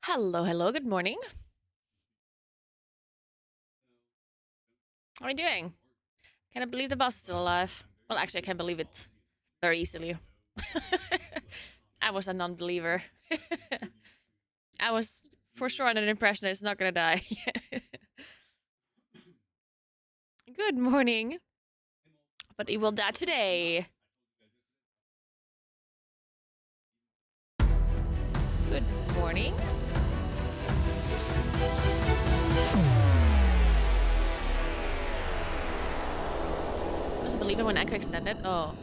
Hello, good morning. How are you doing? Can I believe the boss is still alive? Well, actually, I can believe it very easily. I was a non-believer. I was for sure under the impression that it's not gonna die. Good morning. But it will die today. Good morning. I wasn't believing when Echo extended. Oh.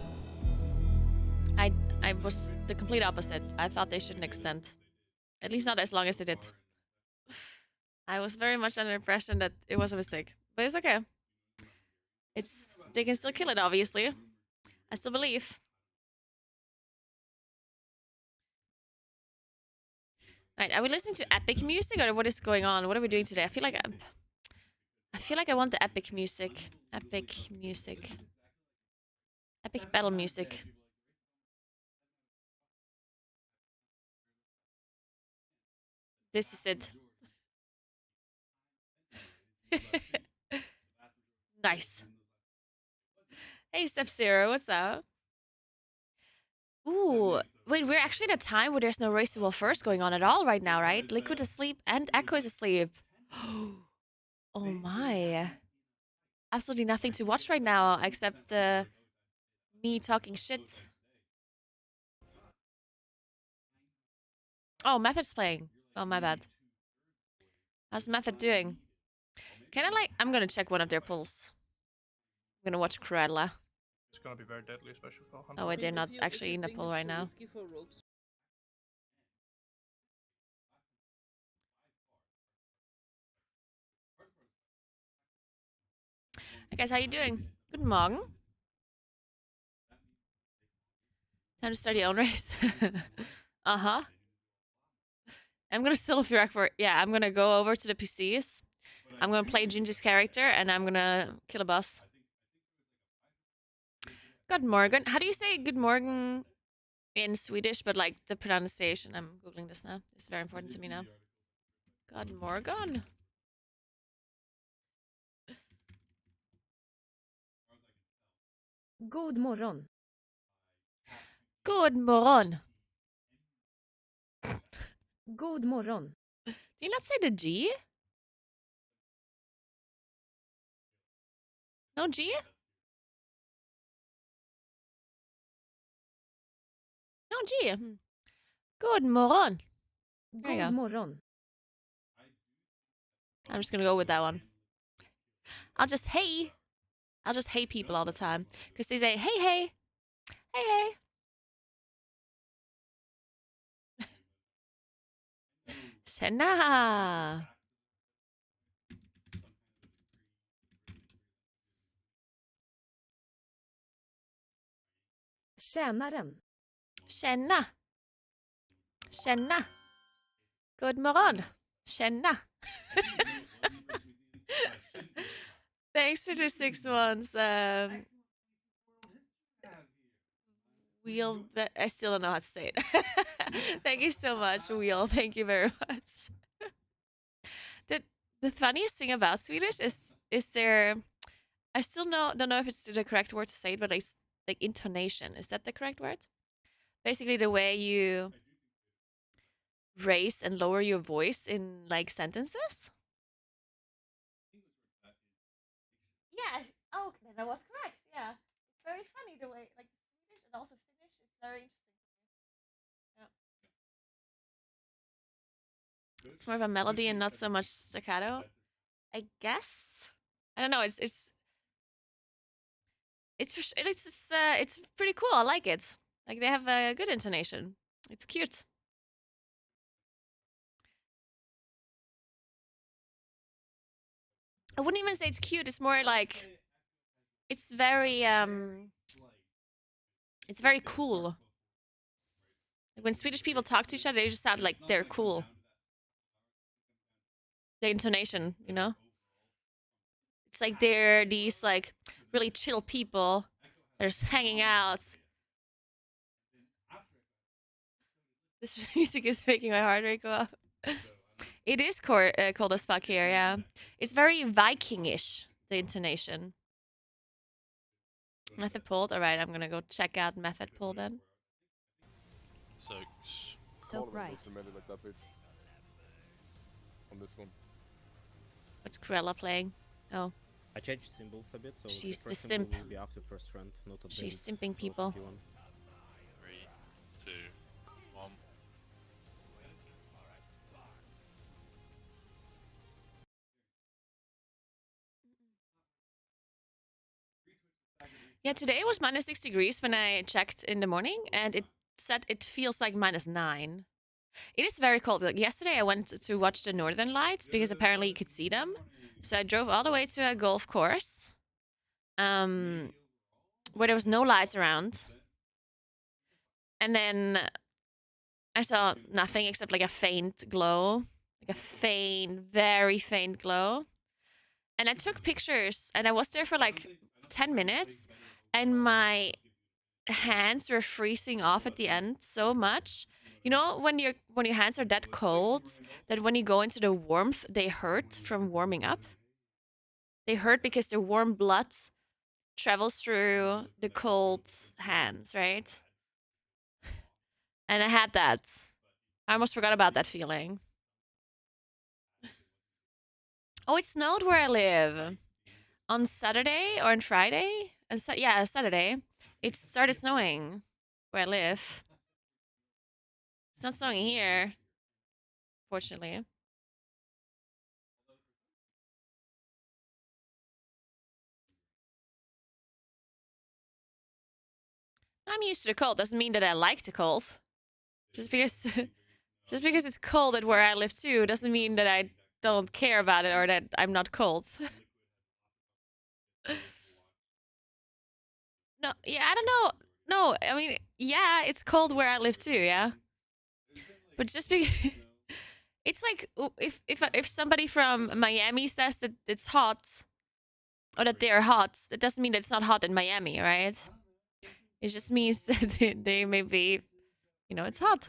I was the complete opposite. I thought they shouldn't extend. At least not as long as they did. I was very much under the impression that it was a mistake. But it's okay. They can still kill it, obviously. I still believe. Right, are we listening to epic music or what is going on? What are we doing today? I feel like I want the epic music. Epic music. Epic battle music. This is it. Nice. Hey, Step Zero, what's up? Ooh, wait, we're actually at a time where there's no race to well first going on at all right now, right? Liquid is asleep and Echo is asleep. Oh my. Absolutely nothing to watch right now except me talking shit. Oh, Method's playing. Oh, my bad. How's Method doing? Can I I'm gonna check one of their pulls. I'm gonna watch Cruella. It's gonna be very deadly, especially for Hunter. Oh wait, they're not actually in a pull right now. Hey guys, how you doing? Good morning. Time to start your own race. Uh-huh. I'm gonna still Fyrakk for I'm gonna go over to the PCs. I'm gonna play Ginger's character and I'm gonna kill a boss. Good morning. How do you say good morning in Swedish, but like the pronunciation? I'm googling this now. It's very important to me now. Good morning. God morgon. Good morgon. God morgon. Do you not say the G? No G? No G. Good morgon. There you God go. morgon. I'm just gonna go with that one. I'll just hey people all the time because they say hey. Tjena! Tjänaren. Tjena! Tjena! God morgon! Tjena! Thanks for the 6 months. Wheel, I still don't know how to say it. Thank you so much, Wheel. Thank you very much. the the funniest thing about Swedish is there. I still don't know if it's the correct word to say it, but like intonation. Is that the correct word? Basically, the way you raise and lower your voice in like sentences. Yeah. Oh, then I was correct. Yeah. It's very funny the way like Swedish and also Finnish. It's very interesting. Yeah. It's more of a melody and not so much staccato. I guess. I don't know. It's pretty cool. I like it. Like they have a good intonation. It's cute. I wouldn't even say it's cute. It's more like it's very cool. Like when Swedish people talk to each other, they just sound like they're cool. The intonation, you know? It's like they're these like really chill people. They're just hanging out. This music is making my heart rate go up. It is cold as fuck here, yeah. It's very Viking-ish, the intonation. Method pulled? Alright, I'm gonna go check out method pull then. So, So right. Like that, please. On this one. What's Cruella playing? Oh, I changed symbols a bit, so She's the the first symbol simp. will be after first round, not a She's build simping growth people. if you want. 3, 2, 1. Yeah, today it was minus 6 degrees when I checked in the morning, and it said it feels like minus 9. It is very cold. Like yesterday, I went to watch the Northern Lights because apparently you could see them. So I drove all the way to a golf course, where there was no lights around, and then I saw nothing except like a faint glow, like a faint, very faint glow. And I took pictures, and I was there for like 10 minutes, and my hands were freezing off at the end so much. You know, when your hands are that cold that when you go into the warmth, they hurt from warming up. They hurt because the warm blood travels through the cold hands, right? And I had that. I almost forgot about that feeling. Oh, it snowed where I live on Saturday or on Friday. Yeah, Saturday. It started snowing where I live. It's not snowing here, fortunately. I'm used to the cold. Doesn't mean that I like the cold. Just because, just because it's cold at where I live too, doesn't mean that I don't care about it or that I'm not cold. No, yeah, I don't know. No, I mean, yeah, it's cold where I live too. Yeah, but just because it's like if somebody from Miami says that it's hot or that they're hot, that doesn't mean that it's not hot in Miami, right? It just means that they may be, it's hot.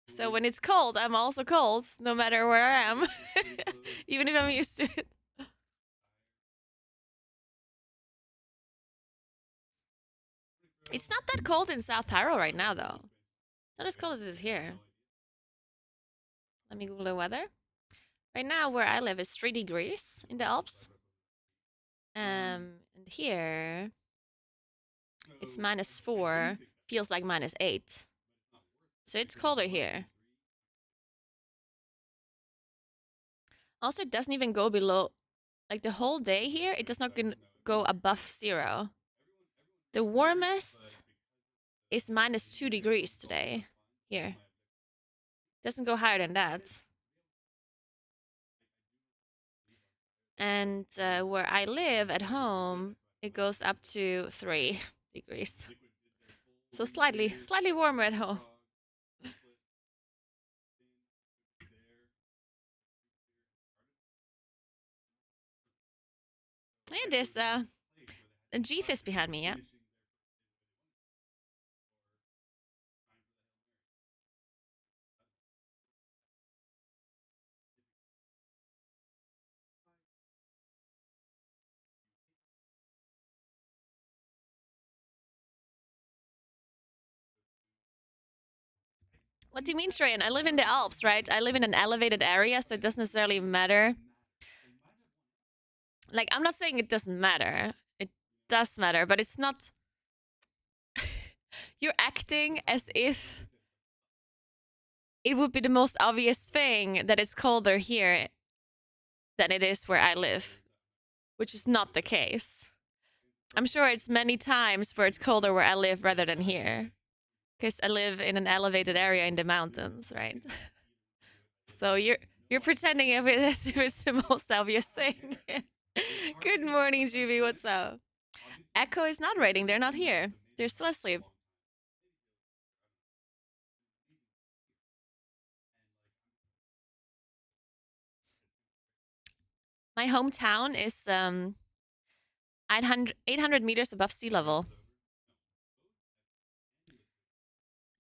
So when it's cold, I'm also cold, no matter where I am, even if I'm used to it. It's not that cold in South Tyrol right now, though. It's not as cold as it is here. Let me Google the weather. Right now, where I live is 3 degrees in the Alps. And here, it's -4. Feels like -8. So it's colder here. Also, it doesn't even go below, like the whole day here, it does not go above 0. The warmest is -2 degrees today here. Doesn't go higher than that. And where I live at home, it goes up to 3 degrees. So slightly warmer at home. And there's a Jeethis behind me, yeah. What do you mean, Shreyan? I live in the Alps, right? I live in an elevated area, so it doesn't necessarily matter. Like, I'm not saying it doesn't matter. It does matter, but it's not... You're acting as if it would be the most obvious thing that it's colder here than it is where I live, which is not the case. I'm sure it's many times where it's colder where I live rather than here, because I live in an elevated area in the mountains, right? So you're pretending as if it's the most obvious thing. Good morning, Juby. What's up? Echo is not raiding. They're not here. They're still asleep. My hometown is 800 meters above sea level.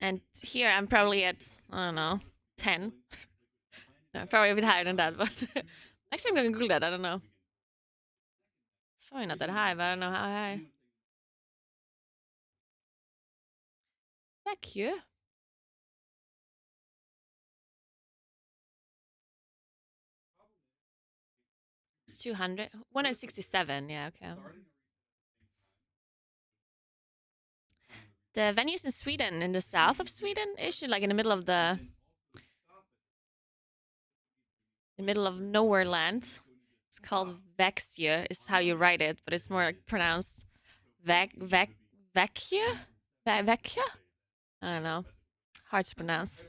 And here I'm probably at, I don't know, 10. No, probably a bit higher than that, but actually I'm gonna Google that, I don't know. It's probably not that high, but I don't know how high. Thank you. It's 200. 167, yeah, okay. The venues in Sweden, in the south of Sweden-ish, like in the middle of nowhere land. It's called Växjö, is how you write it, but it's more like pronounced Växjö? Växjö? I don't know. Hard to pronounce.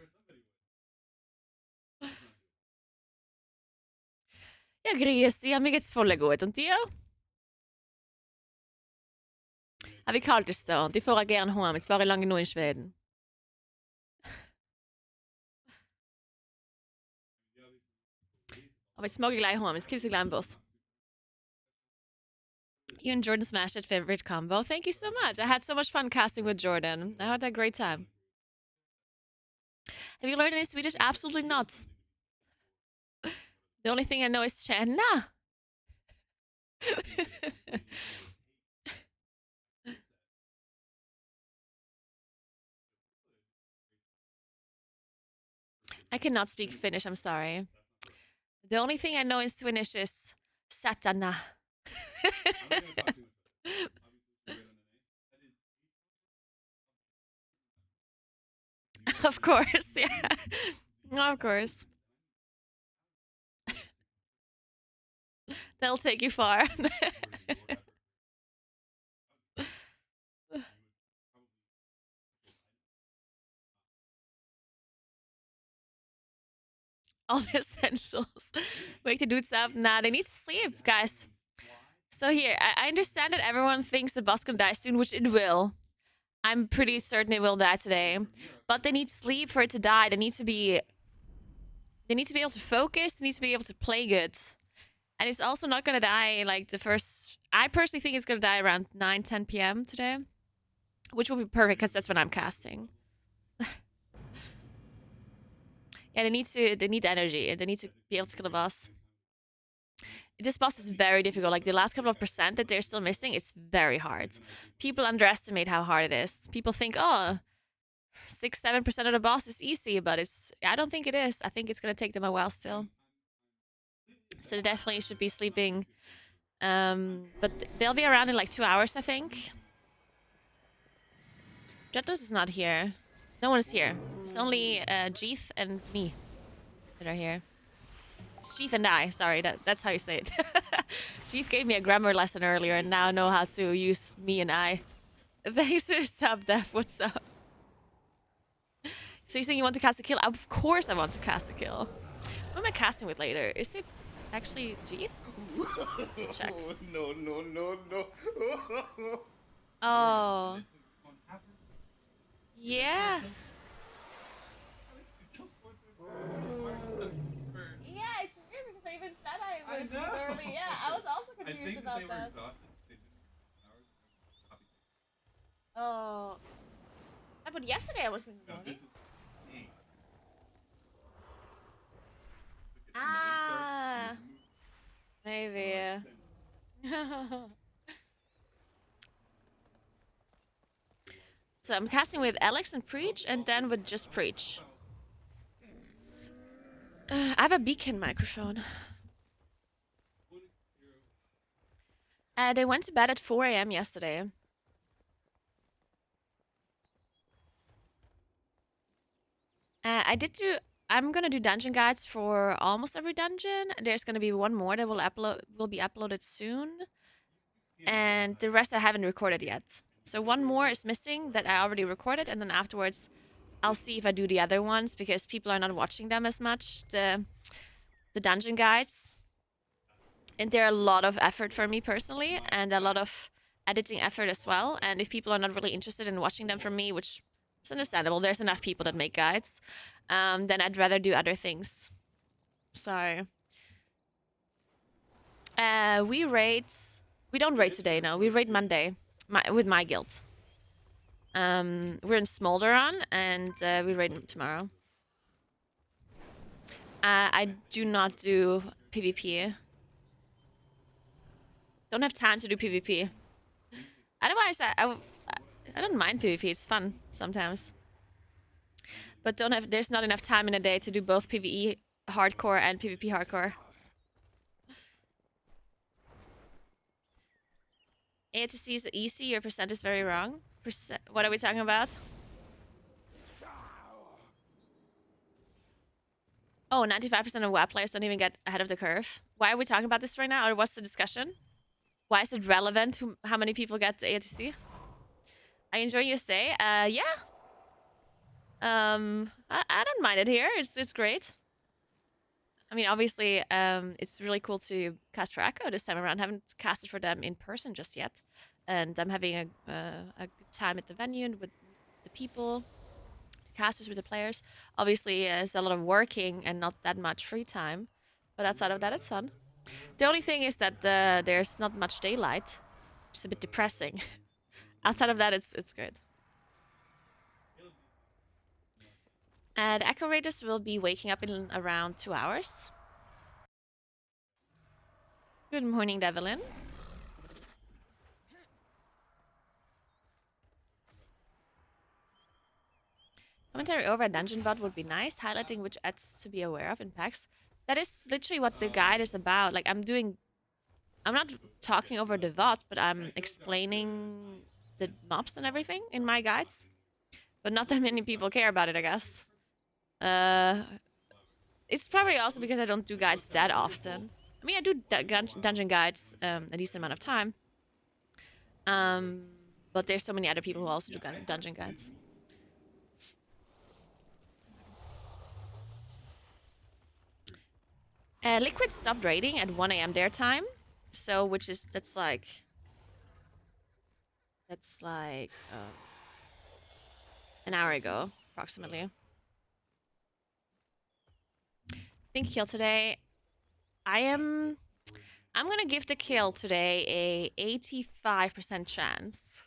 Ja, grüß Sie. Mir geht's voll gut. Und dir? Ja, wie kalt ist det? Und ich får gerne hjem. Jetzt war ich lange nur in Schweden. Aber jetzt mag ich gleich hjem. Jetzt kriegst du gleich einen Bus. You and Jordan smashed it. Favorite combo. Thank you so much. I had so much fun casting with Jordan. I had a great time. Have you learned any Swedish? Absolutely not. The only thing I know is tjena. I cannot speak Finnish, I'm sorry. The only thing I know in Finnish is satana. Of course, yeah. Of course. They'll take you far. All the essentials. Wake the dudes up. Nah, they need to sleep, guys. So here, I understand that everyone thinks the boss can die soon, which it will. I'm pretty certain it will die today. But they need sleep for it to die. They need to be able to focus. They need to be able to play good. And it's also not gonna die like the first... I personally think it's gonna die around 9, 10 p.m. today. Which will be perfect, because that's when I'm casting. Yeah, they need energy. They need to be able to kill the boss. This boss is very difficult. Like the last couple of percent that they're still missing, it's very hard. People underestimate how hard it is. People think, oh, 6-7% of the boss is easy, but I don't think it is. I think it's gonna take them a while still. So they definitely should be sleeping. But they'll be around in like 2 hours, I think. Jettos is not here. No one is here. It's only Jeeth and me that are here. It's Jeeth and I. Sorry, that's how you say it. Jeeth gave me a grammar lesson earlier, and now I know how to use me and I. Thanks for the sub, Def. What's up? So you're saying you want to cast a kill? Of course I want to cast a kill. Who am I casting with later? Is it actually Jeeth? Check. No. Oh. Yeah. Yeah, it's weird because I even said I was early. Yeah, I was also confused about that. Oh. Yeah, but yesterday I was in the morning. Ah. Maybe. So I'm casting with Alex and Preach, and then with just Preach. I have a beacon microphone. They went to bed at 4 a.m. yesterday. I'm gonna do dungeon guides for almost every dungeon. There's gonna be one more that will be uploaded soon. And the rest I haven't recorded yet. So one more is missing that I already recorded, and then afterwards I'll see if I do the other ones, because people are not watching them as much, the dungeon guides. And they're a lot of effort for me personally, and a lot of editing effort as well. And if people are not really interested in watching them from me, which is understandable, there's enough people that make guides, then I'd rather do other things. So we don't raid today, no. We raid Monday with my guild. We're in Smolderon, and we raid tomorrow. I do not do PvP. Don't have time to do PvP. Otherwise, I don't mind PvP. It's fun sometimes. But there's not enough time in a day to do both PvE hardcore and PvP hardcore. ATC is easy, your percent is very wrong. What are we talking about? Oh, 95% of WoW players don't even get ahead of the curve. Why are we talking about this right now? Or what's the discussion? Why is it relevant to how many people get to ATC? I enjoy your stay. Yeah. I don't mind it here. It's great. I mean, obviously, it's really cool to cast for Echo this time around. Haven't casted for them in person just yet, and I'm having a good time at the venue and with the people, the casters, with the players. Obviously, it's a lot of working and not that much free time, but outside of that, it's fun. The only thing is that there's not much daylight. It's a bit depressing. Outside of that, it's good. The Echo Raiders will be waking up in around 2 hours. Good morning, Devlin. Commentary over a dungeon bot would be nice, highlighting which ads to be aware of in packs. That is literally what the guide is about. Like, I'm not talking over the VOD, but I'm explaining the mobs and everything in my guides. But not that many people care about it, I guess. It's probably also because I don't do guides that often. I mean, I do dungeon guides a decent amount of time. But there's so many other people who also do dungeon guides. Liquid stopped raiding at 1 a.m. their time, so that's like an hour ago, approximately. Think kill today. I'm gonna give the kill today a 85% chance,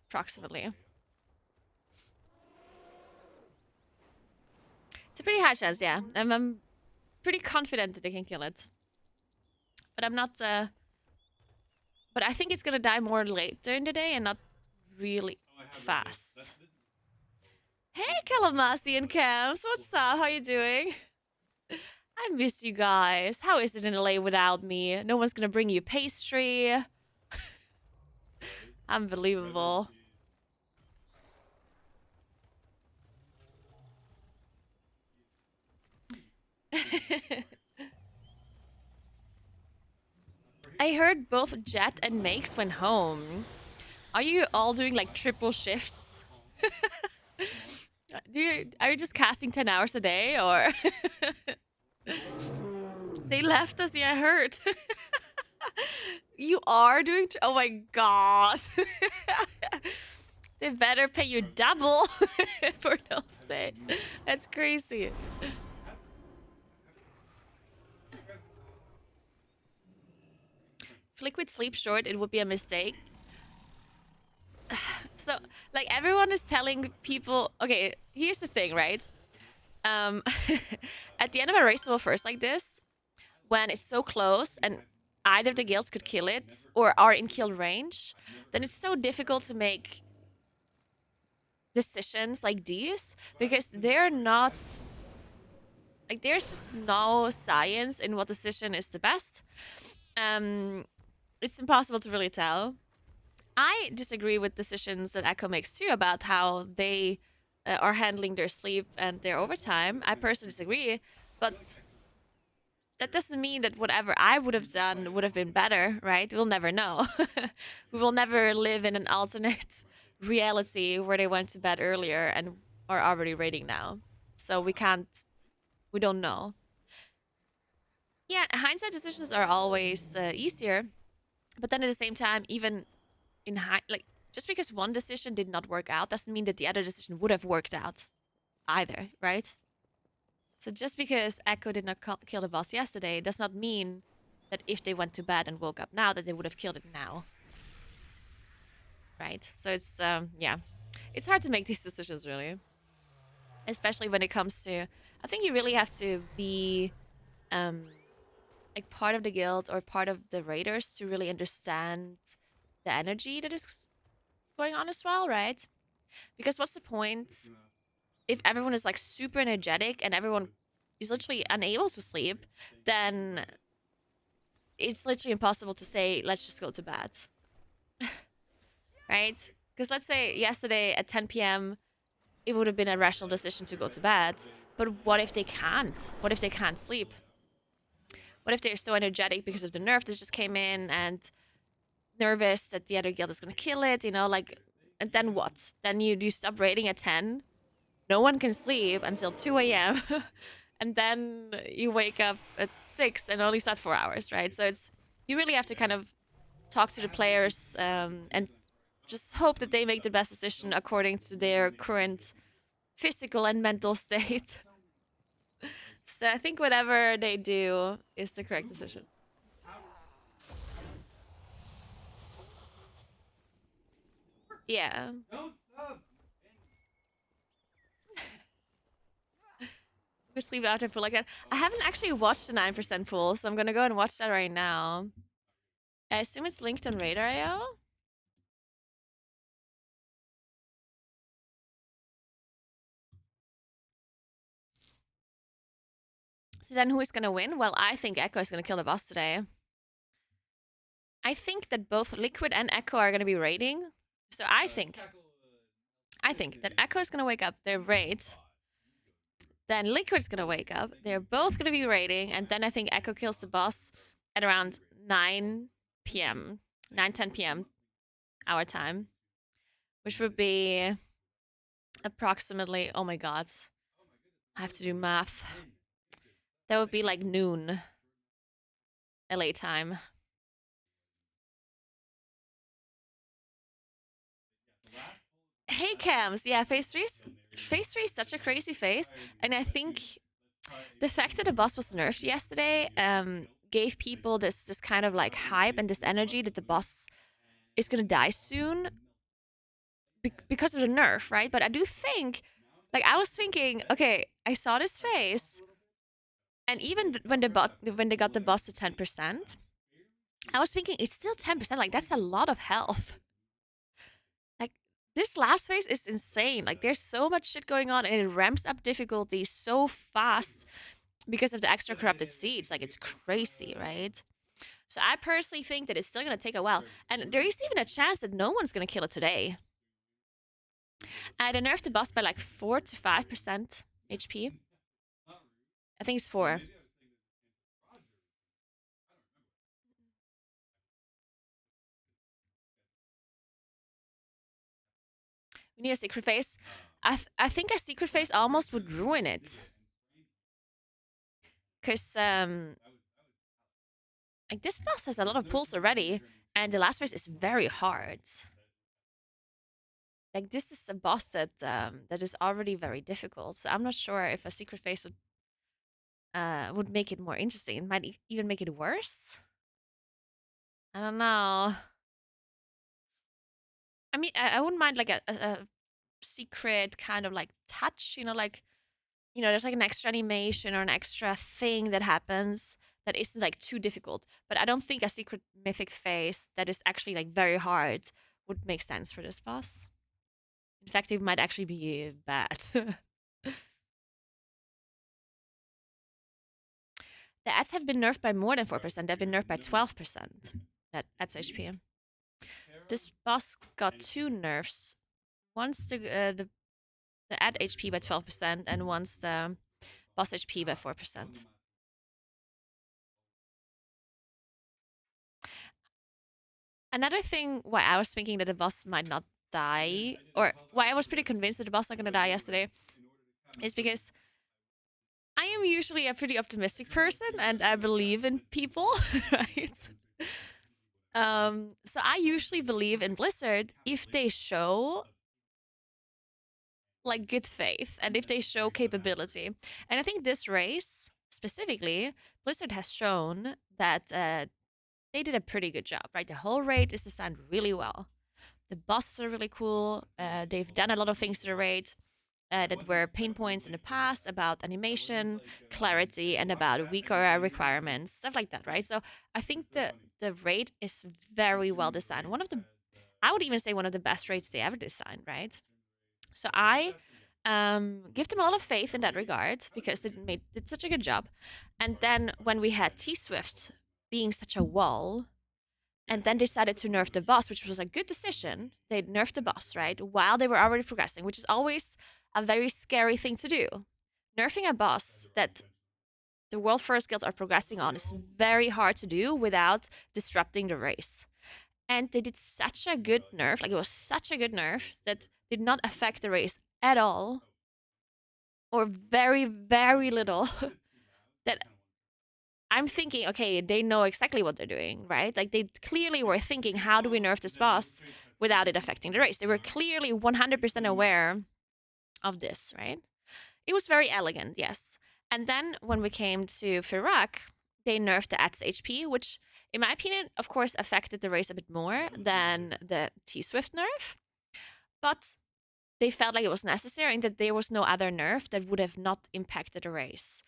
approximately. It's a pretty high chance, yeah. I'm pretty confident that they can kill it. But I'm not, but I think it's gonna die more later in the day and not really fast. Hey, Kalamasi and Camps, what's up? How you doing? I miss you guys. How is it in LA without me? No one's gonna bring you pastry. Unbelievable. I heard both Jet and Makes went home. Are you all doing like triple shifts? Are you just casting 10 hours a day, or they left us? Yeah, I heard. You are doing. Oh my god. They better pay you double for those days. That's crazy. If Liquid sleeps short, it would be a mistake. So, like, everyone is telling people, okay, here's the thing, right? At the end of a raceable first like this, when it's so close and either of the guilds could kill it or are in kill range, then it's so difficult to make decisions like these because they're not, like, there's just no science in what decision is the best. It's impossible to really tell. I disagree with decisions that Echo makes too about how they are handling their sleep and their overtime. I personally disagree, but that doesn't mean that whatever I would have done would have been better, right? We'll never know. We will never live in an alternate reality where they went to bed earlier and are already raiding now. So we don't know. Yeah, hindsight decisions are always easier, but then at the same time, even in just because one decision did not work out doesn't mean that the other decision would have worked out either, right? So just because Echo did not kill the boss yesterday does not mean that if they went to bed and woke up now that they would have killed it now. right? So it's yeah, it's hard to make these decisions really, especially when it comes to. I think you really have to be um like part of the guild or part of the raiders to really understand the energy that is going on as well, right? Because what's the point if everyone is like super energetic and everyone is literally unable to sleep? Then it's literally impossible to say let's just go to bed, right? Because let's say yesterday at 10 p.m. it would have been a rational decision to go to bed, but what if they can't? What if they can't sleep? What if they're so energetic because of the nerf that just came in and nervous that the other guild is gonna kill it, you know, like, and then what? Then you stop raiding at 10. No one can sleep until 2 a.m. and then you wake up at 6 and only slept 4 hours, right? So it's you really have to kind of talk to the players and just hope that they make the best decision according to their current physical and mental state. So I think whatever they do is the correct decision. Yeah. We sleep after pool like that. I haven't actually watched the 9% pool, so I'm gonna go and watch that right now. I assume it's linked on Radar.io. So then who is gonna win? Well, I think Echo is gonna kill the boss today. I think that both Liquid and Echo are gonna be raiding. So I think that Echo is gonna wake up, they raid. Then Liquid's gonna wake up. They're both gonna be raiding, and then I think Echo kills the boss at around 9 p.m. 10 p.m. our time. Which would be approximately, oh my god. I have to do math. That would be like noon LA time. Hey cams, yeah, phase 3 is such a crazy phase, and I think the fact that the boss was nerfed yesterday gave people this kind of like hype and this energy that the boss is gonna die soon because of the nerf, right? But I do think, like, I was thinking, okay, I saw this phase, and even when they got the boss to 10%, I was thinking it's still 10%. Like that's a lot of health. Like this last phase is insane. Like there's so much shit going on, and it ramps up difficulty so fast because of the extra corrupted seeds. Like it's crazy, right? So I personally think that it's still gonna take a while, and there is even a chance that no one's gonna kill it today. They nerfed the boss by like 4 to 5% HP. I think it's 4. We need a secret phase. I think a secret phase almost would ruin it. Because like this boss has a lot of pulls already, and the last phase is very hard. Like this is a boss that that is already very difficult. So I'm not sure if a secret phase would make it more interesting. It might even make it worse. I don't know. I mean, I wouldn't mind like a secret kind of like touch, you know, like, you know, there's like an extra animation or an extra thing that happens that isn't like too difficult. But I don't think a secret mythic phase that is actually like very hard would make sense for this boss. In fact, it might actually be bad. The ads have been nerfed by more than 4%. They've been nerfed by 12%. That ads HP. This boss got 2 nerfs. Once the ad HP by 12%, and once the boss HP by 4%. Another thing why I was thinking that the boss might not die, or why I was pretty convinced that the boss not gonna die yesterday, is because I am usually a pretty optimistic person and I believe in people, right? So I usually believe in Blizzard if they show like good faith and if they show capability. And I think this race specifically, Blizzard has shown that they did a pretty good job, right? The whole raid is designed really well. the bosses are really cool. They've done a lot of things to the raid that were pain points in the past about animation, clarity, and about weaker requirements, stuff like that, right? So I think the raid is very well designed. I would even say one of the best raids they ever designed, right? So I give them a lot of faith in that regard because they did such a good job. And then when we had T-Swift being such a wall, and then decided to nerf the boss, which was a good decision. They nerfed the boss, right? While they were already progressing, which is always a very scary thing to do. Nerfing a boss that the world first guilds are progressing on is very hard to do without disrupting the race. And they did such a good nerf, like it was such a good nerf that did not affect the race at all, or very, very little, that I'm thinking, okay, they know exactly what they're doing, right? Like they clearly were thinking, how do we nerf this boss without it affecting the race? They were clearly 100% aware of this, right? It was very elegant, yes. And then when we came to Fyrakk, they nerfed the ATS HP, which, in my opinion, of course, affected the race a bit more than the T-Swift nerf. But they felt like it was necessary and that there was no other nerf that would have not impacted the race,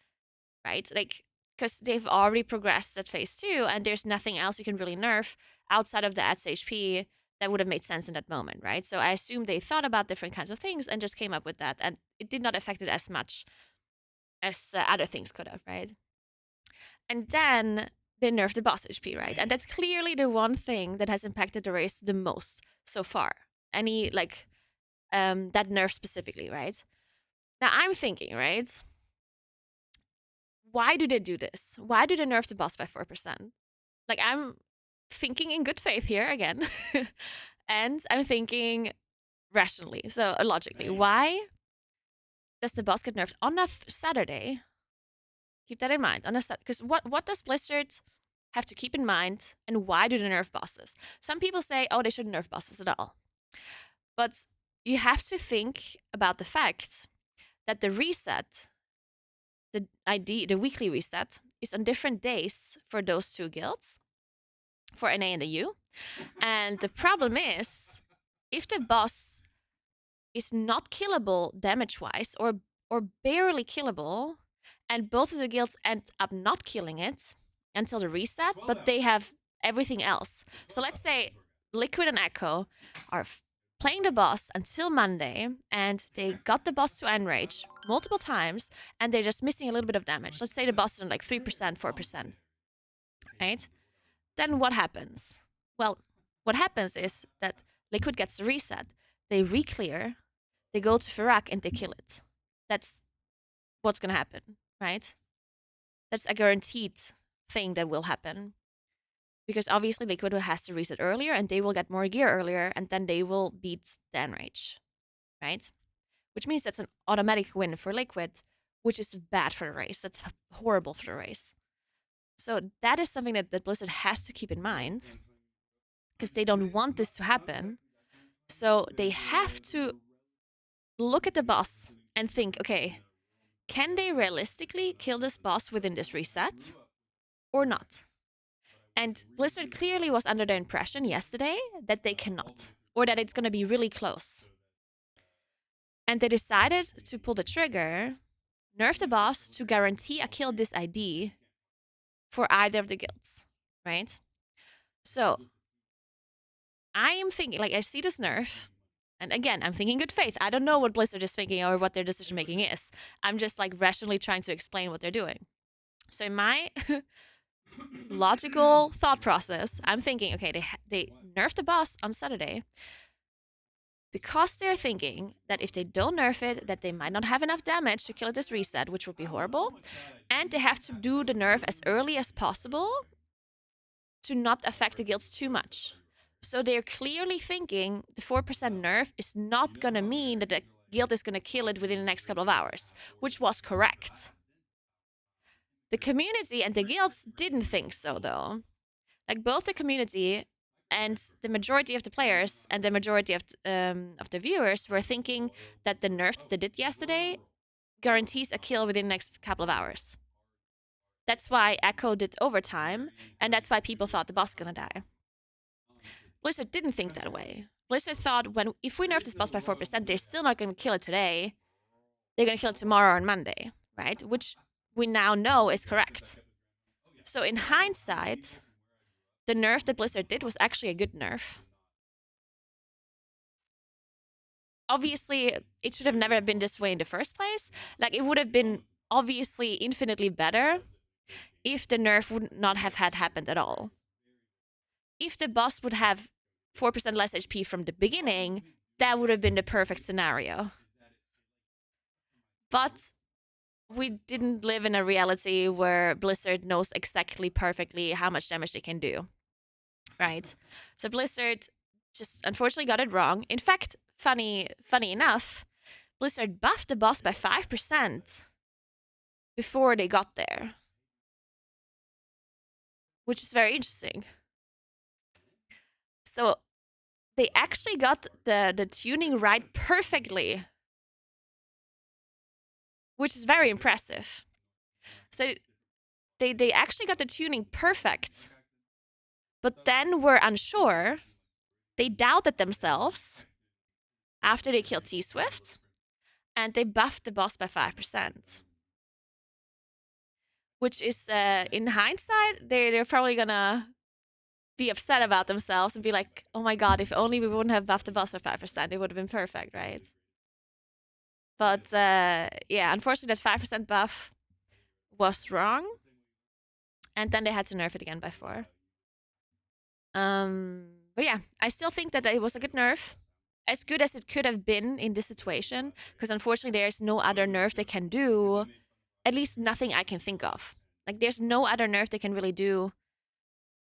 right? Like, because they've already progressed at phase 2 and there's nothing else you can really nerf outside of the ATS HP that would have made sense in that moment, right? So I assume they thought about different kinds of things and just came up with that, and it did not affect it as much as other things could have, right? And then they nerfed the boss HP, right? And that's clearly the one thing that has impacted the race the most so far. Any, like, that nerf specifically, right? Now I'm thinking, right? Why do they do this? Why do they nerf the boss by 4%? Like, I'm thinking in good faith here again. And I'm thinking rationally, so logically. Why does the boss get nerfed on a Saturday? Keep that in mind. On a because what does Blizzard have to keep in mind, and why do they nerf bosses? Some people say, oh, they shouldn't nerf bosses at all. But you have to think about the fact that the reset, the weekly reset, is on different days for those two guilds, for NA and the U. And the problem is, if the boss is not killable damage-wise or barely killable, and both of the guilds end up not killing it until the reset, but they have everything else. So let's say Liquid and Echo are playing the boss until Monday, and they got the boss to enrage multiple times, and they're just missing a little bit of damage. Let's say the boss is on like 3%, 4%, right? Then what happens? Well, what happens is that Liquid gets the reset, they re-clear, they go to Fyrakk, and they kill it. That's what's gonna happen, right? That's a guaranteed thing that will happen. Because obviously Liquid has to reset earlier, and they will get more gear earlier, and then they will beat the enrage, right? Which means that's an automatic win for Liquid, which is bad for the race. That's horrible for the race. So that is something that Blizzard has to keep in mind, because they don't want this to happen. So they have to look at the boss and think, okay, can they realistically kill this boss within this reset or not? And Blizzard clearly was under the impression yesterday that they cannot, or that it's going to be really close. And they decided to pull the trigger, nerf the boss to guarantee a kill this ID for either of the guilds, right? So I am thinking, like, I see this nerf, and again, I'm thinking good faith. I don't know what Blizzard is thinking or what their decision making is. I'm just like rationally trying to explain what they're doing. So in my logical thought process, I'm thinking, okay, they nerfed the boss on Saturday because they're thinking that if they don't nerf it, that they might not have enough damage to kill it this reset, which would be horrible. And they have to do the nerf as early as possible to not affect the guilds too much. So they're clearly thinking the 4% nerf is not going to mean that the guild is going to kill it within the next couple of hours, which was correct. The community and the guilds didn't think so, though. Like, both the community and the majority of the players and the majority of the viewers were thinking that the nerf that they did yesterday guarantees a kill within the next couple of hours. That's why Echo did overtime, and that's why people thought the boss was gonna die. Blizzard didn't think that way. Blizzard thought if we nerf this boss by 4%, they're still not going to kill it today. They're going to kill it tomorrow or on Monday, right? Which we now know is correct. So in hindsight, the nerf that Blizzard did was actually a good nerf. Obviously, it should have never been this way in the first place. Like, it would have been obviously infinitely better if the nerf would not have had happened at all. If the boss would have 4% less HP from the beginning, that would have been the perfect scenario. But we didn't live in a reality where Blizzard knows exactly perfectly how much damage they can do, right? So Blizzard just unfortunately got it wrong. In fact, funny enough, Blizzard buffed the boss by 5% before they got there, which is very interesting. So they actually got the tuning right perfectly, which is very impressive. So they actually got the tuning perfect, but then were unsure. They doubted themselves after they killed T-Swift, and they buffed the boss by 5%. Which is, in hindsight, they're probably gonna be upset about themselves and be like, oh my god, if only we wouldn't have buffed the boss by 5%, it would have been perfect, right? But yeah, unfortunately that 5% buff was wrong. And then they had to nerf it again by 4. But yeah, I still think that it was a good nerf. As good as it could have been in this situation, because unfortunately there's no other nerf they can do. At least nothing I can think of. Like, there's no other nerf they can really do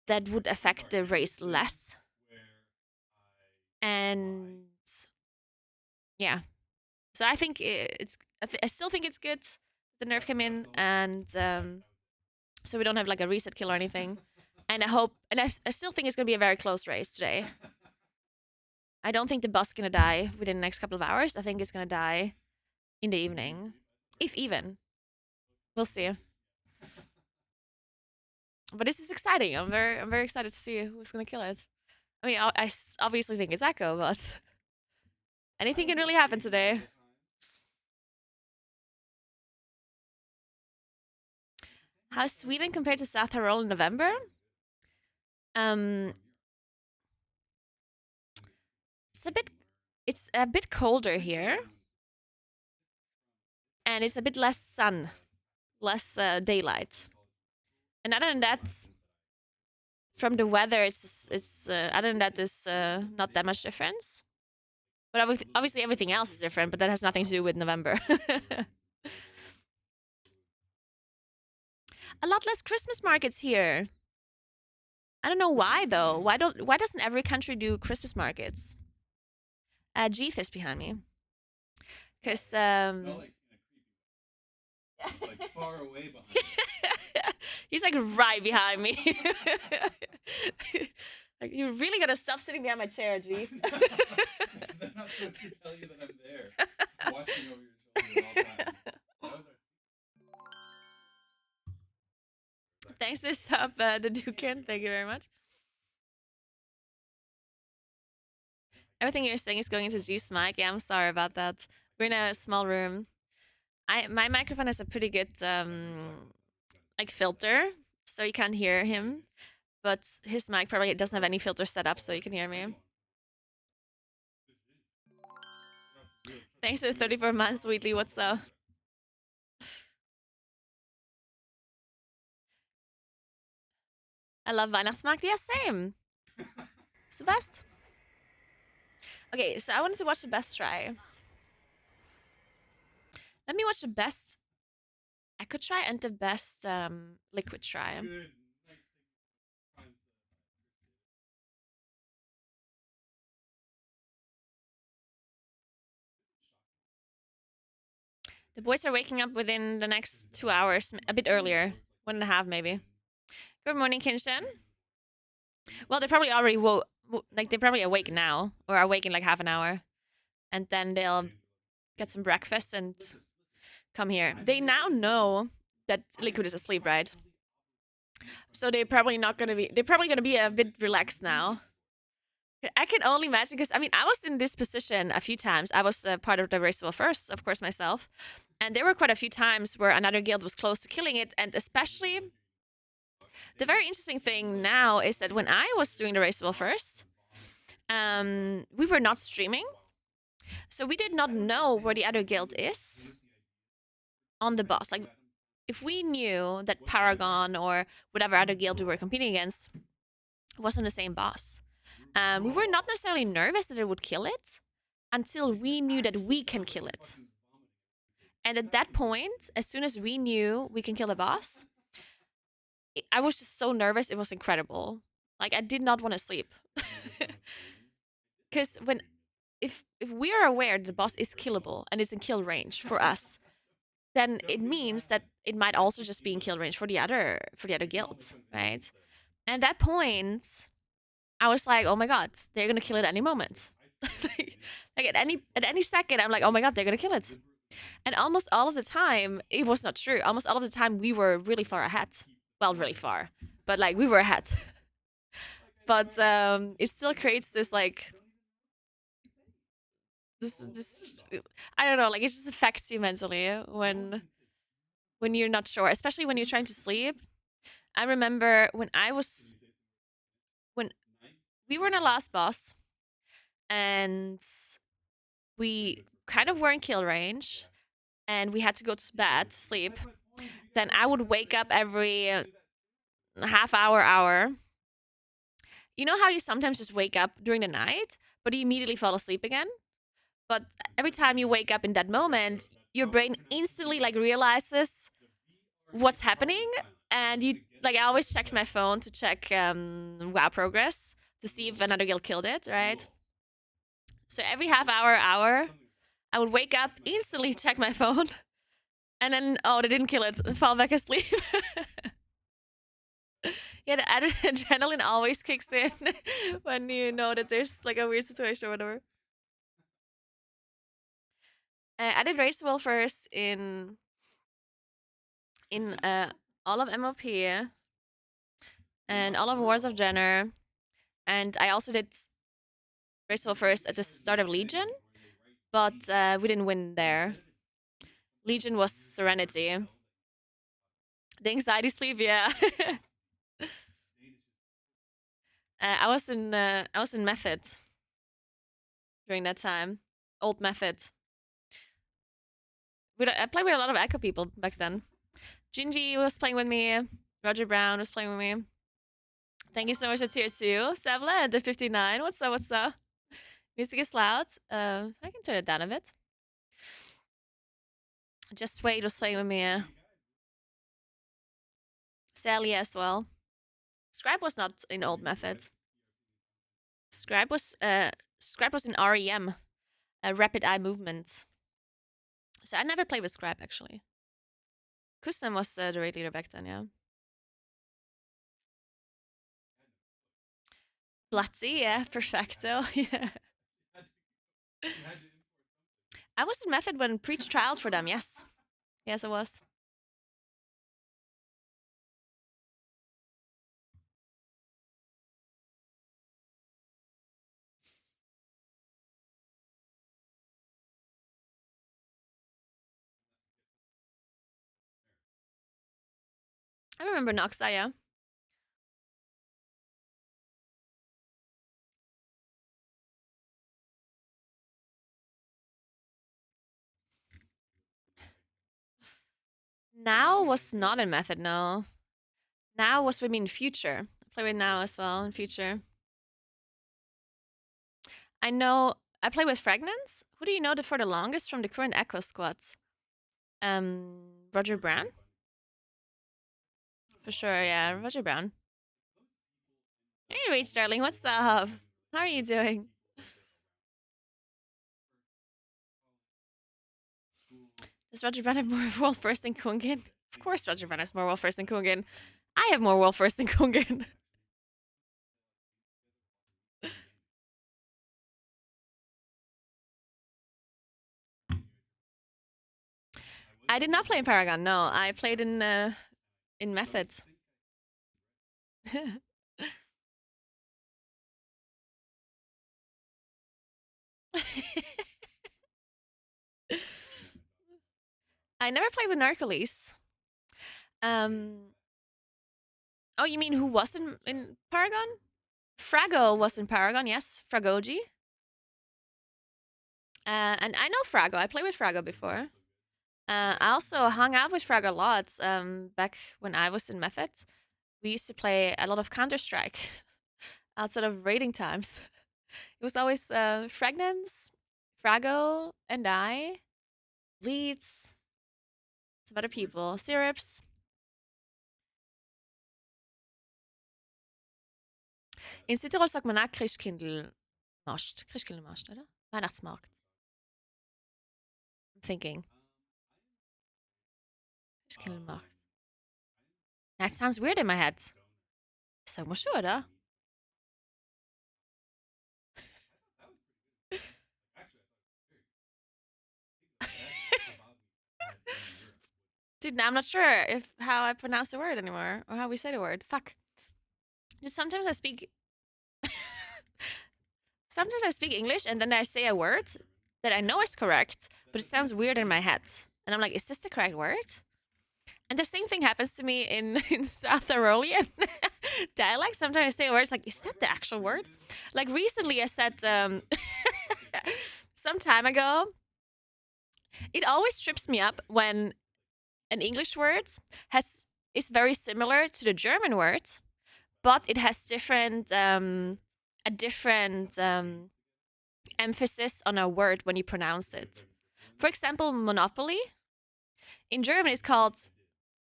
that would affect the race less. And yeah, so I think I still think it's good the nerf came in, and so we don't have like a reset kill or anything. And I still think it's gonna be a very close race today. I don't think the boss is gonna die within the next couple of hours. I think it's gonna die in the evening, if even. We'll see. But this is exciting. I'm very excited to see who's gonna kill it. I mean, I obviously think it's Echo, but anything can really happen today. How's Sweden compared to South Tyrol in November? It's a bit colder here, and it's a bit less sun, less daylight. And other than that, from the weather, it's other than that, there's not that much difference. But obviously everything else is different, but that has nothing to do with November. A lot less Christmas markets here. I don't know why though. Why doesn't every country do Christmas markets? Jeeth is behind me. Because like far away behind. he's like right behind me. Like, you really gotta stop sitting behind my chair, G. I'm not supposed to tell you that I'm there, watching over your shoulder at all times. Thanks for sub, the Dukin. Thank you very much. Everything you're saying is going into G's mic. Yeah, I'm sorry about that. We're in a small room. My microphone has a pretty good like filter, so you can't hear him. But his mic probably doesn't have any filter set up, so you can hear me. Thanks for the 34 months, Wheatley. What's up? I love Weihnachtsmarkt. Yeah, same. It's the best. Okay, so I wanted to watch the best try. Let me watch the best Echo try and the best liquid try. The boys are waking up within the next 2 hours, a bit earlier, 1.5 maybe. Good morning, Kinshan. Well, they probably already they're probably awake now, or are awake in like half an hour, and then they'll get some breakfast and come here. They now know that Liquid is asleep, right? So they're probably gonna be a bit relaxed now. I can only imagine because I mean I was in this position a few times. I was part of the race well first, of course myself, and there were quite a few times where another guild was close to killing it, and especially the very interesting thing now is that when I was doing the race well first, we were not streaming, so we did not know where the other guild is on the boss. Like if we knew that Paragon or whatever other guild we were competing against was on the same boss, we were not necessarily nervous that it would kill it until we knew that we can kill it. And at that point, as soon as we knew we can kill the boss, I was just so nervous. It was incredible. Like I did not want to sleep. Because if we are aware that the boss is killable and it's in kill range for us, then it means that it might also just be in kill range for the other guilds, right? And at that point, I was like, oh my god, they're gonna kill it any moment. like at any second, I'm like, oh my god, they're gonna kill it. And almost all of the time, it was not true. Almost all of the time, we were really far ahead. Well, really far, but like we were ahead. But it still creates this like this I don't know, like it just affects you mentally when you're not sure, especially when you're trying to sleep. I remember when we were in a last boss and we kind of were in kill range and we had to go to bed to sleep. Then I would wake up every half hour. You know how you sometimes just wake up during the night, but you immediately fall asleep again? But every time you wake up in that moment, your brain instantly like realizes what's happening, and you like I always checked my phone to check WoW progress to see if another guild killed it, right? So every half hour, I would wake up, instantly check my phone, and then oh, they didn't kill it, and fall back asleep. Yeah, the adrenaline always kicks in when you know that there's like a weird situation or whatever. I did race well first in all of MOP and all of Wars of Jenner, and I also did race well first at the start of Legion, but we didn't win there. Legion was Serenity. The anxiety sleep, yeah. I was in Method during that time, old Method. I played with a lot of Echo people back then. Gingy was playing with me. Roger Brown was playing with me. Thank you so much for tier 2. Sevla at the 59. What's up? What's up? Music is loud. I can turn it down a bit. Just Wade was playing with me. Sally as well. Scribe was not in old Method. Scribe was in REM, rapid eye movement. So I never played with Scribe actually. Kusem was the raid leader back then, yeah. Blatzy, yeah, perfecto, yeah. I was in Method when Preach trialed for them, yes. Yes, I was. I remember Noxa, yeah. Now was not in Method, no. Now was with me in Future. I play with Now as well in Future. I know I play with Fragments. Who do you know for the longest from the current Echo squads? Roger Brown? For sure, yeah, Roger Brown. Hey, Rach, darling, what's up? How are you doing? Does Roger Brown have more world first than Kungin? Of course, Roger Brown has more world first than Kungin. I have more world first than Kungin. I did not play in Paragon. No, I played in Method. I never played with Narcoles. Oh, you mean who was in Paragon? Frago was in Paragon, yes. Fragoji. And I know Frago. I played with Frago before. I also hung out with Frago a lot back when I was in Method. We used to play a lot of Counter-Strike outside of raiding times. It was always Fragnance, Frago, and I, Leeds, some other people, Syrups. In Südtirol sagt man auch Christkindlmarkt. Christkindlmarkt, oder? Weihnachtsmarkt. I'm thinking. Christkindlmarkt. That sounds weird in my head. Sag mal schon, oder? Dude, now I'm not sure if how I pronounce the word anymore or how we say the word. Fuck. Just sometimes I speak sometimes I speak English and then I say a word that I know is correct, but it sounds weird in my head. And I'm like, is this the correct word? And the same thing happens to me in South Tyrolean dialect. Sometimes I say words like, is that the actual word? Like recently I said some time ago, it always trips me up when an English word is very similar to the German word, but it has a different emphasis on a word when you pronounce it. For example, monopoly in German is called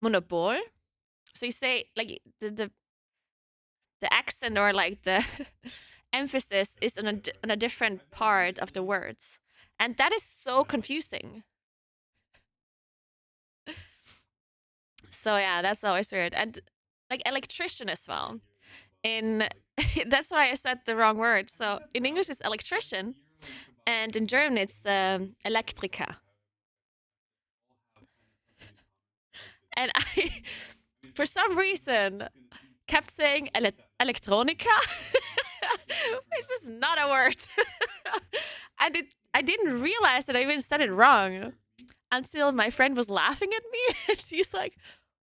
Monopol. So you say like the accent or like the emphasis is on a different part of the words, and that is so confusing. So yeah, that's always weird. And like electrician as well. In that's why I said the wrong word. So in English it's electrician, and in German it's Elektriker. And I, for some reason, kept saying Electronica, which is not a word. I didn't realize that I even said it wrong until my friend was laughing at me, and she's like,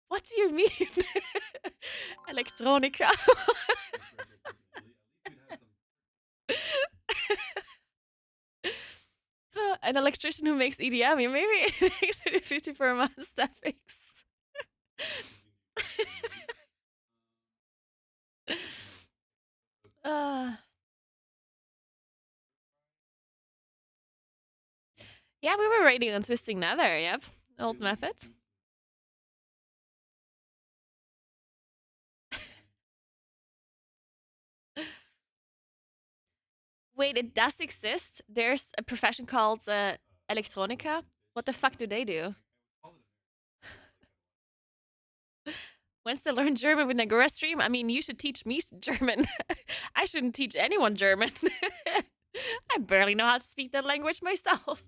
"What do you mean, Electronica?" An electrician who makes EDM, maybe it makes it 54 months that fix. Yeah, we were raiding on Twisting Nether, yep. Old method. Wait, it does exist? There's a profession called Electronica? What the fuck do they do? When's to learn German with Naguura stream? I mean, you should teach me German. I shouldn't teach anyone German. I barely know how to speak that language myself.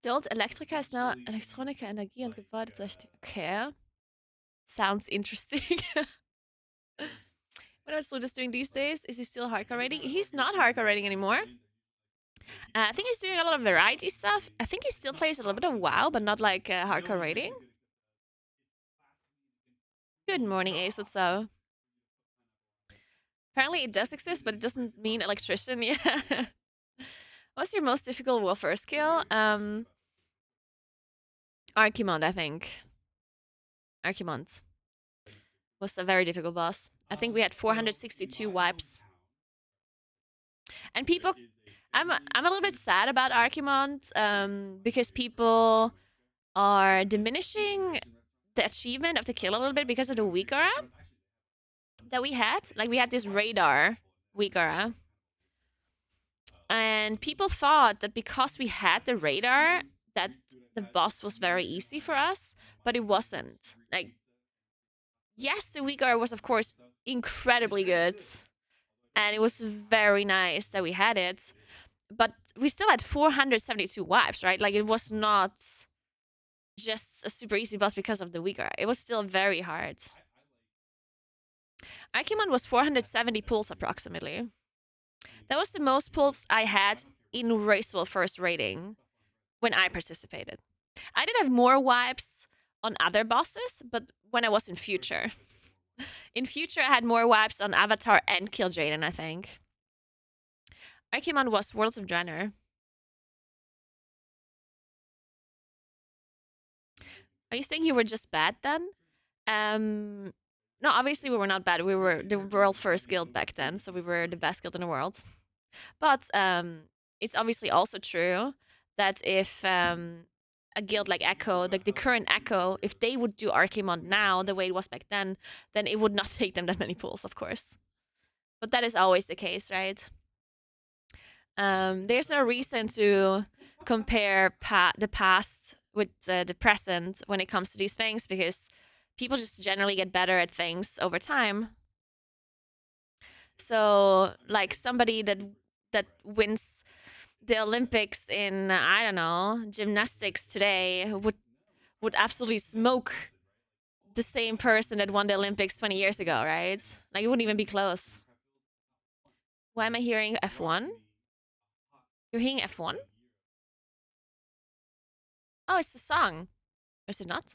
The old Elektriker is now Elektronica, Energie und Gebäudetechnik. Okay. Sounds interesting. What else Ludus doing these days? Is he still hardcore raiding? He's not hardcore raiding anymore. I think he's doing a lot of variety stuff. I think he still plays a little bit of WoW, but not like hardcore raiding. Good morning, Ace. What's up? Apparently it does exist, but it doesn't mean electrician. Yeah. What's your most difficult warfare skill? Archimond, I think. Archimond was a very difficult boss. I think we had 462 wipes. And people, I'm a little bit sad about Archimond because people are diminishing the achievement of the kill a little bit because of the weak aura that we had. Like we had this radar weak aura. And people thought that because we had the radar that the boss was very easy for us, but it wasn't. Like, yes, the weak aura was of course incredibly good. And it was very nice that we had it. But we still had 472 wipes, right? Like, it was not just a super easy boss because of the Uyghur. It was still very hard. Archimon was 470 pulls approximately. That was the most pulls I had in Racewell first rating when I participated. I did have more wipes on other bosses, but when I was in Future. In Future, I had more wipes on Avatar and Kil'jaeden, I think. Archimon was Worlds of Draenor. Are you saying you were just bad then? No, obviously we were not bad. We were the world first guild back then, so we were the best guild in the world. But it's obviously also true that if a guild like Echo, like the current Echo, if they would do Archimon now the way it was back then it would not take them that many pulls, of course. But that is always the case, right? There's no reason to compare the past with the present when it comes to these things, because people just generally get better at things over time. So, like, somebody that wins the Olympics in, I don't know, gymnastics today would absolutely smoke the same person that won the Olympics 20 years ago, right? Like, it wouldn't even be close. Why am I hearing F1? You're hearing F1? Oh, it's the song. Or is it not?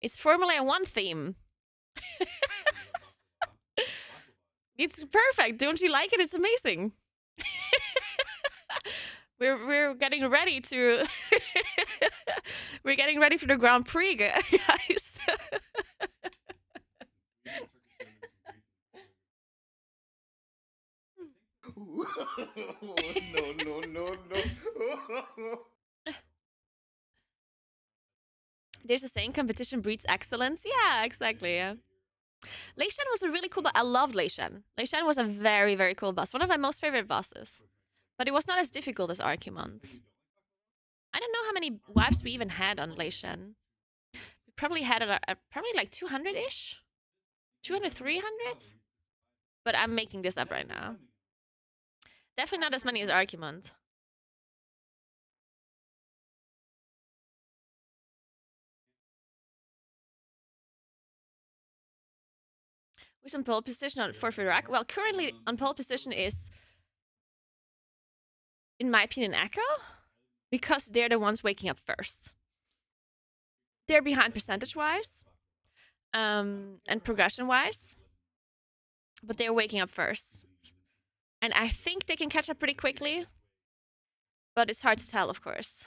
It's Formula 1 theme. It's perfect. Don't you like it? It's amazing. we're getting ready to we're getting ready for the Grand Prix, guys. no. There's a saying, competition breeds excellence. Yeah, exactly. Yeah. Lei Shan was a really cool boss. I loved Lei Shan. Lei Shan was a very, very cool boss. One of my most favorite bosses. But it was not as difficult as Archimond. I don't know how many wives we even had on Lei Shan. We probably had probably like 200-ish? 200, 300? But I'm making this up right now. Definitely not as many as Archimond. Who's on pole position for Fyrakk? Well, currently on pole position is, in my opinion, Echo, because they're the ones waking up first. They're behind percentage-wise, and progression-wise, but they're waking up first. And I think they can catch up pretty quickly, but it's hard to tell, of course.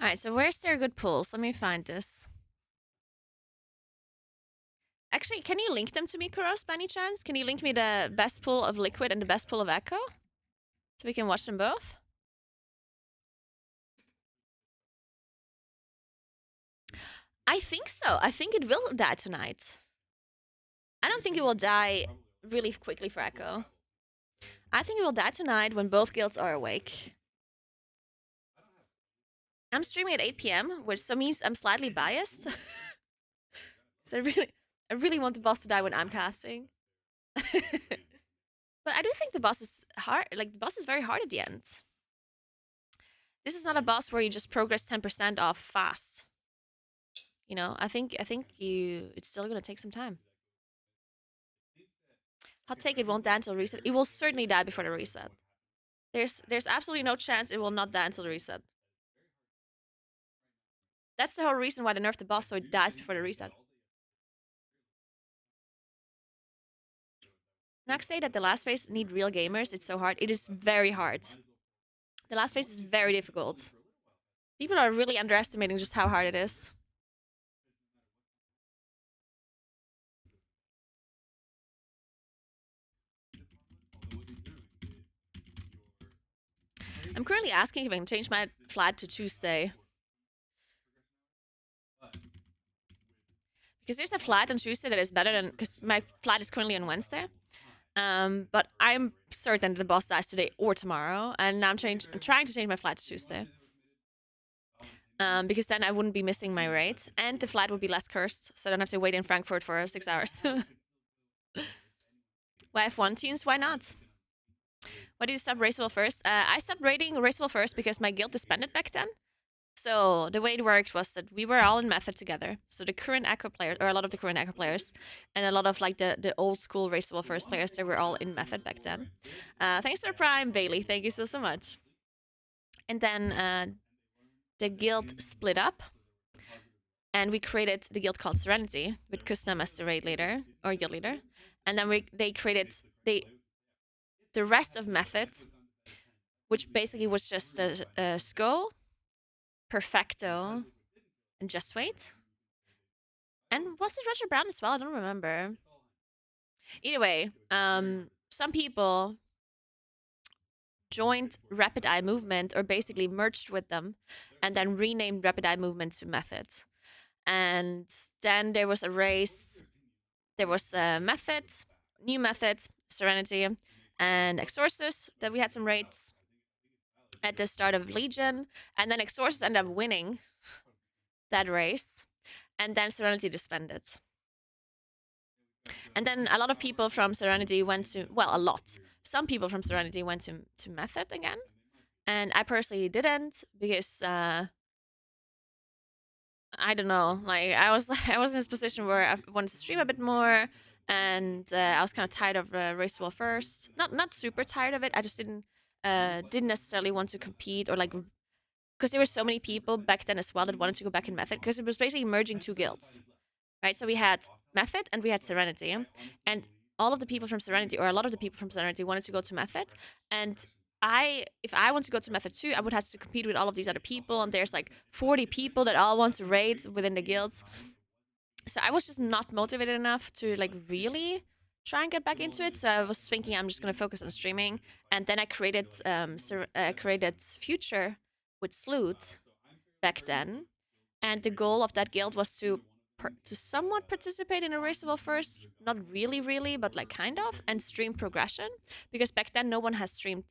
All right, so where's their good pulls? Let me find this. Actually, can you link them to me, Kuros, by any chance? Can you link me the best pull of Liquid and the best pull of Echo? So we can watch them both? I think so. I think it will die tonight. I don't think it will die really quickly for Echo. I think it will die tonight when both guilds are awake. I'm streaming at 8 p.m., which so means I'm slightly biased. So I really want the boss to die when I'm casting. But I do think the boss is hard. Like, the boss is very hard at the end. This is not a boss where you just progress 10% off fast. You know, I think it's still gonna take some time. Hot take, it won't die until reset. It will certainly die before the reset. There's absolutely no chance it will not die until the reset. That's the whole reason why they nerfed the boss, so it dies before the reset. Max say that the last phase need real gamers. It's so hard. It is very hard. The last phase is very difficult. People are really underestimating just how hard it is. I'm currently asking if I can change my flight to Tuesday. because there's a flight on Tuesday that is better than, because my flight is currently on Wednesday. But I'm certain that the boss dies today or tomorrow, and now I'm trying to change my flight to Tuesday. Because then I wouldn't be missing my rate, and the flight would be less cursed, so I don't have to wait in Frankfurt for 6 hours. Why F1 tunes? Why not? Why did you stop Raceable first? I stopped rating Raceable first because my guild disbanded back then. So the way it worked was that we were all in Method together. So the current Echo players, or a lot of the current Echo players, and a lot of like the old school Raceable first players, they were all in Method back then. Thanks to the Prime, Bailey. Thank you so much. And then the guild split up, and we created the guild called Serenity with Kusnam as the raid leader or guild leader. And then they created the rest of Method, which basically was just a Sko, Perfecto, and Just Wait. And was it Roger Brown as well? I don't remember. Either way, some people joined Rapid Eye Movement, or basically merged with them, and then renamed Rapid Eye Movement to Method. And then there was a race. There was a Method, New Method, Serenity, and Exorcist that we had some raids at the start of Legion. And then Exorcist ended up winning that race. And then Serenity disbanded. And then a lot of people from Serenity went to, well, a lot. Some people from Serenity went to Method again. And I personally didn't, because I don't know, like I was in this position where I wanted to stream a bit more, and I was kind of tired of Race War first. Not super tired of it. I just didn't necessarily want to compete, or like, because there were so many people back then as well that wanted to go back in Method, because it was basically merging two guilds, right? So we had Method and we had Serenity, and all of the people from Serenity, or a lot of the people from Serenity, wanted to go to Method, and if I want to go to Method 2, I would have to compete with all of these other people, and there's like 40 people that all want to raid within the guilds. So I was just not motivated enough to like really try and get back into it. So I was thinking I'm just gonna focus on streaming, and then I created Future with Sloot back then, and the goal of that guild was to somewhat participate in a raceable first, not really, but like kind of, and stream progression, because back then no one had streamed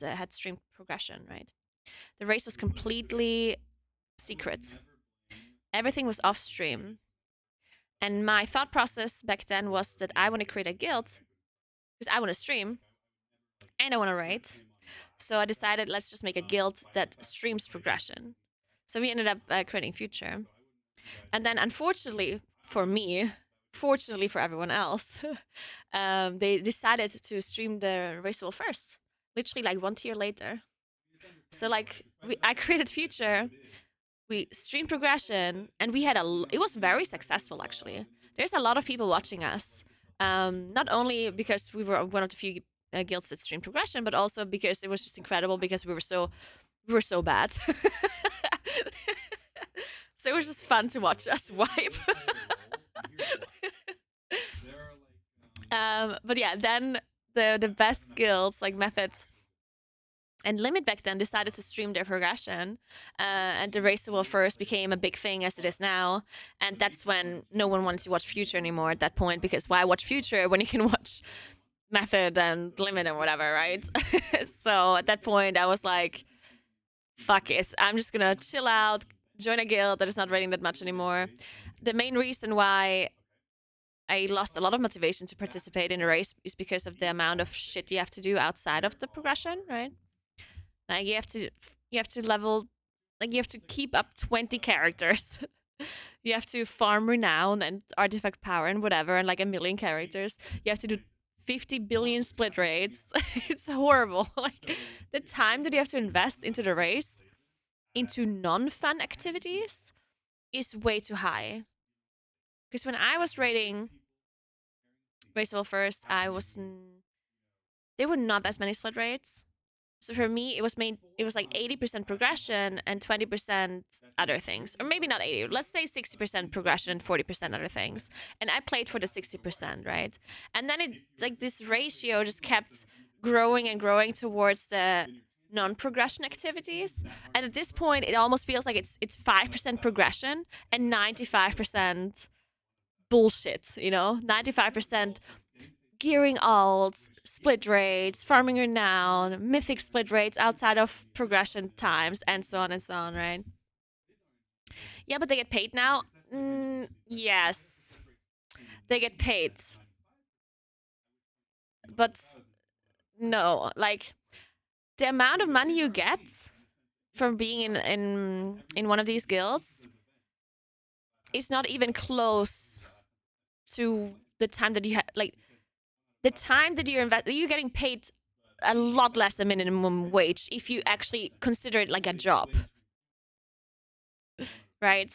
progression, right? The race was completely secret. Everything was off stream. And my thought process back then was that I want to create a guild because I want to stream and I want to raid. So I decided, let's just make a guild that streams progression. So we ended up creating Future. And then unfortunately for me, fortunately for everyone else, they decided to stream the raceable first, literally like 1 tier later. So like I created Future, we streamed progression, and we had it was very successful actually. There's a lot of people watching us, not only because we were one of the few guilds that streamed progression, but also because it was just incredible, because we were so bad. So it was just fun to watch us wipe. But yeah, then the best guilds like Method and Limit back then decided to stream their progression, and the raceable first became a big thing as it is now. And that's when no one wanted to watch Future anymore at that point, because why watch Future when you can watch Method and Limit and whatever, right? So at that point I was like, fuck it, I'm just gonna chill out, join a guild that is not raiding that much anymore. The main reason why I lost a lot of motivation to participate in the race is because of the amount of shit you have to do outside of the progression, right? Like you have to level, like you have to keep up 20 characters. You have to farm renown and artifact power and whatever, and like 1 million characters. You have to do 50 billion split raids. It's horrible. Like the time that you have to invest into the race, into non-fun activities, is way too high. Because when I was raiding raceable first, there were not as many split raids. So for me, it was like 80% progression and 20% other things. Or maybe not 80, let's say 60% progression and 40% other things. And I played for the 60%, right? And then like this ratio just kept growing and growing towards the non-progression activities. And at this point, it almost feels like it's 5% progression and 95% bullshit, you know? 95% gearing alts, split rates, farming renown, mythic split rates outside of progression times, and so on, right? Yeah, but they get paid now? Yes. They get paid. But no, like the amount of money you get from being in one of these guilds is not even close to the time that you have, like the time that you're getting paid a lot less than minimum wage if you actually consider it like a job, right?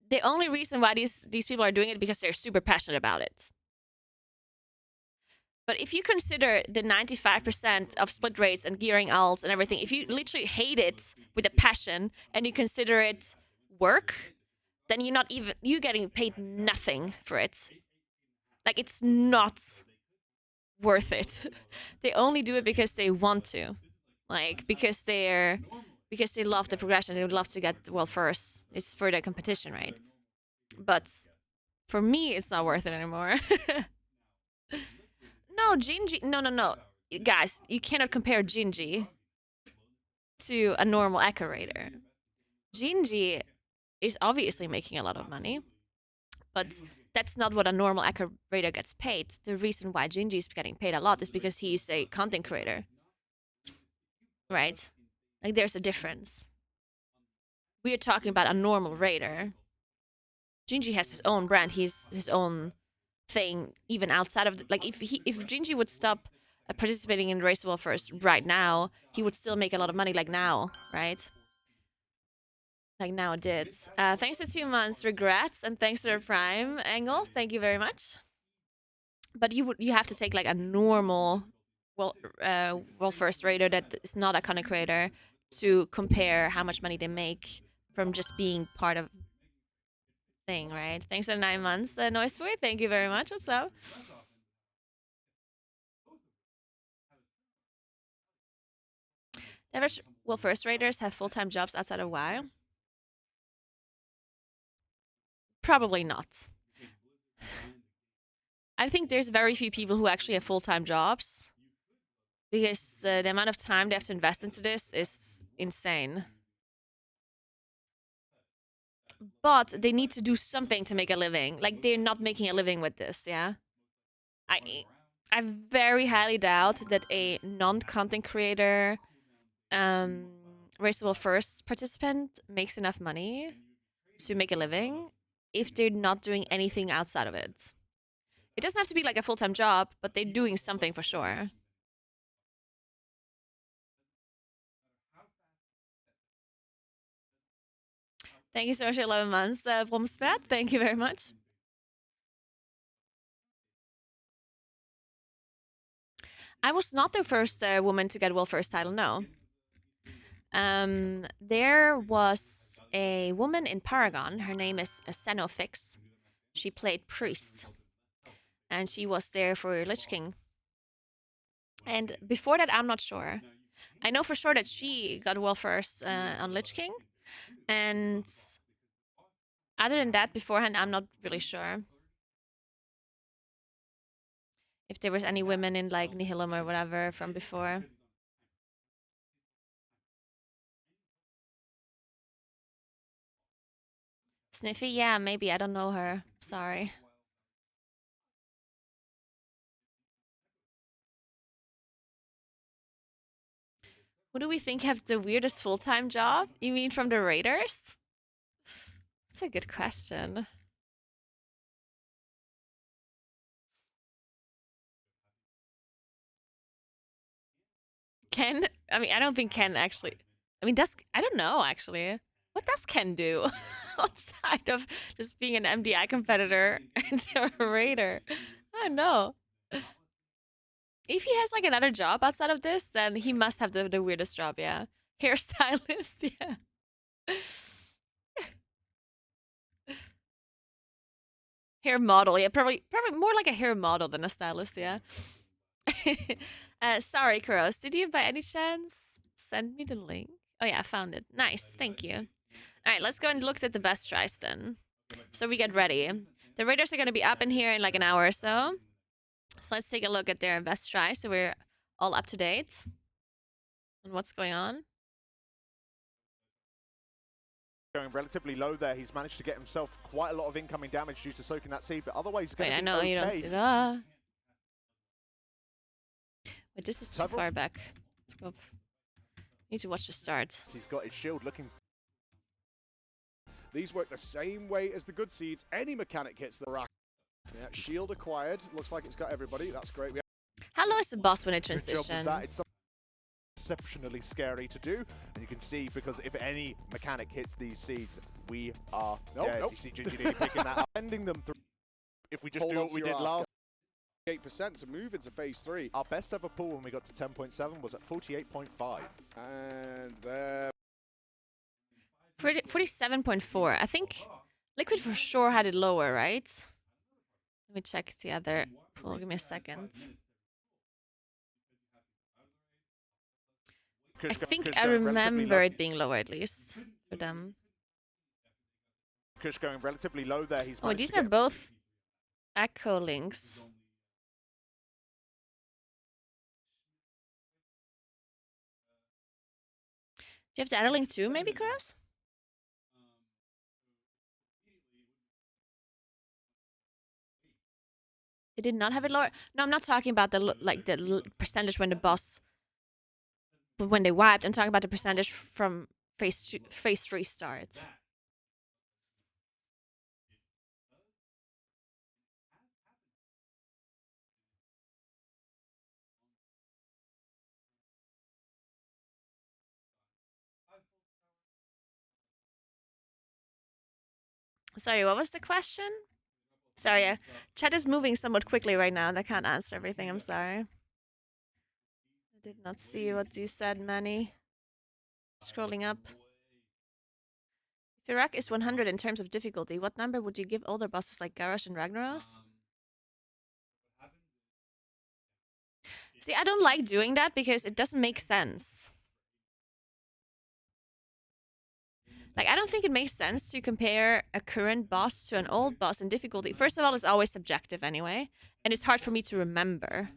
The only reason why these people are doing it because they're super passionate about it. But if you consider the 95% of split rates and gearing alts and everything, if you literally hate it with a passion and you consider it work, then you're getting paid nothing for it. Like, it's not worth it. They only do it because they want to. Like, because they love the progression, they would love to get world first. It's for the competition, right? But for me, it's not worth it anymore. No, Jinji. No. Guys, you cannot compare Jinji to a normal Echo Raider. Jinji is obviously making a lot of money, but that's not what a normal Echo Raider gets paid. The reason why Jinji is getting paid a lot is because he's a content creator. Right? Like, there's a difference. We are talking about a normal Raider. Jinji has his own brand, he's his own thing, even outside of like if Jinji would stop participating in Race War first right now, he would still make a lot of money like now, right? Like now it did. Thanks for 2 months, regrets, and thanks for the Prime angle. Thank you very much. But you have to take like a normal world first raider that is not a content creator to compare how much money they make from just being part of thing, right? Thanks for 9 months, Noise Boy. Thank you very much. What's up? Average will first raiders have full-time jobs outside of WoW? Probably not. I think there's very few people who actually have full-time jobs because the amount of time they have to invest into this is insane. But they need to do something to make a living. Like, they're not making a living with this, yeah? I very highly doubt that a non-content creator Raceable First participant makes enough money to make a living if they're not doing anything outside of it. It doesn't have to be like a full-time job, but they're doing something for sure. Thank you so much for 11 months, Bromspat. Thank you very much. I was not the first woman to get World First title, no. There was a woman in Paragon. Her name is Senofix. She played Priest. And she was there for Lich King. And before that, I'm not sure. I know for sure that she got World First on Lich King. And other than that, beforehand, I'm not really sure. If there was any women in like Nihilum or whatever from before. Sniffy? Yeah, maybe. I don't know her. Sorry. Who do we think have the weirdest full-time job? You mean from the Raiders? That's a good question. Ken? I mean, I don't think Ken actually... I mean, I don't know, actually. What does Ken do? Outside of just being an MDI competitor and a Raider? I don't know. If he has like another job outside of this, then he must have the weirdest job, yeah. Hairstylist, yeah. Hair model, yeah, probably more like a hair model than a stylist, yeah. Sorry, Kuros, did you by any chance send me the link? Oh yeah, I found it. Nice, thank you. All right, let's go and look at the best tries then. So we get ready. The raiders are going to be up in here in like an hour or so. So let's take a look at their best try so we're all up to date on what's going on. Going relatively low there. He's managed to get himself quite a lot of incoming damage due to soaking that seed, but otherwise he's going Wait, to I be know okay. you don't see that. Wait, this is too Several- far back. Let's go. Need to watch the start. He's got his shield looking. These work the same way as the good seeds. Any mechanic hits the rack. Yeah, shield acquired. Looks like it's got everybody. That's great. We How low is the boss when it Good job with transition? that. It's exceptionally scary to do, and you can see because if any mechanic hits these seeds, we are dead. nope. You see Ginger nearly picking that up, sending them through. If we just hold do on what to we your did ass, last. 8% to move into phase 3. Our best ever pull when we got to 10.7 was at 48.5. And there. 47.4. I think Liquid for sure had it lower, right? Let me check the other pool. Give me a second. I think I remember it being lower at least for them. Kush going relatively low there. He's Oh, managed these to are get- both echo links. Do you have the other link too, maybe, Chris? They did not have it lower. No, I'm not talking about the percentage when the boss, when they wiped. I'm talking about the percentage from phase 3 starts. Sorry, what was the question? Sorry, chat is moving somewhat quickly right now and I can't answer everything. I'm sorry. I did not see what you said, Manny. Scrolling up. Fyrakk is 100 in terms of difficulty. What number would you give older bosses like Garrosh and Ragnaros? See, I don't like doing that because it doesn't make sense. Like, I don't think it makes sense to compare a current boss to an old boss in difficulty. First of all, it's always subjective anyway, and it's hard for me to remember.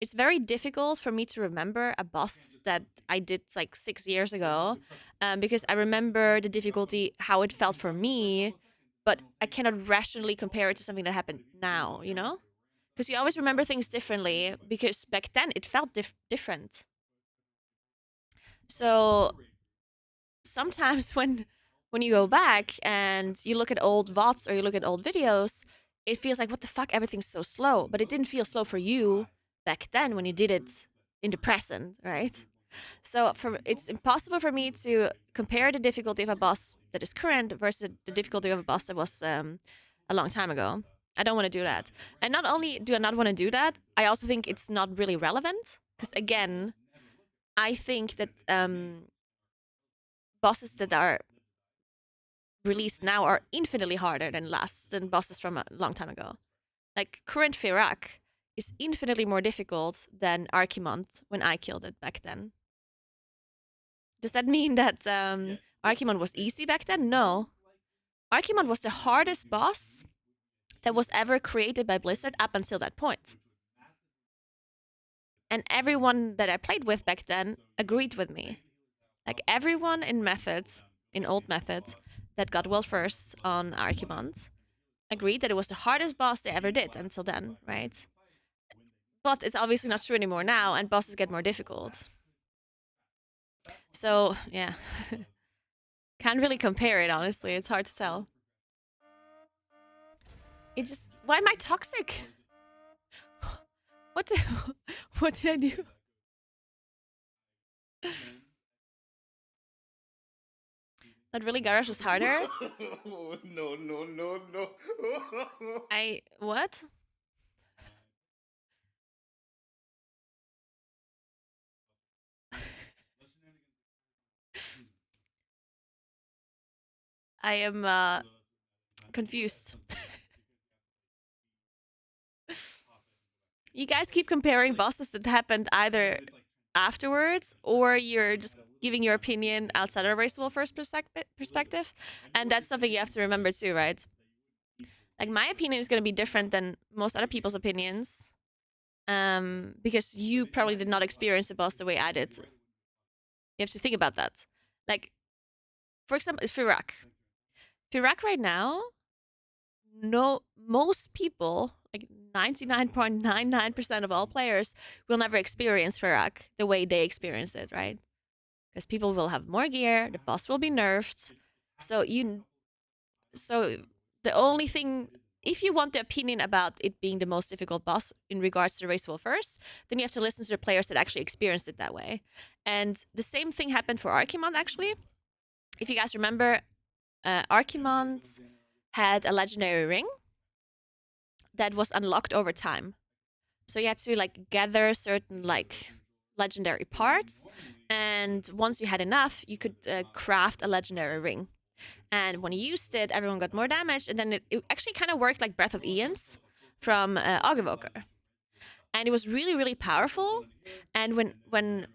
It's very difficult for me to remember a boss that I did like 6 years ago, because I remember the difficulty, how it felt for me, but I cannot rationally compare it to something that happened now, you know? Because you always remember things differently, because back then it felt different. So sometimes when you go back and you look at old VODs or you look at old videos, it feels like, what the fuck, everything's so slow. But it didn't feel slow for you back then when you did it in the present, right? So it's impossible for me to compare the difficulty of a boss that is current versus the difficulty of a boss that was a long time ago. I don't want to do that. And not only do I not want to do that, I also think it's not really relevant. Because again, I think that bosses that are released now are infinitely harder than bosses from a long time ago. Like current Fyrakk is infinitely more difficult than Archimond when I killed it back then. Does that mean that Archimond was easy back then? No. Archimond was the hardest boss that was ever created by Blizzard up until that point. And everyone that I played with back then agreed with me. Like everyone in methods, in old methods, that got world first on Archimond agreed that it was the hardest boss they ever did until then, right? But it's obviously not true anymore now, and bosses get more difficult. So, yeah. Can't really compare it, honestly. It's hard to tell. It just... Why am I toxic? What did I do? That really Garrosh was harder? No. What? I am confused. You guys keep comparing bosses that happened either afterwards or you're just giving your opinion outside of a race wolf first perspective, and that's something you have to remember too, right? Like my opinion is going to be different than most other people's opinions, because you probably did not experience the boss the way I did. You have to think about that. Like, for example, Fyrakk. Fyrakk right now, most people, like 99.99% of all players, will never experience Fyrakk the way they experience it, right? Because people will have more gear, the boss will be nerfed. So the only thing, if you want the opinion about it being the most difficult boss in regards to the race wolf first, then you have to listen to the players that actually experienced it that way. And the same thing happened for Archimond, actually. If you guys remember, Archimond had a legendary ring that was unlocked over time. So you had to like gather certain like legendary parts, and once you had enough, you could craft a legendary ring. And when you used it, everyone got more damage, and then it actually kind of worked like Breath of Aeons from Augevoker. And it was really, really powerful. And when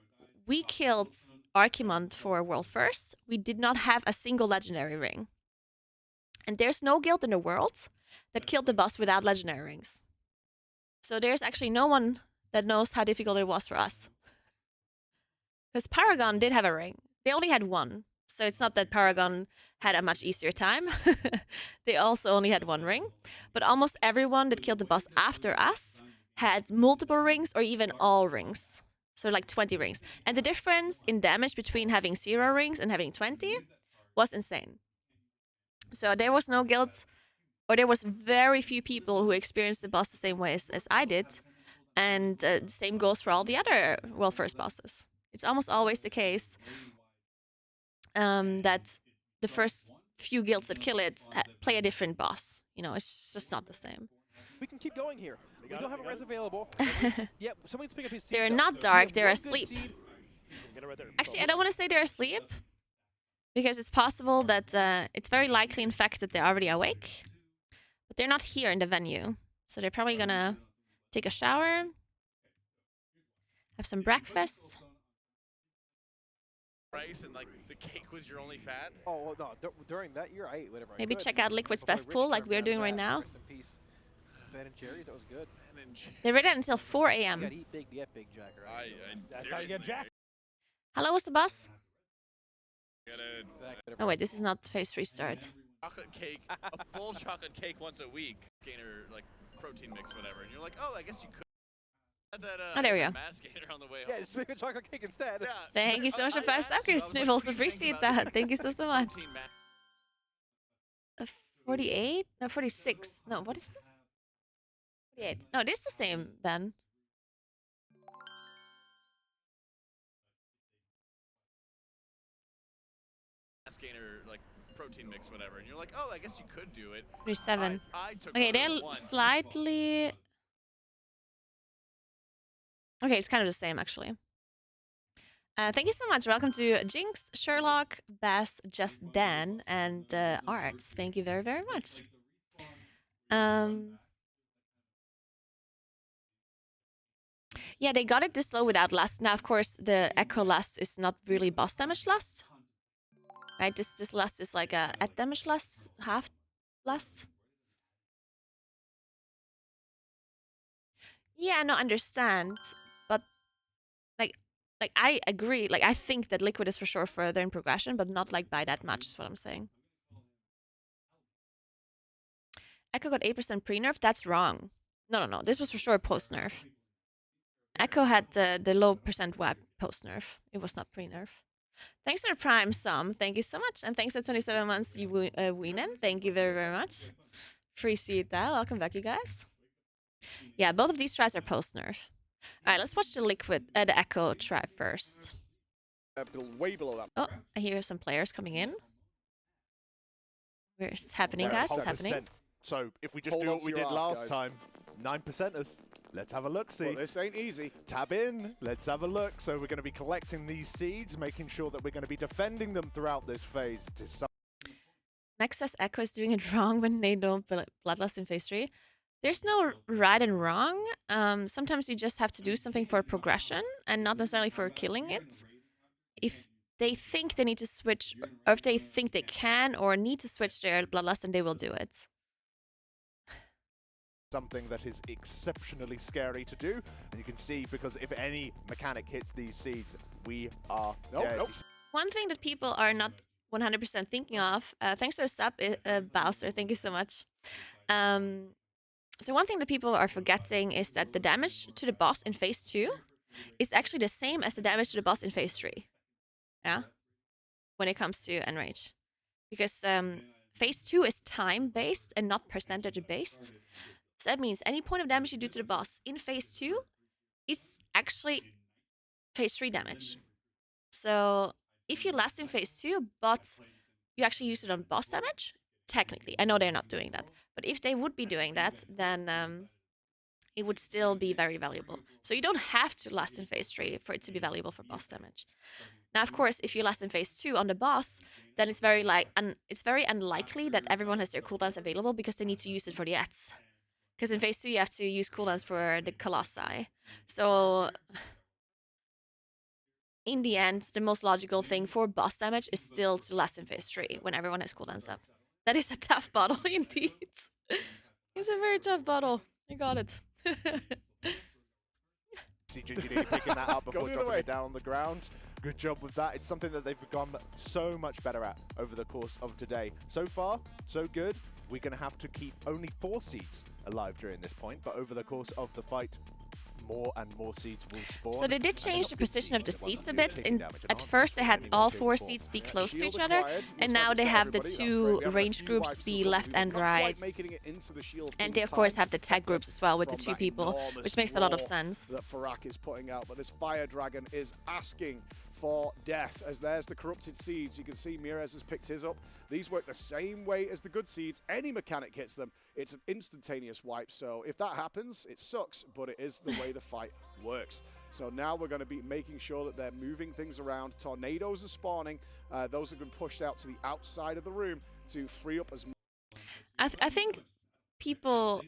we killed Archimond for World First, we did not have a single legendary ring. And there's no guild in the world that killed the boss without legendary rings. So there's actually no one that knows how difficult it was for us. Because Paragon did have a ring. They only had one. So it's not that Paragon had a much easier time. They also only had one ring. But almost everyone that killed the boss after us had multiple rings or even all rings. So like 20 rings. And the difference in damage between having 0 rings and having 20 was insane. So there was no guild, or there was very few people who experienced the boss the same way as I did. And the same goes for all the other World First bosses. It's almost always the case that the first few guilds that kill it play a different boss. You know, it's just not the same. We can keep going here. We don't have a res available. Yep, somebody's picking up his seed. They're though. not We dark, have they're one good asleep. seed. Actually, I don't want to say they're asleep, because it's possible that it's very likely, in fact, that they're already awake. But they're not here in the venue. So they're probably gonna take a shower, have some breakfast. Price and like the cake was your only fat. Oh well, no, during that year I ate whatever I Maybe could. check out Liquid's Before best Rich pool like turned we're down doing right that. now. Rest in peace. Ben and Jerry's, that was good. They read it until 4 You a.m. gotta eat big to get big, Jack, right? That's how you get jacked. How low was the boss? Gotta Oh wait, this is not phase 3 start. chocolate cake, a full chocolate cake once a week. Gainer like protein mix, whatever. And you're like, oh, I guess you could. That, Oh, there we go. Mass gainer on the way Yeah, home. just make a chocolate cake instead. Yeah, Thank you so much for 5 asked you, upgrades, I was like, Sniffles. what do you think Appreciate about that. Thank you so much. protein ma- 48? No, 46. No, what is this? 48. No, it is the same then. mass gainer like protein mix, whatever. And you're like, oh, I guess you could do it. 37. I took Okay, one of they're those ones. slightly... Okay, it's kind of the same, actually. Thank you so much. Welcome to Jinx, Sherlock, Bass, Just Dan, and Arts. Thank you very, very much. Yeah, they got it this low without lust. Now, of course, the Echo lust is not really boss damage lust. Right? This lust is like a at damage lust, half lust. Yeah, no, understand. But like I agree. Like I think that Liquid is for sure further in progression, but not like by that much is what I'm saying. Echo got 8% pre-nerf. That's wrong. No. This was for sure post-nerf. Echo had the low percent WAP post-nerf. It was not pre-nerf. Thanks for the Prime Sum. Thank you so much. And thanks for 27 months, you Wienen. Thank you very, very much. Appreciate that. Welcome back, you guys. Yeah, both of these tries are post-nerf. All right, let's watch the the Echo try first. Way below that. Oh, I hear some players coming in. Where's happening, guys? It's happening. So if we just Hold do on what to we your did arse, last guys. time, 9%ers. Let's have a look, see. Well, this ain't easy. Tab in, let's have a look. So we're going to be collecting these seeds, making sure that we're going to be defending them throughout this phase. It is some Max says Echo is doing it wrong when they don't Bloodlust in phase 3. There's no right and wrong. Sometimes you just have to do something for progression and not necessarily for killing it. they think they need to switch, or if they think they can or need to switch their bloodlust, then they will do it. Something that is exceptionally scary to do, and you can see because if any mechanic hits these seeds, we are dead. One thing that people are not 100% thinking of, thanks for the sub, Bowser, thank you so much. So one thing that people are forgetting is that the damage to the boss in phase 2 is actually the same as the damage to the boss in phase 3. Yeah, when it comes to Enrage. Because phase 2 is time-based and not percentage-based. So that means any point of damage you do to the boss in phase 2 is actually phase 3 damage. So if you last in phase 2, but you actually use it on boss damage, technically, I know they're not doing that, but if they would be doing that, then it would still be very valuable. So you don't have to last in phase 3 for it to be valuable for boss damage. Now, of course, if you last in phase 2 on the boss, then it's very unlikely that everyone has their cooldowns available because they need to use it for the ETs. Because in phase 2 you have to use cooldowns for the Colossi. So in the end, the most logical thing for boss damage is still to last in phase 3 when everyone has cooldowns up. That is a tough bottle indeed. It's a very tough bottle. I got it. See Gingy picking that up before dropping it down on the ground. Good job with that. It's something that they've become so much better at over the course of today. So far, so good. We're going to have to keep only 4 seeds alive during this point, but over the course of the fight, more and more seeds will spawn. So they did change the position of the seats a bit. At first they had all 4 seats be close to each other, and now they have the 2 range groups be left and right. And they of course have the tag groups as well with the 2 people, which makes a lot of sense. That Fyrakk is putting out, but this fire dragon is asking for death, as there's the corrupted seeds. You can see Mirez has picked his up. These work the same way as the good seeds. Any mechanic hits them, it's an instantaneous wipe. So if that happens, it sucks, but it is the way the fight works. So now we're going to be making sure that they're moving things around. Tornadoes are spawning. Those have been pushed out to the outside of the room to free up as much. I think people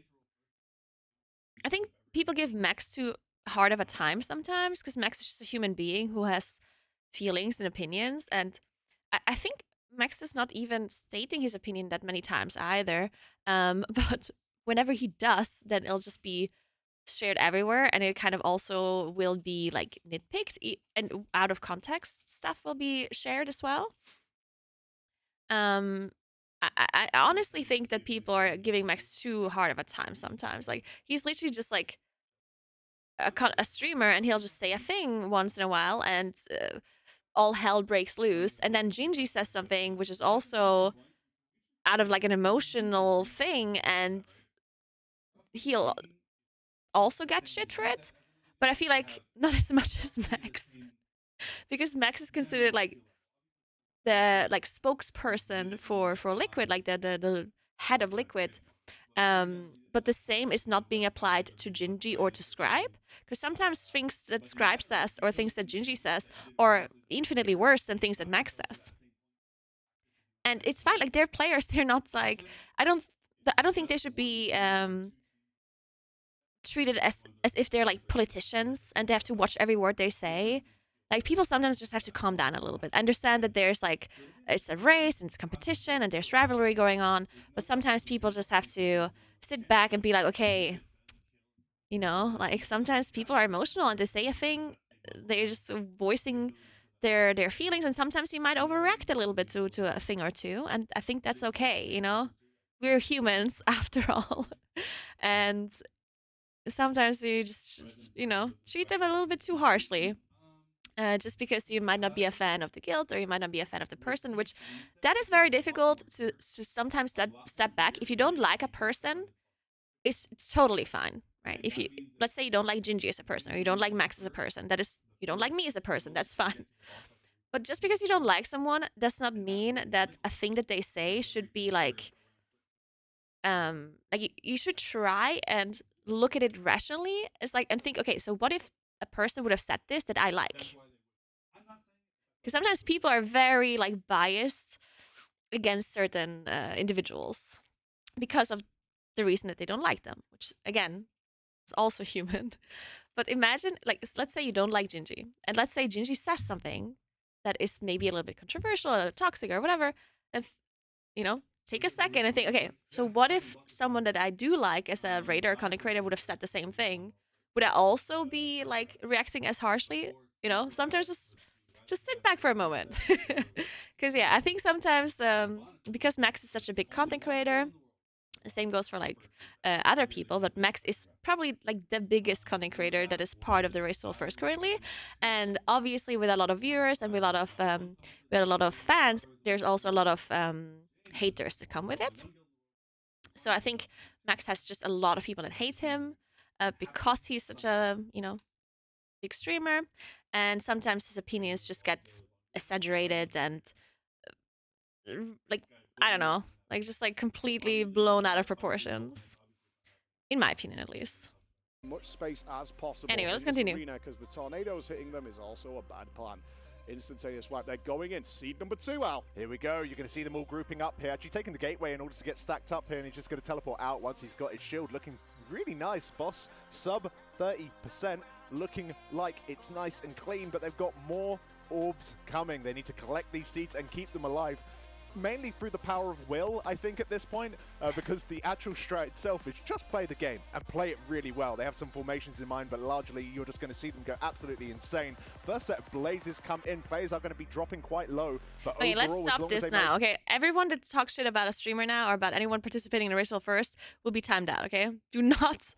give Max too hard of a time sometimes, because Max is just a human being who has feelings and opinions, and I think Max is not even stating his opinion that many times either, but whenever he does, then it'll just be shared everywhere, and it kind of also will be like nitpicked, and out of context stuff will be shared as well. I honestly think that people are giving Max too hard of a time sometimes. Like, he's literally just like a streamer, and he'll just say a thing once in a while, and all hell breaks loose. And then Gingy says something which is also out of like an emotional thing, and he'll also get shit for it. But I feel like not as much as Max, because Max is considered like the spokesperson for Liquid, like the head of Liquid. But the same is not being applied to Gingy or to Scribe, because sometimes things that Scribe says or things that Gingy says are infinitely worse than things that Max says. And it's fine, like, they're players, they're not like, I don't think they should be treated as if they're like politicians and they have to watch every word they say. Like, people sometimes just have to calm down a little bit. I understand that there's like, it's a race and it's competition and there's rivalry going on, but sometimes people just have to sit back and be like, okay, you know, like, sometimes people are emotional and they say a thing, they're just voicing their feelings, and sometimes you might overreact a little bit to a thing or two, and I think that's okay, you know? We're humans after all. And sometimes you just, you know, treat them a little bit too harshly. Just because you might not be a fan of the guild or you might not be a fan of the person, which that is very difficult to sometimes step back. If you don't like a person, it's totally fine, right? If you, let's say you don't like Gingy as a person, or you don't like Max as a person, that is, you don't like me as a person, that's fine. But just because you don't like someone does not mean that a thing that they say should be like you should try and look at it rationally. It's like, and think, okay, so what if a person would have said this that I like? Because sometimes people are very like biased against certain individuals because of the reason that they don't like them, which again is also human. But imagine, like, let's say you don't like Gingy, and let's say Gingy says something that is maybe a little bit controversial or toxic or whatever, if you know, take a second and think, okay, so what if someone that I do like as a raider or content creator would have said the same thing? Would I also be like reacting as harshly? You know, sometimes just sit back for a moment. Because yeah, I think sometimes because Max is such a big content creator, the same goes for like other people, but Max is probably like the biggest content creator that is part of the Race Soul First currently, and obviously with a lot of viewers and with a lot of fans, there's also a lot of haters to come with it. So I think Max has just a lot of people that hate him because he's such a big streamer, and sometimes his opinions just get exaggerated and like I don't know, like just like completely blown out of proportions, in my opinion at least. Much space as possible. Anyway, let's in this continue. arena, because the tornadoes hitting them is also a bad plan. Instantaneous wipe. They're going in. Seed number 2, Al. Here we go. You're going to see them all grouping up here. Actually taking the gateway in order to get stacked up here, and he's just going to teleport out once he's got his shield. Looking really nice, boss. Sub 30%. Looking like it's nice and clean, but they've got more orbs coming. They need to collect these seeds and keep them alive. Mainly through the power of will, I think, at this point, because the actual strat itself is just play the game and play it really well. They have some formations in mind, but largely you're just going to see them go absolutely insane. First set of blazes come in. Players are going to be dropping quite low, but okay, overall, let's stop this now. Okay, everyone that talks shit about a streamer now or about anyone participating in a Race Soul First will be timed out. Okay, do not,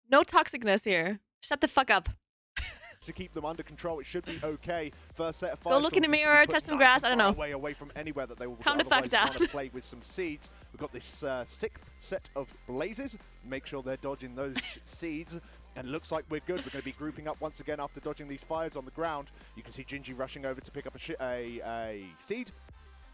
no toxicness here. Shut the fuck up. To keep them under control, it should be okay. First set of Go look in the mirror, test some grass. I don't know. Away from anywhere that they will Calm the fuck down. want to play with some seeds. We've got this sixth set of blazes. Make sure they're dodging those seeds. And looks like we're good. We're going to be grouping up once again after dodging these fires on the ground. You can see Gingy rushing over to pick up a seed.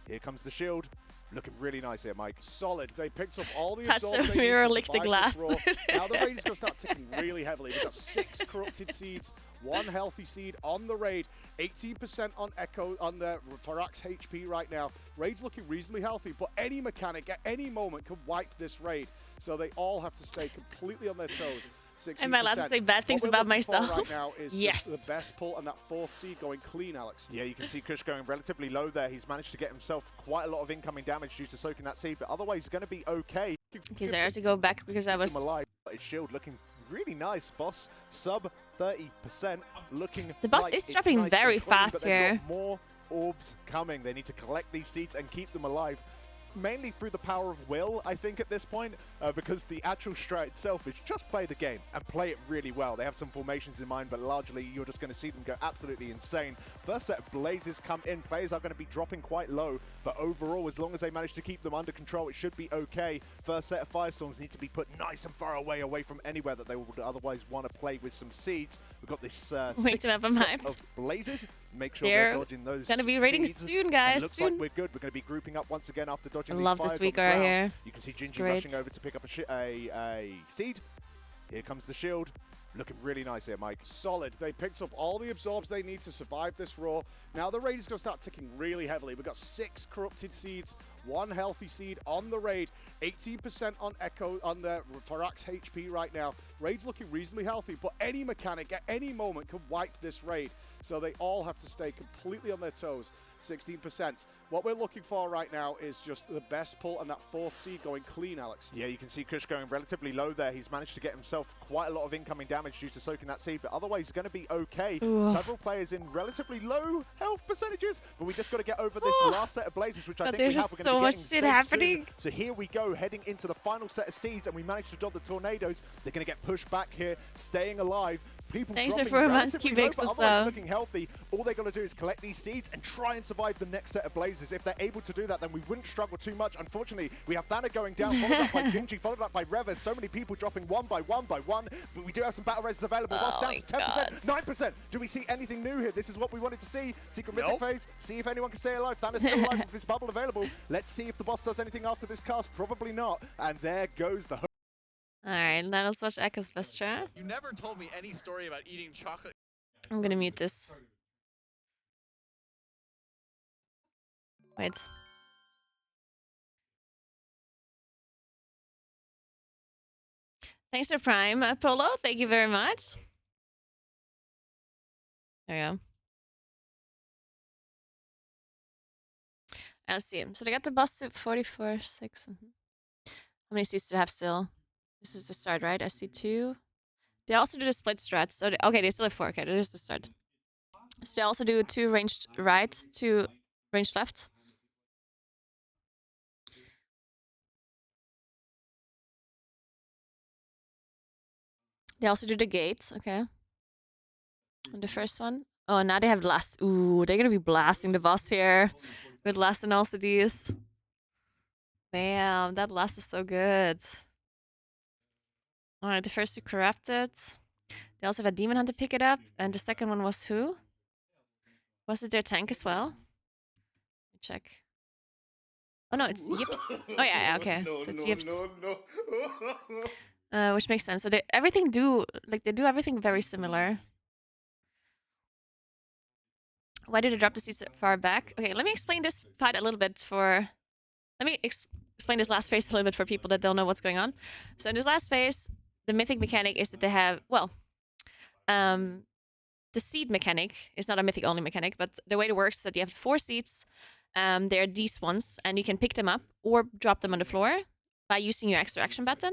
Here comes the shield. Looking really nice here, Mike. Solid. They picked up all the Touch absorbs the they need mirror, to lick the survive glass. this roll. Now the raid is going to start ticking really heavily. We've got 6 corrupted seeds, 1 healthy seed on the raid, 18% on Echo on the Fyrakk's HP right now. Raid's looking reasonably healthy, but any mechanic at any moment can wipe this raid. So they all have to stay completely on their toes. 16%. Am I allowed to say bad things about myself? Right now is yes. just the best pull, and that 4th seed going clean, Alex. Yeah, you can see Kush going relatively low there. He's managed to get himself quite a lot of incoming damage due to soaking that seed, but otherwise he's going to be okay. He's there to go back because I was... alive. His shield looking really nice, boss. Sub 30%. Looking the boss like is dropping nice very and clean, fast but they've here. got more orbs coming. They need to collect these seeds and keep them alive. Mainly through the power of will, I think, at this point, because the actual strat itself is just play the game and play it really well. They have some formations in mind, but largely you're just going to see them go absolutely insane. First set of blazes come in. Players are going to be dropping quite low, but overall, as long as they manage to keep them under control, it should be okay. First set of firestorms need to be put nice and far away from anywhere that they would otherwise want to play with some seeds. We've got this set of blazes. Make sure they're dodging those. Gonna be raiding seeds. soon, guys. And looks soon. like we're good. We're going to be grouping up once again after dodging these love fires this week on the right ground. here. You can see It's Gingy great. rushing over to pick up a seed. Here comes the shield. Looking really nice here, Mike. Solid. They picked up all the absorbs they need to survive this roar. Now the raid is going to start ticking really heavily. We've got 6 corrupted seeds, 1 healthy seed on the raid, 18% on Echo on the Fyrakk's HP right now. Raid's looking reasonably healthy, but any mechanic at any moment can wipe this raid. So they all have to stay completely on their toes. 16%. What we're looking for right now is just the best pull and that 4th seed going clean, Alex. Yeah, you can see Kush going relatively low there. He's managed to get himself quite a lot of incoming damage due to soaking that seed, but otherwise he's going to be okay. Ooh. Several players in relatively low health percentages, but we just got to get over this last set of blazes, which I think we have. We're so going much to be shit getting happening. soon. So here we go, heading into the final set of seeds, and we managed to dodge the tornadoes. They're going to get pushed back here, staying alive. People Thanks dropping for relatively low, Mansky but Bix otherwise looking healthy. All they got to do is collect these seeds and try and survive the next set of blazes. If they're able to do that, then we wouldn't struggle too much. Unfortunately, we have Thana going down, followed up by Gingy, followed up by Revers. So many people dropping one by one, but we do have some battle races available. Whilst down to 10%, 9%. Do we see anything new here? This is what we wanted to see. Secret Mythic phase. See if anyone can stay alive. Thana's still alive with his bubble available. Let's see if the boss does anything after this cast. Probably not. And there goes the Alright, now let's watch Echo's best strat. You never told me any story about eating chocolate. I'm gonna mute this. Wait. Thanks for Prime, Polo. Thank you very much. There we go. I see him. So they got the boss to 44, 6. How many seats do they have still? This is the start, right? I see 2. They also do the split strats. So okay, they still have 4. Okay, that is the start. So they also do 2 ranged right, 2 ranged left. They also do the gate. Okay. And the first one. Oh, now they have last. Ooh, they're gonna be blasting the boss here with last and also these. Damn, that last is so good. All right, the first 2 corrupted. They also have a demon hunter pick it up, and the second one was who? Was it their tank as well? Let me check. Oh no, it's Yips. Oh yeah, okay. So it's Yips. Which makes sense. So they everything do they do everything very similar. Why did they drop the seats far back? Okay, let me explain this fight a little bit for. Let me explain this last phase a little bit for people that don't know what's going on. So in this last phase, the mythic mechanic is that they have the seed mechanic is not a mythic only mechanic, but the way it works is that you have 4 seeds. They're these ones, and you can pick them up or drop them on the floor by using your extra action button.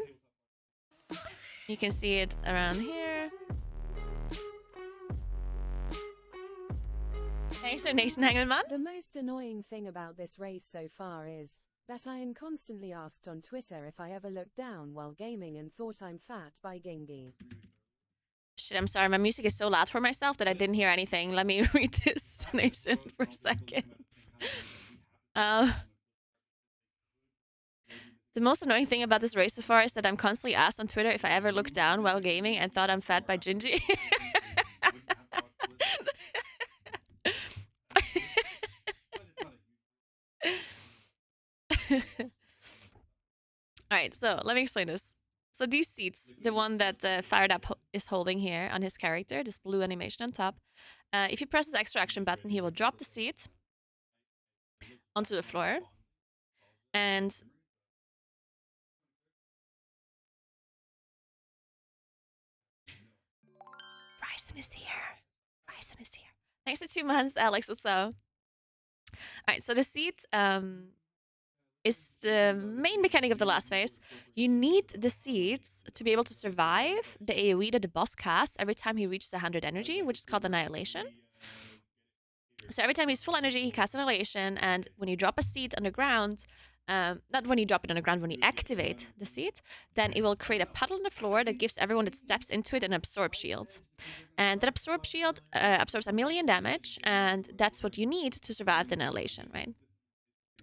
You can see it around here. Thanks, Nation Hangman. The most annoying thing about this race so far is that I am constantly asked on Twitter if I ever look down while gaming and thought I'm fat by Gingy. Shit, I'm sorry. My music is so loud for myself that I didn't hear anything. Let me read this donation for a second. The most annoying thing about this race so far is that I'm constantly asked on Twitter if I ever look down while gaming and thought I'm fat by Gingy. Alright, so let me explain this. So these seats, the one that Fyrakk is holding here on his character, this blue animation on top, if you press his extra action button, he will drop the seat onto the floor. And Ryzen is here. Ryzen is here. Thanks for 2 months, Alex. What's up? Alright, so the seat is the main mechanic of the last phase. You need the seeds to be able to survive the AoE that the boss casts every time he reaches 100 energy, which is called Annihilation. So every time he's full energy, he casts Annihilation, and when you drop a seed on the ground, not when you drop it on the ground, when you activate the seed, then it will create a puddle on the floor that gives everyone that steps into it an Absorb Shield. And that Absorb Shield absorbs 1,000,000 damage, and that's what you need to survive the Annihilation, right?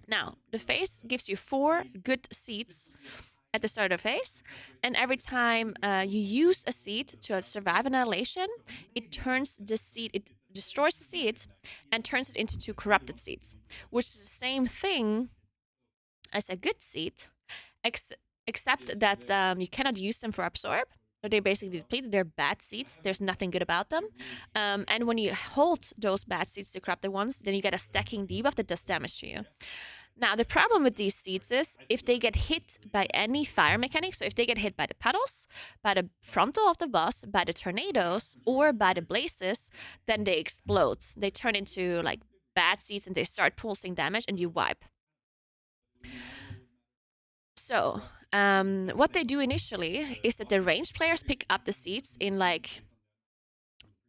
Now, the phase gives you 4 good seeds at the start of the phase, and every time you use a seed to survive Annihilation, it turns the seed, it destroys the seed and turns it into 2 corrupted seeds, which is the same thing as a good seed, except that you cannot use them for Absorb. So they're basically depleted. They're bad seeds. There's nothing good about them. And when you hold those bad seeds, the corrupted ones, then you get a stacking debuff that does damage to you. Now, the problem with these seeds is if they get hit by any fire mechanic, so if they get hit by the puddles, by the frontal of the boss, by the tornadoes, or by the blazes, then they explode. They turn into like bad seeds and they start pulsing damage and you wipe. So, what they do initially is that the ranged players pick up the seeds in like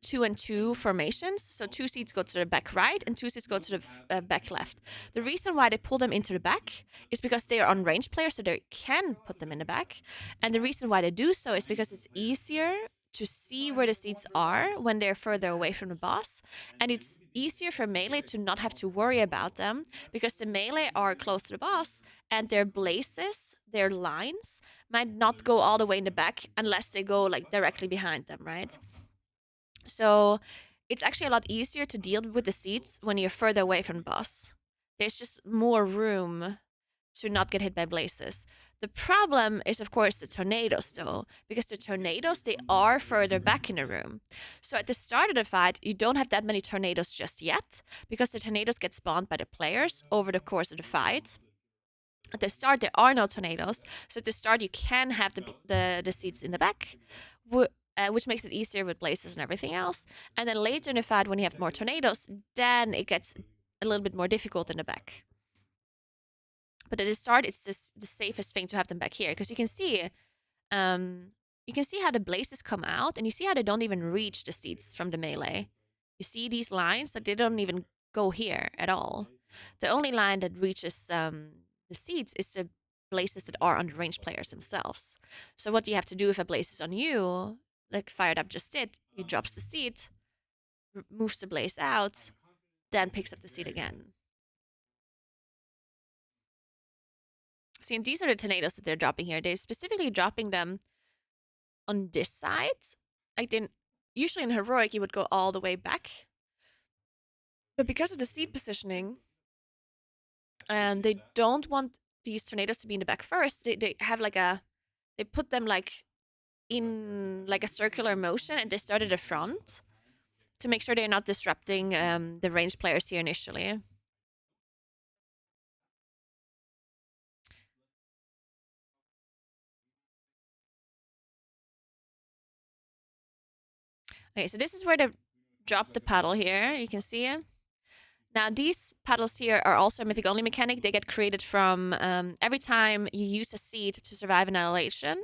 2 and 2 formations. So 2 seeds go to the back right and 2 seeds go to the back left. The reason why they pull them into the back is because they are unranged players, so they can put them in the back. And the reason why they do so is because it's easier to see where the seeds are when they're further away from the boss. And it's easier for melee to not have to worry about them because the melee are close to the boss and their blazes, their lines, might not go all the way in the back unless they go like directly behind them, right? So it's actually a lot easier to deal with the seeds when you're further away from the boss. There's just more room to not get hit by blazes. The problem is, of course, the tornadoes, though, because the tornadoes, they are further back in the room. So at the start of the fight, you don't have that many tornadoes just yet, because the tornadoes get spawned by the players over the course of the fight. At the start, there are no tornadoes, so at the start, you can have the seeds in the back, which makes it easier with blazes and everything else. And then later in the fight, when you have more tornadoes, then it gets a little bit more difficult in the back. But at the start, it's just the safest thing to have them back here, because you can see how the blazes come out, and you see how they don't even reach the seats from the melee. You see these lines that they don't even go here at all. The only line that reaches the seats is the blazes that are on the ranged players themselves. So what you have to do if a blaze is on you, like Fired Up just did, he drops the seat, moves the blaze out, then picks up the seat again. See, and these are the tornadoes that they're dropping here. They're specifically dropping them on this side. Like, then usually in Heroic, you would go all the way back. But because of the seat positioning, they don't want these tornadoes to be in the back first. They have like they put them like in like a circular motion, and they start at the front to make sure they're not disrupting the ranged players here initially. Okay, so this is where they drop the paddle here. You can see it. Now, these paddles here are also a mythic only mechanic. They get created from every time you use a seed to survive annihilation.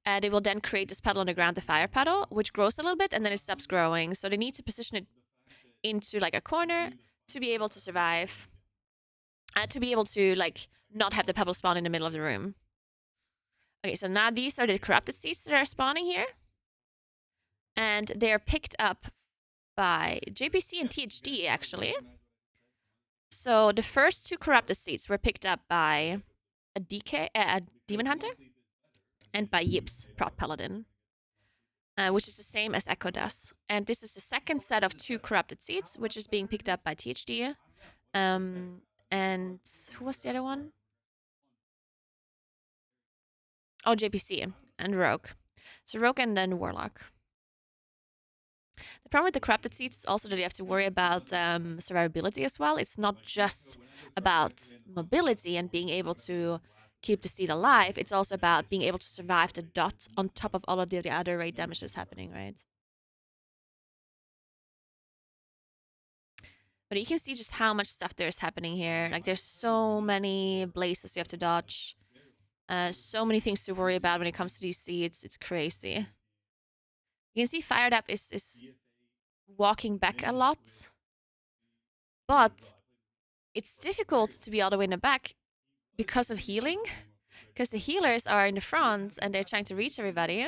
They will then create this paddle on the ground, the fire paddle, which grows a little bit and then it stops growing. So they need to position it into like a corner to be able to survive. To be able to like not have the pebble spawn in the middle of the room. Okay, so now these are the corrupted seeds that are spawning here. And they are picked up by JPC and THD, actually. So the first two corrupted seeds were picked up by a Demon Hunter and by Yips, Prot Paladin, which is the same as Echo does. And this is the second set of two corrupted seeds, which is being picked up by THD. And who was the other one? Oh, JPC and Rogue. So Rogue and then Warlock. The problem with the corrupted seeds is also that you have to worry about survivability as well. It's not just about mobility and being able to keep the seed alive. It's also about being able to survive the dot on top of all of the other raid damages happening, right? But you can see just how much stuff there's happening here. Like, there's so many blazes you have to dodge. So many things to worry about when it comes to these seeds. It's crazy. You can see Fired Up is walking back a lot. But it's difficult to be all the way in the back because of healing. Because the healers are in the front and they're trying to reach everybody.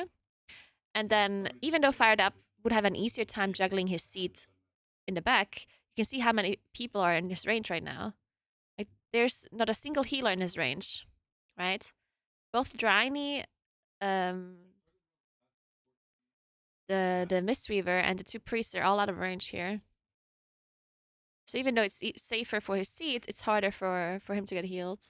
And then, even though Fired Up would have an easier time juggling his seat in the back, you can see how many people are in his range right now. Like, there's not a single healer in his range, right? Both Dryny, the Mistweaver, and the two priests are all out of range here. So even though it's safer for his seat, it's harder for him to get healed.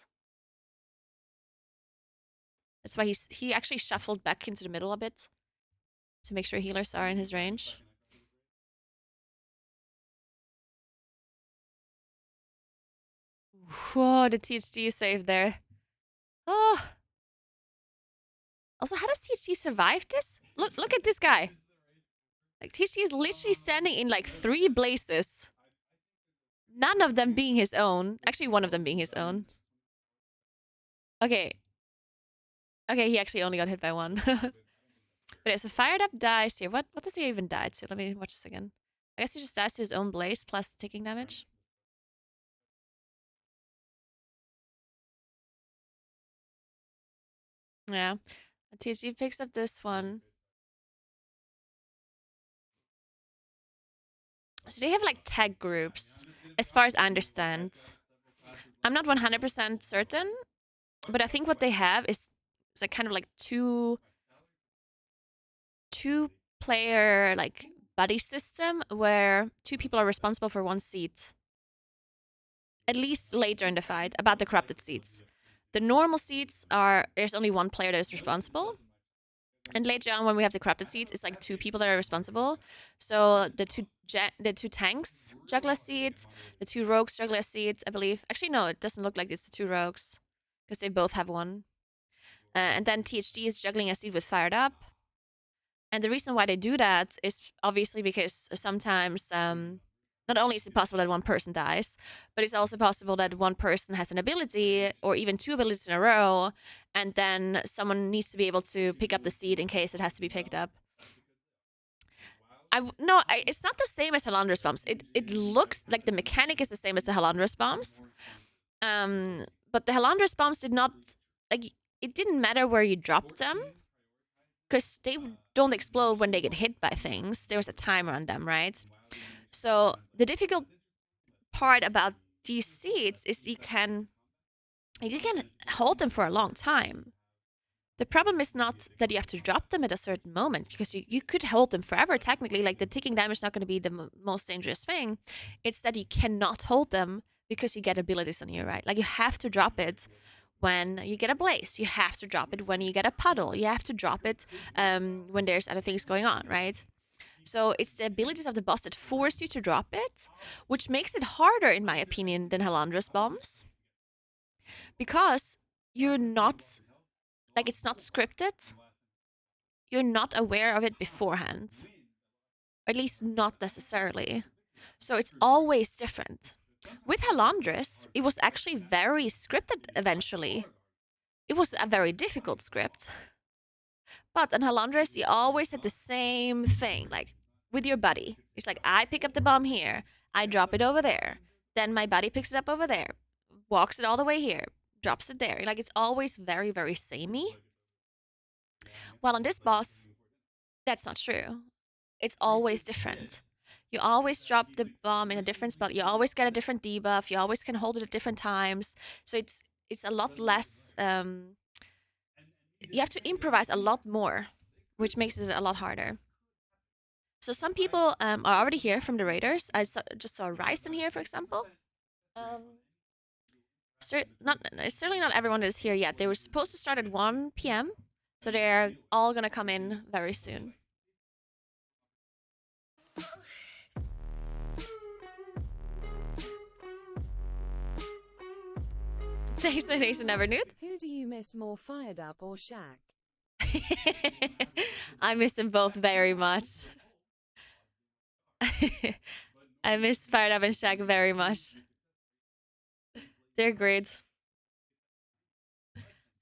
That's why he actually shuffled back into the middle a bit to make sure healers are in his range. Whoa, the THD is safe there. Oh. Also, how does THD survive this? Look at this guy. Like, THD is literally standing in like 3 blazes. None of them being his own. Actually, one of them being his own. Okay. Okay, he actually only got hit by one. But as a Fired Up dies here, what does he even die to? Let me watch this again. I guess he just dies to his own blaze plus ticking damage. Yeah. THG picks up this one. So they have like tag groups, as far as I understand. I'm not 100% certain, but I think what they have is like kind of like two player like buddy system where 2 people are responsible for 1 seat. At least later in the fight, about the corrupted seats. The normal seats are, there's only 1 player that is responsible. And later on, when we have the corrupted seats, it's like 2 people that are responsible. So the two tanks juggle a seat, the 2 rogues juggle a seat, I believe. Actually, no, it doesn't look like it's the 2 rogues, because they both have 1. And then THD is juggling a seat with Fired Up. And the reason why they do that is obviously because sometimes not only is it possible that one person dies, but it's also possible that one person has an ability or even two abilities in a row, and then someone needs to be able to pick up the seed in case it has to be picked up. It's not the same as Halandras bombs. It looks like the mechanic is the same as the Halandras bombs. But the Halandras bombs did not, like, it didn't matter where you dropped them, because they don't explode when they get hit by things. There was a timer on them, right? So the difficult part about these seeds is you can hold them for a long time. The problem is not that you have to drop them at a certain moment, because you could hold them forever technically. Like, the ticking damage is not going to be the most dangerous thing. It's that you cannot hold them because you get abilities on you, right? Like, you have to drop it when you get a blaze. You have to drop it when you get a puddle. You have to drop it when there's other things going on, right? So it's the abilities of the boss that force you to drop it, which makes it harder, in my opinion, than Halandras bombs. Because you're not, like, it's not scripted. You're not aware of it beforehand. Or at least not necessarily. So it's always different. With Halandras, it was actually very scripted eventually. It was a very difficult script. But on Halandras, you always had the same thing, like with your buddy. It's like, I pick up the bomb here, I drop it over there. Then my buddy picks it up over there, walks it all the way here, drops it there. Like, it's always very, very samey. While on this boss, that's not true. It's always different. You always drop the bomb in a different spot. You always get a different debuff. You always can hold it at different times. So it's a lot less. You have to improvise a lot more, which makes it a lot harder. So some people are already here from the raiders. Just saw Rice in here, for example. Certainly not everyone is here yet. They were supposed to start at 1 p.m. So they're all gonna come in very soon. Thanks, Nation Never Knew. Who do you miss more, Fyrakk or Shaq? I miss them both very much. I miss Fyrakk and Shaq very much. They're great.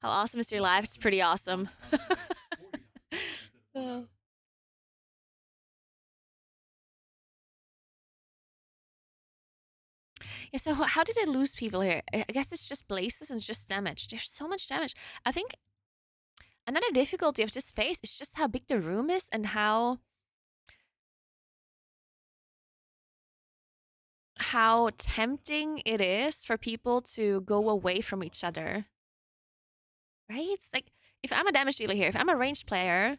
How awesome is your life? It's pretty awesome. Oh. Yeah, so how did I lose people here? I guess it's just blazes and just damage. There's so much damage. I think another difficulty of this phase is just how big the room is and how tempting it is for people to go away from each other. Right? It's like, if I'm a damage dealer here, if I'm a ranged player,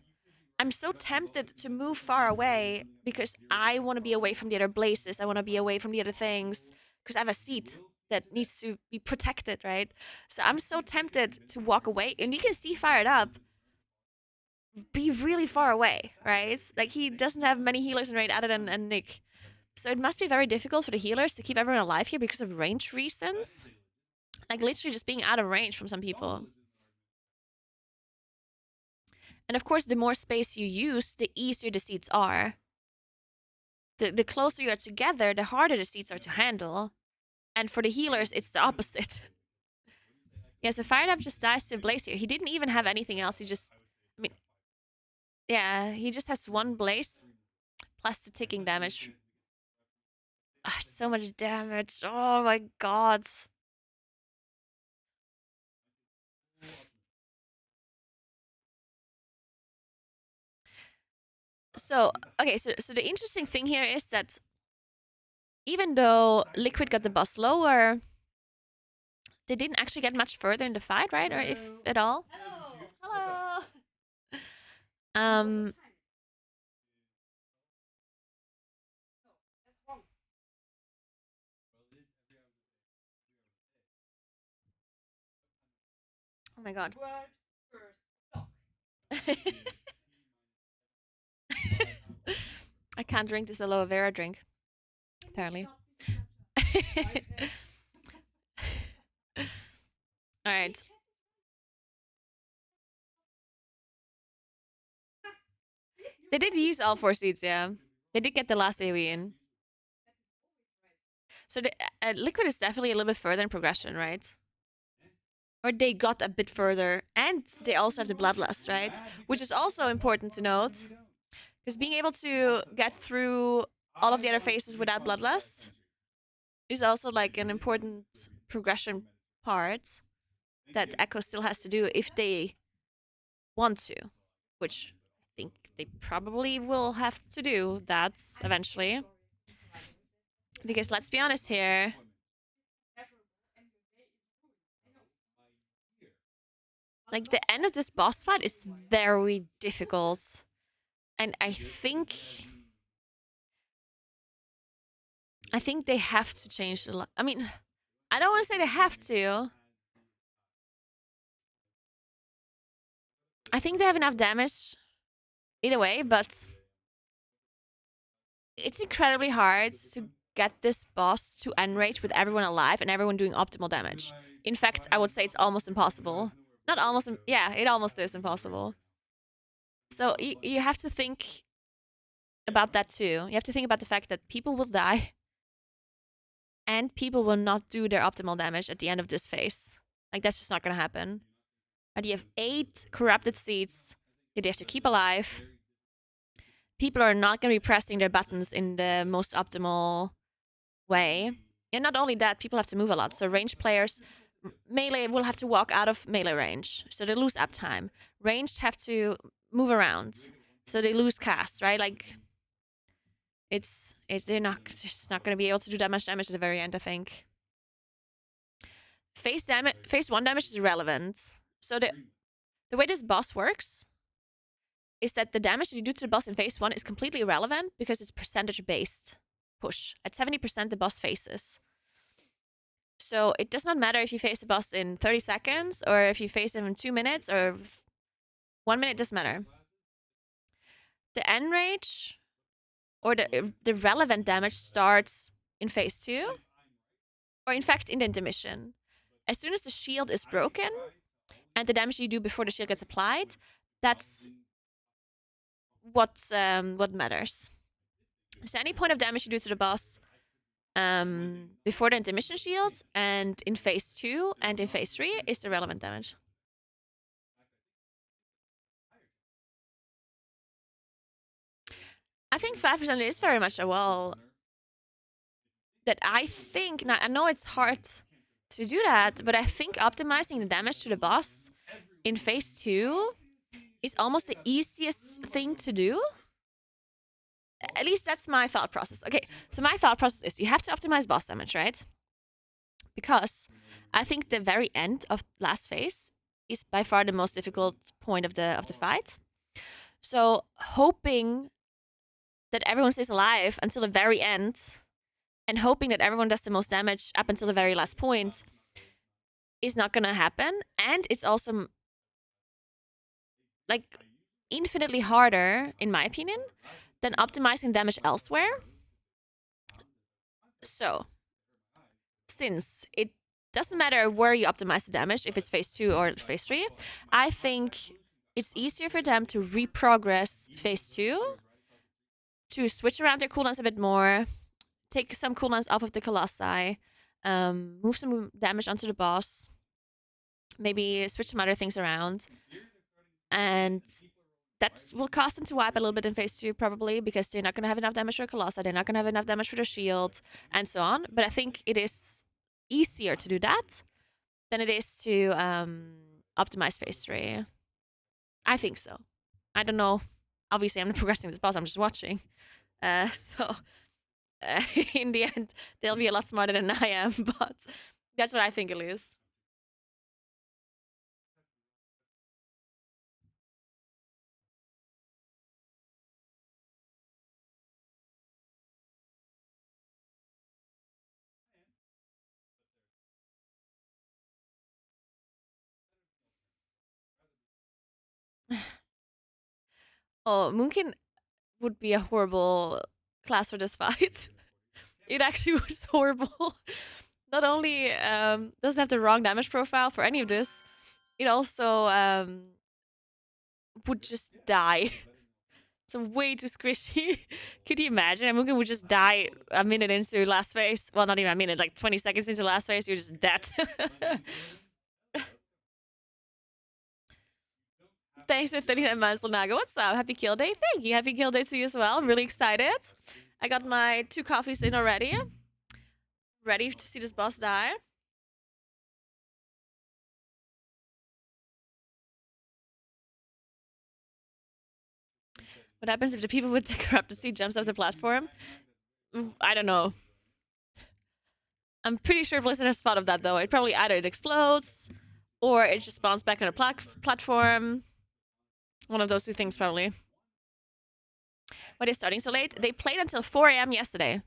I'm so tempted to move far away because I want to be away from the other blazes. I want to be away from the other things because I have a seat that needs to be protected, right? So I'm so tempted to walk away. And you can see Fyrakk be really far away, right? Like, he doesn't have many healers in raid other than Nick. So it must be very difficult for the healers to keep everyone alive here because of range reasons. Like, literally just being out of range from some people. And of course, the more space you use, the easier the seats are. The closer you are together, the harder the seats are to handle. And for the healers, it's the opposite. Yeah, so Fyrakk just dies to a blaze here. He didn't even have anything else. He just, I mean, yeah, he just has one blaze plus the ticking damage. Ah, so much damage. Oh my god. So, okay, so the interesting thing here is that even though Liquid got the boss lower, they didn't actually get much further in the fight, right? Or if at all. Hello. Hello. Oh my god. I can't drink this aloe vera drink, apparently. Alright. They did use all 4 seeds, yeah. They did get the last AoE in. So the Liquid is definitely a little bit further in progression, right? Or they got a bit further, and they also have the Bloodlust, right? Which is also important to note, because being able to get through all of the other phases without Bloodlust is also like an important progression part that Echo still has to do if they want to, which I think they probably will have to do that eventually. Because let's be honest here, like the end of this boss fight is very difficult. And I think they have to change the I mean, I don't want to say they have to. I think they have enough damage either way, but it's incredibly hard to get this boss to enrage with everyone alive and everyone doing optimal damage. In fact, I would say it's almost impossible. Not almost, yeah, it almost is impossible. So you have to think about that too. You have to think about the fact that people will die and people will not do their optimal damage at the end of this phase. Like, that's just not gonna happen. And you have 8 corrupted seeds that you have to keep alive. People are not gonna be pressing their buttons in the most optimal way. And not only that, people have to move a lot. So range players, melee will have to walk out of melee range, so they lose uptime. Ranged have to move around, so they lose cast, right? Like, they're just not gonna be able to do that much damage at the very end, I think. Phase 1 damage is irrelevant. So the way this boss works is that the damage that you do to the boss in phase 1 is completely irrelevant because it's percentage based push. At 70% the boss faces. So it does not matter if you face the boss in 30 seconds or if you face him in 2 minutes or 1 minute, doesn't matter. The enrage or the relevant damage starts in phase 2, or in fact in the intermission. As soon as the shield is broken and the damage you do before the shield gets applied, that's what matters. So any point of damage you do to the boss before the intermission shields and in phase 2 and in phase 3 is the relevant damage. I think 5% is very much a wall that I think, now I know it's hard to do that, but I think optimizing the damage to the boss in phase 2 is almost the easiest thing to do. At least that's my thought process. Okay, so my thought process is you have to optimize boss damage, right? Because I think the very end of last phase is by far the most difficult point of the fight. So hoping that everyone stays alive until the very end and hoping that everyone does the most damage up until the very last point is not gonna happen. And it's also like infinitely harder, in my opinion, than optimizing damage elsewhere. So, since it doesn't matter where you optimize the damage, if it's phase 2 or phase 3, I think it's easier for them to reprogress phase 2, to switch around their cooldowns a bit more, take some cooldowns off of the Colossi, move some damage onto the boss, maybe switch some other things around. And that will cost them to wipe a little bit in phase 2, probably, because they're not going to have enough damage for Colossi, they're not going to have enough damage for the shield, and so on. But I think it is easier to do that than it is to optimize phase 3. I think so. I don't know. Obviously, I'm not progressing this boss, I'm just watching. So, in the end, they'll be a lot smarter than I am, but that's what I think at least. Oh, Moonkin would be a horrible class for this fight. It actually was horrible. Not only doesn't have the wrong damage profile for any of this, it also would just die. It's way too squishy. Could you imagine? Amuga would just die a minute into last phase. Well, not even a minute, like 20 seconds into last phase, you're just dead. Thanks for 39 months, Lanaga. What's up? Happy kill day. Thank you. Happy kill day to you as well. I'm really excited. I got my 2 coffees in already. Ready to see this boss die. What happens if the people with the corrupted seed jumps off the platform? I don't know. I'm pretty sure Blizzard has thought of that though. It probably either it explodes or it just spawns back on a platform. One of those two things probably. Why are they starting so late? They played until 4 a.m. yesterday.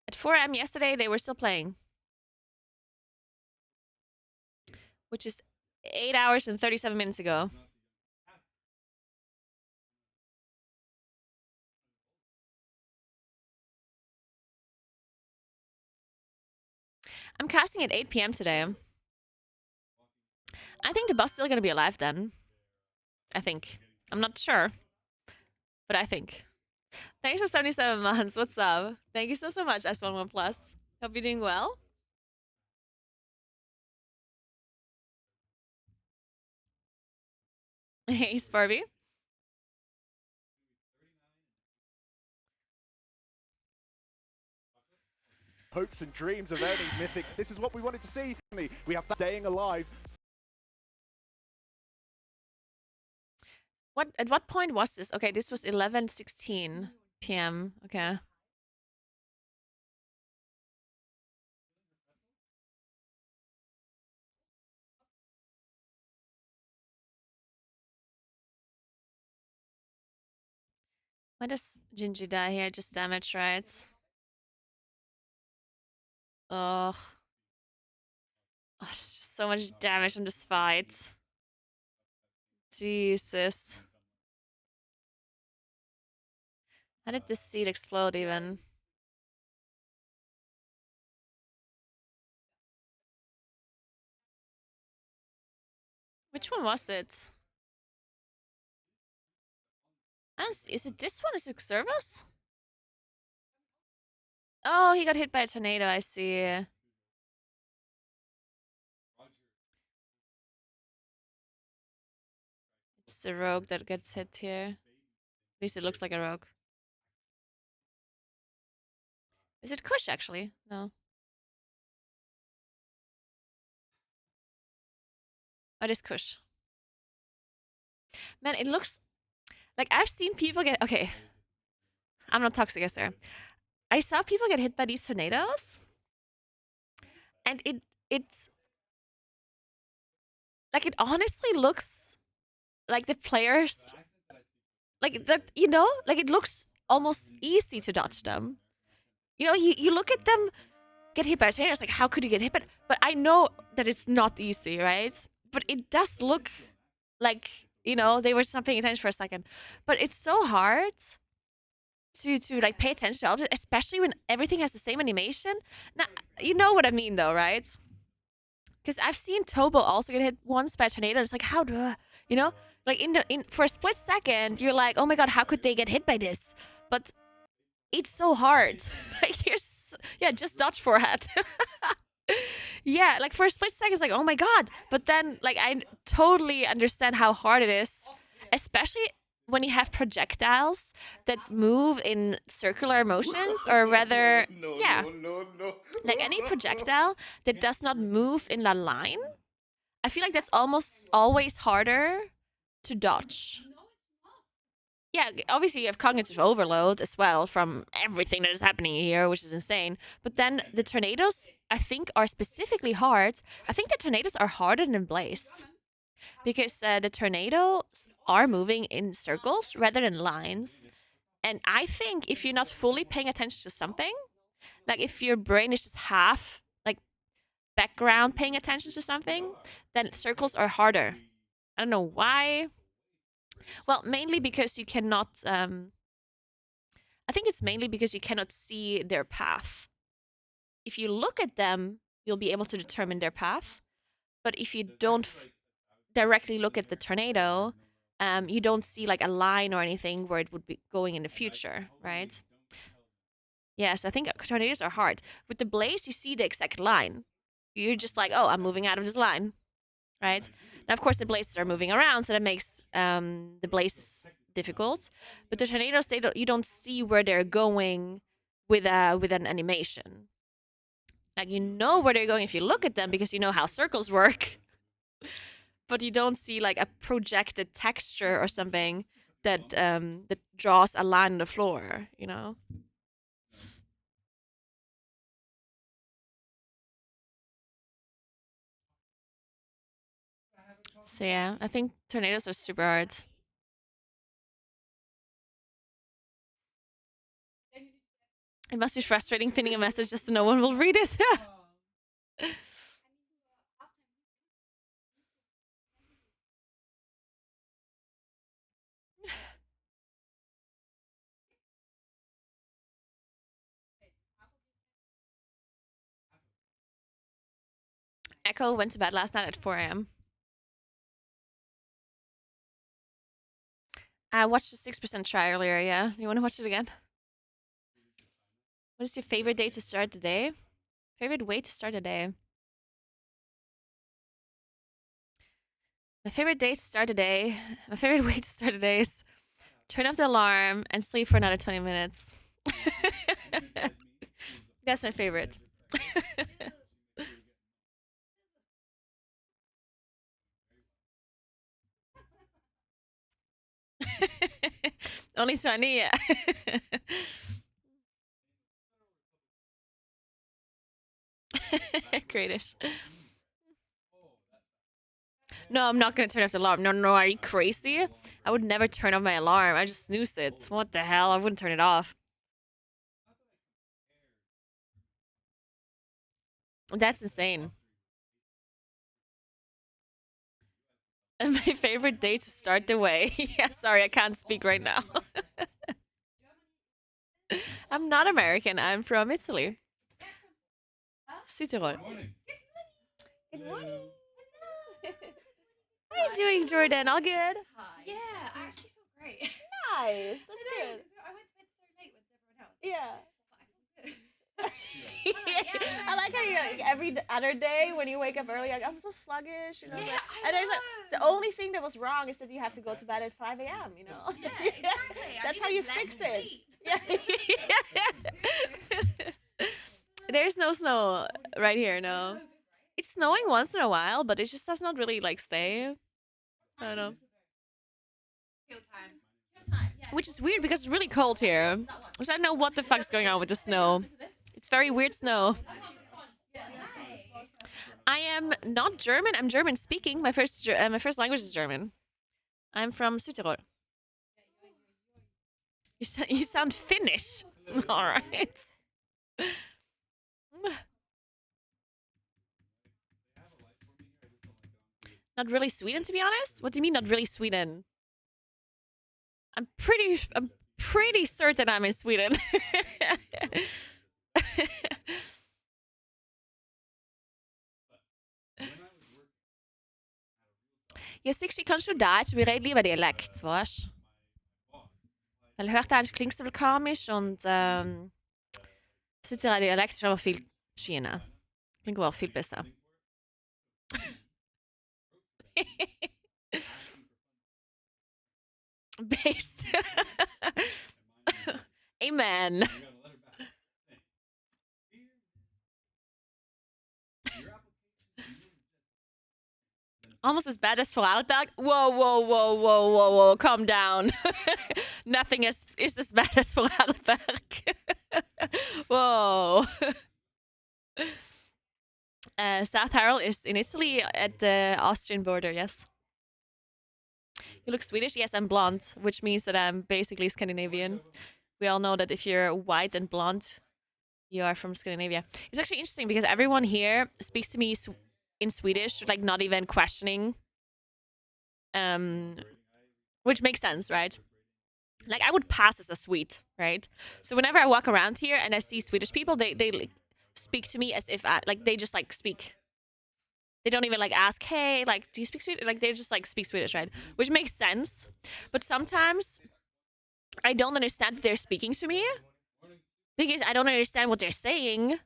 At 4 a.m. yesterday, they were still playing. Which is 8 hours and 37 minutes ago. I'm casting at 8 p.m. today. I think the boss is still gonna be alive then. I think. I'm not sure. But I think. Thanks for 77 months. What's up? Thank you so much, S11 Plus. Hope you're doing well. Hey, Sparby. Hopes and dreams of earning Mythic. This is what we wanted to see. We have staying alive. At what point was this? Okay, this was 11:16 p.m. Okay. Why does Gingy die here? Just damage, right? Oh, it's just so much damage in this fight. Jesus. How did this seed explode even? Which one was it? I don't see. Is it this one? Is it Xervos? Oh, he got hit by a tornado, I see. It's the rogue that gets hit here. At least it looks like a rogue. Is it Kush, actually? No. Oh, it is Kush. Man, it looks... Like, I've seen people get... Okay. I'm not toxic, sir. I saw people get hit by these tornadoes. And it's... Like, it honestly looks like the players... Like, that, you know? Like, it looks almost easy to dodge them. You know, you look at them get hit by a tornado, it's like, how could you get hit? But I know that it's not easy, right? But it does look like, you know, they were just not paying attention for a second. But it's so hard to like pay attention to all of it, especially when everything has the same animation. Now, you know what I mean though, right? Because I've seen Tobo also get hit once by a tornado. It's like, how do I, you know? Like for a split second, you're like, oh my god, how could they get hit by this? But it's so hard. Like there's, yeah, just dodge forehead. Yeah, like for a split second, it's like, oh my god. But then, like, I totally understand how hard it is, especially when you have projectiles that move in circular motions, or rather, yeah, like any projectile that does not move in a line. I feel like that's almost always harder to dodge. Yeah, obviously you have cognitive overload as well from everything that is happening here, which is insane. But then the tornadoes, I think, are specifically hard. I think the tornadoes are harder than Blaze. Because the tornadoes are moving in circles rather than lines. And I think if you're not fully paying attention to something, like if your brain is just half, like, background paying attention to something, then circles are harder. I don't know why. Well, mainly because you cannot... I think it's mainly because you cannot see their path. If you look at them, you'll be able to determine their path. But if you don't directly look at the tornado, you don't see like a line or anything where it would be going in the future, right? Yes, I think tornadoes are hard. With the blaze, you see the exact line. You're just like, oh, I'm moving out of this line, right? Now, of course, the blazes are moving around, so that makes the blazes difficult. But the tornadoes, you don't see where they're going with an animation. Like, you know where they're going if you look at them because you know how circles work. But you don't see like a projected texture or something that that draws a line on the floor, you know? So yeah, I think tornadoes are super hard. It must be frustrating pinning a message just so no one will read it. Echo went to bed last night at 4 a.m. I watched the 6% try earlier, yeah. You want to watch it again? What is your favorite day to start the day? Favorite way to start the day? My favorite day to start the day, my favorite way to start the day is turn off the alarm and sleep for another 20 minutes. That's my favorite. Only 20, yeah. Greatish. No, I'm not gonna turn off the alarm. No, are you crazy? I would never turn off my alarm. I just snooze it. What the hell? I wouldn't turn it off. That's insane. And my favorite day to start the way. Yeah, sorry, I can't speak right now. I'm not American. I'm from Italy. Südtirol. Good morning. How are you doing, Jordan? All good? Yeah, I actually feel great. Nice. That's good. I went to bed so late with everyone else. Yeah. Yeah, I like how you like every other day when you wake up early, like I'm so sluggish, you know. Yeah, And there's like the only thing that was wrong is that you have to go to bed at 5 a.m. You know. Yeah, exactly. That's I how you needed fix less it. sleep. Yeah. There's no snow right here. No, it's snowing once in a while, but it just does not really like stay. I don't know. Kill time. Kill time. Yeah. Which is weird because it's really cold here. Which I don't know what the fuck's going on with the snow. It's very weird snow. I am not German. I'm German speaking. My first language is German. I'm from Südtirol. You sound Finnish. All right. Not really Sweden, to be honest. What do you mean, not really Sweden? I'm pretty certain I'm in Sweden. Ja, Sixty, kannst du Deutsch? Wir reden lieber Dialekt, weißt du? Weil hört eigentlich klingt so komisch und Südtiroler Dialekt ist aber viel schöner. Klingt auch viel besser. Based. Amen. Almost as bad as Vorarlberg. Whoa. Calm down. Nothing is as bad as Vorarlberg. Whoa. South Tyrol is in Italy at the Austrian border, yes. You look Swedish? Yes, I'm blonde, which means that I'm basically Scandinavian. We all know that if you're white and blonde, you are from Scandinavia. It's actually interesting because everyone here speaks to me in Swedish, like not even questioning. Which makes sense, right? Like I would pass as a Swede, right? So whenever I walk around here and I see Swedish people, they like, speak to me as if they just like speak. They don't even like ask, hey, like, do you speak Swedish? Like, they just like speak Swedish, right? Which makes sense. But sometimes I don't understand that they're speaking to me because I don't understand what they're saying.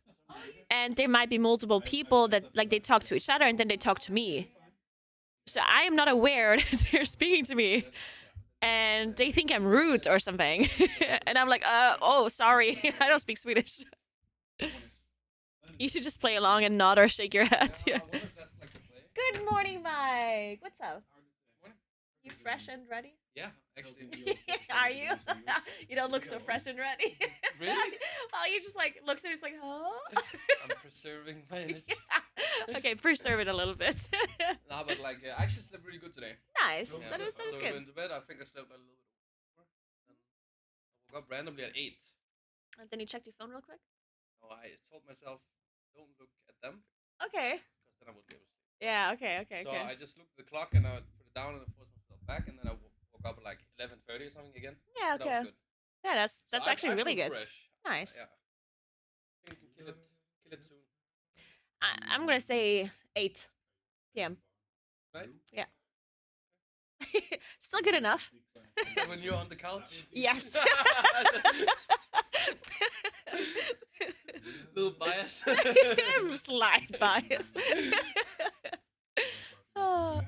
And there might be multiple people that like they talk to each other and then they talk to me. So I am not aware that they're speaking to me. And they think I'm rude or something. And I'm like, oh, sorry. I don't speak Swedish. You should just play along and nod or shake your head. Yeah. Good morning, Mike. What's up? You fresh and ready? Yeah, actually. Are you? You don't look so fresh and ready. Really? Well, you just like looked at it, it's like, huh? I'm preserving my energy. Okay, preserve it a little bit. No, but like, I actually slept really good today. Nice. Yeah, That is so good. into bed, I think I slept a little bit over. And I woke up randomly at 8. And then you checked your phone real quick? So I told myself, don't look at them. Okay. Because then I wouldn't be able to sleep. Yeah, okay. So I just looked at the clock and I put it down and I forced myself back. And then I woke up at like 11:30 or something again. Yeah, That okay. was good. Yeah, that's So actually I really feel good. fresh. Nice. Yeah. I think we can kill it soon. I'm gonna say 8 p.m. Right? Yeah. Still good enough. Is that when you're on the couch? Yes. Little bias. Slight bias. Oh.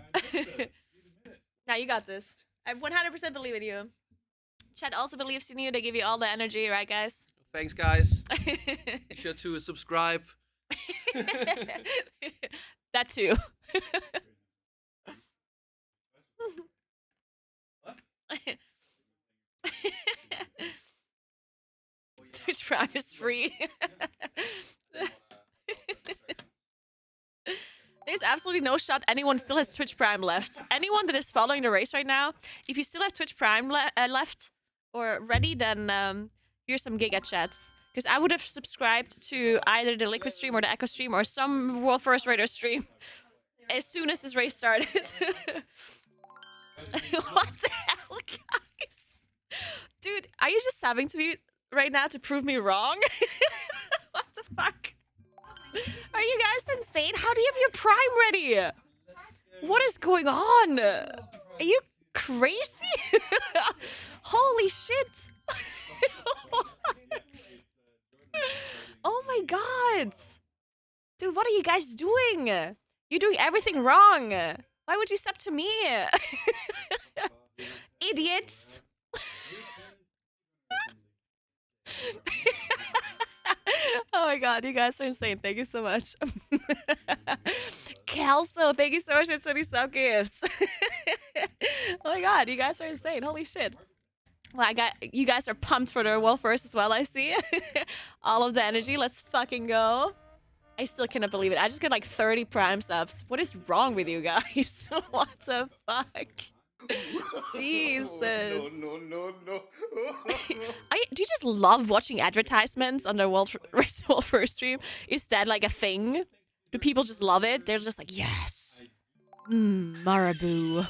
Now you got this. I 100% believe in you. Chat also believes in you. They give you all the energy, right, guys? Thanks, guys. Be sure to subscribe. That too. What? Twitch Prime is free. There's absolutely no shot anyone still has Twitch Prime left. Anyone that is following the race right now, if you still have Twitch Prime left or ready, then here's some Giga chats. Because I would have subscribed to either the Liquid stream or the Echo stream or some World First Raider stream as soon as this race started. What the hell, guys? Dude, are you just sabbing to me right now to prove me wrong? What the fuck? Are you guys insane? How do you have your Prime ready? What is going on? Are you crazy? Holy shit. Oh my god. Dude, what are you guys doing? You're doing everything wrong. Why would you sub to me? Idiots. Oh my god, you guys are insane. Thank you so much. Kelso, thank you so much for 20 sub gifts. Oh my god, you guys are insane. Holy shit. Well, you guys are pumped for the World First as well, I see. All of the energy. Let's fucking go. I still cannot believe it. I just got like 30 Prime subs. What is wrong with you guys? What the fuck? Jesus. No. Do you just love watching advertisements on the World First stream? Is that like a thing? Do people just love it? They're just like, yes. Marabou.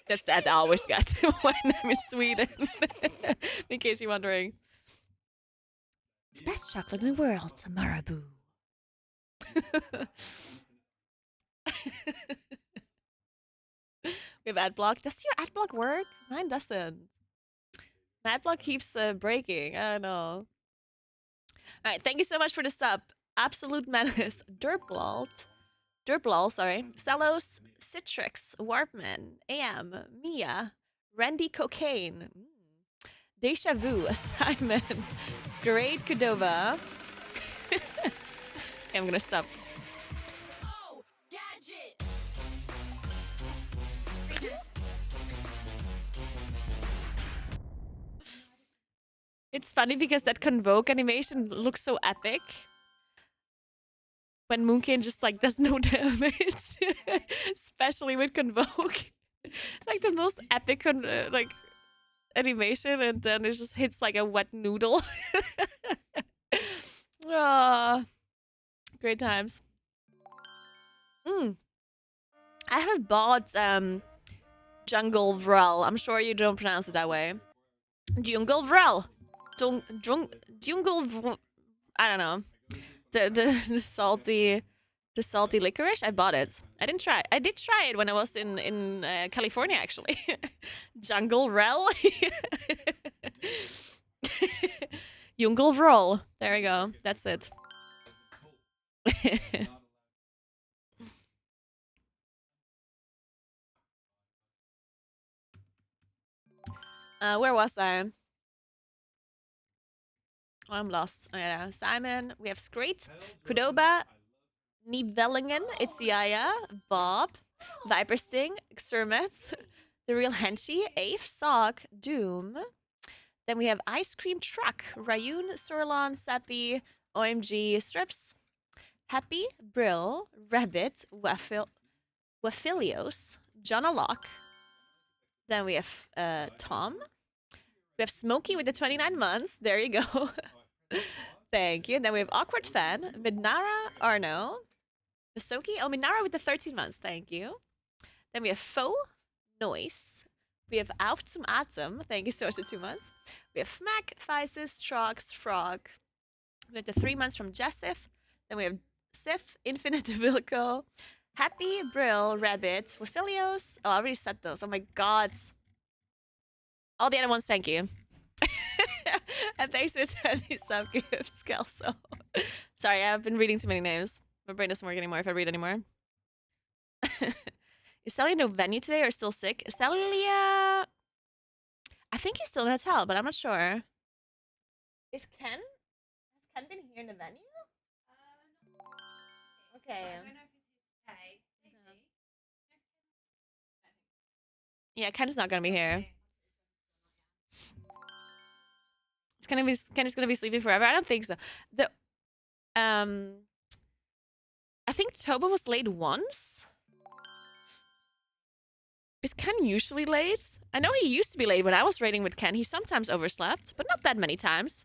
That's that I always get when I'm in Sweden. In case you're wondering. It's the best chocolate in the world, Marabou. We have adblock. Does your adblock work? Mine doesn't. My adblock keeps breaking. I don't know. Alright, thank you so much for the sub. Absolute Menace. Derblol, sorry. Celos, Citrix, Warpman, AM, Mia, Randy Cocaine, Deja Vu, Simon, Scrade Cordova. Okay, I'm gonna stop. It's funny because that Convoke animation looks so epic. When Moonkin just like does no damage, especially with Convoke, like the most epic like animation, and then it just hits like a wet noodle. Ah, great times. I haven't bought Jungle Vrel. I'm sure you don't pronounce it that way. Jungle Vrel. Jungle. I don't know. The salty The salty licorice? I bought it. I didn't try. I did try it when I was in California, actually. Jungle Rel. Jungle Roll. There we go. That's it. Where was I? Oh, I'm lost. Oh, yeah. Simon. We have Screet, Kudoba, Nibellingen, Itziaya, Bob, Viper Sting, Xermet, The Real Henchy, Ave, Sock, Doom. Then we have Ice Cream Truck, Rayun, Surlon, Seppi, OMG, Strips, Happy, Brill, Rabbit, Waffilios, John O'Lock. Then we have Tom. We have Smokey with the 29 months. There you go. Thank you. And then we have Awkward Fan, Midnara, Arno, Misoki. Oh, Midnara with the 13 months. Thank you. Then we have Faux, Noise. We have Auf zum Atem. Thank you so much for 2 months. We have Fmack, Physis, Trox, Frog. We have the 3 months from Jessif. Then we have Sith, Infinite Vilco, Happy, Brill, Rabbit, Waffilios. Oh, I already said those. Oh my god. All the other ones, thank you. And thanks for 20 sub gifts, Kelso. Sorry, I've been reading too many names. My brain doesn't work anymore if I read anymore. Is Celia no venue today or still sick? Celia... I think he's still in a hotel, but I'm not sure. Is Ken? Has Ken been here in the venue? Okay. I don't know if he's here today. Maybe. Yeah, Ken's not gonna be here. Ken is gonna be sleeping forever. I don't think so. I think Toba was late once. Is Ken usually late? I know he used to be late when I was raiding with Ken. He sometimes overslept, but not that many times.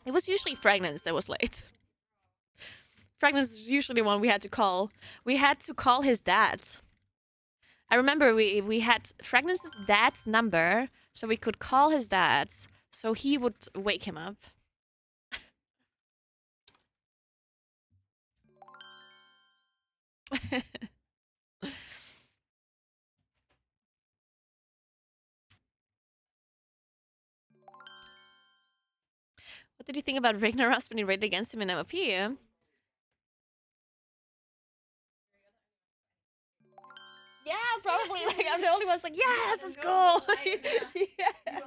It was usually Fragrance that was late. Fragrance is usually the one we had to call. We had to call his dad. I remember we had Fragrance's dad's number, so we could call his dad, so he would wake him up. What did you think about Ragnaros when you raided against him in MOP? Yeah, probably. Like, I'm the only one that's like, yes, let's go. Yeah.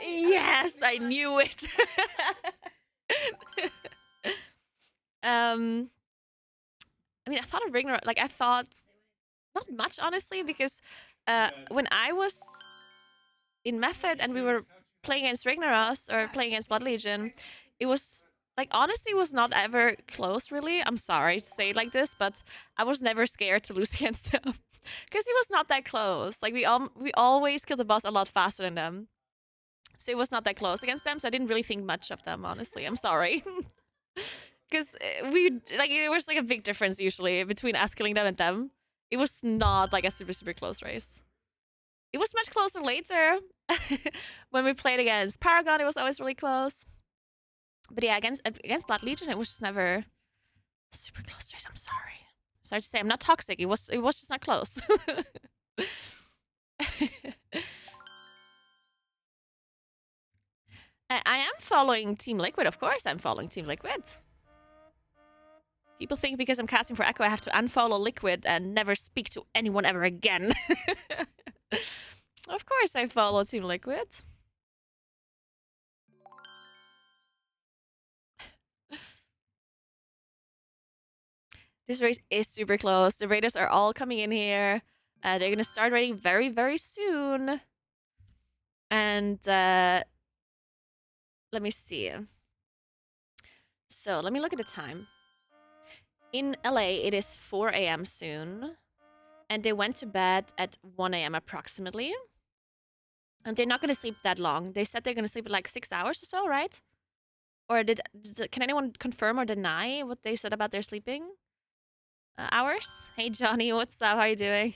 Yes, I knew it. I mean, I thought of Ragnarok, like, I thought not much, honestly, because when I was in Method and we were playing against Ragnaros or playing against Blood Legion, it was, like, honestly, was not ever close, really. I'm sorry to say it like this, but I was never scared to lose against them. Because it was not that close. Like, we always killed the boss a lot faster than them. So it was not that close against them, so I didn't really think much of them, honestly. I'm sorry. Because it was like a big difference usually between us killing them and them. It was not like a super, super close race. It was much closer later. When we played against Paragon, it was always really close. But yeah, against Blood Legion, it was just never a super close race. I'm sorry. Sorry to say, I'm not toxic. It was just not close. I am following Team Liquid, of course. I'm following Team Liquid. People think because I'm casting for Echo, I have to unfollow Liquid and never speak to anyone ever again. Of course, I follow Team Liquid. This race is super close. The raiders are all coming in here. They're going to start raiding very, very soon. And let me see. So let me look at the time. In LA, it is 4 a.m. soon. And they went to bed at 1 a.m. approximately. And they're not going to sleep that long. They said they're going to sleep like 6 hours or so, right? Or can anyone confirm or deny what they said about their sleeping? Hours? Hey, Johnny, what's up? How are you doing?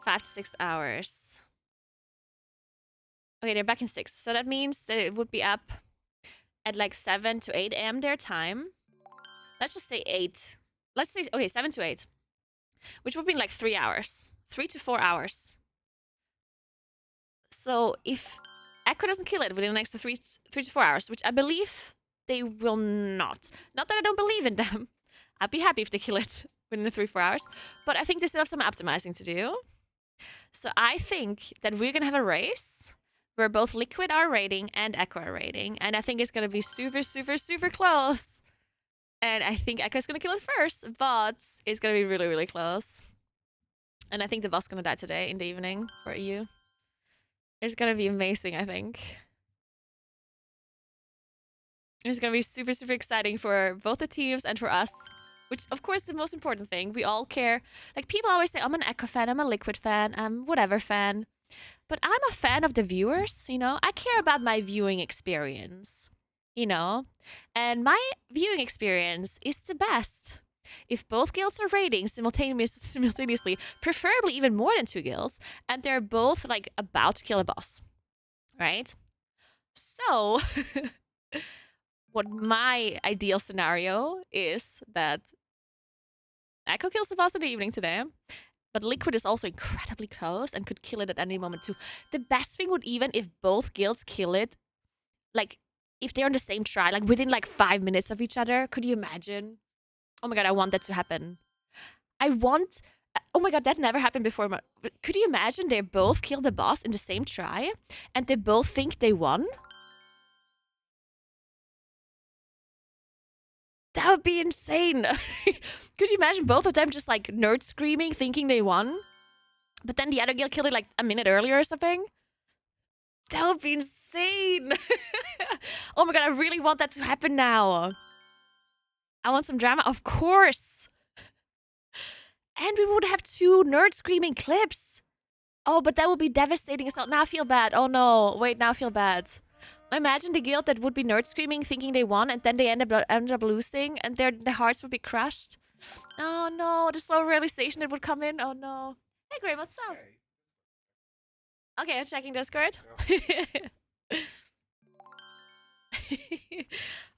Five to 6 hours. Okay, they're back in 6. So that means that it would be up at like 7 to 8 a.m. their time. Let's just say 8. Let's say, okay, 7 to 8. Which would be like 3 hours. 3 to 4 hours. So if Echo doesn't kill it within the next 3 to 4 hours, which I believe they will not. Not that I don't believe in them. I'd be happy if they kill it within the 3-4 hours. But I think they still have some optimizing to do. So I think that we're going to have a race where both Liquid are raiding and Echo are raiding. And I think it's going to be super, super, super close. And I think Echo's going to kill it first. But it's going to be really, really close. And I think the boss is going to die today in the evening for EU. It's going to be amazing, I think. It's going to be super, super exciting for both the teams and for us. Which, of course, is the most important thing. We all care. Like, people always say, I'm an Echo fan, I'm a Liquid fan, I'm whatever fan. But I'm a fan of the viewers, you know? I care about my viewing experience, you know? And my viewing experience is the best. If both guilds are raiding simultaneously, preferably even more than 2 guilds, and they're both, like, about to kill a boss, right? So, what my ideal scenario is that Echo kills the boss in the evening today, but Liquid is also incredibly close and could kill it at any moment too. The best thing would even if both guilds kill it, like, if they're on the same try, like, within, like, 5 minutes of each other. Could you imagine? Oh my god, I want that to happen. I want... Oh my god, that never happened before. Could you imagine they both kill the boss in the same try, and they both think they won? That would be insane. Could you imagine both of them just, like, nerd screaming, thinking they won? But then the other guild killed it, like, a minute earlier or something? That would be insane. Oh my god, I really want that to happen now. I want some drama, of course. And we would have 2 nerd screaming clips. Oh, but that would be devastating as well. Now I feel bad. Oh no, wait, now I feel bad. Imagine the guild that would be nerd screaming, thinking they won, and then they end up losing, and their hearts would be crushed. Oh no, the slow realization that would come in. Oh no. Hey Graham, what's up? Okay, I'm checking Discord.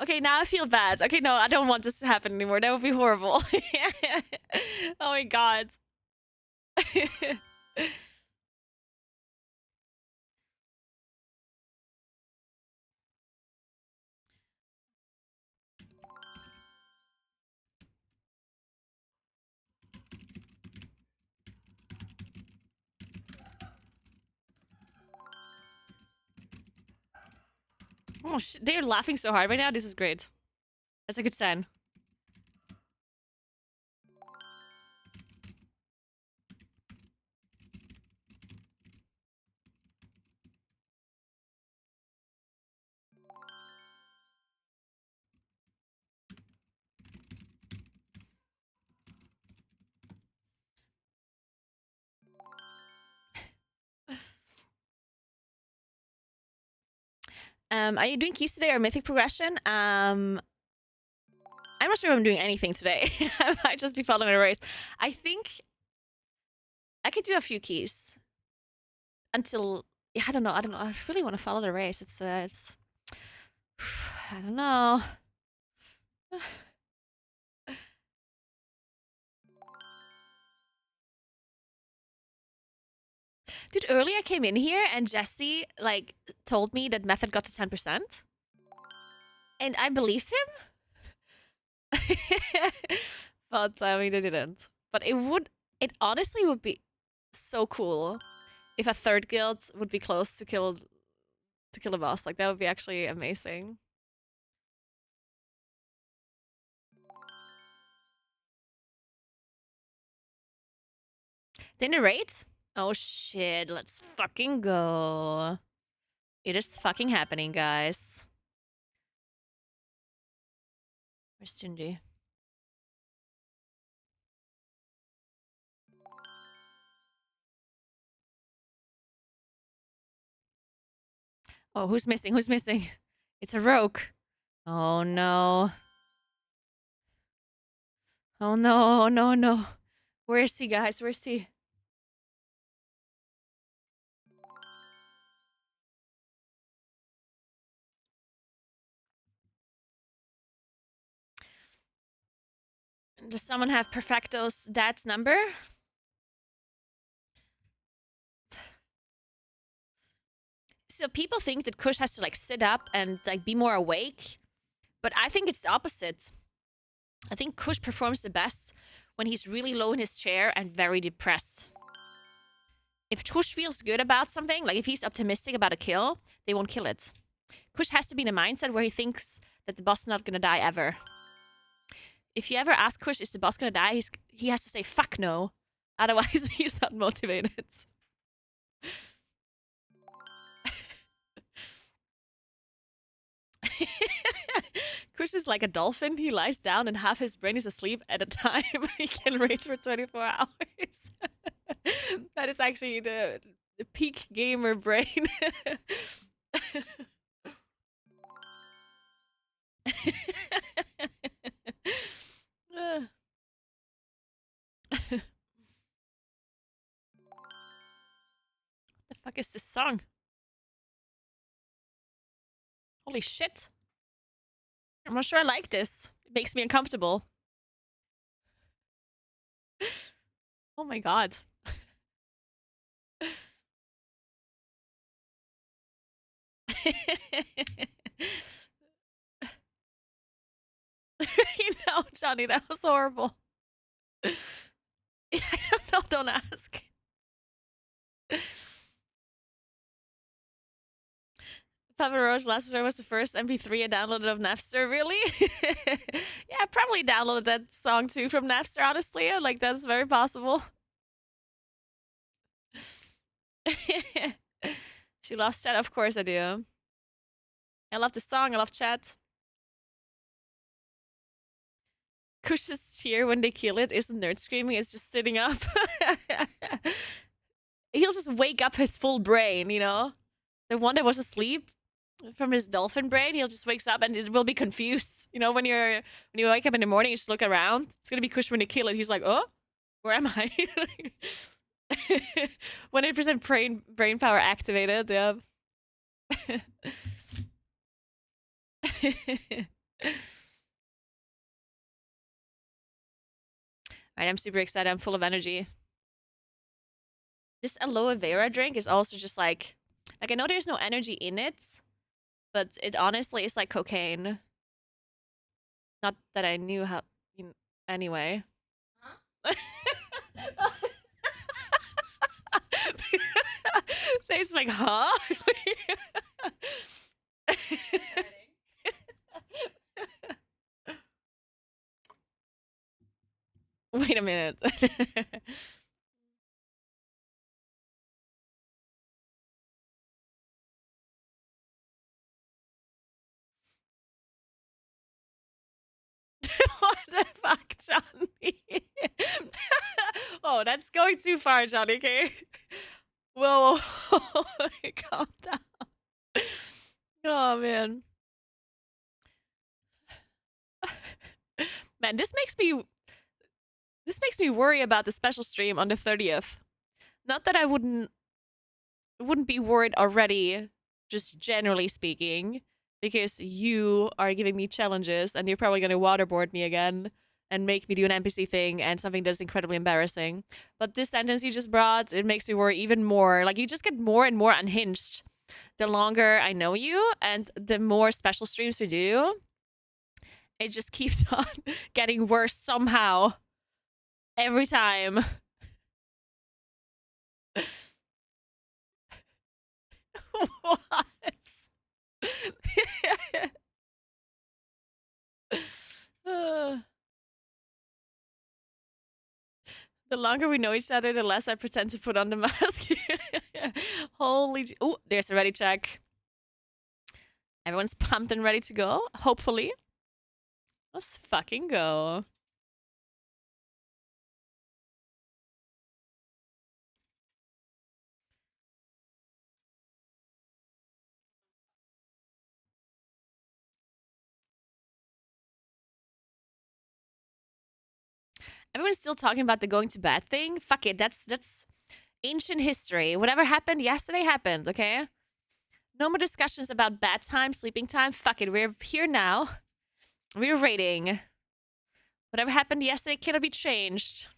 Okay, now I feel bad. Okay, no, I don't want this to happen anymore. That would be horrible. Oh my god. Oh, they're laughing so hard right now. This is great. That's a good sign. Are you doing keys today or mythic progression? I'm not sure if I'm doing anything today. I might just be following a race. I think I could do a few keys until, yeah, I don't know. I really want to follow the race. It's I don't know. Dude, earlier I came in here and Jesse, like, told me that Method got to 10%. And I believed him. But, I mean, they didn't. But it honestly would be so cool if a third guild would be close to kill a boss. Like, that would be actually amazing. Dinner rate? Oh shit, let's fucking go. It is fucking happening, guys. Where's Tunji? Oh, who's missing? Who's missing? It's a rogue. Oh no. Oh no, oh no, no. Where is he, guys? Where is he? Does someone have Perfecto's dad's number? So people think that Kush has to like sit up and like be more awake, but I think it's the opposite. I think Kush performs the best when he's really low in his chair and very depressed. If Kush feels good about something, like if he's optimistic about a kill, they won't kill it. Kush has to be in a mindset where he thinks that the boss is not gonna die ever. If you ever ask Kush, is the boss gonna die? He has to say, fuck no. Otherwise, he's not motivated. Kush is like a dolphin. He lies down and half his brain is asleep at a time. He can rage for 24 hours. That is actually the peak gamer brain. The fuck is this song? Holy shit. I'm not sure I like this. It makes me uncomfortable. Oh my god. You know, Johnny, that was horrible. I don't know, don't ask. Papa Roach last year was the first MP3 I downloaded of Napster, really? Yeah, I probably downloaded that song too from Napster, honestly. Like, that's very possible. She loves chat, of course I do. I love the song, I love chat. Kush's cheer when they kill it isn't nerd screaming, it's just sitting up. He'll just wake up his full brain, you know? The one that was asleep from his dolphin brain, he'll just wakes up and it will be confused. You know, when you wake up in the morning, you just look around. It's gonna be Kush when they kill it. He's like, oh, where am I? 100% brain power activated, yeah. Alright, I'm super excited. I'm full of energy. This aloe vera drink is also just like I know there's no energy in it, but it honestly is like cocaine. Not that I knew how. Anyway. Huh? They's like, huh? Wait a minute. What the fuck, Johnny? Oh, that's going too far, Johnny, okay? Whoa, calm down. Oh, man. Man, this makes me worry about the special stream on the 30th. Not that I wouldn't be worried already, just generally speaking, because you are giving me challenges and you're probably going to waterboard me again and make me do an NPC thing and something that's incredibly embarrassing. But this sentence you just brought, it makes me worry even more. Like, you just get more and more unhinged the longer I know you and the more special streams we do. It just keeps on getting worse somehow. Every time. What? The longer we know each other, the less I pretend to put on the mask. Holy... Oh, there's a ready check. Everyone's pumped and ready to go, hopefully. Let's fucking go. Everyone's still talking about the going to bed thing. Fuck it, that's ancient history. Whatever happened yesterday happened, okay? No more discussions about bed time, sleeping time. Fuck it, we're here now. We're raiding. Whatever happened yesterday cannot be changed.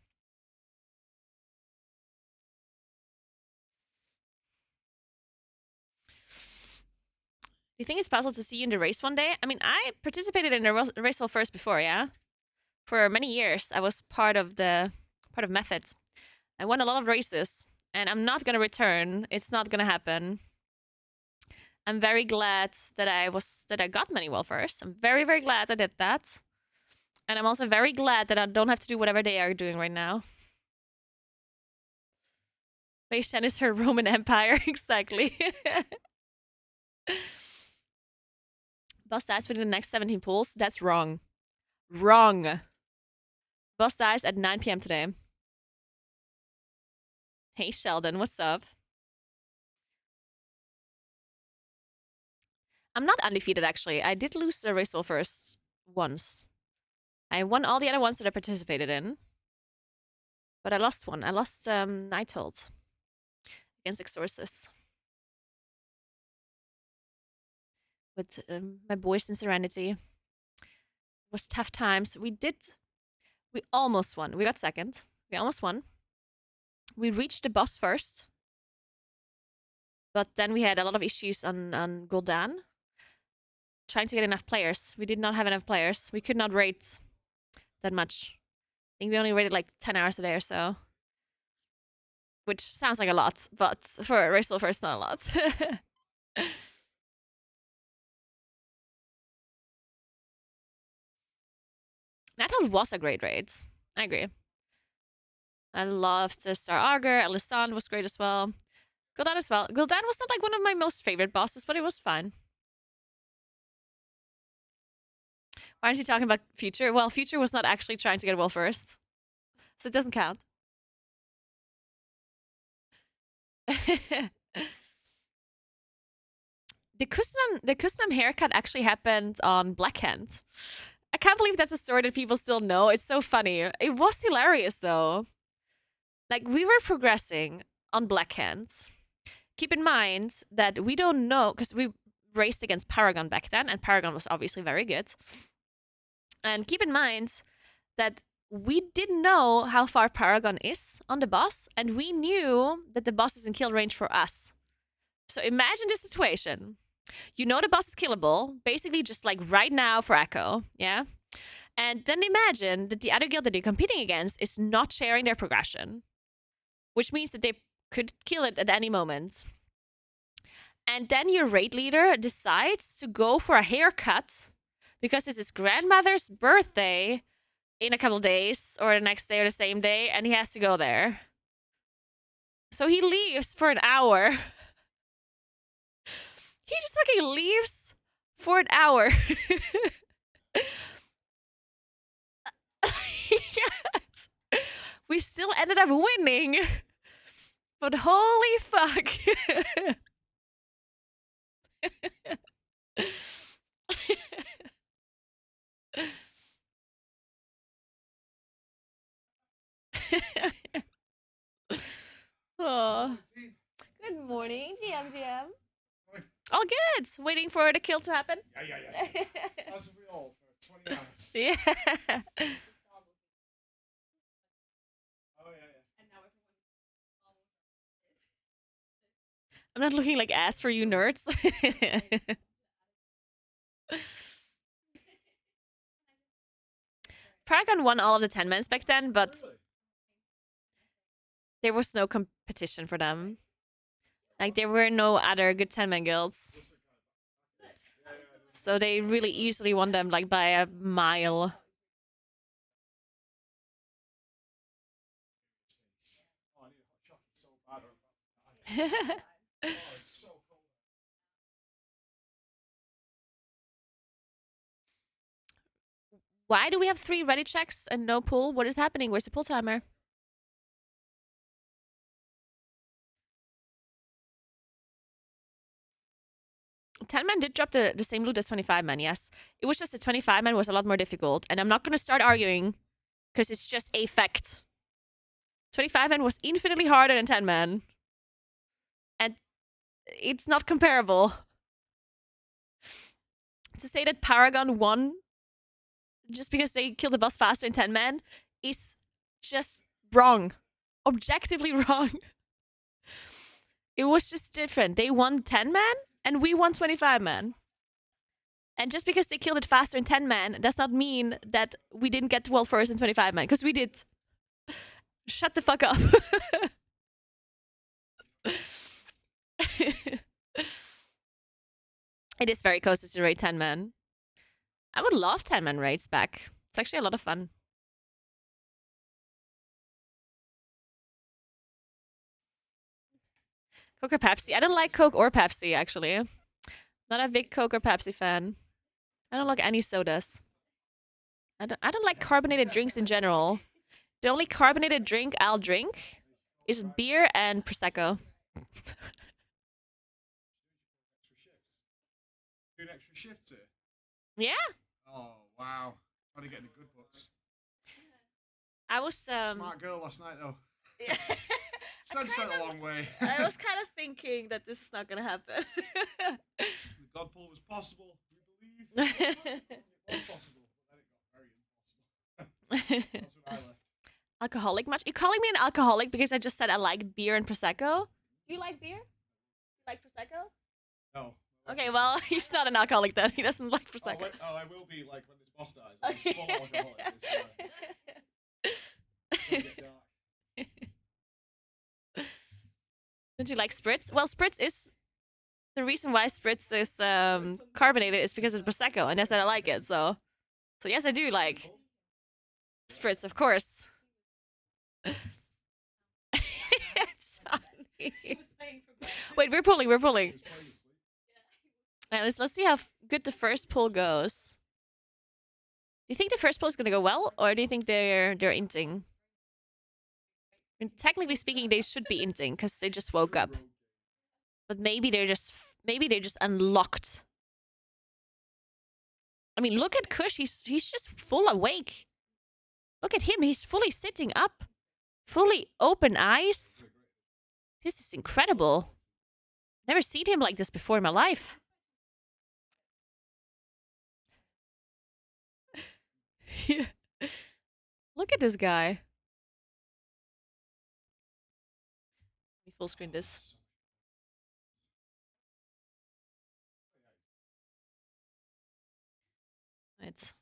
Do you think it's possible to see you in the race one day? I mean, I participated in the race first before, yeah? For many years, I was part of Methods. I won a lot of races, and I'm not gonna return. It's not gonna happen. I'm very glad that I got many well first. I'm very, very glad I did that. And I'm also very glad that I don't have to do whatever they are doing right now. Wei Shen is her Roman Empire, exactly. Boss dies within the next 17 pools? That's wrong. Wrong. Boss dies at 9 p.m. today. Hey Sheldon, what's up? I'm not undefeated, actually. I did lose the race first once. I won all the other ones that I participated in. But I lost one. I lost Nighthold against Exorcist. With my boys in Serenity. It was tough times. We almost won. We got second. We almost won. We reached the boss first. But then we had a lot of issues on Gul'dan. Trying to get enough players. We did not have enough players. We could not rate that much. I think we only rated like 10 hours a day or so. Which sounds like a lot, but for a race first, not a lot. Nighthold was a great raid. I agree. I loved Star Augur. Alisan was great as well. Gul'dan as well. Gul'dan was not like one of my most favorite bosses, but it was fun. Why aren't you talking about Future? Well, Future was not actually trying to get well first. So it doesn't count. The custom haircut actually happened on Blackhand. I can't believe that's a story that people still know. It's so funny. It was hilarious, though. Like, we were progressing on Blackhand. Keep in mind that we don't know, because we raced against Paragon back then, and Paragon was obviously very good. And keep in mind that we didn't know how far Paragon is on the boss, and we knew that the boss is in kill range for us. So imagine this situation. You know the boss is killable, basically just like right now for Echo, yeah? And then imagine that the other guild that you're competing against is not sharing their progression, which means that they could kill it at any moment. And then your raid leader decides to go for a haircut because it's his grandmother's birthday in a couple of days, or the next day or the same day, and he has to go there. So he leaves for an hour. He just fucking leaves for an hour. Yes. We still ended up winning. But holy fuck. Oh. Good morning, GM. All good. Waiting for the kill to happen. Yeah. As we all for 20 hours. Yeah. Oh, yeah. I'm not looking like ass for you nerds. Paragon won all of the 10 mans back then, but there was no competition for them. Like, there were no other good 10-man guilds. So they really easily won them, like, by a mile. Why do we have 3 ready checks and no pull? What is happening? Where's the pull timer? $10-man did drop the same loot as 25-man, yes. It was just the 25-man was a lot more difficult. And I'm not going to start arguing, because it's just a fact. 25-man was infinitely harder than 10-man. And it's not comparable. To say that Paragon won just because they kill the boss faster in 10 men is just wrong. Objectively wrong. It was just different. They won 10 man and we won 25 man. And just because they killed it faster in 10 man does not mean that we didn't get to world first in 25 man, because we did. Shut the fuck up. It is very cozy to raid 10 man. I would love 10 man raids back. It's actually a lot of fun. Coke or Pepsi? I don't like Coke or Pepsi, actually. Not a big Coke or Pepsi fan. I don't like any sodas. I don't like carbonated drinks in general. The only carbonated drink I'll drink is beer and Prosecco. Doing extra shifts here. Yeah. Oh wow! How do you get any good books? I was Smart girl last night though. Yeah. Sounds like a long way. I was kind of thinking that this is not gonna happen. The God pull was possible. We believe it was possible, but then it got very impossible. That's what I left. Alcoholic much? You're calling me an alcoholic because I just said I like beer and Prosecco? Do you like beer? You like Prosecco? No. Okay, well, he's not an alcoholic then. He doesn't like Oh, Prosecco. wait, I will be like when this boss dies. I'm full alcoholic. It's gonna get dark. Don't you like Spritz? Well, Spritz is... The reason why Spritz is carbonated is because of Prosecco, and that's that I like it, so... So yes, I do like Spritz, of course. Wait, we're pulling. Alright, let's see how good the first pull goes. Do you think the first pull is gonna go well, or do you think they're inting? I mean, technically speaking, they should be inting because they just woke up. But maybe they're just unlocked. I mean, look at Kush. He's just full awake. Look at him. He's fully sitting up, fully open eyes. This is incredible. Never seen him like this before in my life. Yeah. Look at this guy. Let me full screen this. Right.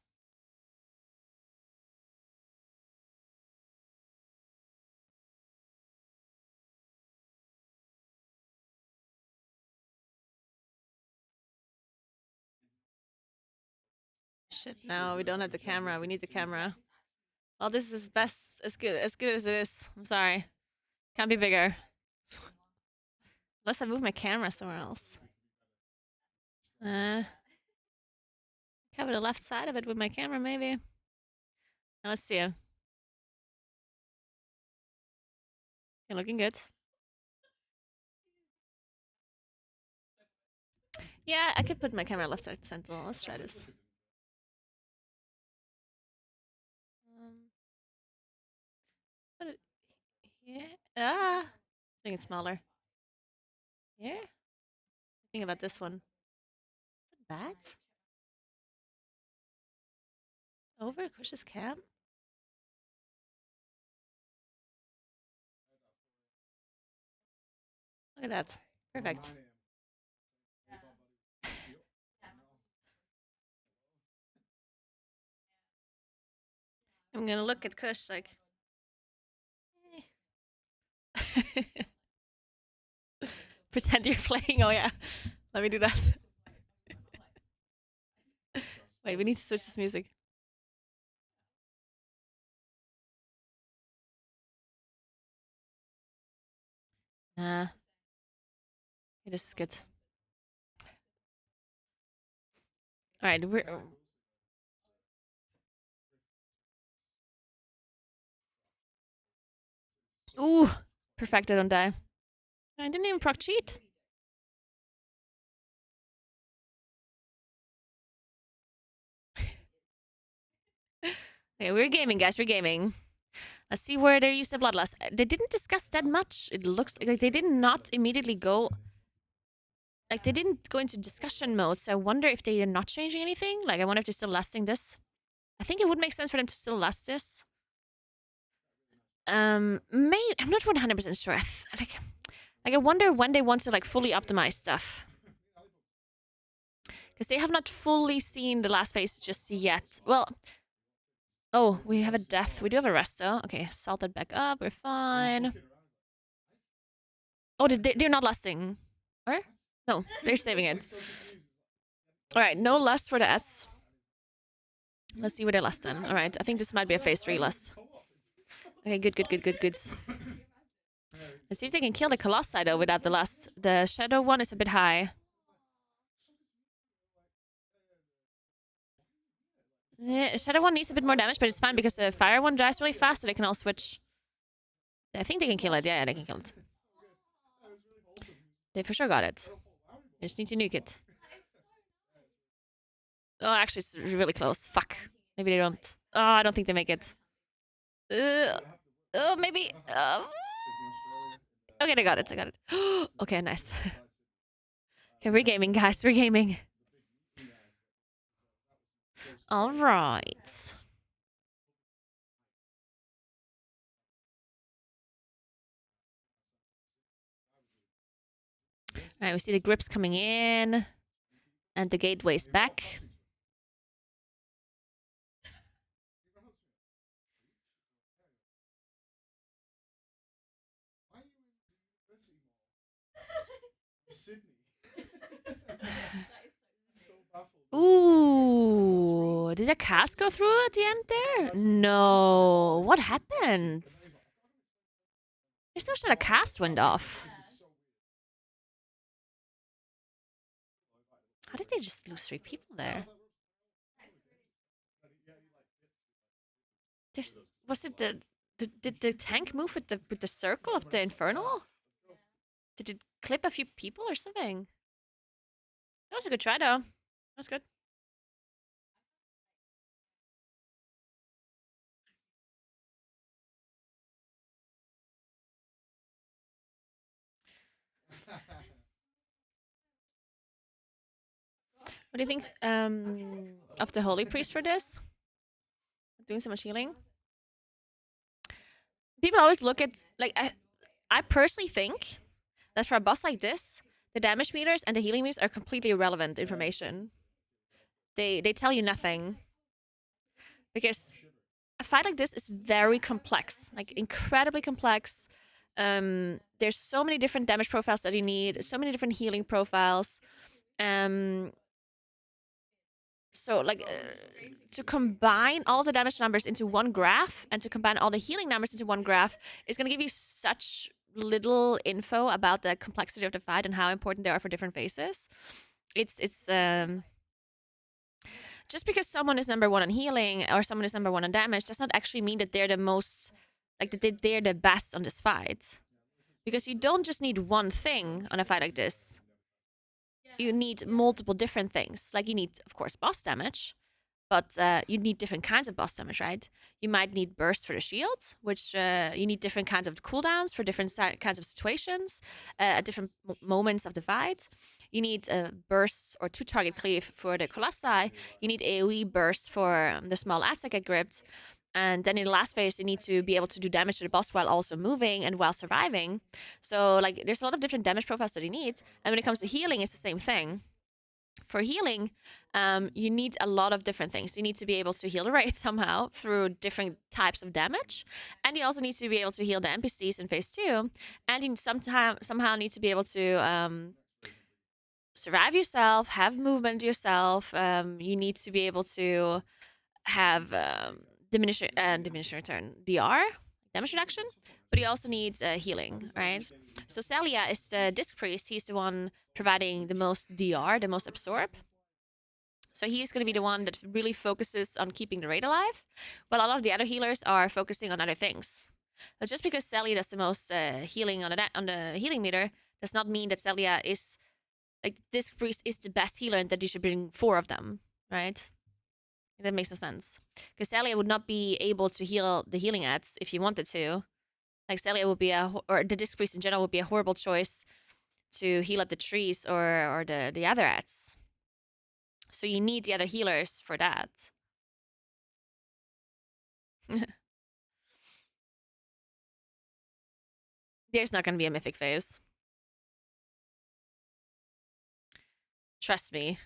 Shit, no, we don't have the camera. We need the camera. Well, this is as good as it is. I'm sorry. Can't be bigger. Unless I move my camera somewhere else. Cover the left side of it with my camera, maybe. Now let's see. You're looking good. Yeah, I could put my camera left side central. Let's try this. Put it here. I think it's smaller. Here? Think about this one. Is it bad? Over Kush's cam? Look at that. Perfect. I'm gonna look at Kush like... Pretend you're playing. Oh yeah. Let me do that. Wait, we need to switch this music. Nah. Okay, this is good. Alright, we're... Ooh! Perfect, I don't die. I didn't even proc cheat. Okay, we're gaming, guys. We're gaming. Let's see where they used the bloodlust. They didn't discuss that much. It looks like they did not immediately go... Like, they didn't go into discussion mode, so I wonder if they are not changing anything. Like, I wonder if they're still lasting this. I think it would make sense for them to still last this. I'm not 100% sure. Like I wonder when they want to like fully optimize stuff. Because they have not fully seen the last phase just yet. Well, oh, we have a death. We do have a rest though. Okay, salt that back up. We're fine. Oh, they're not lasting. Or? No, they're saving it. Alright, no lust for the S. Let's see where they last then. Alright, I think this might be a phase 3 lust. Okay, good. Let's see if they can kill the Colossi though without the lust. The Shadow one is a bit high. Yeah, Shadow one needs a bit more damage, but it's fine because the Fire one dies really fast, so they can all switch. I think they can kill it. Yeah, they can kill it. They for sure got it. They just need to nuke it. Oh, actually, it's really close. Fuck. Maybe they don't. Oh, I don't think they make it. Oh, maybe. Okay, they got it. Okay, nice. Okay, we're gaming, guys. We're gaming. All right. All right, we see the grips coming in, and the gateway's back. Ooh, did a cast go through at the end there? No. What happened? There's no shot a cast went off. How did they just lose 3 people there? Was it did the tank move with the circle of the Infernal? Did it clip a few people or something? That was a good try though. That's good. What do you think of the Holy Priest for this? Doing so much healing? People always look at, like, I personally think that for a boss like this, the damage meters and the healing meters are completely irrelevant information. They tell you nothing. Because a fight like this is very complex, like incredibly complex. There's so many different damage profiles that you need, so many different healing profiles. So, like, to combine all the damage numbers into one graph and to combine all the healing numbers into one graph is going to give you such little info about the complexity of the fight and how important they are for different phases. It's just because someone is number 1 on healing or someone is number 1 on damage does not actually mean that they're the most, like, that they're the best on this fight. Because you don't just need one thing on a fight like this. You need multiple different things. Like, you need, of course, boss damage, but you need different kinds of boss damage, right? You might need burst for the shield, which you need different kinds of cooldowns for different kinds of situations at different moments of the fight. You need bursts or 2-target cleave for the Colossi. You need AoE burst for the small ads that get gripped. And then in the last phase, you need to be able to do damage to the boss while also moving and while surviving. So, like, there's a lot of different damage profiles that you need. And when it comes to healing, it's the same thing. For healing, you need a lot of different things. You need to be able to heal the raid somehow through different types of damage. And you also need to be able to heal the NPCs in phase 2. And you somehow need to be able to survive yourself, have movement yourself. You need to be able to have diminishing return, DR, damage reduction, but you also need healing, right? So Celia is the Disc Priest. He's the one providing the most DR, the most absorb. So he's going to be the one that really focuses on keeping the raid alive, while a lot of the other healers are focusing on other things. But just because Celia does the most healing on the healing meter does not mean that Celia is, like, Disc Priest is the best healer and that you should bring 4 of them, right? That makes no sense. Because Celia would not be able to heal the healing ads if you wanted to. Like, Celia would be or the Disc Priest in general would be a horrible choice to heal up the trees or the other ads. So you need the other healers for that. There's not gonna be a mythic phase. Trust me.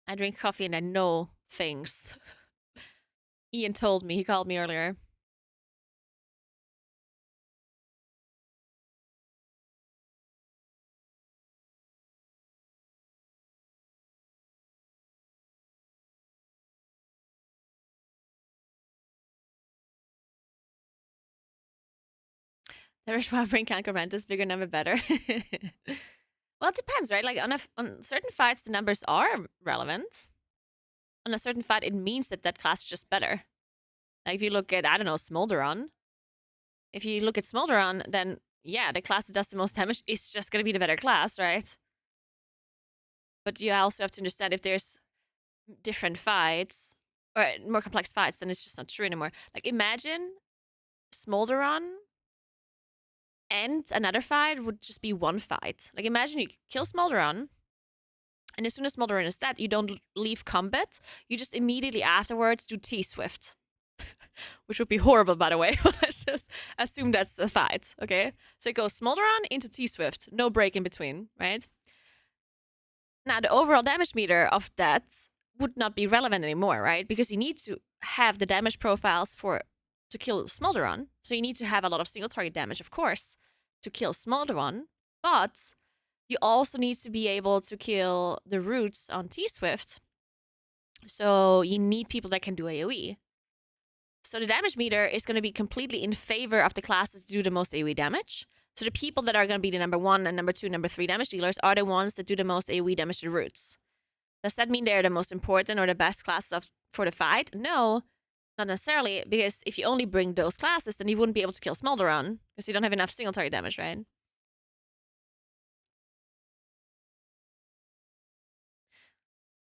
I drink coffee and I know things. Ian told me, he called me earlier. The Rishwa bring Cankermantis, bigger number better. Well, it depends, right? Like on certain fights, the numbers are relevant. On a certain fight, it means that that class is just better. Like if you look at, I don't know, Smolderon. If you look at Smolderon, then yeah, the class that does the most damage is just gonna be the better class, right? But you also have to understand if there's different fights or more complex fights, then it's just not true anymore. Like imagine Smolderon and another fight would just be one fight. Like imagine you kill Smolderon, and as soon as Smolderon is dead, you don't leave combat. You just immediately afterwards do T-Swift. Which would be horrible, by the way. But let's just assume that's the fight, okay? So it goes Smolderon into T-Swift. No break in between, right? Now, the overall damage meter of that would not be relevant anymore, right? Because you need to have the damage profiles to kill Smolderon. So you need to have a lot of single target damage, of course, to kill Smolderon. But you also need to be able to kill the roots on T-Swift. So you need people that can do AoE. So the damage meter is going to be completely in favor of the classes that do the most AoE damage. So the people that are going to be the number 1 and number 2, number 3 damage dealers are the ones that do the most AoE damage to the roots. Does that mean they're the most important or the best classes for the fight? No, not necessarily, because if you only bring those classes, then you wouldn't be able to kill Smolderon, because you don't have enough single target damage, right?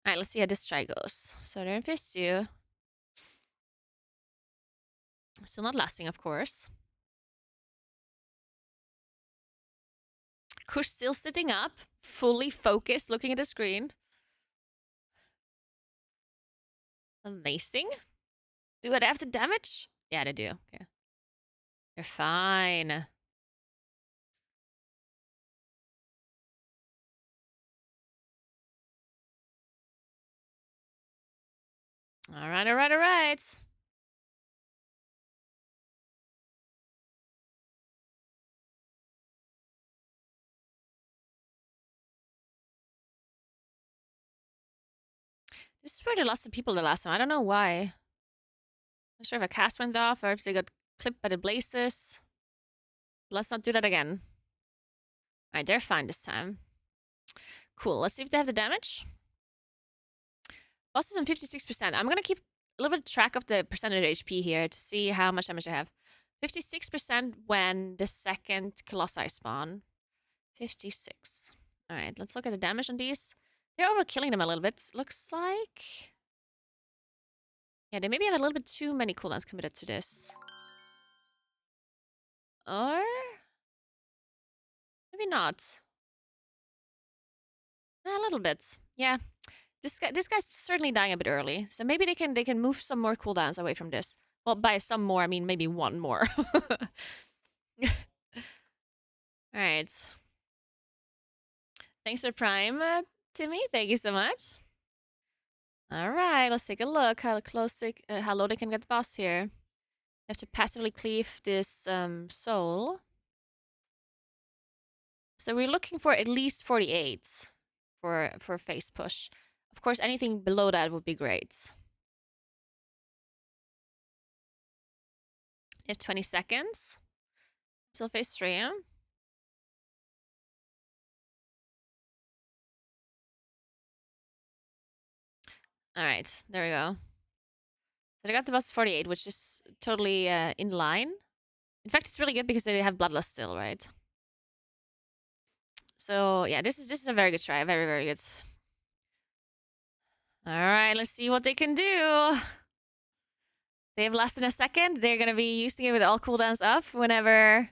Alright, let's see how this try goes. So they're in phase 2. Still not lasting, of course. Kush still sitting up, fully focused, looking at the screen. Amazing. Do it after damage? Yeah, they do. Okay. They're fine. All right, all right, all right. This is where they lost some people the last time. I don't know why. Not sure if a cast went off or if they got clipped by the blazes. Let's not do that again. All right, they're fine this time. Cool. Let's see if they have the damage. Boss is on 56%. I'm going to keep a little bit of track of the percentage HP here to see how much damage I have. 56% when the second Colossi spawn. 56. All right, let's look at the damage on these. They're overkilling them a little bit, looks like. Yeah, they maybe have a little bit too many cooldowns committed to this. Or maybe not. A little bit. Yeah. This guy's certainly dying a bit early. So maybe they can move some more cooldowns away from this. Well, by some more, I mean maybe one more. Alright. Thanks for Prime, Timmy. Thank you so much. Alright, let's take a look how low they can get the boss here. They have to passively cleave this soul. So we're looking for at least 48 for face push. Of course, anything below that would be great. You have 20 seconds till phase 3. All right, there we go. So they got the boss 48, which is totally in line. In fact, it's really good because they have Bloodlust still, right? So yeah, this is a very good try. Very, very good. All right, let's see what they can do. They have less than a second. They're going to be using it with all cooldowns up whenever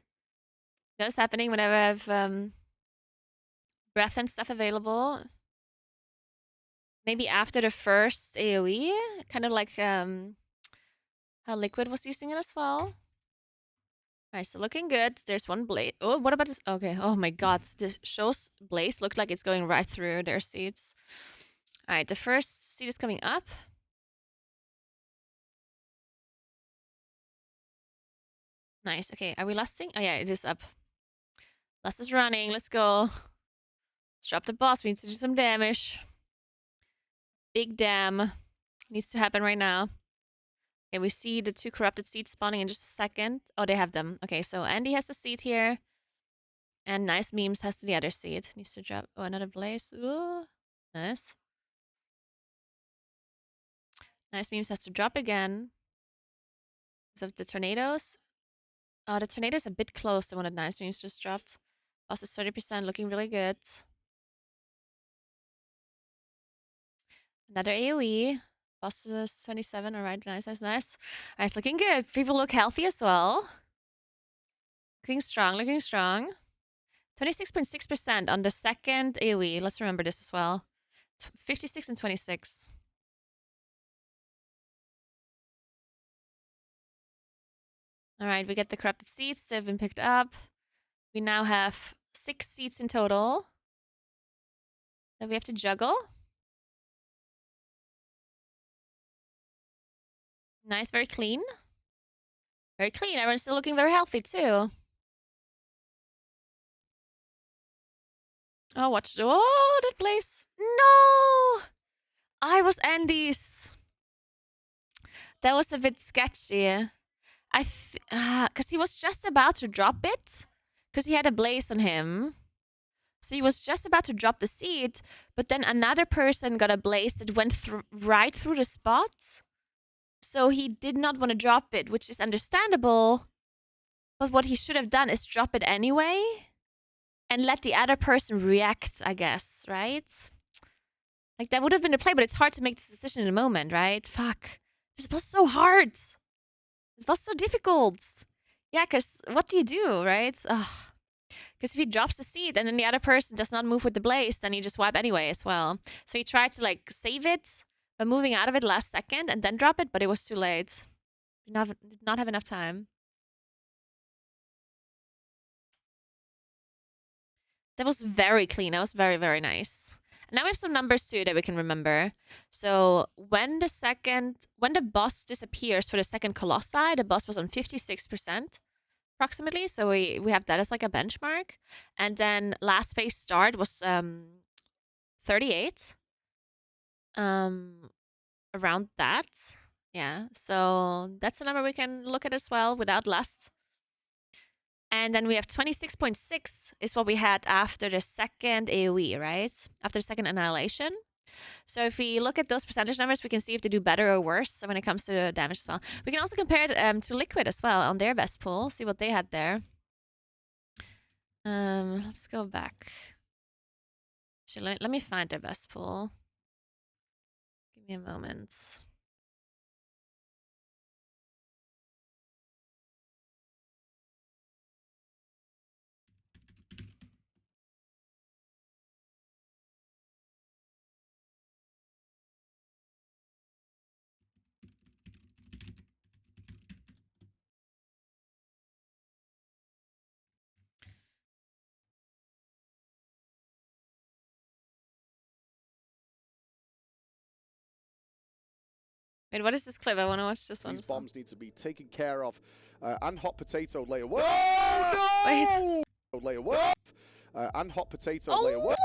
that is happening, whenever I have breath and stuff available. Maybe after the first AoE, kind of like how Liquid was using it as well. All Alright, so looking good. There's one blaze. Oh, what about this? Okay. Oh my god. The show's blaze looked like it's going right through their seats. Alright, the first seat is coming up. Nice. Okay, are we lusting? Oh yeah, it is up. Lust is running. Let's go. Let's drop the boss. We need to do some damage. Big dam. Needs to happen right now. Okay, we see the 2 corrupted seeds spawning in just a second. Oh, they have them. Okay, so Andy has the seed here. And Nice Memes has the other seed. Needs to drop. Oh, another blaze. Ooh. Nice. Nice Memes has to drop again. So the tornadoes. Oh, the tornado's a bit close to one that Nice Memes just dropped. Boss is 30%, looking really good. Another AoE. Boss is 27. Alright, nice, nice, nice. Alright, it's looking good. People look healthy as well. Looking strong, looking strong. 26.6% on the second AoE. Let's remember this as well. 56 and 26. Alright, we get the corrupted seeds. They've been picked up. We now have 6 seeds in total that we have to juggle. Nice, very clean. Very clean. Everyone's still looking very healthy too. Oh, watch. Oh, that place. No! I was Andy's. That was a bit sketchy. Because he was just about to drop it. Because he had a blaze on him. So he was just about to drop the seed. But then another person got a blaze that went right through the spot. So he did not want to drop it, which is understandable. But what he should have done is drop it anyway. And let the other person react, I guess, right? Like, that would have been the play, but it's hard to make this decision in the moment, right? Fuck. This was so hard. This was so difficult. Yeah, because what do you do, right? Because if he drops the seed and then the other person does not move with the blaze, then you just wipe anyway as well. So he tried to, like, save it by moving out of it last second and then drop it, but it was too late. Did not have enough time. That was very clean. That was very, very nice. And now we have some numbers too that we can remember. So when the boss disappears for the second Colossi, the boss was on 56% approximately. So we have that as like a benchmark. And then last phase start was 38. Around that. Yeah. So that's a number we can look at as well without lust. And then we have 26.6 is what we had after the second AoE, right? After the second Annihilation. So if we look at those percentage numbers, we can see if they do better or worse when it comes to the damage as well. We can also compare it to Liquid as well on their best pool, see what they had there. Let's go back. Actually, let me find their best pool. Give me a moment. Wait, what is this clip? I want to watch this one. These bombs need to be taken care of. And hot potato layer. Whoa! Wait. Layer what? And hot potato layer what?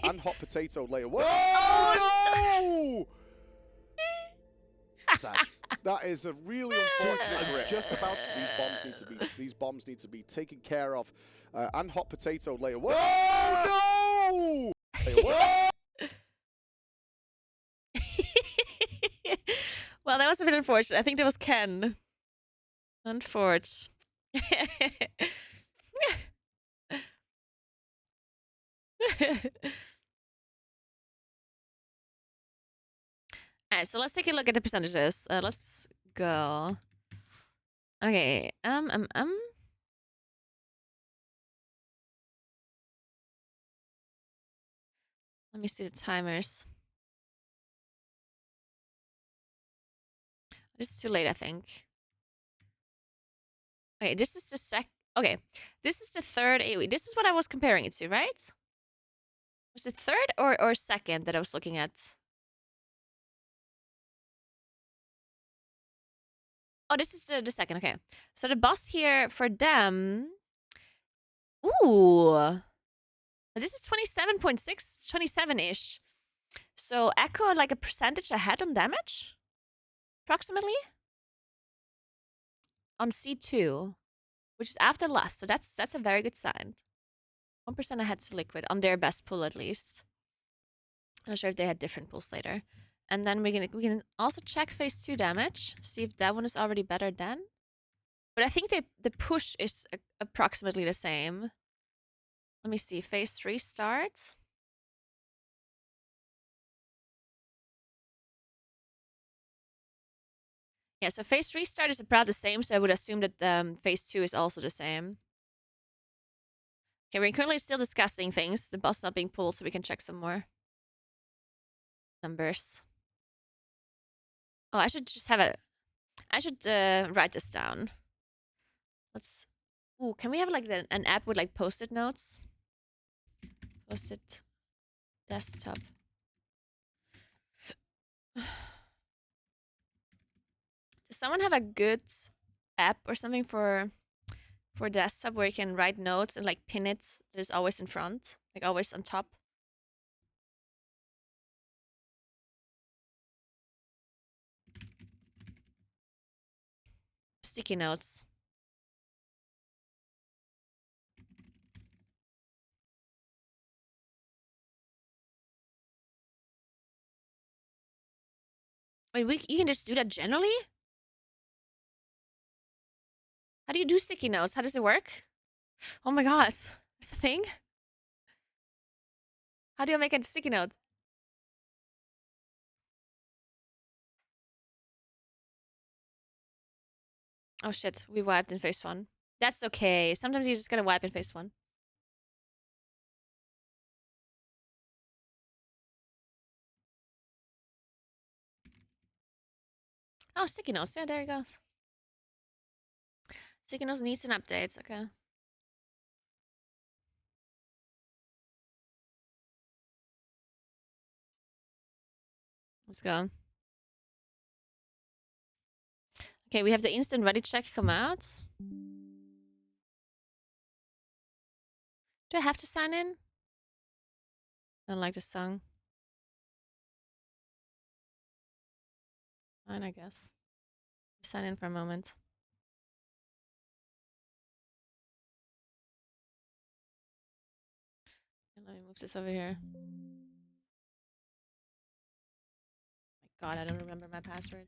And hot potato layer what? Oh, no! That is a really unfortunate grip. Just about these bombs need to be taken care of. And hot potato layer what? No! Layer what? Well, that was a bit unfortunate. I think that was Ken. Unfortunate. Alright, so let's take a look at the percentages. Let's go. Okay. Let me see the timers. This is too late, I think. Okay, this is the okay, this is the third AoE. This is what I was comparing it to, right? Was it third or second that I was looking at? Oh, this is the second. Okay, so the boss here for them. Ooh, this is 27.6, 27-ish. So Echo like a percentage ahead on damage, approximately. On C2, which is after last. So that's a very good sign. 1% ahead to Liquid on their best pull at least. I'm not sure if they had different pulls later. And then we can also check phase 2 damage, see if that one is already better than. But I think the push is approximately the same. Let me see. Phase 3 starts. Yeah, so phase 3 start is about the same, so I would assume that phase 2 is also the same. Okay, we're currently still discussing things. The boss not being pulled, so we can check some more numbers. Oh, I should just have I should write this down. Let's. Ooh, can we have like an app with like post-it notes? Post-it desktop. Does someone have a good app or something for desktop where you can write notes and like pin it that is always in front, like always on top? Sticky notes. Wait, you can just do that generally? How do you do sticky notes? How does it work? Oh my god, that's a thing? How do I make a sticky note? Oh shit, we wiped in phase 1. That's okay. Sometimes you just gotta wipe in phase 1. Oh, sticky notes. Yeah, there it goes. Sticky notes needs an update. Okay. Let's go. Okay, we have the instant ready check come out. Do I have to sign in? I don't like this song. Fine, I guess. Sign in for a moment. Let me move this over here. My god, I don't remember my password.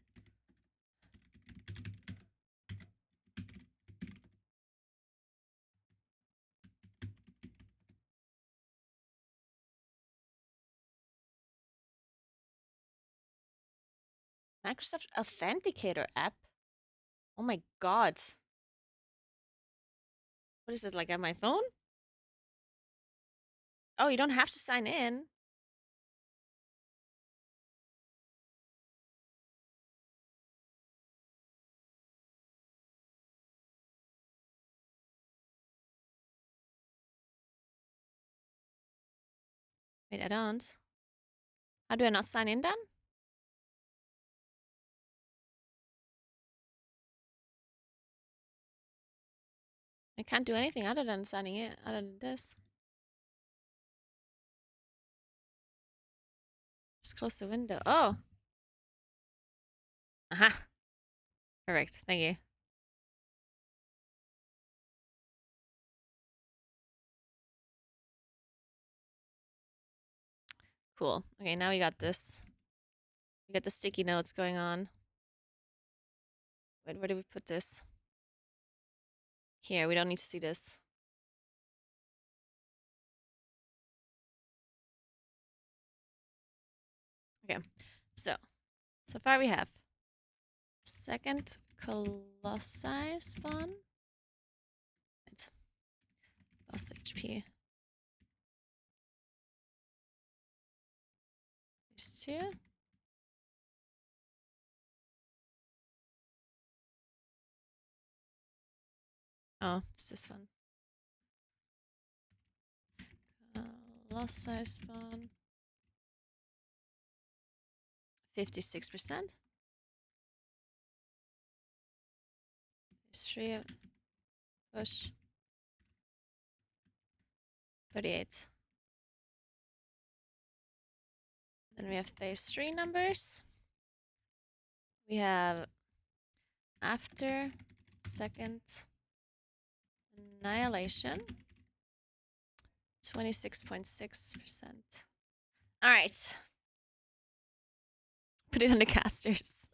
Microsoft Authenticator app? Oh my god. What is it, like on my phone? Oh, you don't have to sign in. Wait, I don't. How do I not sign in then? I can't do anything other than signing in, other than this. Just close the window. Oh. Aha. Perfect. Thank you. Cool. Okay, now we got this. We got the sticky notes going on. Wait, where do we put this? Here, we don't need to see this. Okay, so far we have second Colossi spawn. Right. Boss HP. These two. Oh, it's this one. Lost size spawn. 56%. History of push. 38. Then we have phase 3 numbers. We have after second annihilation. 26.6%. All right. Put it on the casters.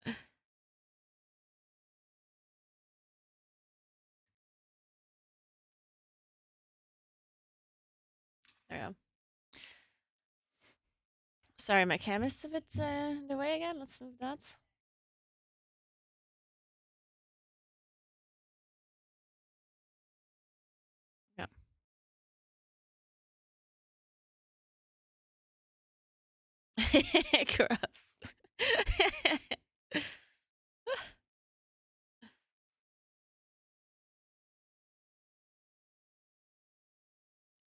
There we go. Sorry, my camera's a bit in the way again. Let's move that. Yeah. Gross.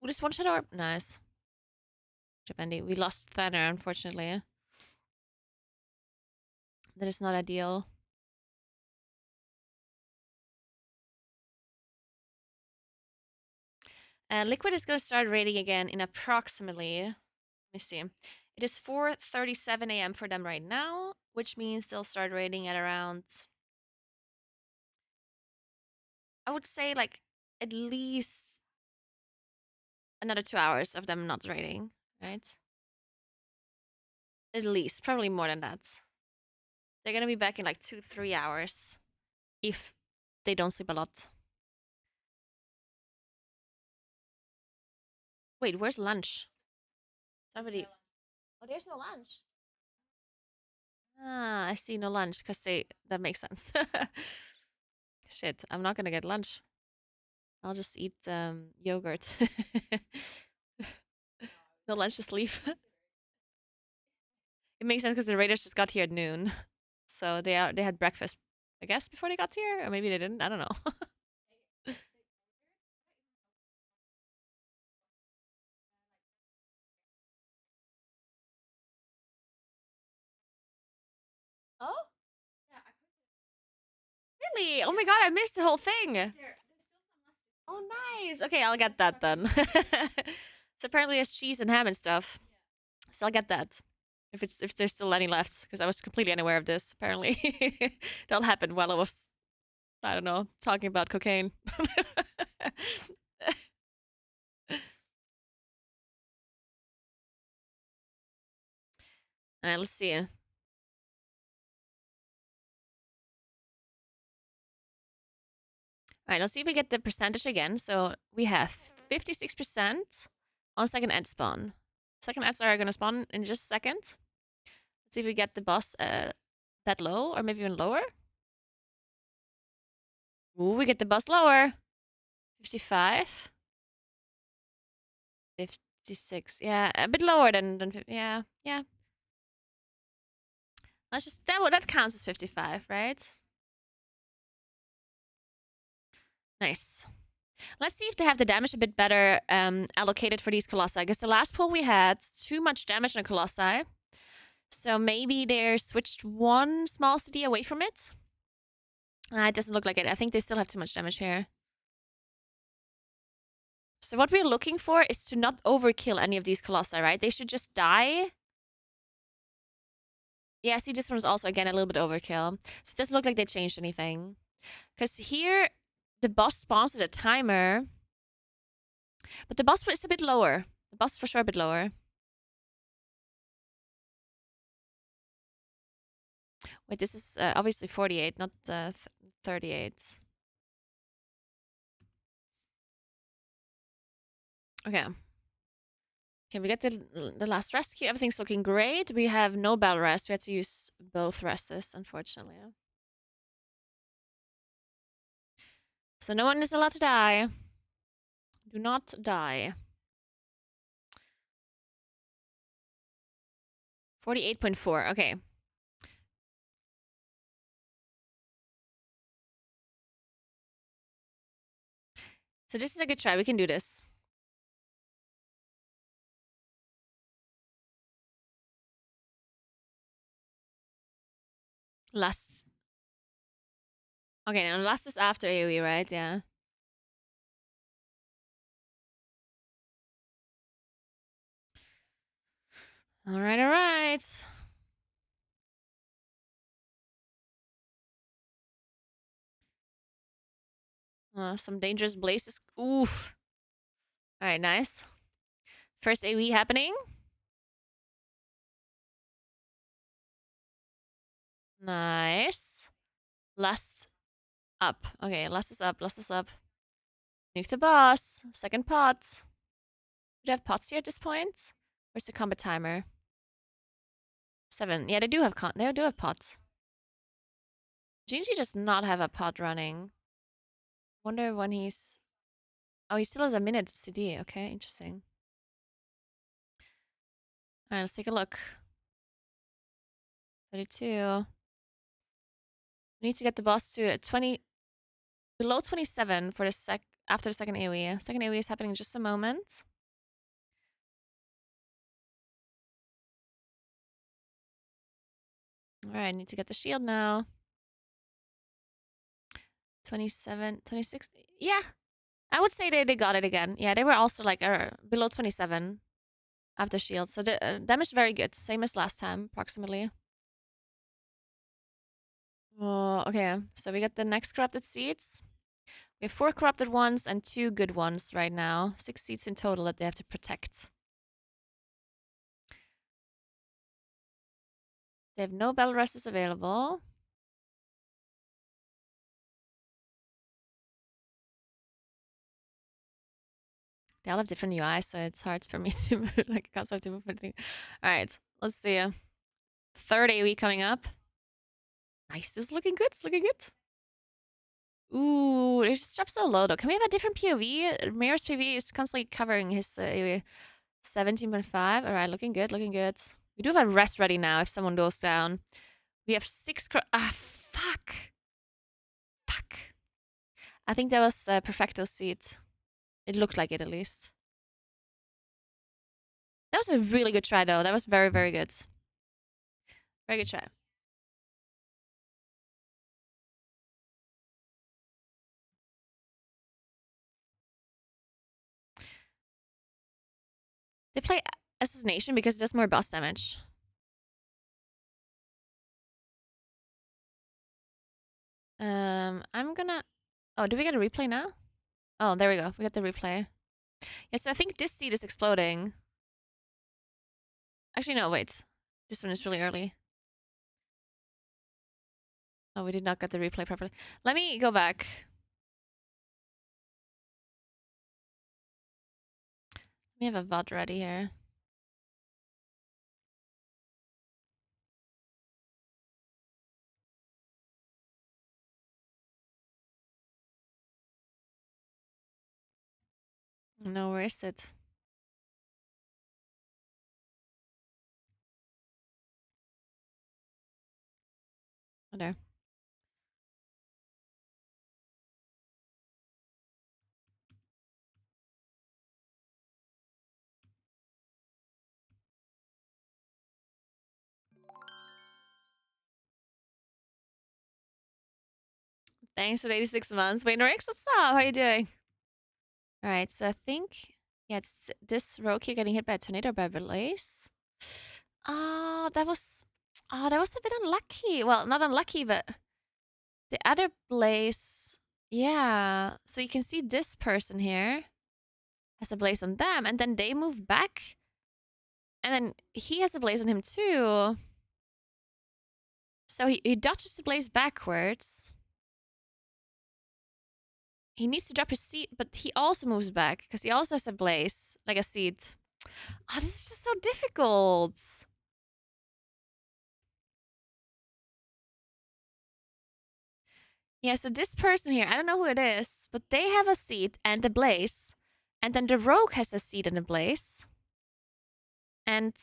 We just one shot orb. Nice. Japendi. We lost Thanner, unfortunately. That is not ideal. Liquid is going to start raiding again in approximately, let me see. It is 4:37 a.m. for them right now, which means they'll start raiding at around, I would say like at least another 2 hours of them not raiding, right? At least, probably more than that. They're going to be back in like 2-3 hours if they don't sleep a lot. Wait, where's lunch? Somebody. Oh, there's no lunch. Ah, I see, no lunch because that makes sense. Shit, I'm not gonna get lunch. I'll just eat yogurt. No lunch, just leave. It makes sense because the Raiders just got here at noon, so they had breakfast, I guess, before they got here, or maybe they didn't. I don't know. Oh? Really? Oh my god, I missed the whole thing. Oh, nice. Okay, I'll get that then. So apparently there's cheese and ham and stuff. So I'll get that. If there's still any left, because I was completely unaware of this. Apparently, that'll happen while I was, I don't know, talking about cocaine. Alright, let's see. Alright, let's see if we get the percentage again. So we have 56% on second ad spawn. Second ads are gonna spawn in just a second. Let's see if we get the boss that low, or maybe even lower. Ooh, we get the boss lower. 55. 56. Yeah, a bit lower than yeah. Let's just that counts as 55, right? Nice. Let's see if they have the damage a bit better allocated for these Colossi. I guess the last pull we had too much damage on Colossi. So maybe they're switched one small city away from it. It doesn't look like it. I think they still have too much damage here. So what we're looking for is to not overkill any of these Colossi, right? They should just die. Yeah, see, this one's also, again, a little bit overkill. So it doesn't look like they changed anything. Because here, the boss spawns at a timer. But the boss is a bit lower. The boss is for sure a bit lower. Wait, this is obviously 48, not 38. Okay. Okay, we get the last rescue. Everything's looking great. We have no battle rest. We had to use both rests, unfortunately. So no one is allowed to die. Do not die. 48.4. Okay. So this is a good try. We can do this. Last. Okay, now last is after AoE, right? Yeah. All right, all right. Some dangerous blazes. Oof. All right, nice. First AoE happening. Nice. Last up. Okay, last is up. Last is up. Nuke the boss. Second pot. Do they have pots here at this point? Where's the combat timer? 7. Yeah, they do have pots. GG does not have a pot running. Wonder when he's... Oh, he still has a minute CD. Okay, interesting. Alright, let's take a look. 32. We need to get the boss to 20... Below 27 for the after the second AoE. Second AoE is happening in just a moment. Alright, I need to get the shield now. 27, 26. Yeah, I would say they got it again. Yeah, they were also like below 27 after shield. So the damage very good. Same as last time, approximately. Oh, okay. So we got the next corrupted seeds. We have 4 corrupted ones and 2 good ones right now. 6 seeds in total that they have to protect. They have no battle rushes available. They all have different UI, so it's hard for me to move. Like, I can't start to move anything. All right, let's see. Third AoE coming up. Nice, this is looking good. It's looking good. Ooh, it just dropped so low though. Can we have a different POV? Mirror's POV is constantly covering his AoE. 17.5. All right, looking good, looking good. We do have a rest ready now if someone goes down. We have 6. Fuck. Fuck. I think that was Perfecto seed. It looked like it at least. That was a really good try though. That was very, very good. Very good try. They play Assassination because it does more boss damage. I'm gonna... Oh, do we get a replay now? Oh, there we go. We got the replay. Yes, I think this seed is exploding. Actually, no, wait. This one is really early. Oh, we did not get the replay properly. Let me go back. Let me have a VOD ready here. No, where is it? Oh, there. Thanks for the 86 months. Wait, Norix, what's up? How are you doing? All right, so I think, yeah, it's this rogue here getting hit by a tornado by Blaze. That was a bit unlucky. Well, not unlucky, but the other Blaze, yeah. So you can see this person here has a Blaze on them, and then they move back, and then he has a Blaze on him too. So he dodges the Blaze backwards. He needs to drop his seed, but he also moves back because he also has a Blaze, like a seed. Oh, this is just so difficult. Yeah, so this person here, I don't know who it is, but they have a seed and a Blaze. And then the rogue has a seed and a Blaze. And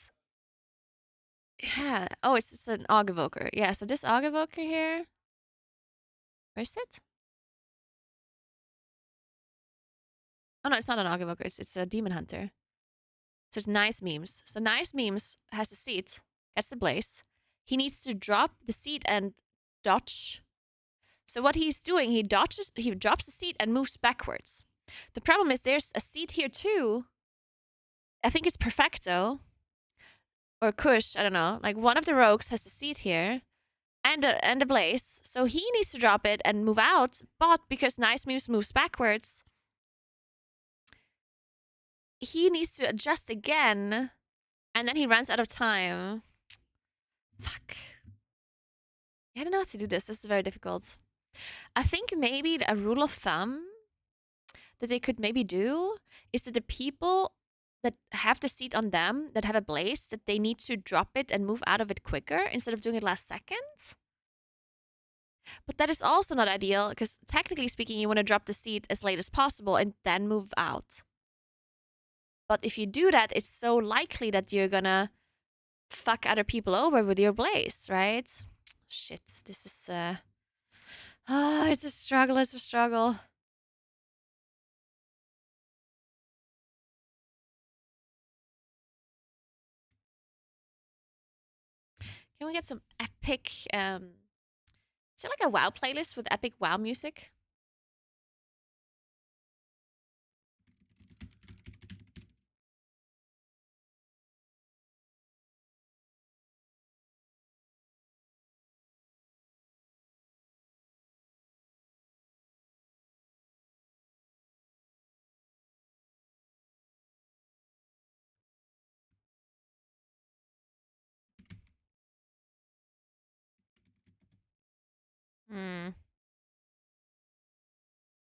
yeah, oh, it's an Aug Evoker. Yeah, so this Aug Evoker here, where is it? Oh no, it's not an Auge Evoker. It's a Demon Hunter. So it's Nice Memes. So Nice Memes has a seat, gets the blaze. He needs to drop the seat and dodge. So what he's doing, he drops the seat and moves backwards. The problem is there's a seat here too. I think it's Perfecto or Kush. I don't know. Like one of the rogues has a seat here and a blaze. So he needs to drop it and move out. But because Nice Memes moves backwards, he needs to adjust again. And then he runs out of time. Fuck. I don't know how to do this. This is very difficult. I think maybe a rule of thumb that they could maybe do is that the people that have the seat on them, that have a blaze, that they need to drop it and move out of it quicker instead of doing it last second. But that is also not ideal because technically speaking, you want to drop the seat as late as possible and then move out. But if you do that, it's so likely that you're gonna fuck other people over with your blaze, right? Shit, this is it's a struggle, it's a struggle. Can we get some epic is there like a WoW playlist with epic WoW music?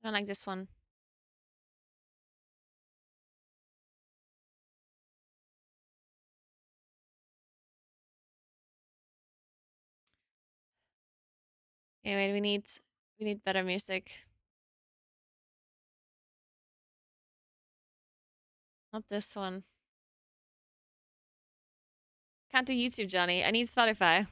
I don't like this one. Anyway, we need better music. Not this one. Can't do YouTube, Johnny. I need Spotify.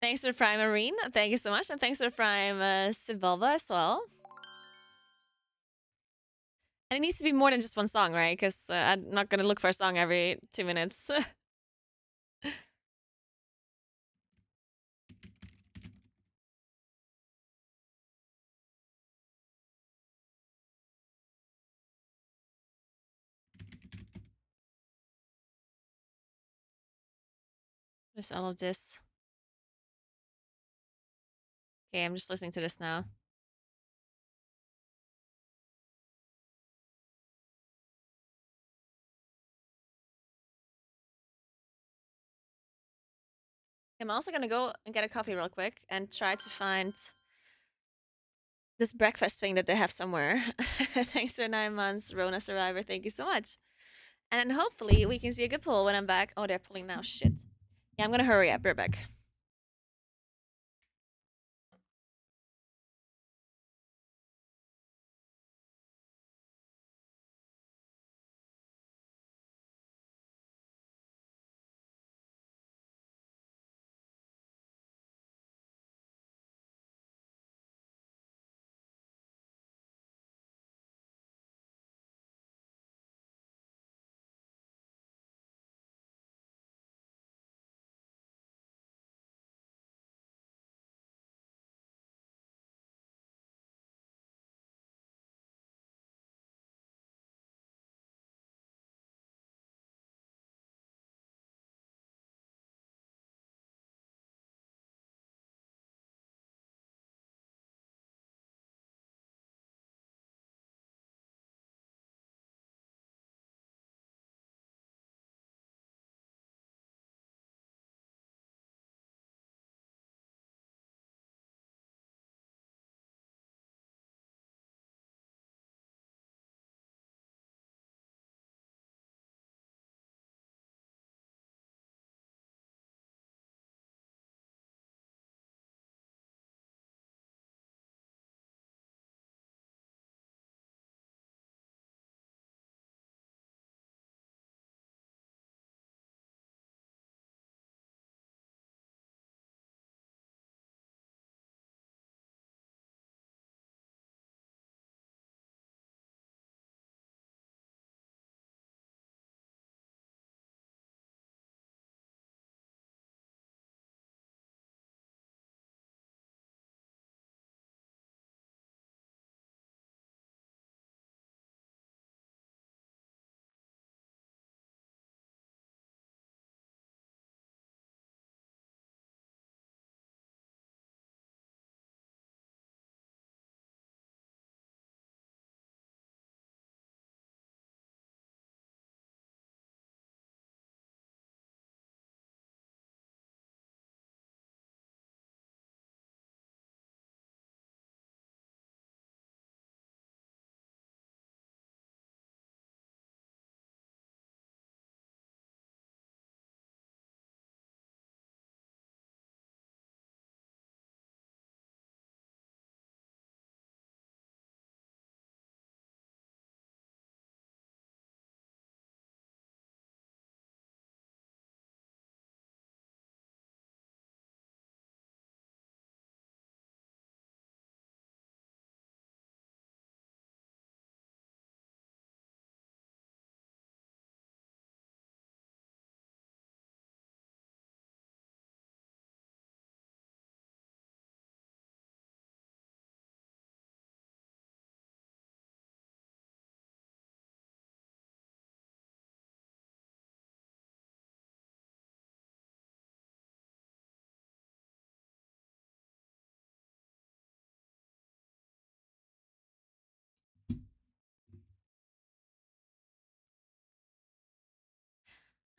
Thanks for Prime Marine. Thank you so much. And thanks for Prime Sibilva as well. And it needs to be more than just one song, right? Because I'm not going to look for a song every 2 minutes. There's all of this. Okay, I'm just listening to this now. I'm also gonna go and get a coffee real quick and try to find this breakfast thing that they have somewhere. Thanks for 9 months, Rona Survivor. Thank you so much. And then hopefully we can see a good pull when I'm back. Oh, they're pulling now. Shit. Yeah, I'm gonna hurry up. We're back.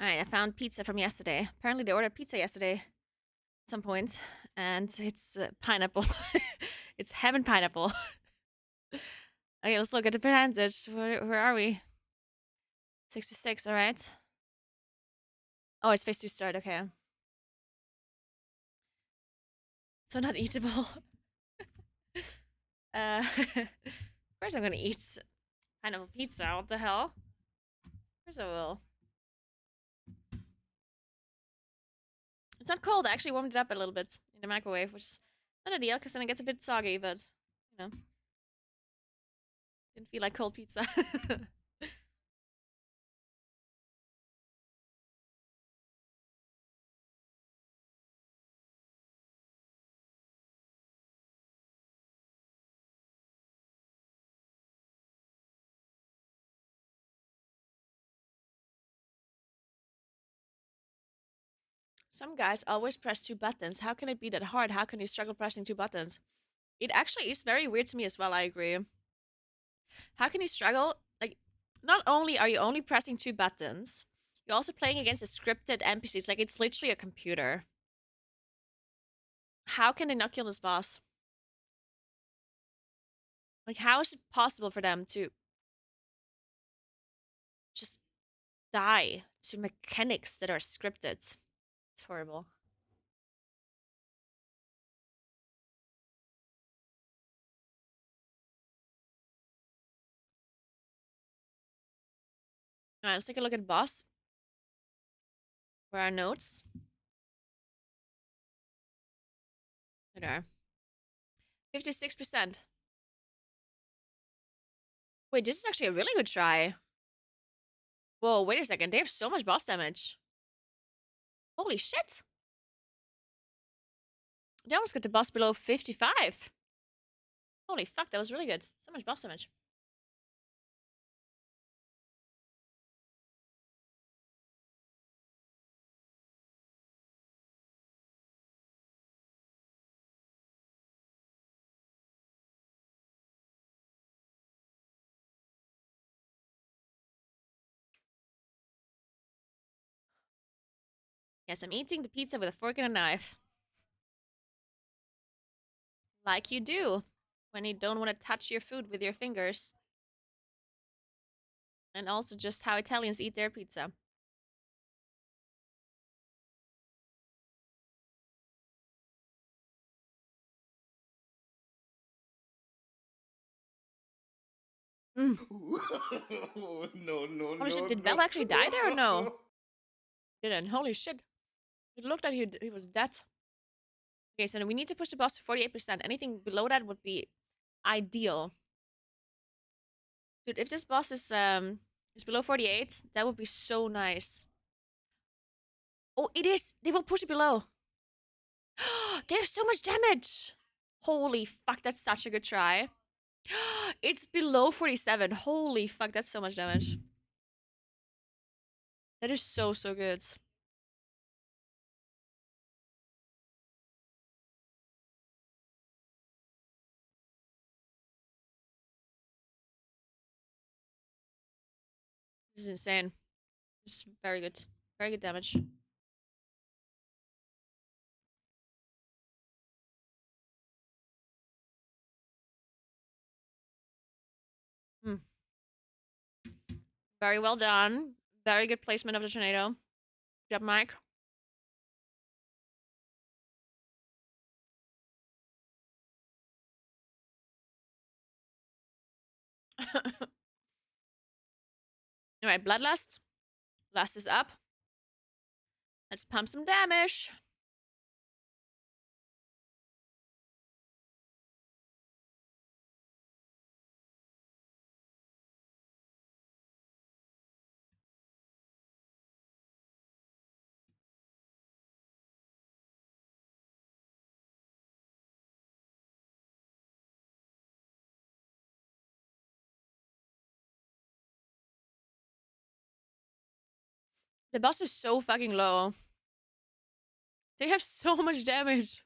Alright, I found pizza from yesterday. Apparently they ordered pizza yesterday at some point. And it's pineapple. It's ham and pineapple. Okay, let's look at the percentage. Where are we? 66, alright. Oh, it's phase 2 start, okay. So not eatable. Of course I'm gonna eat pineapple pizza. What the hell? Of course I will. It's not cold. I actually warmed it up a little bit in the microwave, which is not ideal because then it gets a bit soggy, but you know. Didn't feel like cold pizza. Some guys always press 2 buttons. How can it be that hard? How can you struggle pressing 2 buttons? It actually is very weird to me as well, I agree. How can you struggle? Like, not only are you only pressing 2 buttons, you're also playing against a scripted NPCs. Like, it's literally a computer. How can they not kill this boss? Like, how is it possible for them to just die to mechanics that are scripted? It's horrible. Alright, let's take a look at boss. Where are our notes? There are. 56%. Wait, this is actually a really good try. Whoa, wait a second. They have so much boss damage. Holy shit. They almost got the boss below 55. Holy fuck, that was really good. So much boss damage. Yes, I'm eating the pizza with a fork and a knife. Like you do when you don't want to touch your food with your fingers. And also just how Italians eat their pizza. Mm. No, Holy shit, did Bell actually die there or no? Didn't. Holy shit. It looked like he was dead. Okay, so we need to push the boss to 48%. Anything below that would be ideal. Dude, if this boss is below 48, that would be so nice. Oh, it is! They will push it below. They have so much damage! Holy fuck, that's such a good try. It's below 47. Holy fuck, that's so much damage. That is so, so good. This is insane. This is very good. Very good damage. Hmm. Very well done. Very good placement of the tornado. Good job, Mike. Alright, Bloodlust. Lust is up. Let's pump some damage. The boss is so fucking low. They have so much damage.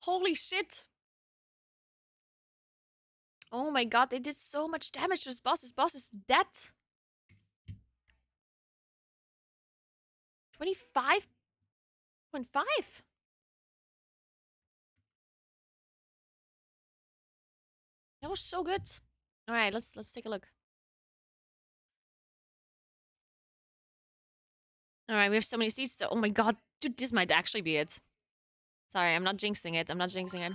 Holy shit. Oh my god, they did so much damage to this boss. This boss is dead. 25.5. That was so good. All right, let's take a look. All right, we have so many seats. Oh my god, dude, this might actually be it. Sorry, I'm not jinxing it. I'm not jinxing it.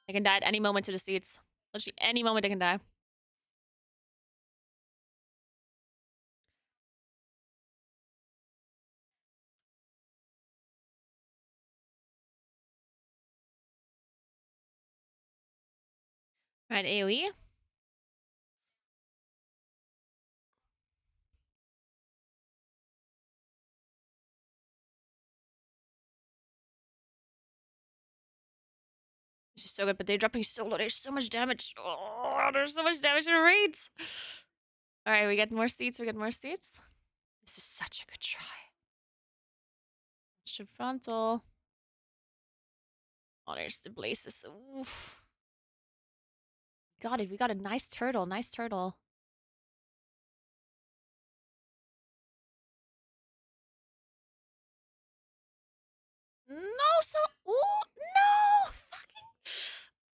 I can die at any moment to the seats. Literally any moment I can die. All right, AoE. This is so good, but they're dropping so low. There's so much damage. Oh, there's so much damage in raids. All right, we get more seats. We get more seats. This is such a good try. Ship frontal. Oh, there's the blazes. Oof. Got it. We got a nice turtle. Nice turtle. No, so. Oh, no! Fucking.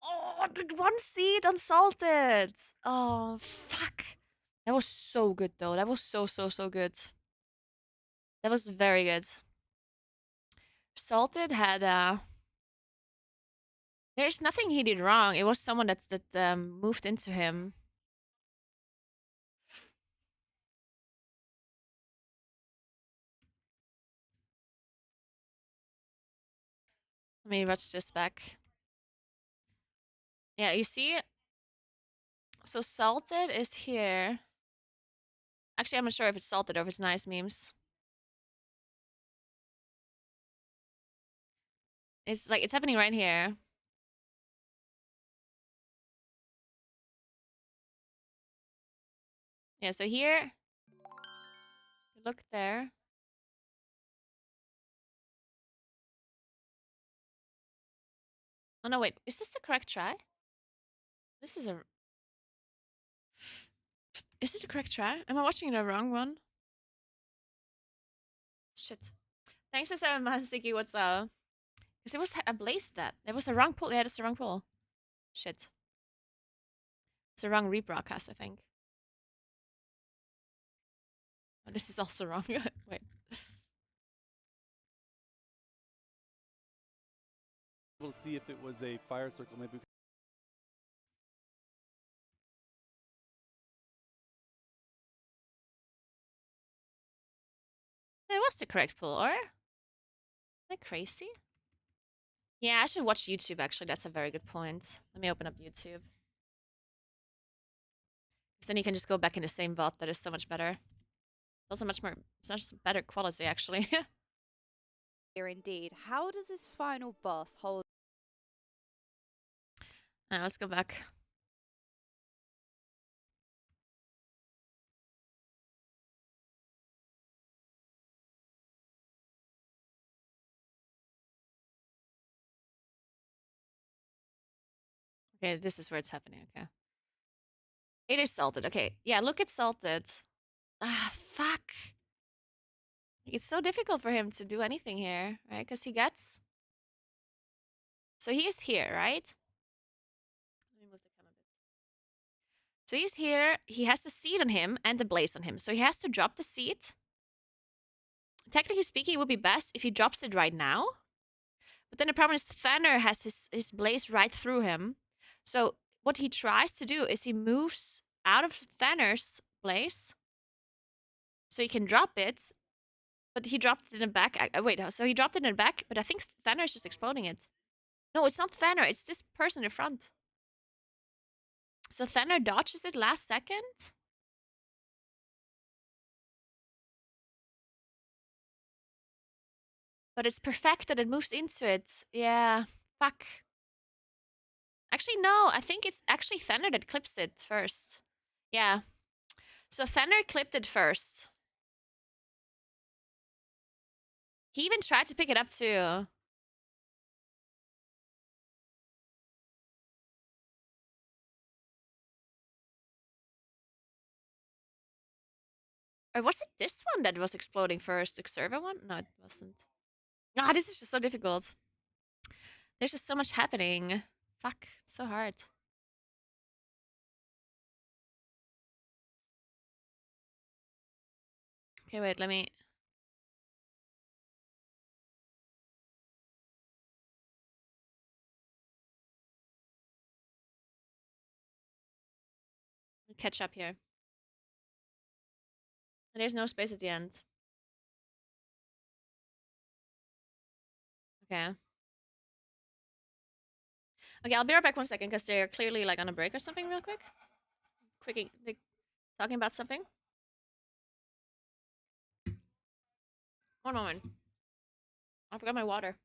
Oh, dude, one seed unsalted. Oh, fuck. That was so good, though. That was so good. That was very good. Salted had, there's nothing he did wrong. It was someone that moved into him. Let me watch this back. Yeah, you see? So salted is here. Actually, I'm not sure if it's salted or if it's nice memes. It's like, it's happening right here. Yeah, so here, look there. Oh no, wait, is this the correct try? This is a... Is this the correct try? Am I watching the wrong one? Shit. Thanks for 7 months, Sticky, what's up? Because it was a blaze that. It was a wrong pull. Yeah, that's the wrong pull. Shit. It's a wrong rebroadcast, I think. Oh, this is also wrong. Wait. We'll see if it was a fire circle, maybe. It was the correct pull, or? Am I crazy? Yeah, I should watch YouTube, actually. That's a very good point. Let me open up YouTube. Because then you can just go back in the same VOD. That is so much better. It's also much more... It's not just better quality, actually. Here indeed. How does this final boss hold? Let's go back. Okay, this is where it's happening, okay. It is salted, okay. Yeah, look at salted. Ah, fuck. It's so difficult for him to do anything here, right? Because he gets... So he is here, right? Let me move the camera a bit. So he's here. He has the seed on him and the blaze on him. So he has to drop the seed. Technically speaking, it would be best if he drops it right now. But then the problem is Thanner has his blaze right through him. So what he tries to do is he moves out of Thanner's blaze. So he can drop it. But he dropped it in the back. Wait, so he dropped it in the back, but I think Thanner is just exploding it. No, it's not Thanner. It's this person in front. So Thanner dodges it last second. But it's perfected. It moves into it. Yeah. Fuck. Actually, no. I think it's actually Thanner that clips it first. Yeah. So Thanner clipped it first. He even tried to pick it up too. Or was it this one that was exploding first? The server one? No, it wasn't. Ah, this is just so difficult. There's just so much happening. Fuck, it's so hard. Okay, wait, let me... catch up here. There's no space at the end. Okay. Okay, I'll be right back 1 second because they're clearly like on a break or something real quick. Quick, like, talking about something. One moment. I forgot my water.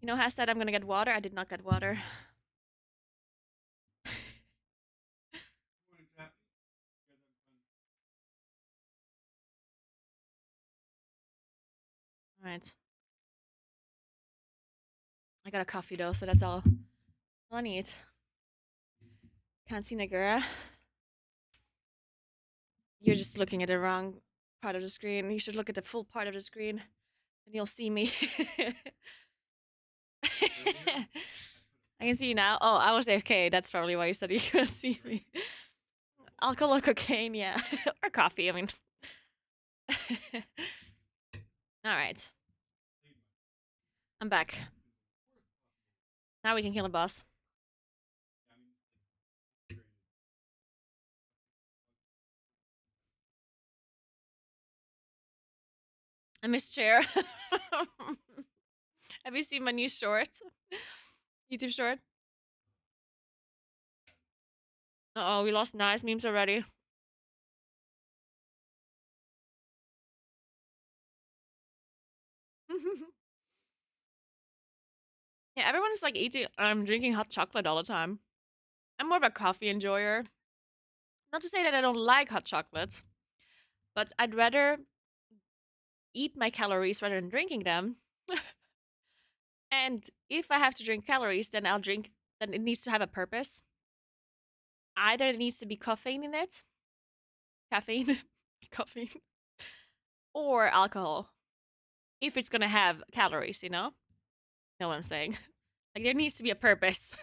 You know, I said I'm gonna get water. I did not get water. All right. I got a coffee though, so that's all I need. Can't see Naguura. You're just looking at the wrong part of the screen. You should look at the full part of the screen, and you'll see me. I can see you now. Oh, I was AFK. That's probably why you said you couldn't see me. Alcohol or cocaine, yeah. Or coffee, I mean. Alright. I'm back. Now we can kill the boss. I miss chair. Have you seen my new short? YouTube short? Uh-oh, we lost nice memes already. Yeah, everyone's like eating, drinking hot chocolate all the time. I'm more of a coffee enjoyer. Not to say that I don't like hot chocolate, but I'd rather eat my calories rather than drinking them. And if I have to drink calories, then then it needs to have a purpose. Either it needs to be caffeine in it, caffeine, caffeine, or alcohol. If it's gonna have calories, you know? Know what I'm saying? Like, there needs to be a purpose.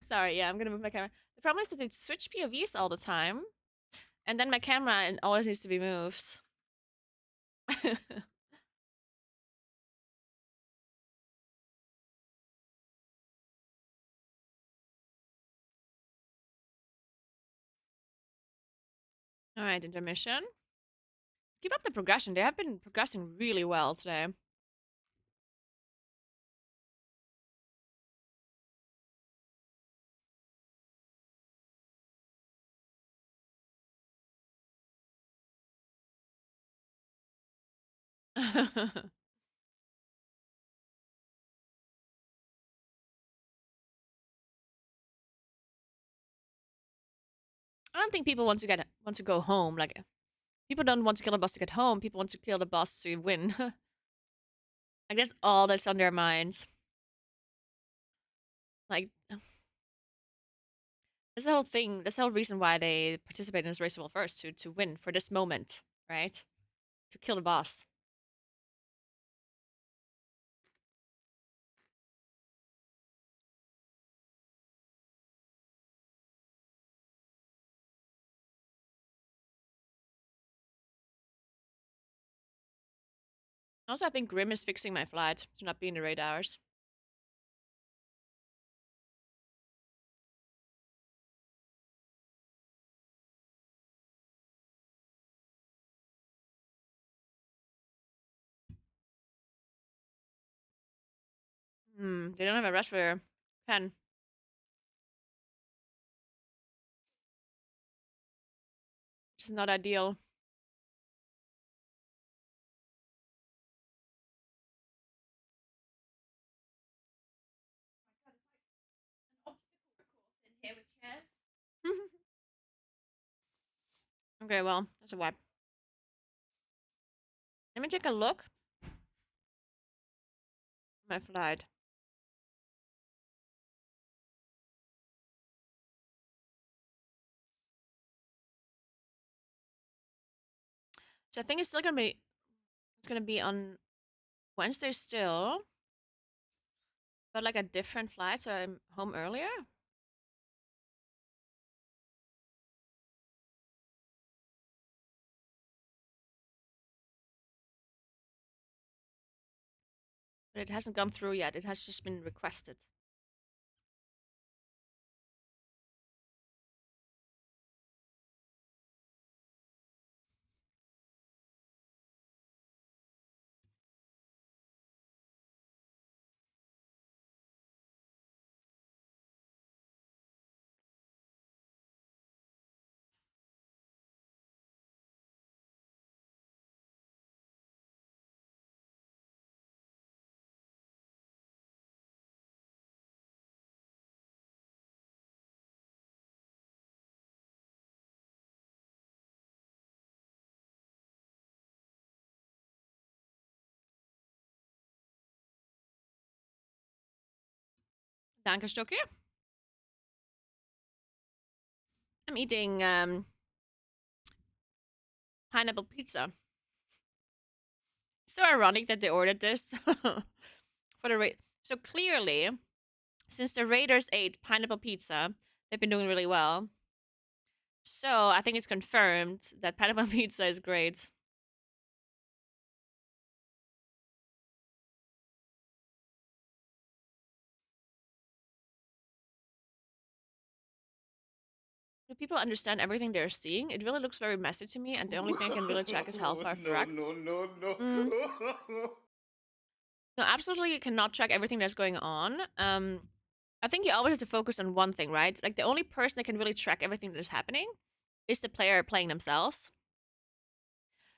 Sorry, yeah, I'm gonna move my camera. The problem is that they switch POVs all the time, and then my camera always needs to be moved. Alright, intermission. Keep up the progression. They have been progressing really well today. I don't think people want to go home. Like, people don't want to kill the boss to get home. People want to kill the boss to win. Like, that's all that's on their minds. Like, that's the whole thing. That's the whole reason why they participate in this race well first, to win for this moment, right? To kill the boss. Also, I think Grim is fixing my flight to not be in the raid hours. They don't have a rush for Ken. Which is not ideal. Okay, well, that's a wipe. Let me take a look. My flight. So I think it's gonna be on Wednesday still. But like a different flight, so I'm home earlier. But it hasn't gone through yet. It has just been requested. Danke, Stucky. I'm eating pineapple pizza. So ironic that they ordered this for the rate. So clearly, since the Raiders ate pineapple pizza, they've been doing really well. So I think it's confirmed that pineapple pizza is great. Do people understand everything they're seeing? It really looks very messy to me, and the only thing I can really check is Hellfire Fyrakk. No, absolutely you cannot track everything that's going on. I think you always have to focus on one thing, right? Like, the only person that can really track everything that is happening is the player playing themselves.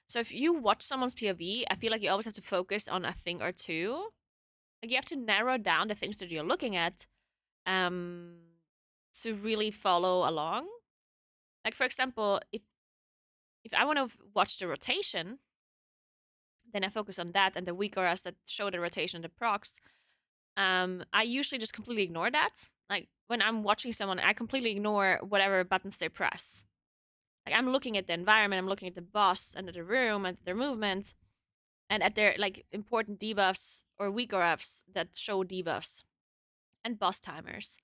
So if you watch someone's POV, I feel like you always have to focus on a thing or two. Like, you have to narrow down the things that you're looking at to really follow along. Like, for example, if I want to watch the rotation, then I focus on that and the weak auras that show the rotation, the procs. I usually just completely ignore that. Like, when I'm watching someone, I completely ignore whatever buttons they press. Like, I'm looking at the environment, I'm looking at the boss and at the room and their movement and at their, like, important debuffs or weak auras that show debuffs and boss timers.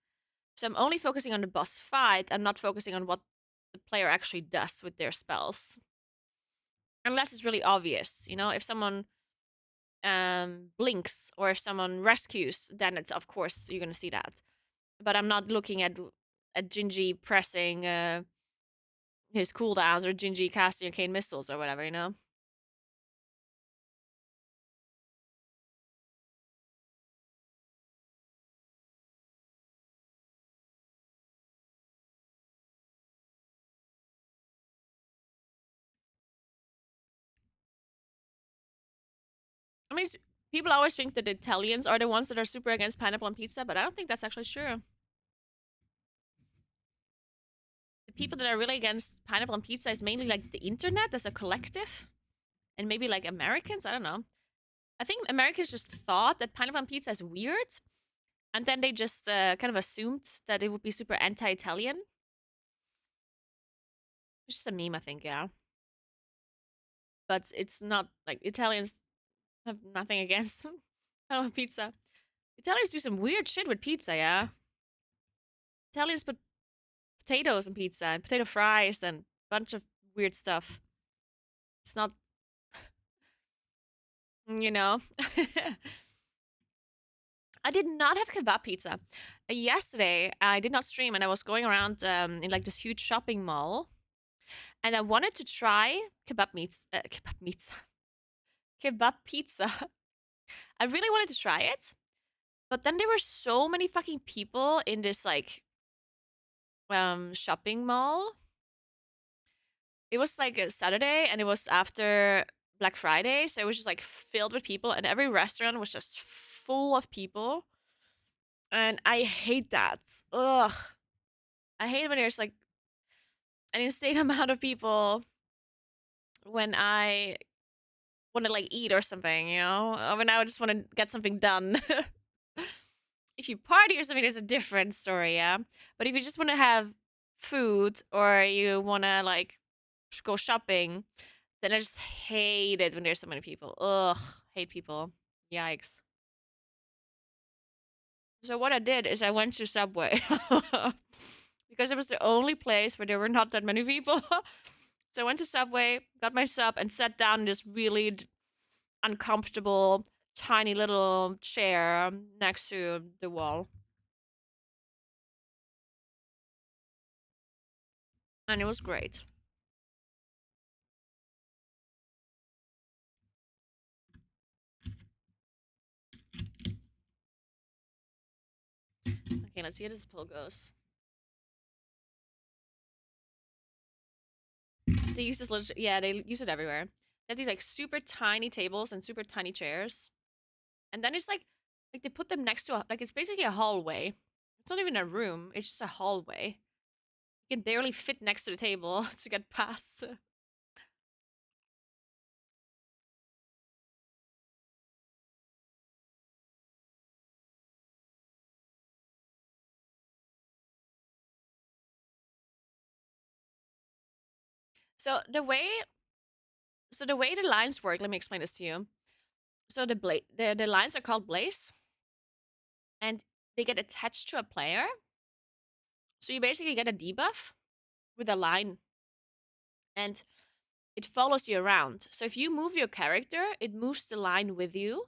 So I'm only focusing on the boss fight. I'm not focusing on what the player actually does with their spells. Unless it's really obvious, you know? If someone blinks or if someone rescues, then it's, of course, you're gonna see that. But I'm not looking at Gingy pressing his cooldowns or Gingy casting arcane missiles or whatever, you know? I mean, people always think that the Italians are the ones that are super against pineapple on pizza, but I don't think that's actually true. The people that are really against pineapple on pizza is mainly like the internet as a collective, and maybe like Americans. I don't know. I think Americans just thought that pineapple on pizza is weird, and then they just kind of assumed that it would be super anti-Italian. It's just a meme, I think, yeah. But it's not like Italians have nothing against pineapple pizza. Italians do some weird shit with pizza, yeah. Italians put potatoes in pizza and potato fries and a bunch of weird stuff. It's not, you know. I did not have kebab pizza. Yesterday, I did not stream and I was going around in like this huge shopping mall. And I wanted to try kebab pizza. I really wanted to try it. But then there were so many fucking people in this like shopping mall. It was like a Saturday and it was after Black Friday, so it was just like filled with people and every restaurant was just full of people. And I hate that. Ugh. I hate when there's like an insane amount of people when I want to like eat or something, you know? Or when I just want to get something done. If you party or something, there's a different story, yeah? But if you just want to have food or you want to like go shopping, then I just hate it when there's so many people. Ugh, hate people. Yikes. So what I did is I went to Subway. Because it was the only place where there were not that many people. So I went to Subway, got my sub, and sat down in this really uncomfortable, tiny little chair next to the wall. And it was great. Okay, let's see how this poll goes. They use this yeah, they use it everywhere. They have these like super tiny tables and super tiny chairs. And then it's like they put them next to like it's basically a hallway. It's not even a room, it's just a hallway. You can barely fit next to the table to get past. So the way the lines work, let me explain this to you. So the lines are called blaze, and they get attached to a player. So you basically get a debuff with a line, and it follows you around. So if you move your character, it moves the line with you.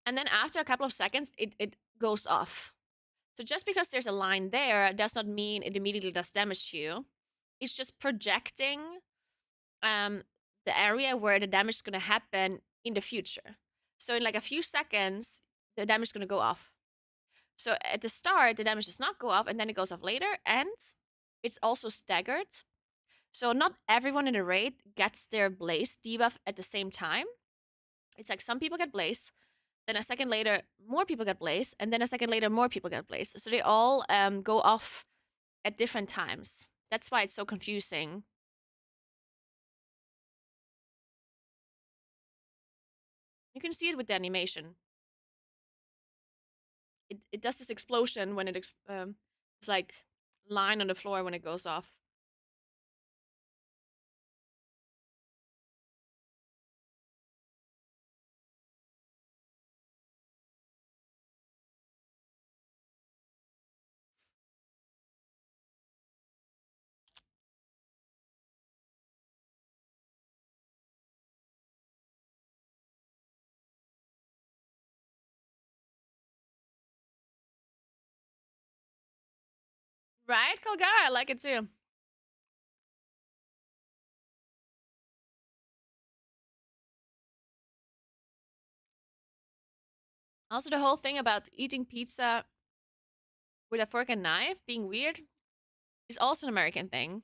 And then after a couple of seconds, it goes off. So just because there's a line there does not mean it immediately does damage to you. It's just projecting the area where the damage is going to happen in the future. So in like a few seconds, the damage is going to go off. So at the start, the damage does not go off, and then it goes off later, and it's also staggered. So not everyone in the raid gets their blaze debuff at the same time. It's like some people get blaze, then a second later, more people get blaze, and then a second later, more people get blaze. So they all go off at different times. That's why it's so confusing. You can see it with the animation. It does this explosion when it's like line on the floor when it goes off. Right, Kalgara? I like it too. Also, the whole thing about eating pizza with a fork and knife being weird is also an American thing.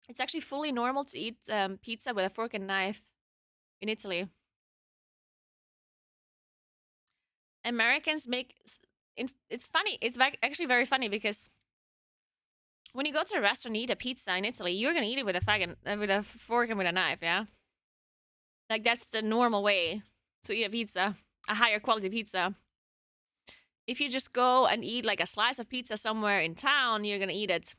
It's actually fully normal to eat pizza with a fork and knife in Italy. Americans make it's funny. It's actually very funny because when you go to a restaurant and eat a pizza in Italy, you're gonna eat it with a fork and with a knife, yeah. Like that's the normal way to eat a pizza, a higher quality pizza. If you just go and eat like a slice of pizza somewhere in town, you're gonna eat it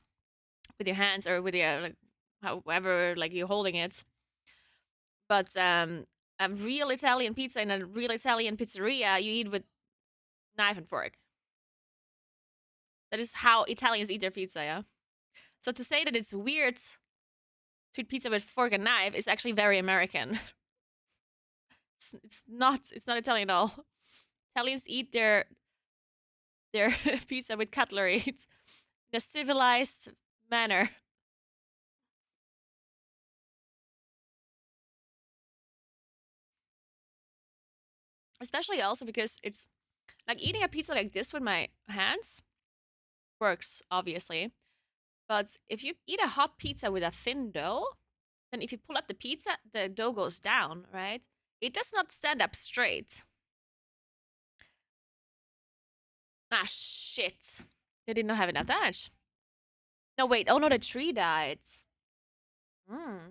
with your hands or with your like however like you're holding it. But a real Italian pizza in a real Italian pizzeria, you eat with knife and fork. That is how Italians eat their pizza, yeah. So to say that it's weird to eat pizza with fork and knife is actually very American. It's not Italian at all. Italians eat their pizza with cutlery in a civilized manner. Especially also because it's like eating a pizza like this with my hands works, obviously. But if you eat a hot pizza with a thin dough, then if you pull up the pizza, the dough goes down, right? It does not stand up straight. Ah, shit. They did not have enough damage. No, wait. Oh, no, the tree died. Hmm.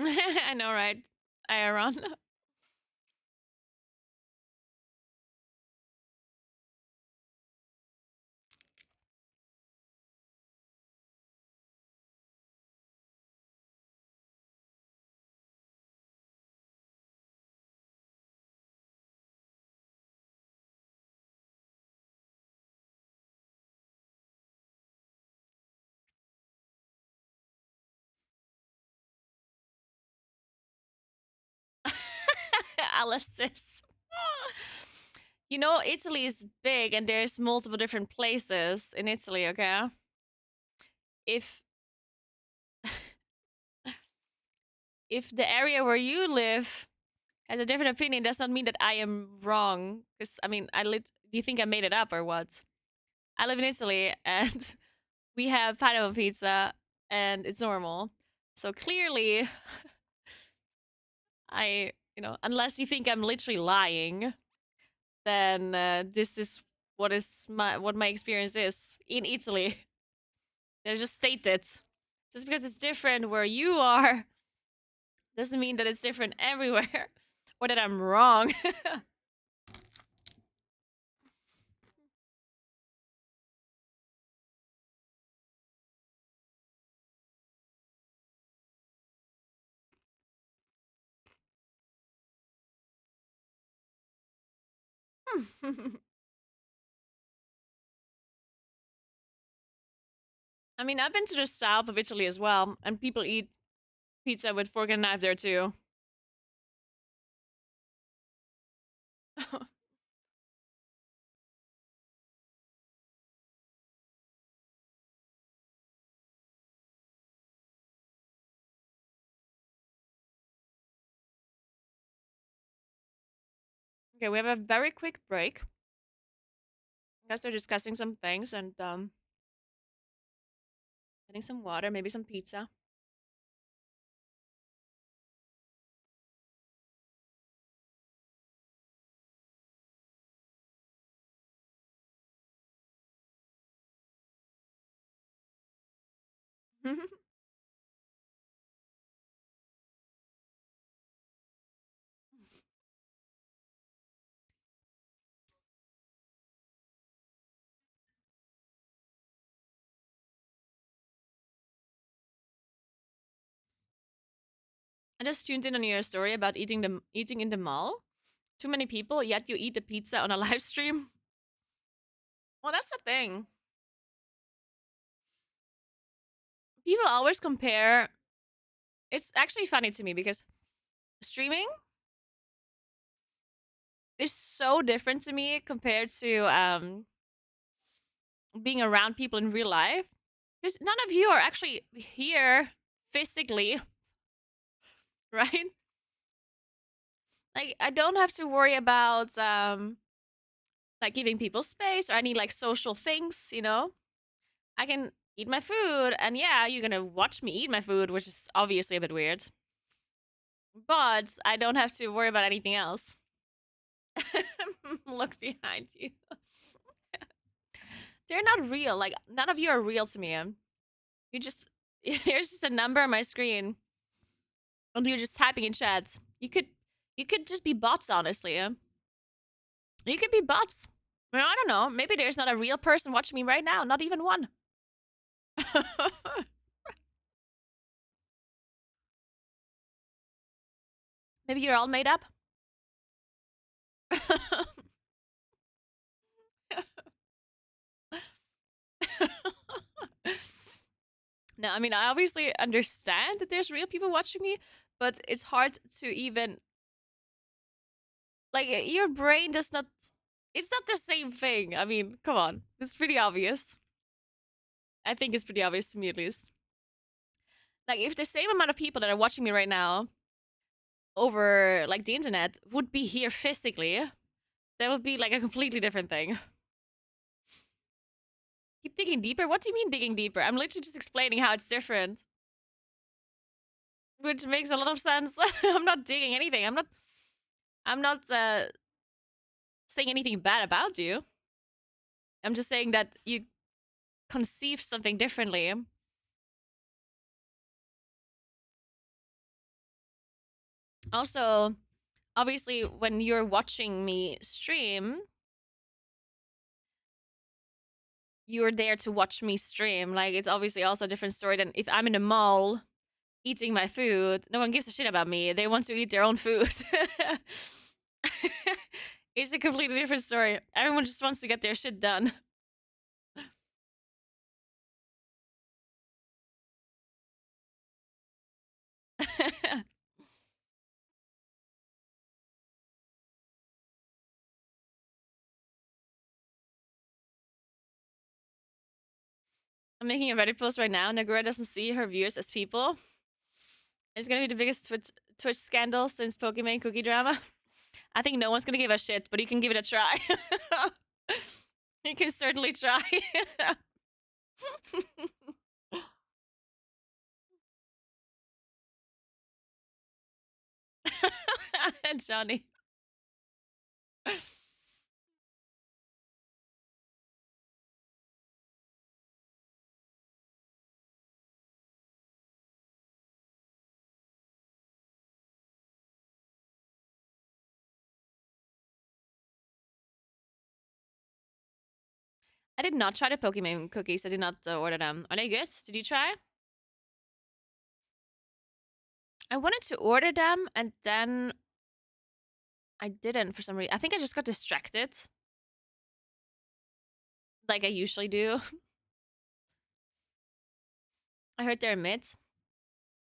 I know, right? Aaron. Alice's. You know, Italy is big and there's multiple different places in Italy, okay? If the area where you live has a different opinion, does not mean that I am wrong. Because, I mean, do you think I made it up or what? I live in Italy and we have pineapple pizza and it's normal. So clearly, unless you think I'm literally lying, then this is what my experience is in Italy. They just state it. Just because it's different where you are doesn't mean that it's different everywhere or that I'm wrong. I mean, I've been to the south of Italy as well, and people eat pizza with fork and knife there too. Okay, we have a very quick break. I guess they're discussing some things and getting some water, maybe some pizza. I just tuned in on your story about eating in the mall. Too many people, yet you eat the pizza on a live stream. Well, that's the thing. People always compare. It's actually funny to me because streaming is so different to me compared to being around people in real life. Because none of you are actually here physically, right? Like I don't have to worry about like giving people space or any like social things, you know? I can eat my food and yeah, you're gonna watch me eat my food, which is obviously a bit weird. But I don't have to worry about anything else. Look behind you. They're not real. Like none of you are real to me. You just there's just a number on my screen. And you're just typing in chat. You could just be bots, honestly. You could be bots. I mean, I don't know. Maybe there's not a real person watching me right now. Not even one. Maybe you're all made up. No, I mean, I obviously understand that there's real people watching me, but it's hard to even like your brain does not. It's not the same thing. I mean, come on, it's pretty obvious. I think it's pretty obvious to me at least. Like, if the same amount of people that are watching me right now over like the internet would be here physically, that would be like a completely different thing. Keep digging deeper? What do you mean digging deeper? I'm literally just explaining how it's different. Which makes a lot of sense. I'm not digging anything. I'm not saying anything bad about you. I'm just saying that you conceive something differently. Also, obviously, when you're watching me stream, you're there to watch me stream. Like, it's obviously also a different story than if I'm in a mall eating my food. No one gives a shit about me. They want to eat their own food. It's a completely different story. Everyone just wants to get their shit done. I'm making a Reddit post right now. Naguura doesn't see her viewers as people. It's gonna be the biggest Twitch scandal since Pokemon Cookie Drama. I think no one's gonna give a shit, but you can give it a try. You can certainly try. Johnny. I did not try the Pokemon cookies. I did not order them. Are they good? Did you try? I wanted to order them and then I didn't for some reason. I think I just got distracted. Like I usually do. I heard they're mid.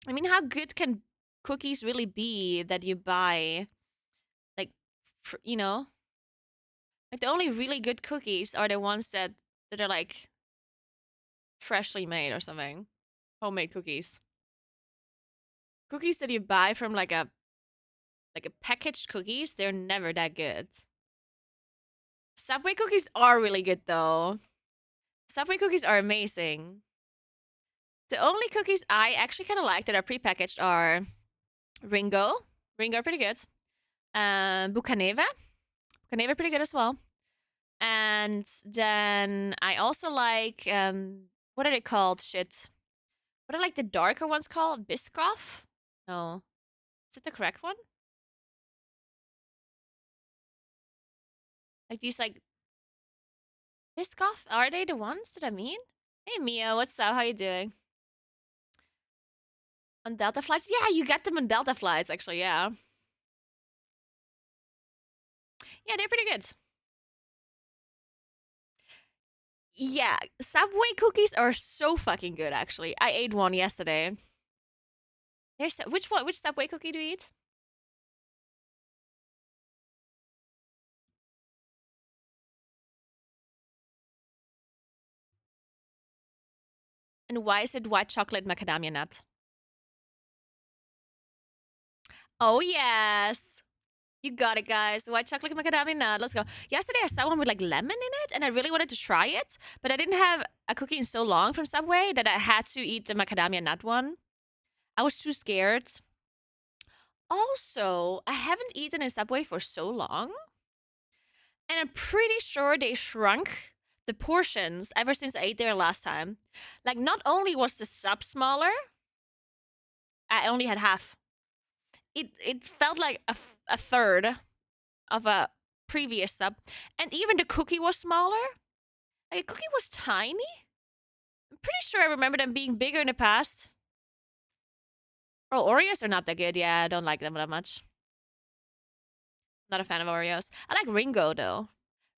I mean, how good can cookies really be that you buy? Like, you know? Like, the only really good cookies are the ones that are, like, freshly made or something. Homemade cookies. Cookies that you buy from, like a packaged cookies, they're never that good. Subway cookies are really good, though. Subway cookies are amazing. The only cookies I actually kind of like that are prepackaged are Ringo. Ringo are pretty good. Bucaneva. Bucaneva pretty good as well. And then I also like, what are they called? Shit. What are like the darker ones called? Biscoff? No. Is it the correct one? Like these like Biscoff? Are they the ones that I mean? Hey Mia, what's up? How you doing? On Delta flights? Yeah, you get them on Delta flights, actually, yeah. Yeah, they're pretty good. Yeah, Subway cookies are so fucking good, actually. I ate one yesterday. There's which one? Which Subway cookie do you eat? And why is it white chocolate macadamia nut? Oh yes, you got it, guys. White chocolate macadamia nut. Let's go. Yesterday I saw one with like lemon in it, and I really wanted to try it, but I didn't have a cookie in so long from Subway that I had to eat the macadamia nut one. I was too scared. Also, I haven't eaten in Subway for so long. And I'm pretty sure they shrunk the portions ever since I ate there last time. Like, not only was the sub smaller, I only had half. It felt like a third of a previous sub. And even the cookie was smaller. Like, the cookie was tiny. I'm pretty sure I remember them being bigger in the past. Oh, Oreos are not that good. Yeah, I don't like them that much. Not a fan of Oreos. I like Ringo, though.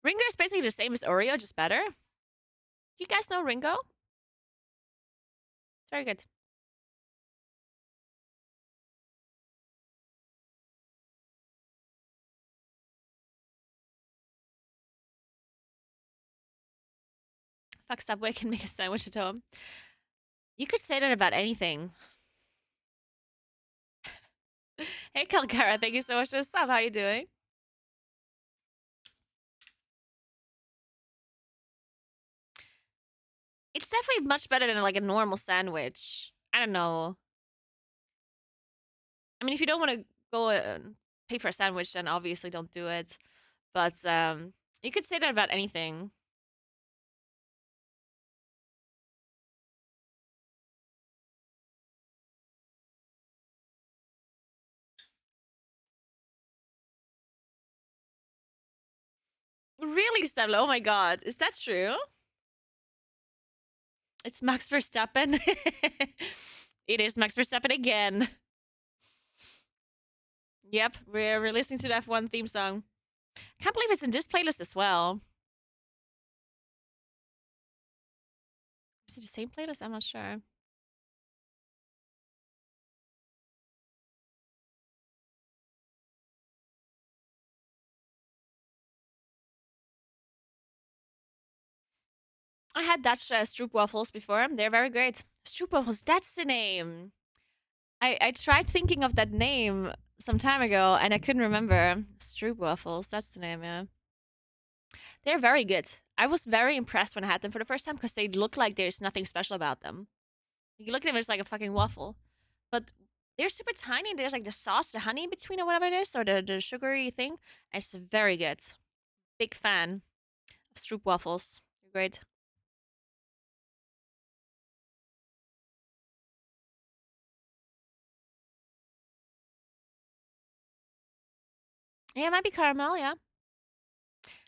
Ringo is basically the same as Oreo, just better. You guys know Ringo? It's very good. Fuck, Subway can make a sandwich at home. You could say that about anything. Hey, Calcara, thank you so much for the sub. How you doing? It's definitely much better than like a normal sandwich. I don't know. I mean, if you don't want to go and pay for a sandwich, then obviously don't do it. But you could say that about anything. Really, Stella? Oh my god. Is that true? It's Max Verstappen. It is Max Verstappen again. Yep, we're listening to the F1 theme song. Can't believe it's in this playlist as well. Is it the same playlist? I'm not sure. I had Dutch stroop waffles before. They're very great. Stroop waffles, that's the name. I tried thinking of that name some time ago and I couldn't remember. Stroop waffles, that's the name, yeah. They're very good. I was very impressed when I had them for the first time because they look like there's nothing special about them. You look at them, it's like a fucking waffle. But they're super tiny. There's like the sauce, the honey in between or whatever it is, or the sugary thing. And it's very good. Big fan of stroop waffles. They're great. Yeah, it might be caramel, yeah.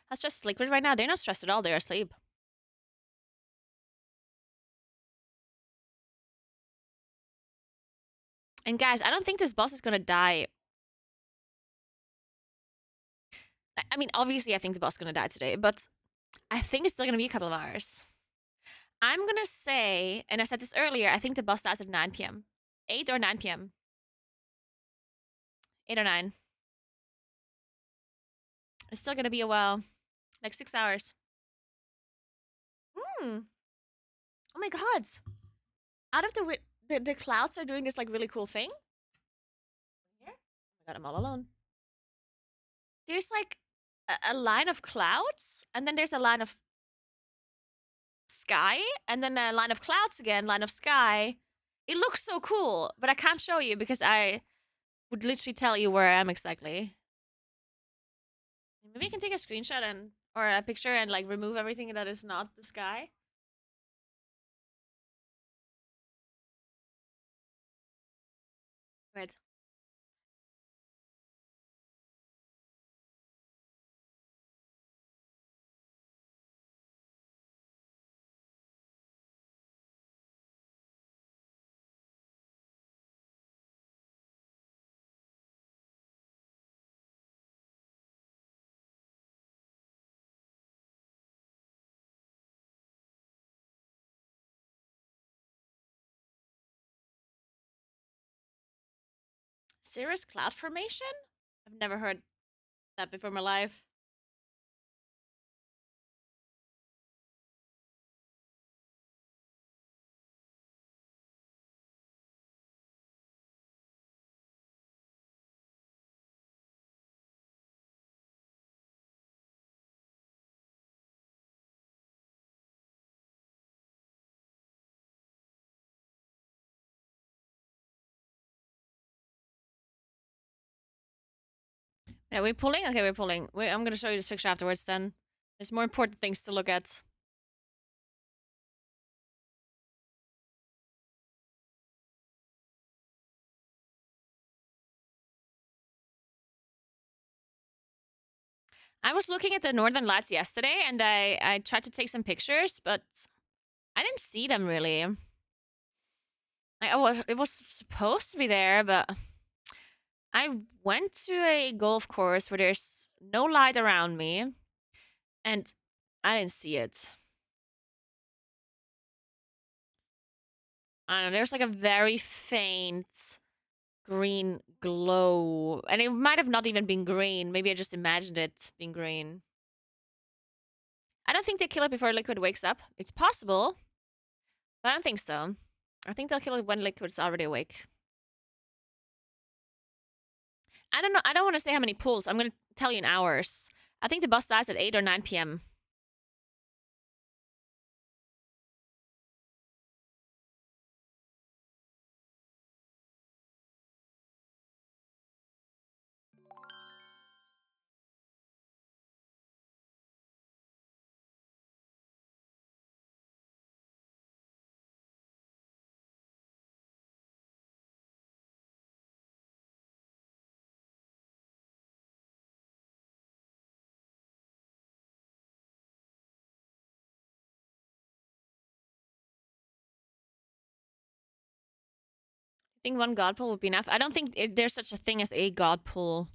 How stressed is Liquid right now? They're not stressed at all. They're asleep. And guys, I don't think this boss is gonna die. I mean, obviously, I think the boss is gonna die today, but I think it's still gonna be a couple of hours. I'm gonna say, and I said this earlier, I think the boss dies at 9 p.m. 8 or 9 p.m. 8 or 9. It's still gonna be a while. Like 6 hours. Oh my god. Out of the clouds are doing this like really cool thing. Here? Oh my god, I'm all alone. There's like a line of clouds, and then there's a line of sky, and then a line of clouds again, line of sky. It looks so cool, but I can't show you because I would literally tell you where I am exactly. Maybe you can take a screenshot and or a picture and like remove everything that is not the sky. Wait. Cirrus cloud formation? I've never heard that before in my life. Yeah, we're pulling? Okay, we're pulling. Wait, I'm gonna show you this picture afterwards then. There's more important things to look at. I was looking at the Northern Lights yesterday and I tried to take some pictures, but I didn't see them really. It was supposed to be there, but I went to a golf course where there's no light around me and I didn't see it. I don't know, there's like a very faint green glow. And it might have not even been green. Maybe I just imagined it being green. I don't think they kill it before Liquid wakes up. It's possible, but I don't think so. I think they'll kill it when Liquid's already awake. I don't know. I don't want to say how many pulls. I'm going to tell you in hours. I think the boss dies at 8 or 9 p.m. I think one god pull would be enough. I don't think there's such a thing as a god pull.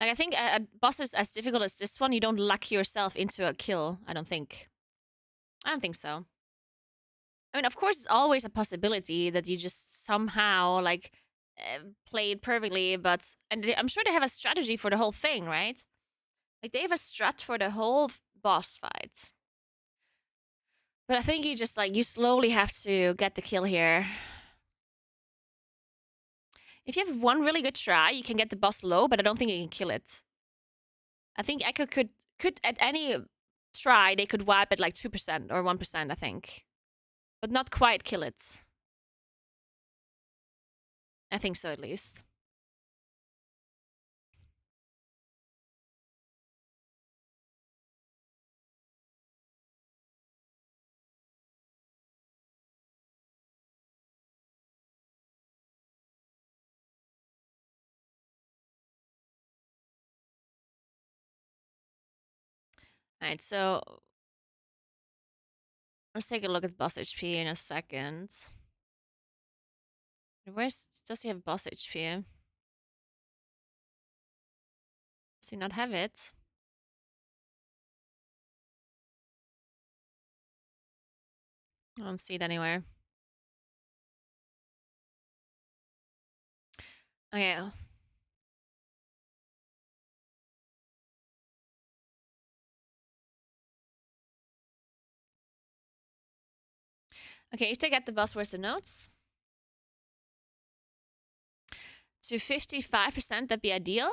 Like, I think a boss is as difficult as this one. You don't luck yourself into a kill, I don't think. I don't think so. I mean, of course, it's always a possibility that you just somehow, like, play it perfectly, but... And I'm sure they have a strategy for the whole thing, right? Like, they have a strat for the whole boss fight. But I think you just, like, you slowly have to get the kill here. If you have one really good try, you can get the boss low, but I don't think you can kill it. I think Echo could at any try, they could wipe at like 2% or 1%, I think. But not quite kill it. I think so, at least. Alright, so... Let's take a look at boss HP in a second. Does he have boss HP? Does he not have it? I don't see it anywhere. Okay. Okay, if they get the boss, where's the notes? To 55%, that'd be ideal.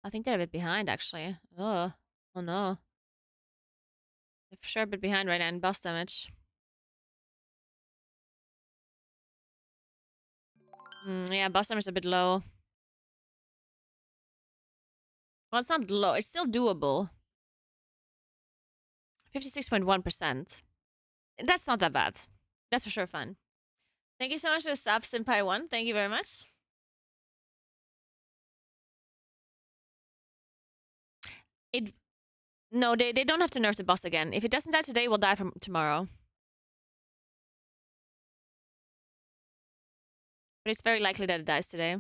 I think they're a bit behind, actually. Oh no. They're for sure a bit behind right now in boss damage. Yeah, boss damage is a bit low. Well, it's not low. It's still doable. 56.1%. That's not that bad. That's for sure fun. Thank you so much for the sub, Senpai1. Thank you very much. No, they don't have to nerf the boss again. If it doesn't die today, it will die from tomorrow. But it's very likely that it dies today.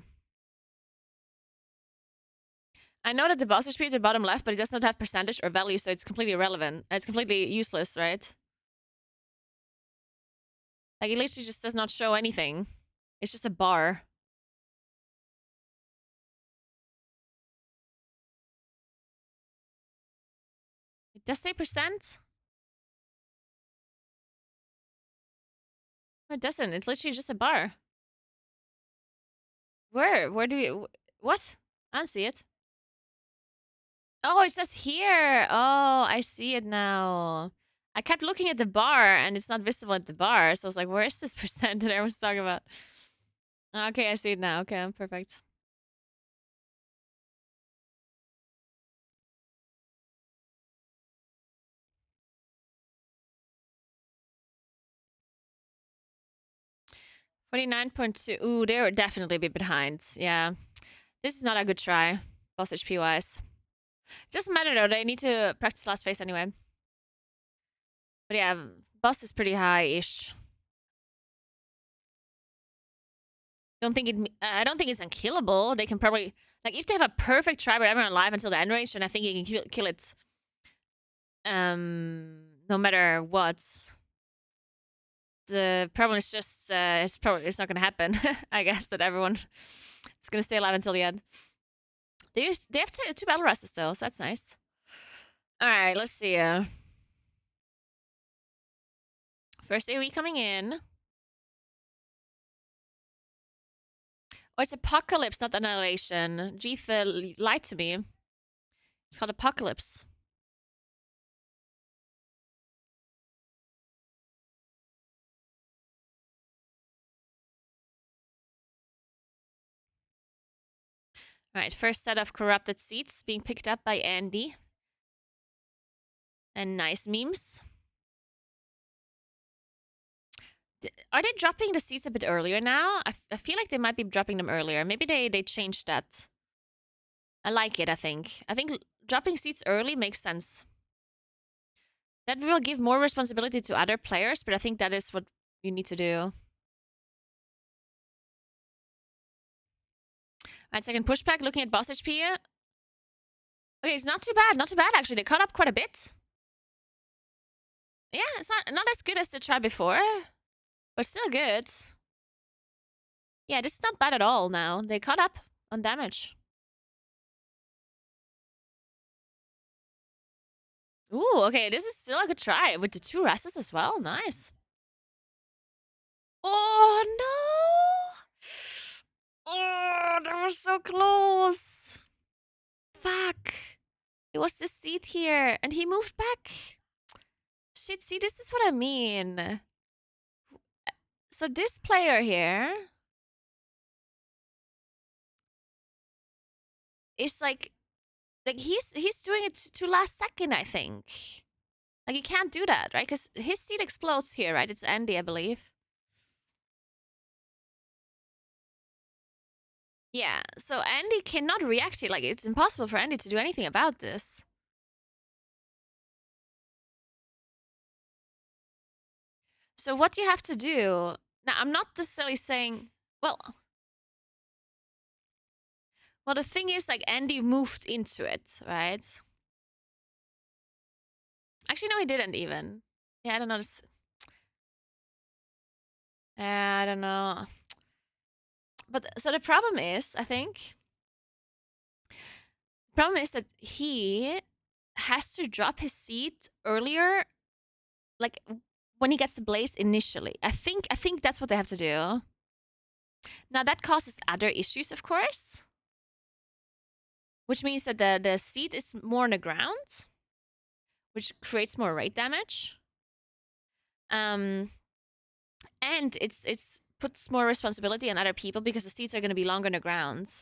I know that the boss HP at the bottom left, but it does not have percentage or value, so it's completely irrelevant. It's completely useless, right? Like, it literally just does not show anything. It's just a bar. It does say percent? No, it doesn't. It's literally just a bar. Where? Where do you... What? I don't see it. Oh, it says here. Oh, I see it now. I kept looking at the bar, and it's not visible at the bar. So I was like, where is this percent that everyone's talking about? Okay, I see it now. Okay, perfect. $49.2. Ooh, they're definitely a bit behind. Yeah. This is not a good try, boss HP wise. Doesn't matter though, they need to practice last phase anyway. But yeah, boss is pretty high-ish. I don't think it's unkillable. They can probably, like, if they have a perfect try with everyone alive until the end range, then I think you can kill it. No matter what. The problem is just it's not gonna happen. I guess that everyone is gonna stay alive until the end. They have two battle rushes though, so that's nice. All right, let's see. First AoE coming in. Oh, it's Apocalypse, not Annihilation. Jeetha lied to me. It's called Apocalypse. Alright, first set of corrupted seeds being picked up by Andy. And nice memes. Are they dropping the seeds a bit earlier now? I feel like they might be dropping them earlier. Maybe they changed that. I like it, I think. I think dropping seeds early makes sense. That will give more responsibility to other players, but I think that is what you need to do. Alright, second pushback, looking at boss HP. Okay, it's not too bad. Not too bad, actually. They caught up quite a bit. Yeah, it's not as good as the try before. But still good. Yeah, this is not bad at all now. They caught up on damage. Ooh, okay, this is still a good try. With the 2 Rasses as well. Nice. Oh, no! Oh, that was so close. Fuck. It was the seat here, and he moved back. Shit, see, this is what I mean. So this player here is like he's doing it to last second, I think. Like, you can't do that, right? Because his seat explodes here, right? It's Andy, I believe. Yeah, so Andy cannot react here. Like, it's impossible for Andy to do anything about this. So what you have to do now, I'm not necessarily saying, well, the thing is, like, Andy moved into it, right? Actually, no, he didn't even. Yeah, I don't know. I don't know. But so the problem is, I think, that he has to drop his seat earlier, like when he gets the blaze initially. I think that's what they have to do. Now that causes other issues, of course, which means that the seat is more on the ground, which creates more raid damage. And it's puts more responsibility on other people because the seats are going to be longer on the ground.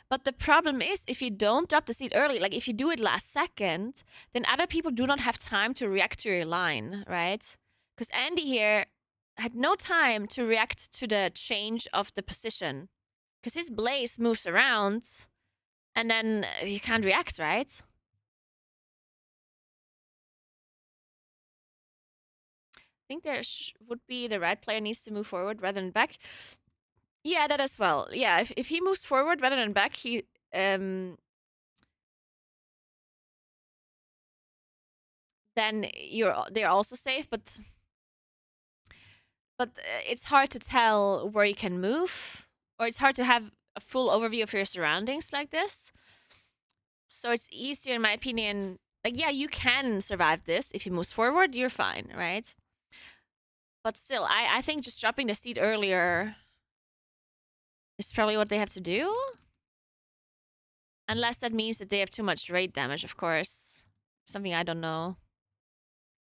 But the problem is, if you don't drop the seat early, like if you do it last second, then other people do not have time to react to your line, right? Because Andy here had no time to react to the change of the position. Because his blaze moves around, and then you can't react, right? I think there would be the right player needs to move forward rather than back. Yeah, that as well. Yeah, if he moves forward rather than back, he then they're also safe, but it's hard to tell where you can move, or it's hard to have a full overview of your surroundings like this. So it's easier, in my opinion. Like, yeah, you can survive this if you move forward, you're fine, right? But still, I think just dropping the seat earlier is probably what they have to do. Unless that means that they have too much raid damage, of course. Something I don't know.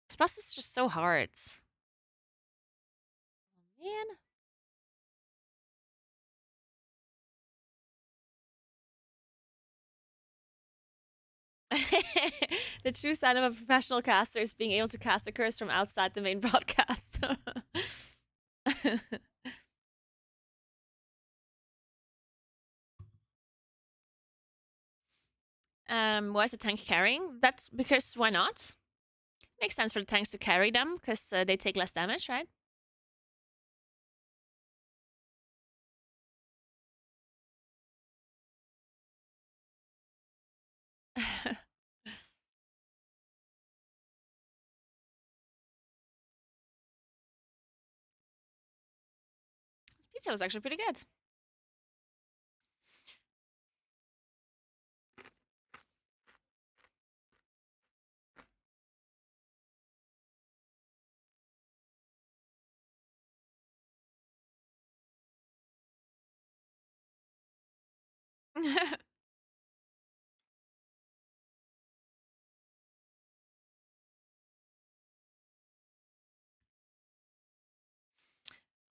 This boss is just so hard. Oh, man. The true sign of a professional caster is being able to cast a curse from outside the main broadcast. Why is the tank carrying? That's because why not? Makes sense for the tanks to carry them because they take less damage, right? This pizza was actually pretty good.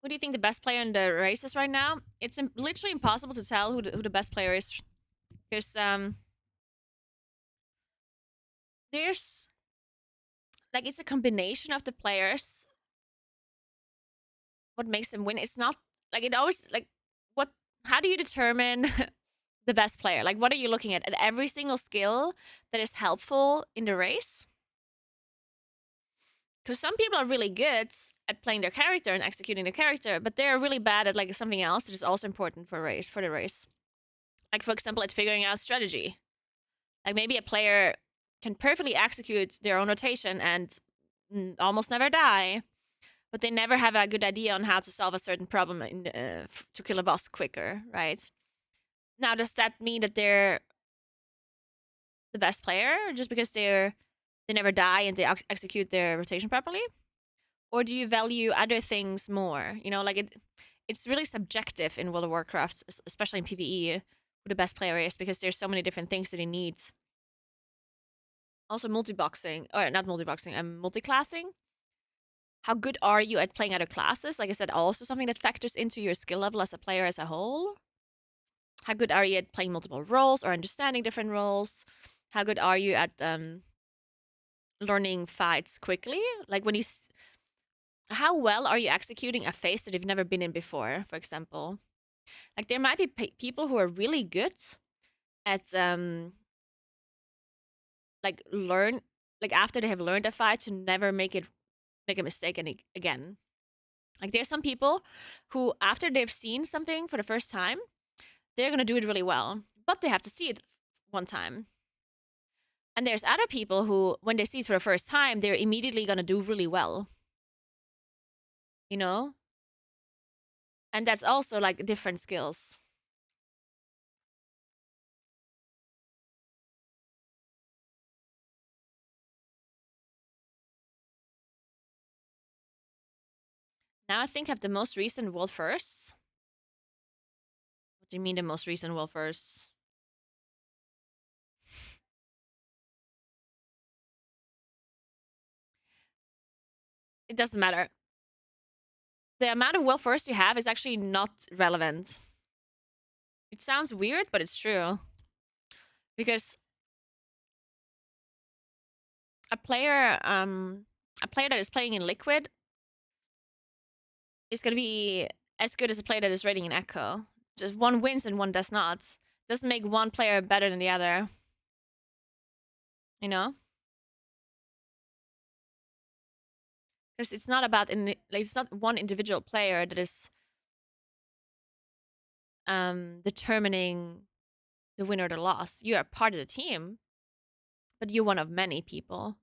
Who do you think the best player in the race is right now? It's literally impossible to tell who the best player is. Because there's... like, it's a combination of the players. What makes them win? It's not... like, it always... like, what... how do you determine the best player? Like, what are you looking at? At every single skill that is helpful in the race? Because some people are really good at playing their character and executing their character, but they're really bad at like something else that is also important for the race. Like, for example, at figuring out strategy. Like, maybe a player can perfectly execute their own rotation and almost never die, but they never have a good idea on how to solve a certain problem to kill a boss quicker, right? Now, does that mean that they're the best player just because they never die and they execute their rotation properly? Or do you value other things more? You know, like it's really subjective in World of Warcraft, especially in PvE, who the best player is, because there's so many different things that he needs. Also, multi-boxing, or not multi-boxing, multi-classing. How good are you at playing other classes? Like I said, also something that factors into your skill level as a player as a whole. How good are you at playing multiple roles or understanding different roles? How good are you at learning fights quickly? Like, when you... how well are you executing a phase that you've never been in before, for example? Like, there might be people who are really good at like after they have learned a fight, to never make it make a mistake again. Like there's some people who, after they've seen something for the first time, they're gonna do it really well, but they have to see it one time. And there's other people who, when they see it for the first time, they're immediately gonna do really well. You know? And that's also like different skills. Now I think I have the most recent world firsts. What do you mean the most recent world firsts? It doesn't matter. The amount of world firsts you have is actually not relevant. It sounds weird, but it's true. Because a player that is playing in Liquid is gonna be as good as a player that is raiding in Echo. Just one wins and one does not. Doesn't make one player better than the other. You know? Because it's not about it's not one individual player that is determining the winner or the loss. You are part of the team, but you're one of many people.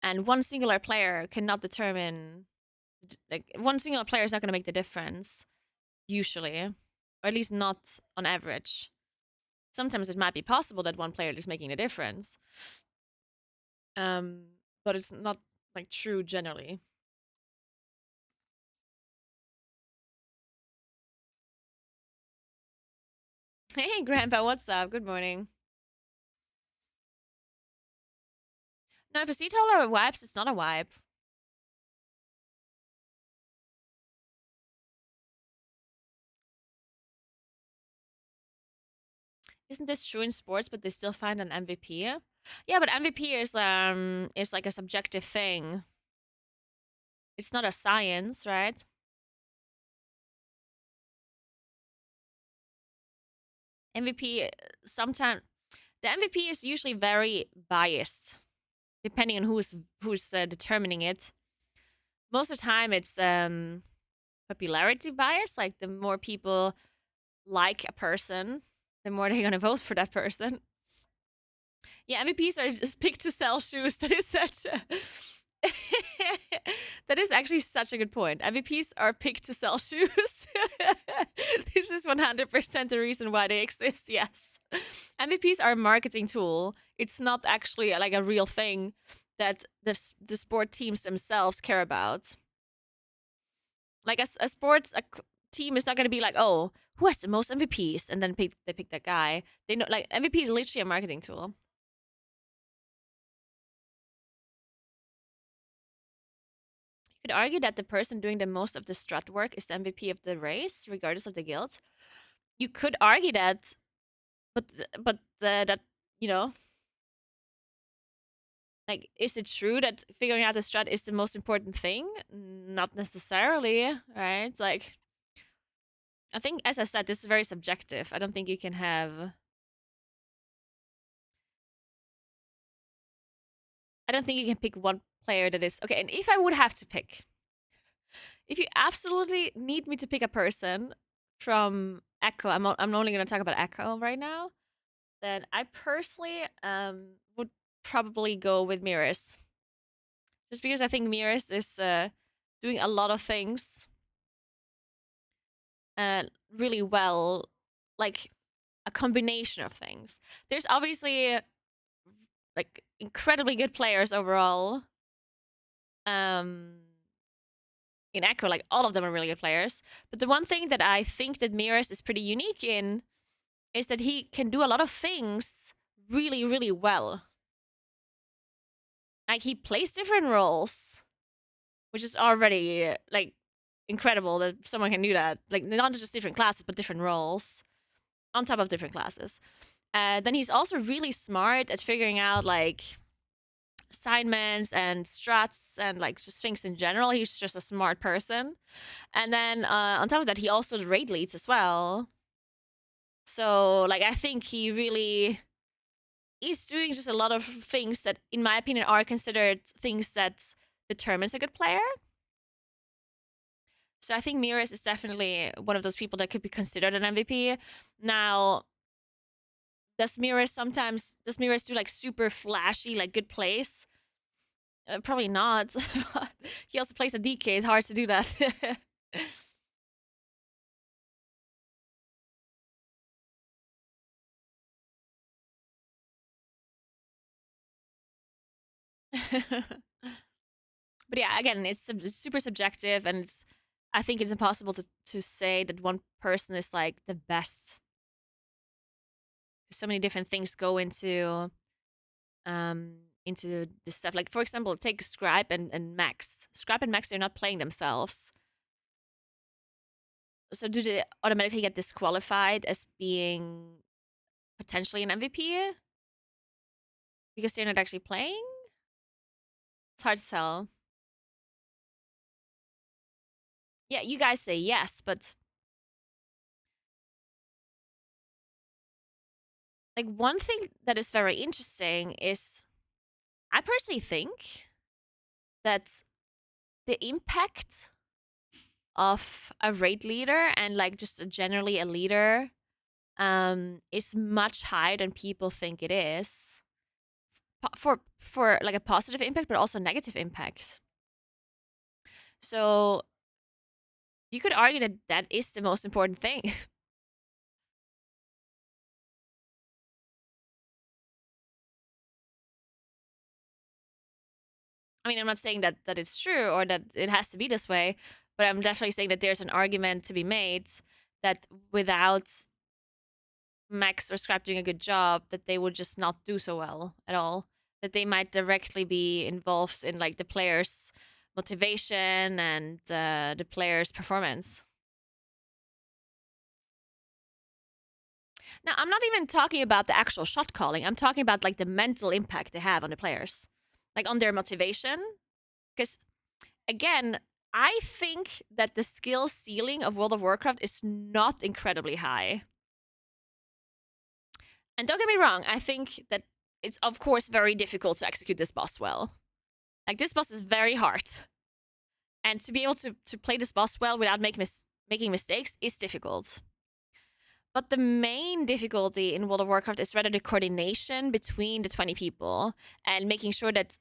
And one singular player cannot determine, like, one singular player is not going to make the difference, usually. Or at least not on average. Sometimes it might be possible that one player is making the difference. But it's not, like, true generally. Hey, Grandpa, what's up? Good morning. No, if a seat holder wipes, it's not a wipe. Isn't this true in sports, but they still find an MVP? Yeah, but MVP is like a subjective thing. It's not a science, right? MVP sometimes the MVP is usually very biased, depending on who's determining it. Most of the time, it's popularity bias. Like the more people like a person, the more they're gonna vote for that person. Yeah, MVPs are just picked to sell shoes. That is such a that is actually such a good point. MVPs are picked to sell shoes. This is 100% the reason why they exist, yes. MVPs are a marketing tool. It's not actually like a real thing that the sport teams themselves care about. Like a sports team is not going to be like, oh, who has the most MVPs? And then they pick that guy. They know, like, MVP is literally a marketing tool. You could argue that the person doing the most of the strat work is the MVP of the race, regardless of the guild. You could argue that, but that, you know, like, is it true that figuring out the strat is the most important thing? Not necessarily, right? Like, I think, as I said, this is very subjective. I don't think you can have... I don't think you can pick one player that is... Okay, and if I would have to pick... If you absolutely need me to pick a person from Echo, I'm only going to talk about Echo right now, then I personally would probably go with Miris. Just because I think Miris is doing a lot of things really well, like a combination of things. There's obviously like incredibly good players overall. In Echo, like all of them are really good players. But the one thing that I think that Miris is pretty unique in is that he can do a lot of things really, really well. Like, he plays different roles, which is already, like, incredible that someone can do that. Like, not just different classes, but different roles on top of different classes. Then he's also really smart at figuring out, like, assignments and strats and, like, just things in general. He's just a smart person. And then on top of that, he also raid leads as well. So, like, I think he really is doing just a lot of things that, in my opinion, are considered things that determines a good player. So I think Mirrors is definitely one of those people that could be considered an MVP. Now, does Mirrors do like super flashy, like good plays? Probably not. He also plays a DK. It's hard to do that. But yeah, again, it's super subjective, and I think it's impossible to say that one person is like the best. So many different things go into this stuff. Like, for example, take Scribe and Max. Scribe and Max, they're not playing themselves. So do they automatically get disqualified as being potentially an MVP? Because they're not actually playing? It's hard to tell. Yeah, you guys say yes, but like one thing that is very interesting is I personally think that the impact of a raid leader and like just generally a leader is much higher than people think it is for like a positive impact, but also negative impacts. So you could argue that that is the most important thing. I mean, I'm not saying that it's true or that it has to be this way, but I'm definitely saying that there's an argument to be made that without Max or Scrap doing a good job, that they would just not do so well at all. That they might directly be involved in like the players' motivation and the players' performance. Now, I'm not even talking about the actual shot calling. I'm talking about like the mental impact they have on the players, like on their motivation. Because again, I think that the skill ceiling of World of Warcraft is not incredibly high. And don't get me wrong, I think that it's of course very difficult to execute this boss well. Like, this boss is very hard. And to be able to play this boss well without making mistakes is difficult. But the main difficulty in World of Warcraft is rather the coordination between the 20 people and making sure that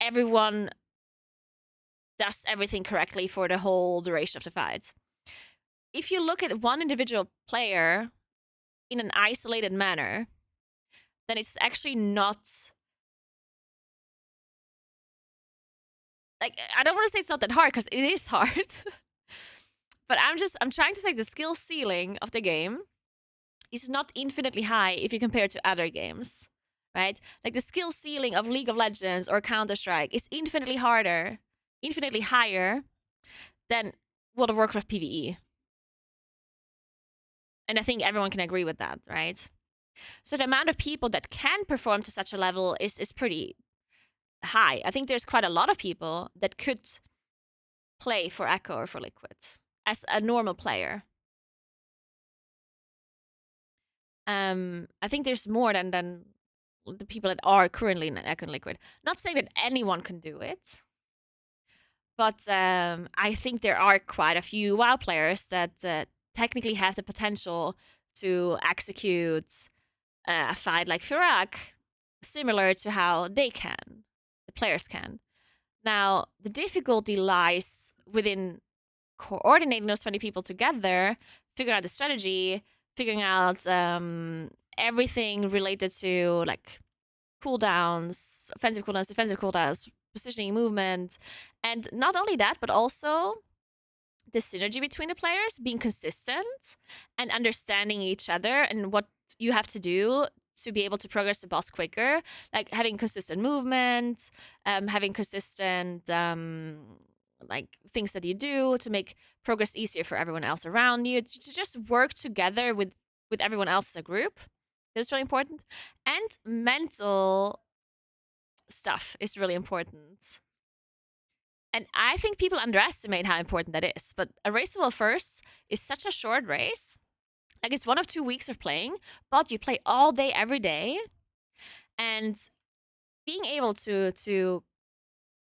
everyone does everything correctly for the whole duration of the fight. If you look at one individual player in an isolated manner, then it's actually not... Like, I don't want to say it's not that hard, because it is hard. But I'm trying to say the skill ceiling of the game is not infinitely high if you compare it to other games, right? Like, the skill ceiling of League of Legends or Counter-Strike is infinitely higher than World of Warcraft PvE. And I think everyone can agree with that, right? So the amount of people that can perform to such a level is pretty high. I think there's quite a lot of people that could play for Echo or for Liquid as a normal player. I think there's more than the people that are currently in Echo and Liquid. Not saying that anyone can do it, but I think there are quite a few WoW players that technically have the potential to execute a fight like Fyrakk, similar to how they can, the players can. Now, the difficulty lies within coordinating those 20 people together, figuring out the strategy, figuring out everything related to like cooldowns, offensive cooldowns, defensive cooldowns, positioning, movement, and not only that, but also the synergy between the players, being consistent and understanding each other and what you have to do to be able to progress the boss quicker, like having consistent movement, having consistent like things that you do to make progress easier for everyone else around you, to just work together with everyone else as a group. That's really important. And mental stuff is really important. And I think people underestimate how important that is. But a race level first is such a short race. Like, it's 1 or 2 weeks of playing, but you play all day, every day. And being able to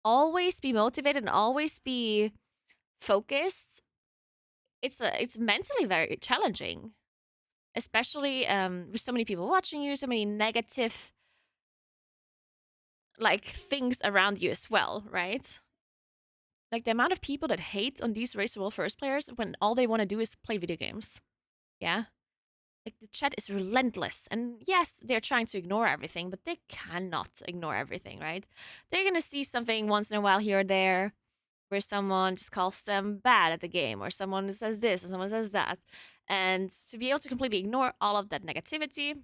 always be motivated and always be focused, it's mentally very challenging, especially with so many people watching you, so many negative like things around you as well, right? Like the amount of people that hate on these Race to World First players when all they want to do is play video games. Yeah. Like the chat is relentless. And yes, they're trying to ignore everything, but they cannot ignore everything, right? They're going to see something once in a while here or there where someone just calls them bad at the game, or someone says this, or someone says that. And to be able to completely ignore all of that negativity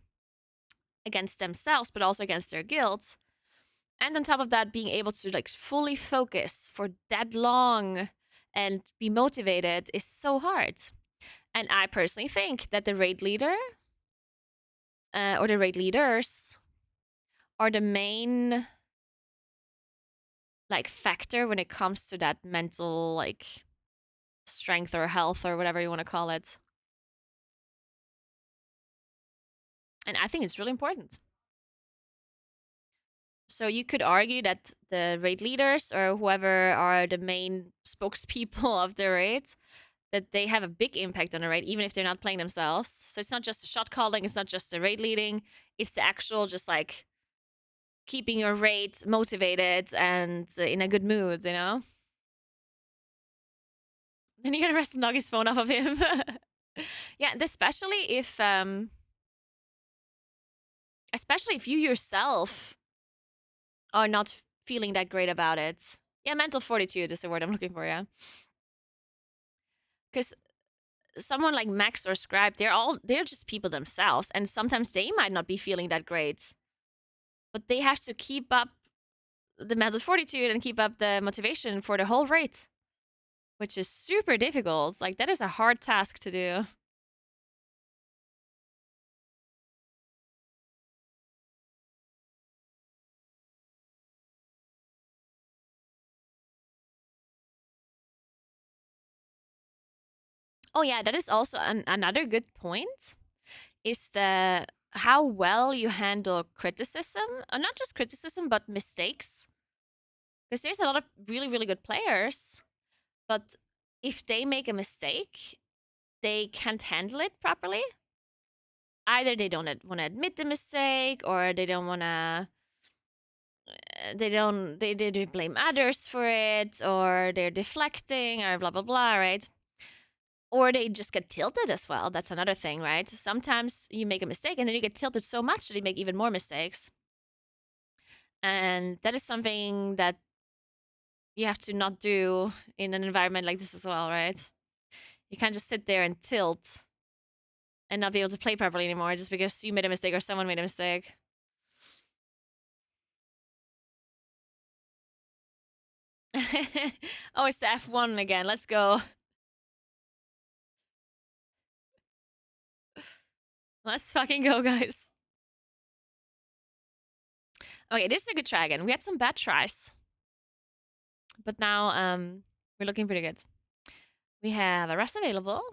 against themselves, but also against their guilt, and on top of that, being able to like fully focus for that long and be motivated is so hard. And I personally think that the raid leader or the raid leaders are the main like factor when it comes to that mental like strength or health or whatever you want to call it. And I think it's really important. So you could argue that the raid leaders or whoever are the main spokespeople of the raid, that they have a big impact on the raid, even if they're not playing themselves. So it's not just the shot calling, it's not just the raid leading, it's the actual just like keeping your raid motivated and in a good mood, you know? Then you gotta rest the Noggy's phone off of him. Yeah, and especially if you yourself are not feeling that great about it. Yeah, mental fortitude is the word I'm looking for, yeah. Because someone like Max or Scribe, they're just people themselves, and sometimes they might not be feeling that great. But they have to keep up the mental fortitude and keep up the motivation for the whole raid, which is super difficult. Like, that is a hard task to do. Oh yeah, that is also another good point, is the how well you handle criticism. Not just criticism, but mistakes. Because there's a lot of really, really good players, but if they make a mistake, they can't handle it properly. Either they don't want to admit the mistake, or they don't want to they blame others for it, or they're deflecting, or blah blah blah, right? Or they just get tilted as well. That's another thing, right? Sometimes you make a mistake and then you get tilted so much that you make even more mistakes. And that is something that you have to not do in an environment like this as well, right? You can't just sit there and tilt and not be able to play properly anymore just because you made a mistake or someone made a mistake. Oh, it's the F1 again. Let's go. Let's fucking go, guys. Okay, this is a good try again. We had some bad tries, but now we're looking pretty good. We have a rest available.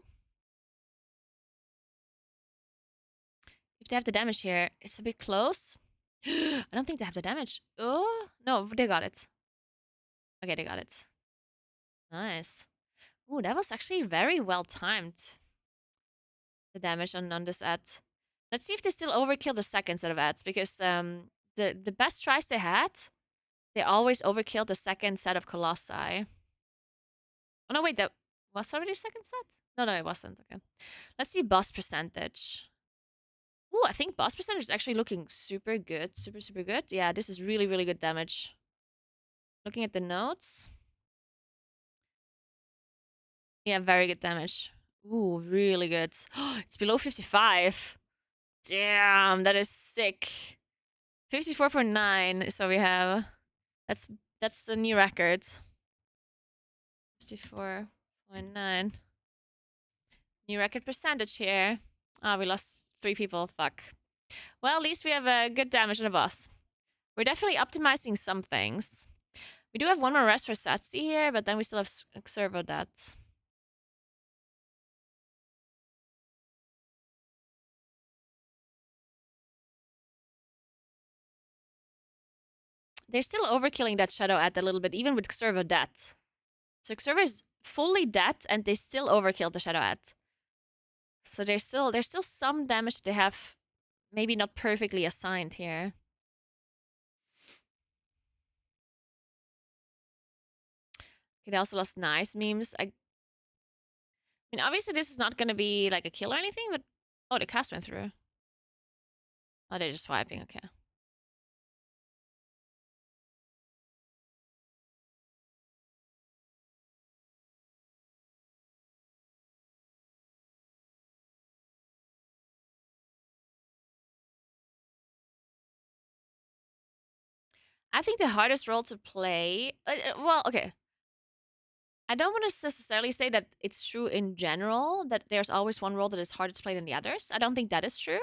If they have the damage here, it's a bit close. I don't think they have the damage. Oh, no, they got it. Okay, they got it. Nice. Ooh, that was actually very well timed. The damage on this ad. Let's see if they still overkill the second set of ads, because the best tries they had, they always overkilled the second set of Colossi. Oh no, wait, that was already the second set? No, it wasn't. Okay. Let's see boss percentage. Ooh, I think boss percentage is actually looking super good. Super, super good. Yeah, this is really, really good damage. Looking at the notes. Yeah, very good damage. Ooh, really good. It's below 55. Damn, that is sick. 54.9. So we have... That's the new record. 54.9. New record percentage here. Ah, we lost 3 people. Fuck. Well, at least we have a good damage on the boss. We're definitely optimizing some things. We do have one more rest for Satsi here, but then we still have Servo that. they're still overkilling that Shadow at a little bit, even with Xerva dead. So Xerva is fully dead, and they still overkill the Shadow at. So there's still some damage they have maybe not perfectly assigned here. Okay, they also lost nice memes. I mean, obviously this is not going to be like a kill or anything, but... Oh, the cast went through. Oh, they're just wiping, okay. I think the hardest role to play... well, okay. I don't want to necessarily say that it's true in general, that there's always one role that is harder to play than the others. I don't think that is true.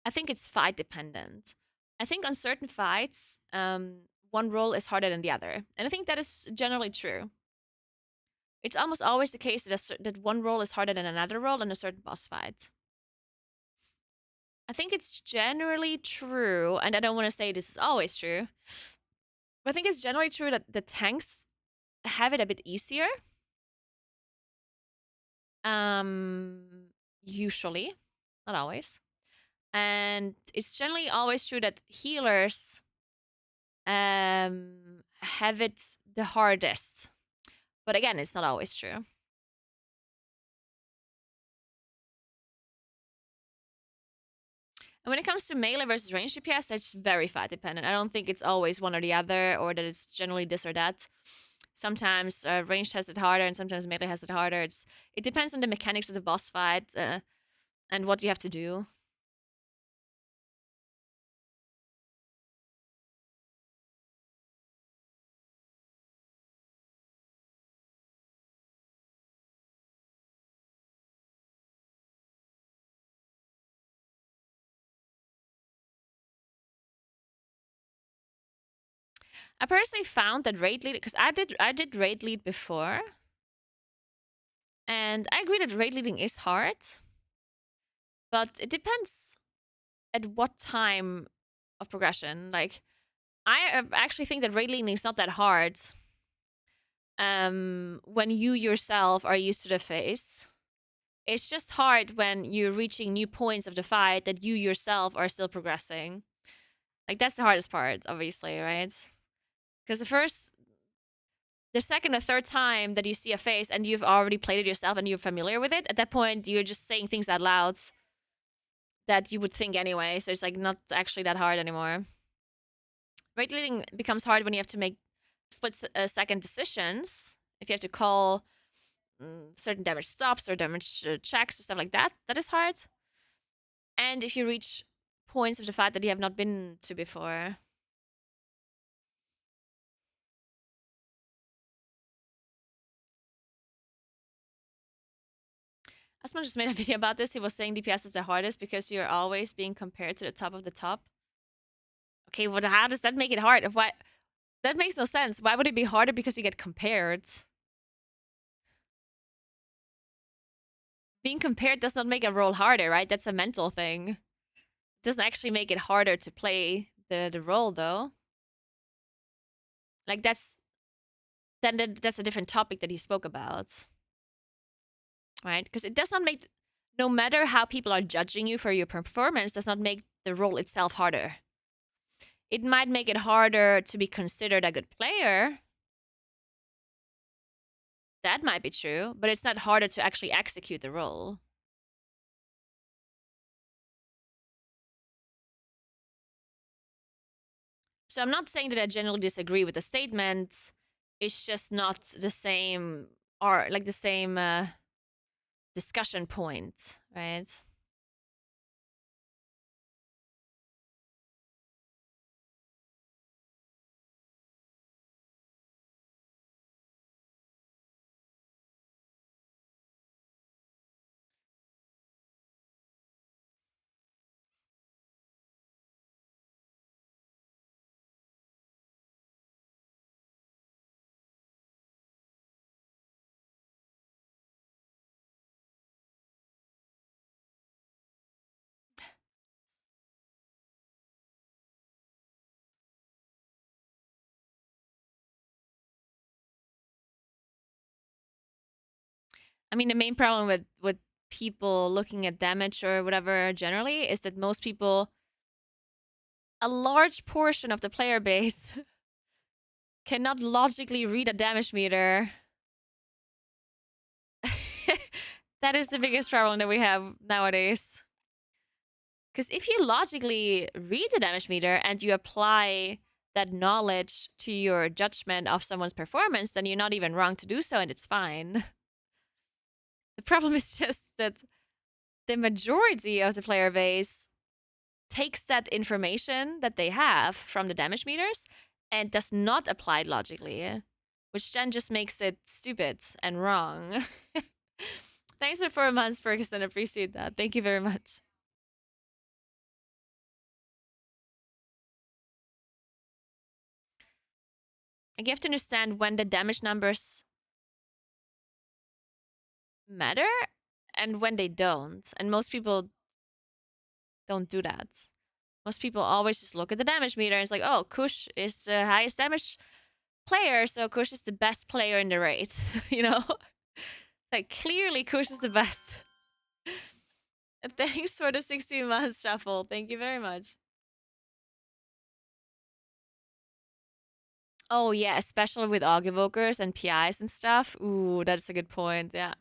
I think it's fight dependent. I think on certain fights, one role is harder than the other. And I think that is generally true. It's almost always the case that one role is harder than another role in a certain boss fight. I think it's generally true, and I don't want to say this is always true, but I think it's generally true that the tanks have it a bit easier. Usually, not always. And it's generally always true that healers have it the hardest. But again, it's not always true. And when it comes to melee versus range DPS, that's very fight dependent. I don't think it's always one or the other, or that it's generally this or that. Sometimes range has it harder, and sometimes melee has it harder. It depends on the mechanics of the boss fight and what you have to do. I personally found that raid lead, because I did raid lead before, and I agree that raid leading is hard, but it depends at what time of progression. Like, I actually think that raid leading is not that hard when you yourself are used to the phase. It's just hard when you're reaching new points of the fight that you yourself are still progressing. Like, that's the hardest part, obviously, right? Because the second or third time that you see a face and you've already played it yourself and you're familiar with it, at that point, you're just saying things out loud that you would think anyway. So it's like not actually that hard anymore. Raid leading becomes hard when you have to make split-second decisions. If you have to call certain damage stops or damage checks or stuff like that, that is hard. And if you reach points of the fight that you have not been to before. Asma just made a video about this. He was saying DPS is the hardest because you're always being compared to the top of the top. Okay, well, how does that make it hard? Why? That makes no sense. Why would it be harder because you get compared? Being compared does not make a role harder, right? That's a mental thing. It doesn't actually make it harder to play the role, though. Like, that's a different topic that he spoke about. Right? Because it does not make... No matter how people are judging you for your performance, does not make the role itself harder. It might make it harder to be considered a good player. That might be true, but it's not harder to actually execute the role. So I'm not saying that I generally disagree with the statement. It's just not the same, or like the same discussion point, right? I mean, the main problem with people looking at damage or whatever generally is that most people, a large portion of the player base, cannot logically read a damage meter. That is the biggest problem that we have nowadays. Because if you logically read the damage meter and you apply that knowledge to your judgment of someone's performance, then you're not even wrong to do so and it's fine. The problem is just that the majority of the player base takes that information that they have from the damage meters and does not apply it logically, which then just makes it stupid and wrong. Thanks for 4 months, Ferguson. Appreciate that. Thank you very much. And you have to understand when the damage numbers matter and when they don't. And most people don't do that. Most people always just look at the damage meter and it's like, oh, Kush is the highest damage player, so Kush is the best player in the raid. You know? Like, clearly Kush is the best. Thanks for the 16 months, Shuffle. Thank you very much. Oh, yeah, especially with AUG evokers and PIs and stuff. Ooh, that's a good point, yeah.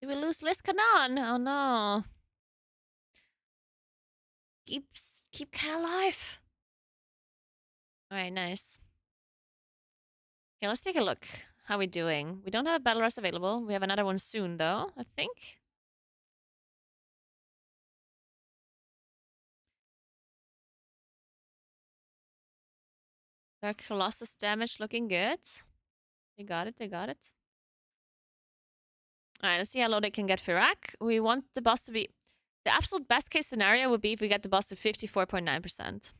Did we lose Liz Canon? Oh no. Keep Cat alive. Alright, nice. Okay, let's take a look. How we doing? We don't have a battle rush available. We have another one soon though, I think. Dark Colossus damage looking good. They got it, they got it. Alright, let's see how low they can get Fyrakk. We want the boss to be... The absolute best case scenario would be if we get the boss to 54.9%.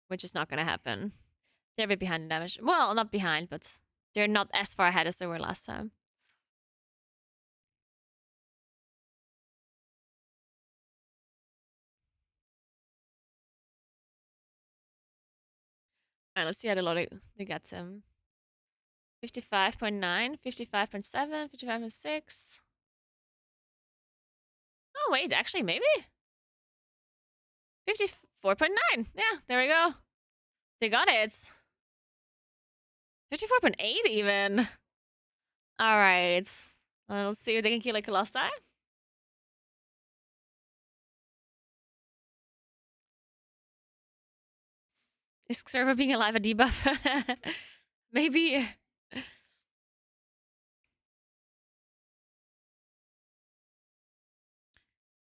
Which is not gonna happen. They're a bit behind in damage. Well, not behind, but they're not as far ahead as they were last time. Alright, let's see how low they get him. 55.9, 55.7, 55.6. Oh, wait, actually, maybe? 54.9. Yeah, there we go. They got it. 54.8 even. Alright. Let's see if they can kill a Colossi. Is server being alive a debuff? Maybe.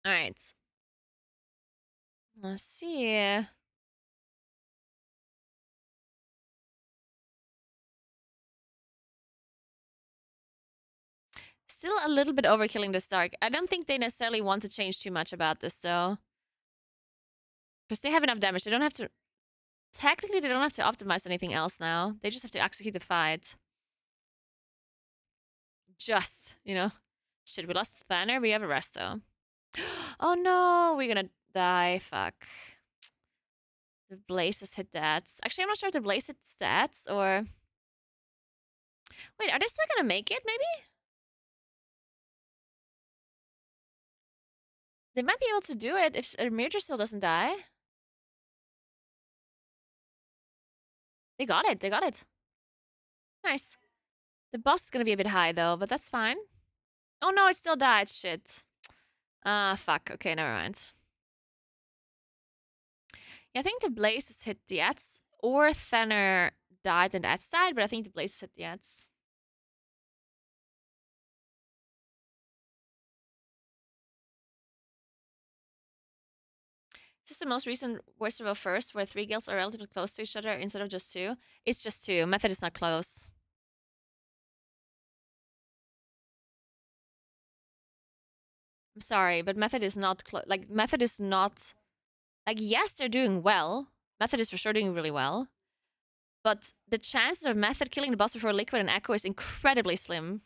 Alright. Let's see. Still a little bit overkilling this Dark. I don't think they necessarily want to change too much about this, though. Because they have enough damage. They don't have to... Technically, they don't have to optimize anything else now. They just have to execute the fight. Just, you know. Shit, we lost Banner. We have a rest, though. Oh, no. We're gonna die. Fuck. The Blaze has hit stats. Actually, I'm not sure if the Blaze hit stats, or... Wait, are they still gonna make it, maybe? They might be able to do it if Mirja still doesn't die. They got it. They got it. Nice. The boss is gonna be a bit high, though, but that's fine. Oh, no, it still died. Shit. Fuck. Okay, never mind. Yeah, I think the Blaze has hit the ads. Or Thanner died and the ads died, but I think the Blaze hit the ads. This is the most recent worst of all first, where 3 guilds are relatively close to each other instead of just 2. It's just 2. Method is not close. I'm sorry, but Method is not like Method is not like, yes, they're doing well. Method is for sure doing really well. but the chances of Method killing the boss before Liquid and Echo is incredibly slim.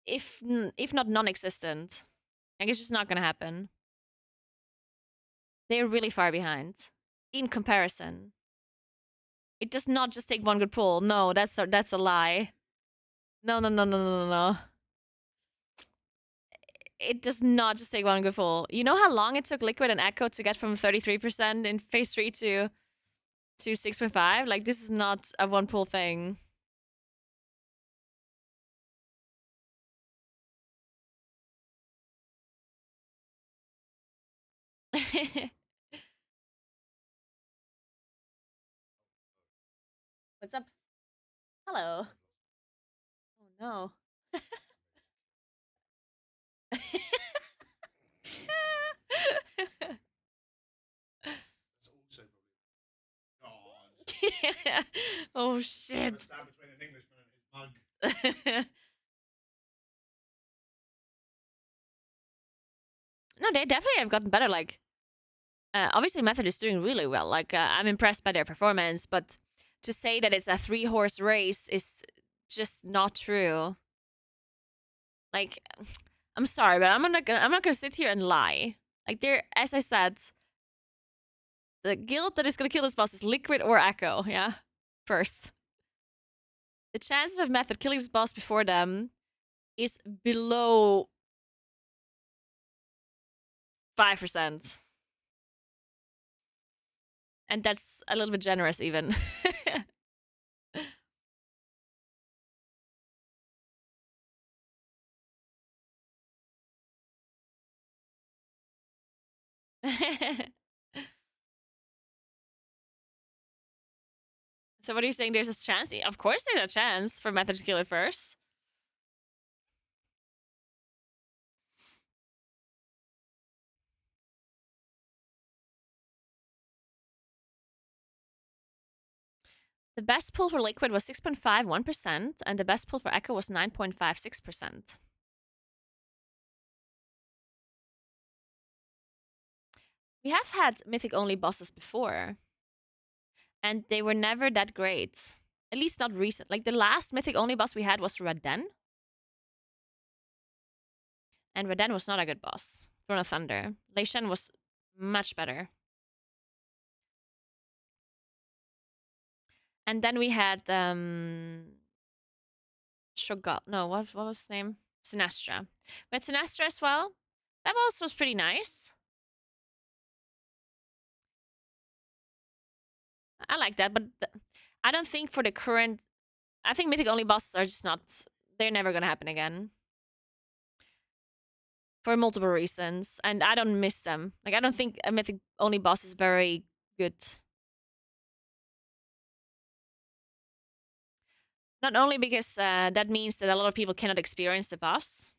If not non-existent. Like, it's just not gonna happen. They're really far behind in comparison. It does not just take one good pull. No, that's a lie. No. It does not just take one good pull. You know how long it took Liquid and Echo to get from 33% in phase 3 to 6.5? Like, this is not a one pull thing. What's up? Hello. Oh no. Oh shit. No, they definitely have gotten better. Like, obviously, Method is doing really well. Like, I'm impressed by their performance, but to say that it's a 3-horse race is just not true. Like, I'm sorry, but I'm not gonna sit here and lie. Like, there, as I said, the guild that is gonna kill this boss is Liquid or Echo. Yeah, first. The chances of Method killing this boss before them is below 5%. And that's a little bit generous, even. So what are you saying? There's a chance? Of course there's a chance for Method to kill it first. The best pull for Liquid was 6.51%, and the best pull for Echo was 9.56%. We have had Mythic-only bosses before, and they were never that great. At least not recent. Like, the last Mythic-only boss we had was Raden. And Raden was not a good boss. Throne of Thunder. Lei Shen was much better. And then we had Shogun. No, what was his name? Sinestro. We had Sinestro as well. That boss was pretty nice. I like that, but I don't think for the current... I think Mythic only bosses are just not... They're never gonna happen again. For multiple reasons. And I don't miss them. Like, I don't think a Mythic only boss is very good. Not only because that means that a lot of people cannot experience the boss.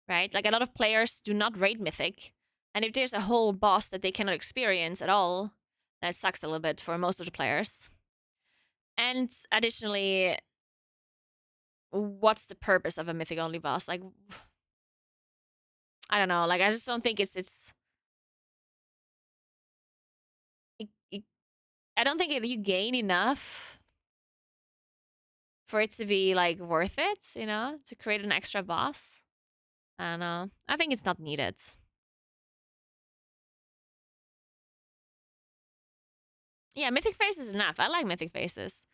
Right? Like, a lot of players do not raid Mythic. And if there's a whole boss that they cannot experience at all, that sucks a little bit for most of the players. And additionally, what's the purpose of a Mythic-only boss? Like, I don't know. Like, I just don't think I don't think you gain enough for it to be, like, worth it, you know? To create an extra boss. I don't know. I think it's not needed. Yeah, Mythic Face is enough. I like Mythic Faces.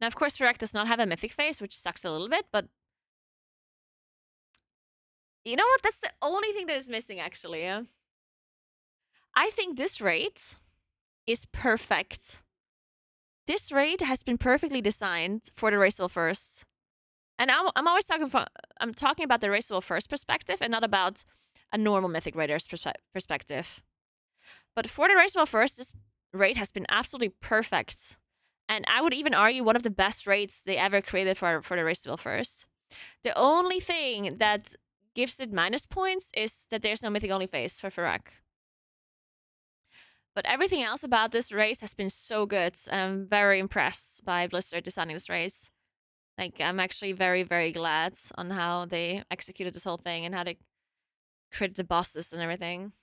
Now, of course, Fyrakk does not have a Mythic Face, which sucks a little bit, but... You know what? That's the only thing that is missing, actually. I think this raid is perfect. This raid has been perfectly designed for the Raceable First. And I'm always talking about the Raceable First perspective and not about a normal Mythic Raider's perspective. But for the Raceable First, this raid has been absolutely perfect. And I would even argue one of the best raids they ever created for the Raceable First. The only thing that gives it minus points is that there's no Mythic only phase for Fyrakk. But everything else about this race has been so good. I'm very impressed by Blizzard designing this race. Like, I'm actually very, very glad on how they executed this whole thing and how they created the bosses and everything.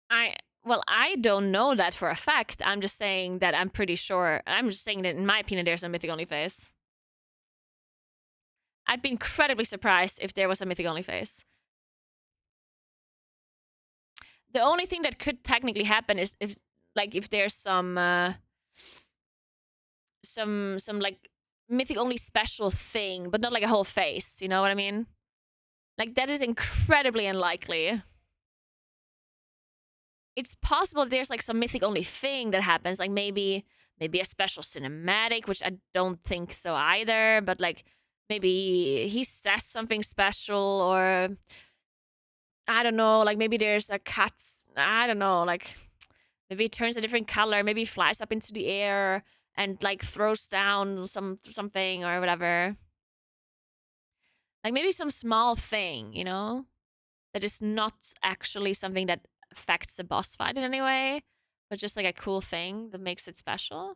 Well, I don't know that for a fact. I'm just saying that I'm pretty sure. I'm just saying that in my opinion, there's a mythic only phase. I'd be incredibly surprised if there was a mythic only phase. The only thing that could technically happen is if there's some like mythic only special thing, but not like a whole phase. You know what I mean? Like that is incredibly unlikely. It's possible there's like some mythic only thing that happens, like maybe a special cinematic, which I don't think so either, but like maybe he says something special, or I don't know, like maybe there's a cat, I don't know, like maybe it turns a different color, maybe it flies up into the air and like throws down something or whatever. Like maybe some small thing, you know, that is not actually something that affects the boss fight in any way, but just like a cool thing that makes it special.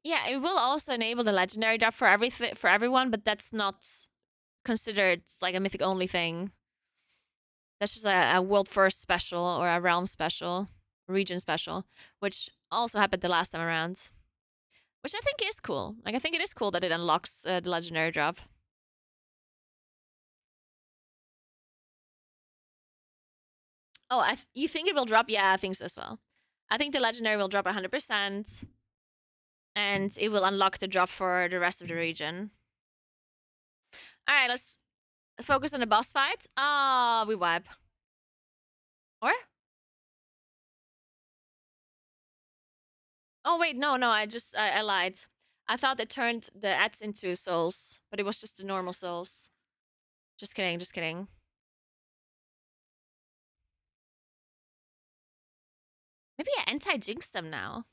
Yeah, it will also enable the legendary drop for everyone, but that's not considered like a mythic only thing. That's just a world first special or a realm special, region special, which also happened the last time around. Which I think is cool. Like I think it is cool that it unlocks the legendary drop. Oh, you think it will drop? Yeah, I think so as well. I think the legendary will drop 100%, and it will unlock the drop for the rest of the region. All right, let's focus on the boss fight. Ah, we wipe. Or? Oh wait, no, I lied. I thought it turned the ads into souls, but it was just the normal souls. Just kidding, just kidding. Maybe I anti-jinxed them now.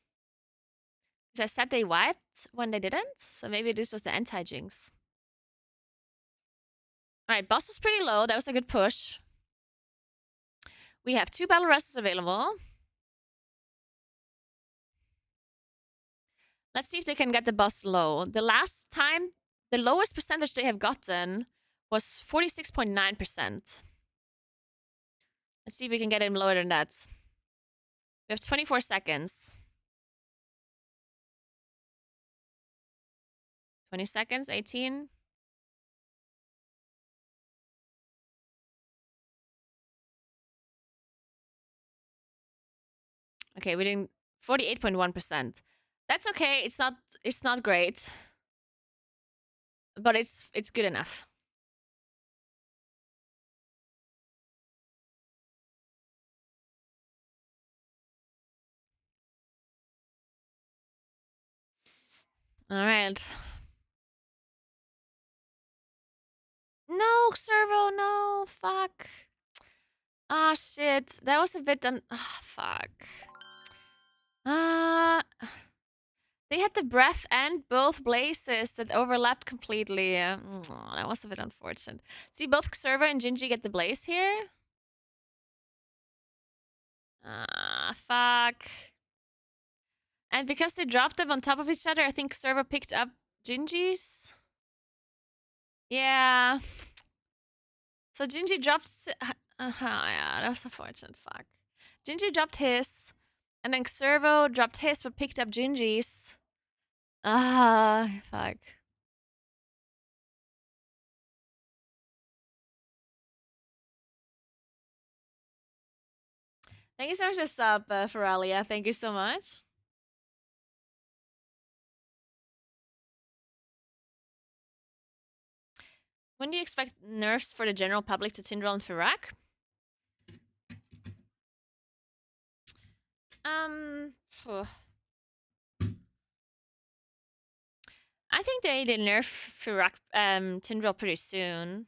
Because I said they wiped when they didn't, so maybe this was the anti-jinx. Alright, boss was pretty low. That was a good push. We have 2 battle rests available. Let's see if they can get the boss low. The last time, the lowest percentage they have gotten was 46.9%. Let's see if we can get him lower than that. We have 24 seconds. 20 seconds, 18. Okay, we didn't 48.1%. That's okay. It's not great. But it's good enough. All right. No, Servo, no. Fuck. Ah, shit. That was a bit fuck. They had the breath and both blazes that overlapped completely. That was a bit unfortunate. See, both Servo and Gingy get the blaze here. Fuck. And because they dropped them on top of each other, I think Servo picked up Gingy's. Yeah. So Gingy dropped... yeah, that was unfortunate. Fuck. Gingy dropped his. And then Servo dropped his, but picked up Gingy's. Fuck. Thank you so much for sub, Feralia. Thank you so much. When do you expect nerfs for the general public to Tindral and Fyrakk? I think they nerf Fyrakk, Tindral pretty soon.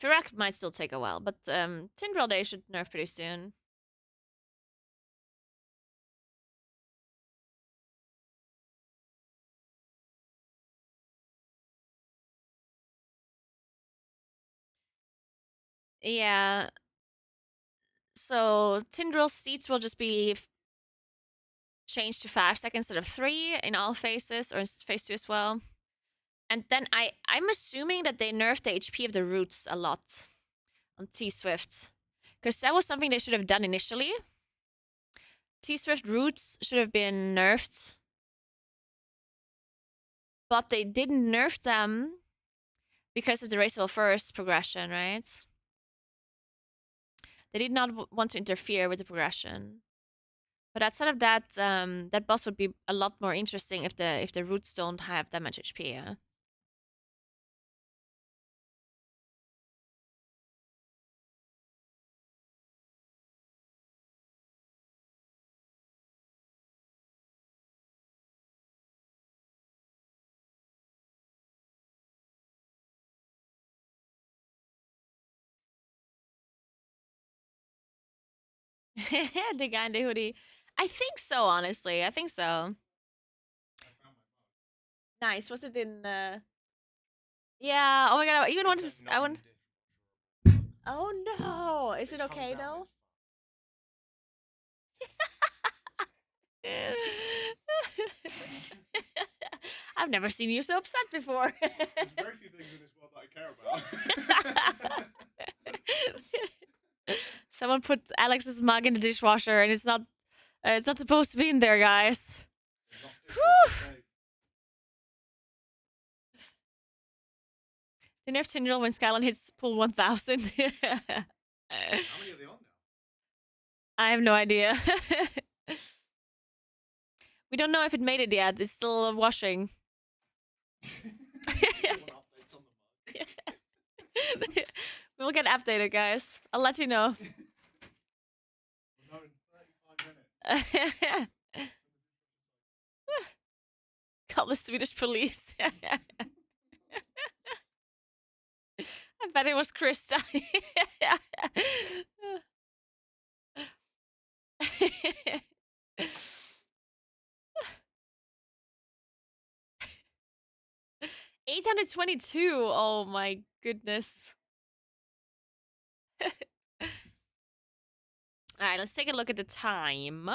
Fyrakk might still take a while, but Tindral they should nerf pretty soon. Yeah. So Tindrill's seats will just be changed to 5 seconds instead of 3 in all phases, or in phase 2 as well. And then I'm assuming that they nerfed the HP of the roots a lot on T-Swift. Because that was something they should have done initially. T-Swift roots should have been nerfed. But they didn't nerf them because of the raceable first progression, right? They did not want to interfere with the progression. But outside of that, that boss would be a lot more interesting if the roots don't have that much HP. Yeah? The guy in the hoodie. I think so, honestly. I think so. Nice. Was it in? Yeah. Oh my god. I even wanted to. I want. Oh no. Is it okay though? I've never seen you so upset before. There's very few things in this world that I care about. Someone put Alex's mug in the dishwasher, and it's not supposed to be in there, guys. They nerfed Tindrill when Skylon hits pull 1000. How many are they on now? I have no idea. We don't know if it made it yet. It's still washing. We'll get updated, guys. I'll let you know. Call the Swedish police. I bet it was Krista. 822. Oh my goodness. Alright, let's take a look at the time.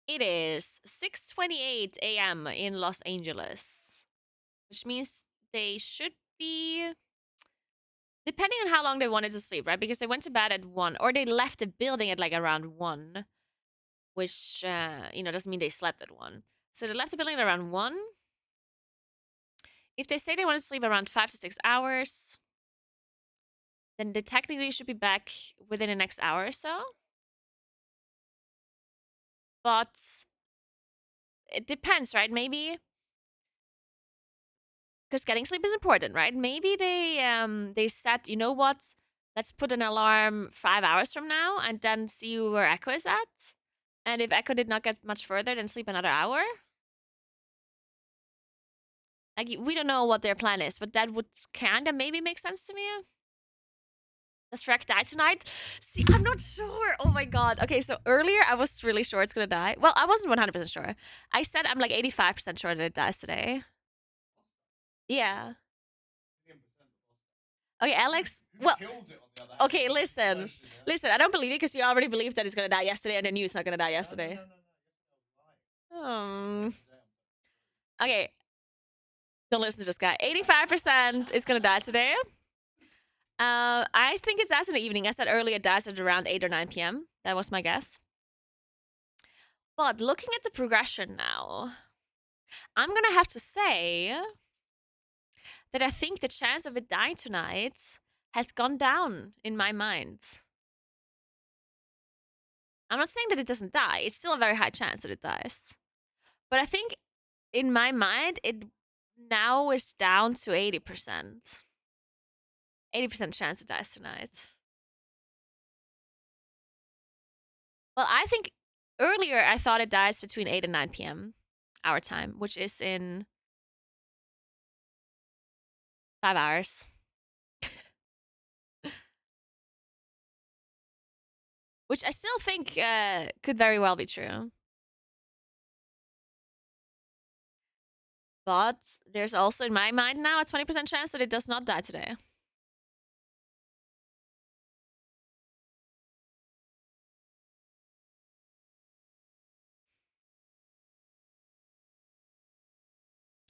It is 6:28 a.m. in Los Angeles, which means they should be, depending on how long they wanted to sleep, right? Because they went to bed at 1, or they left the building at like around 1, which, doesn't mean they slept at 1. So they left the building at around 1. If they say they want to sleep around 5 to 6 hours, then they technically should be back within the next hour or so. But it depends, right? Maybe because getting sleep is important, right? Maybe they said, you know what? Let's put an alarm 5 hours from now and then see where Echo is at. And if Echo did not get much further, then sleep another hour. Like, we don't know what their plan is, but that would kind of maybe make sense to me. Does Fyrakk die tonight? See, I'm not sure. Oh my god. Okay, so earlier I was really sure it's gonna die. Well, I wasn't 100% sure. I said I'm like 85% sure that it dies today. Yeah. Okay, Alex. Well, okay, listen. Listen, I don't believe it because you already believed that it's gonna die yesterday and then knew it's not gonna die yesterday. Okay. Don't listen to this guy. 85% is gonna die today. I think it dies in the evening. I said earlier it dies at around 8 or 9 p.m. That was my guess. But looking at the progression now, I'm gonna have to say that I think the chance of it dying tonight has gone down in my mind. I'm not saying that it doesn't die. It's still a very high chance that it dies. But I think in my mind, it now is down to 80%. 80% chance it dies tonight. Well, I think earlier I thought it dies between 8 and 9 p.m. our time, which is in 5 hours. Which I still think could very well be true. But there's also, in my mind now, a 20% chance that it does not die today.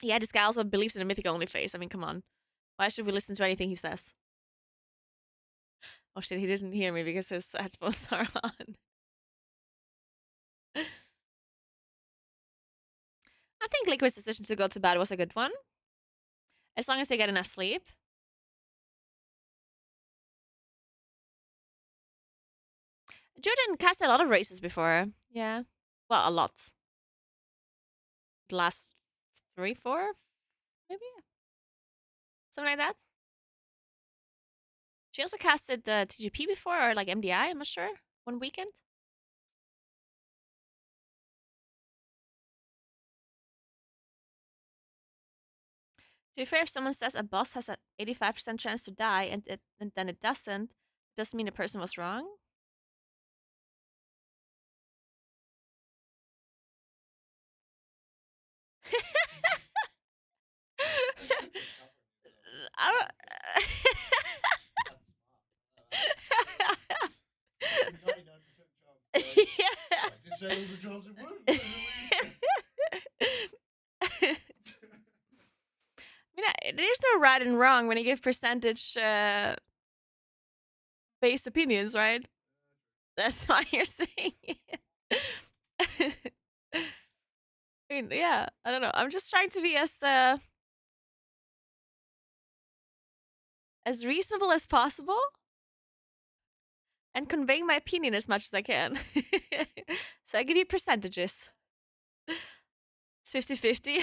Yeah, this guy also believes in a mythic only phase. I mean, come on. Why should we listen to anything he says? Oh shit, he didn't hear me because his headphones are on. I think Liquid's decision to go to bed was a good one. As long as they get enough sleep. Jordan cast a lot of races before. Yeah. Well, a lot. The last 3, 4, maybe? Something like that. She also casted TGP before, or like MDI, I'm not sure. One weekend. To be fair, if someone says a boss has an 85% chance to die and then it doesn't mean the person was wrong. I don't. Yeah. I did say there was a chance it would. I mean, there's no right and wrong when you give percentage based opinions, right? That's why you're saying it. I mean, yeah, I don't know. I'm just trying to be as reasonable as possible and conveying my opinion as much as I can. So I give you percentages. It's 50-50.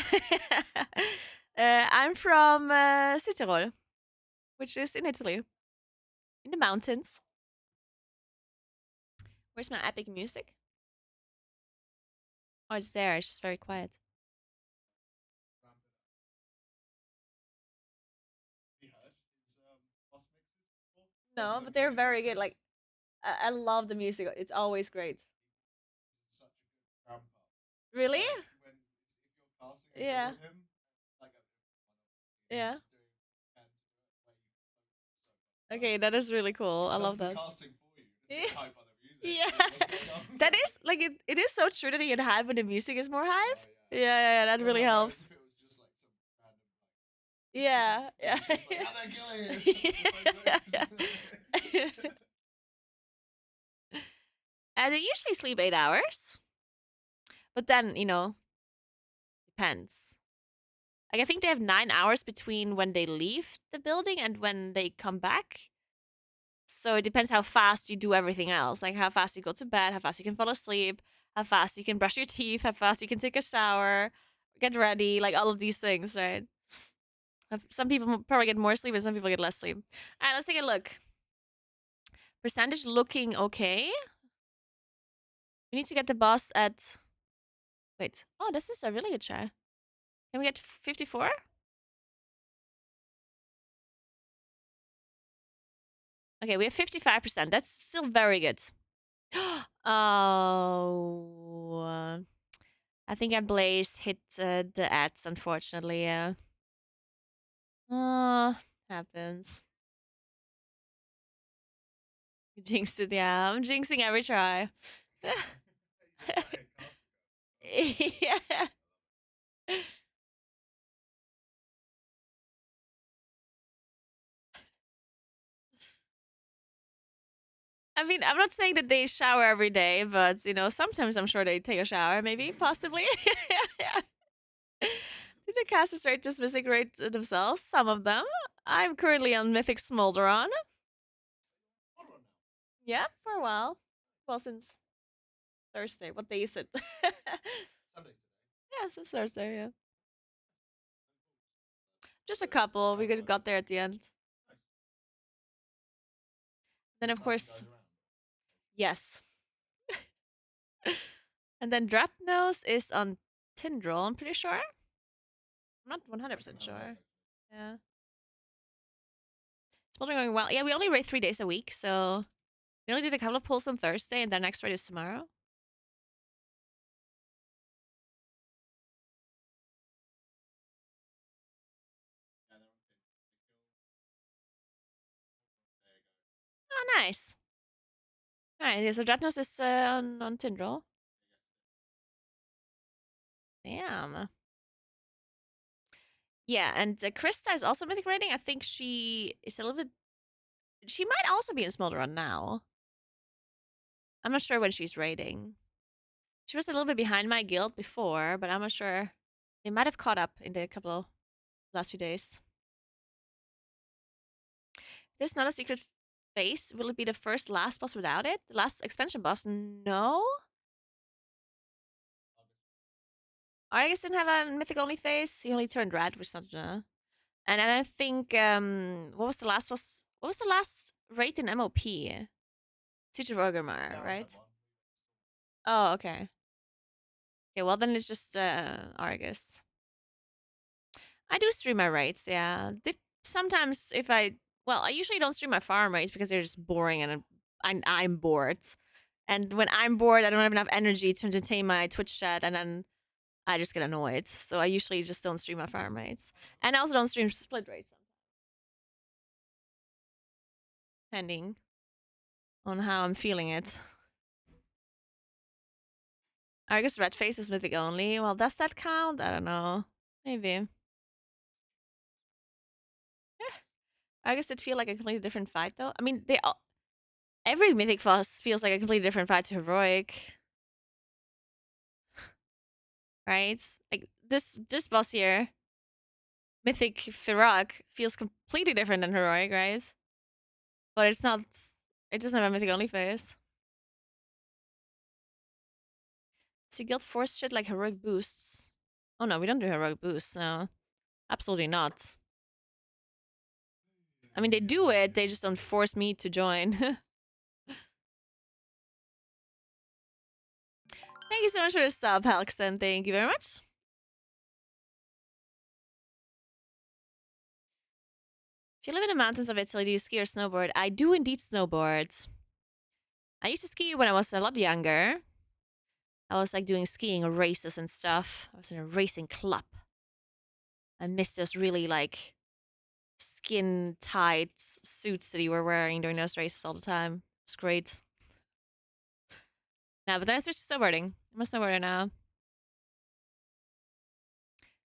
I'm from Südtirol, which is in Italy, in the mountains. Where's my epic music? Oh, it's there. It's just very quiet. No, but they're very good. Like, I love the music. It's always great. Really? Yeah. Yeah. Okay, that is really cool. I love that. Yeah. That is like it is so true that you get hype when the music is more hype. Yeah, that really helps. Yeah, yeah. And they usually sleep 8 hours. But then, depends. Like, I think they have 9 hours between when they leave the building and when they come back. So it depends how fast you do everything else. Like, how fast you go to bed, how fast you can fall asleep, how fast you can brush your teeth, how fast you can take a shower, get ready, like all of these things, right? Some people probably get more sleep and some people get less sleep. All right, let's take a look. Percentage looking okay. We need to get the boss at... Wait. Oh, this is a really good try. Can we get 54? Okay, we have 55%. That's still very good. Oh... I think Blaze hit the ads, unfortunately, yeah. Happens. You jinxed it, yeah. I'm jinxing every try. Yeah. I mean, I'm not saying that they shower every day, but, sometimes I'm sure they take a shower, maybe, possibly. Did the casters rate just Mythic rate themselves? Some of them. I'm currently on Mythic Smolderon. Yeah, for a while. Well, since Thursday. What day is it? Sunday. Yeah, since Thursday, yeah. Just a couple. We got there at the end. Then, of course... Yes. And then Dratnos is on Tindril, I'm pretty sure. I'm not 100% sure. Yeah. Smoldering going well. Yeah, we only raid 3 days a week, so... We only did a couple of pulls on Thursday, and then next raid is tomorrow. Oh, nice. Alright, yeah, so Dratnos is on Tindril. Damn. Yeah, and Krista is also mythic rating. I think she is a little bit. She might also be in Smolder Run now. I'm not sure when she's rating. She was a little bit behind my guild before, but I'm not sure. They might have caught up in the couple last few days. There's not a secret phase. Will it be the first last boss without it? The last expansion boss? No. Argus didn't have a mythic only phase. He only turned red, which is not. And then I think what was the last rate in MOP? Siege of Orgrimmar, right? Oh, okay. Okay, well then it's just Argus. I do stream my rates, yeah. Sometimes if I usually don't stream my farm rates because they're just boring and I'm bored. And when I'm bored, I don't have enough energy to entertain my Twitch chat, and then I just get annoyed. So I usually just don't stream my farm rates. And I also don't stream split rates sometimes. Depending on how I'm feeling it. Argus red face is mythic only. Well, does that count? I don't know. Maybe. Argus did feel like a completely different fight, though. I mean, every mythic boss feels like a completely different fight to heroic, right? Like this boss here, mythic Fyrakk, feels completely different than heroic, right? But it's not. It doesn't have a mythic only phase. So guild force shit like heroic boosts. Oh no, we don't do heroic boosts. No, absolutely not. I mean, they do it. They just don't force me to join. Thank you so much for the sub, Helkson. Thank you very much. If you live in the mountains of Italy, do you ski or snowboard? I do indeed snowboard. I used to ski when I was a lot younger. I was like doing skiing races and stuff. I was in a racing club. I missed those really like skin tight suits that you were wearing during those races all the time. It was great. Now, but then I switched to snowboarding. I'm a snowboarder now.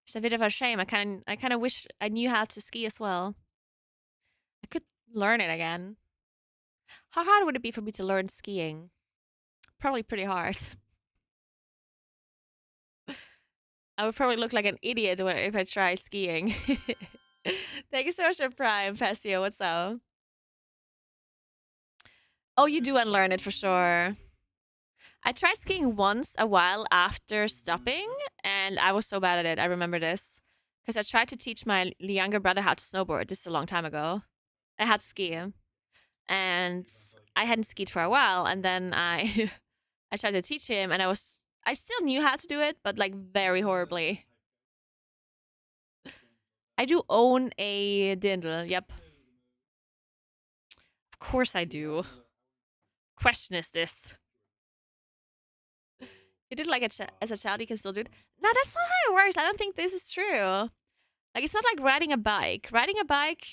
It's a bit of a shame. I kind of wish I knew how to ski as well. I could learn it again. How hard would it be for me to learn skiing? Probably pretty hard. I would probably look like an idiot if I try skiing. Thank you so much for Prime, Pestio. What's up? Oh, you do unlearn it for sure. I tried skiing once a while after stopping, and I was so bad at it. I remember this. Because I tried to teach my younger brother how to snowboard. This is a long time ago. I had to ski. And I hadn't skied for a while, and then I I tried to teach him, and I still knew how to do it, but like very horribly. I do own a dindle, yep. Of course I do. Question is this? You did like as a child, you can still do it? No, that's not how it works. I don't think this is true. Like, it's not like riding a bike. Riding a bike,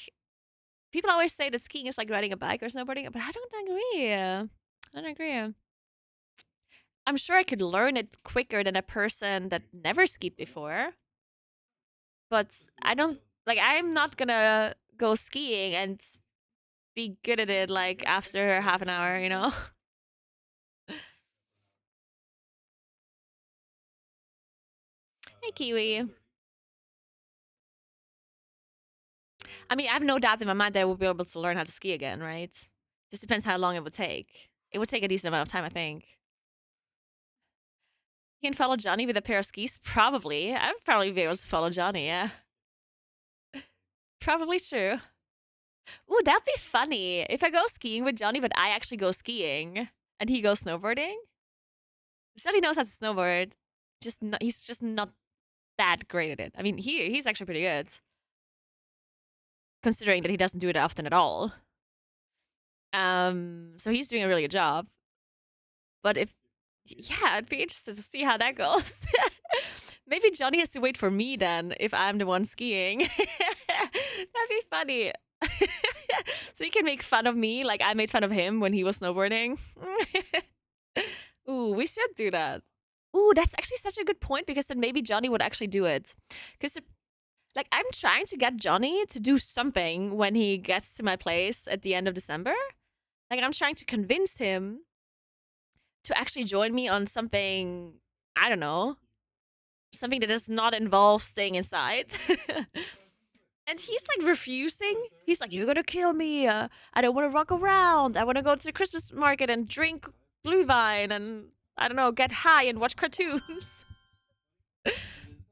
people always say that skiing is like riding a bike or snowboarding, but I don't agree. I don't agree. I'm sure I could learn it quicker than a person that never skied before. But I'm not gonna go skiing and be good at it like after half an hour, you know? Hey, Kiwi. I mean, I have no doubt in my mind that I will be able to learn how to ski again, right? Just depends how long it would take. It would take a decent amount of time, I think. You can follow Johnny with a pair of skis? Probably. I would probably be able to follow Johnny, yeah. Probably true. Ooh, that'd be funny. If I go skiing with Johnny, but I actually go skiing and he goes snowboarding. Johnny knows how to snowboard. He's just not that great at it. I mean, he's actually pretty good. Considering that he doesn't do it often at all. So he's doing a really good job. But I'd be interested to see how that goes. Maybe Johnny has to wait for me then, if I'm the one skiing. That'd be funny. So he can make fun of me like I made fun of him when he was snowboarding. Ooh, we should do that. Ooh, that's actually such a good point, because then maybe Johnny would actually do it. Because Like, I'm trying to get Johnny to do something when he gets to my place at the end of December. Like, I'm trying to convince him to actually join me on something, I don't know, something that does not involve staying inside. And he's like refusing. He's like, "You're gonna kill me. I don't want to walk around. I want to go to the Christmas market and drink blue wine and, I don't know, get high and watch cartoons."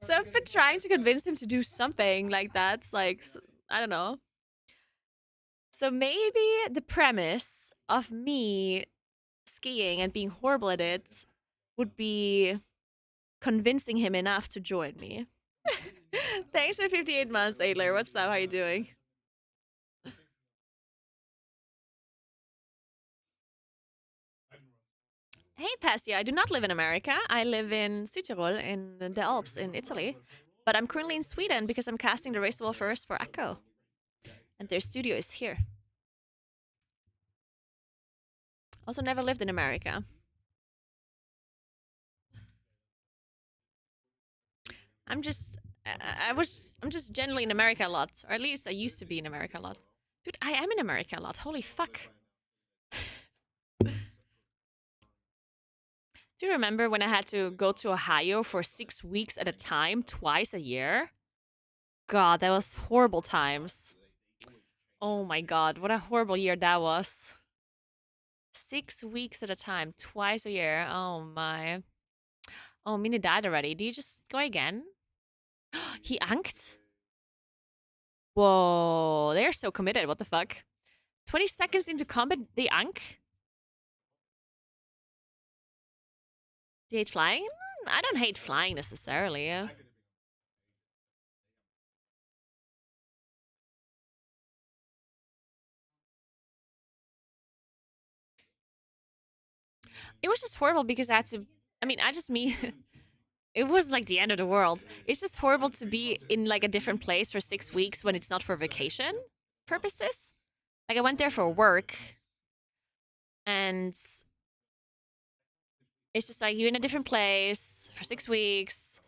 So I've been trying to convince him to do something like that. Like, I don't know. So maybe the premise of me skiing and being horrible at it would be convincing him enough to join me. Thanks for 58 months, Adler. What's up? How you doing? Hey, Passia. I do not live in America. I live in Südtirol in the Alps in Italy. But I'm currently in Sweden because I'm casting the Race of All First for Echo. And their studio is here. Also never lived in America. I'm just generally in America a lot. Or at least I used to be in America a lot. Dude, I am in America a lot. Holy fuck. Do you remember when I had to go to Ohio for 6 weeks at a time, twice a year? God, that was horrible times. Oh my god, what a horrible year that was. 6 weeks at a time, twice a year. Oh my. Oh, Mini died already. Do you just go again? He anked? Whoa, they're so committed. What the fuck? 20 seconds into combat, they ank? Do you hate flying? I don't hate flying necessarily. It was just horrible because I had to. I mean, it was like the end of the world. It's just horrible to be in like a different place for 6 weeks when it's not for vacation purposes. Like I went there for work, and it's just like you're in a different place for 6 weeks.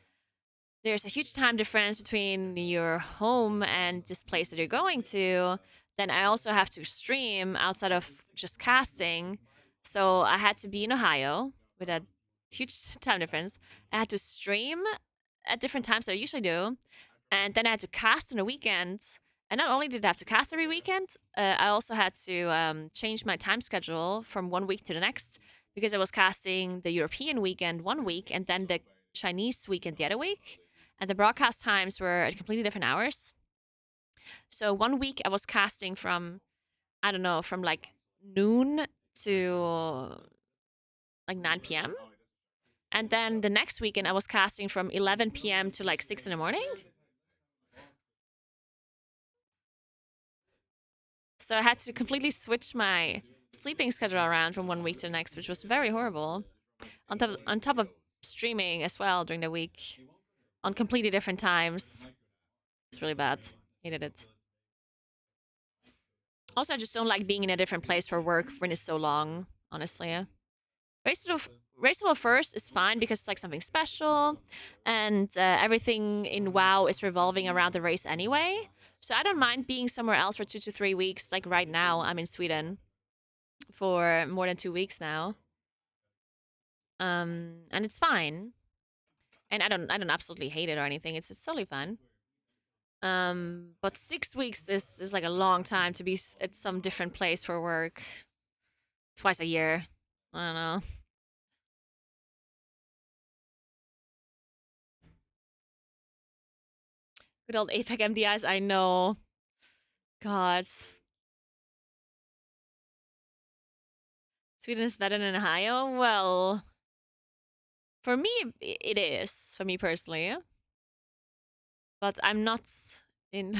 There's a huge time difference between your home and this place that you're going to. Then I also have to stream outside of just casting. So I had to be in Ohio with a huge time difference. I had to stream at different times that I usually do. And then I had to cast on a weekend. And not only did I have to cast every weekend, I also had to change my time schedule from one week to the next because I was casting the European weekend one week and then the Chinese weekend the other week. And the broadcast times were at completely different hours. So one week I was casting from, I don't know, from like noon to like 9 p.m. And then the next weekend I was casting from 11 p.m. to like 6 in the morning. So I had to completely switch my sleeping schedule around from one week to the next, which was very horrible. On top of streaming as well during the week on completely different times. It's really bad. Hated it. Also, I just don't like being in a different place for work when it's so long, honestly. Race of First is fine because it's like something special, and everything in WoW is revolving around the race anyway. So I don't mind being somewhere else for 2 to 3 weeks. Like right now, I'm in Sweden for more than 2 weeks now, and it's fine. And I don't absolutely hate it or anything. It's totally fine. But 6 weeks is like a long time to be at some different place for work twice a year. I don't know. Good old APEC MDIs, I know. God. Sweden is better than Ohio? Well, for me, it is. For me personally. But I'm not in...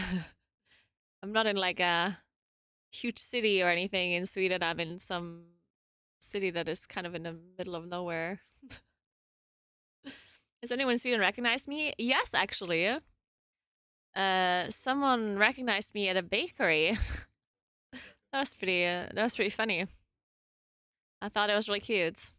I'm not in like a huge city or anything in Sweden. I'm in some city that is kind of in the middle of nowhere. Has anyone in Sweden recognized me? Yes, actually. Someone recognized me at a bakery. That was pretty funny. I thought it was really cute.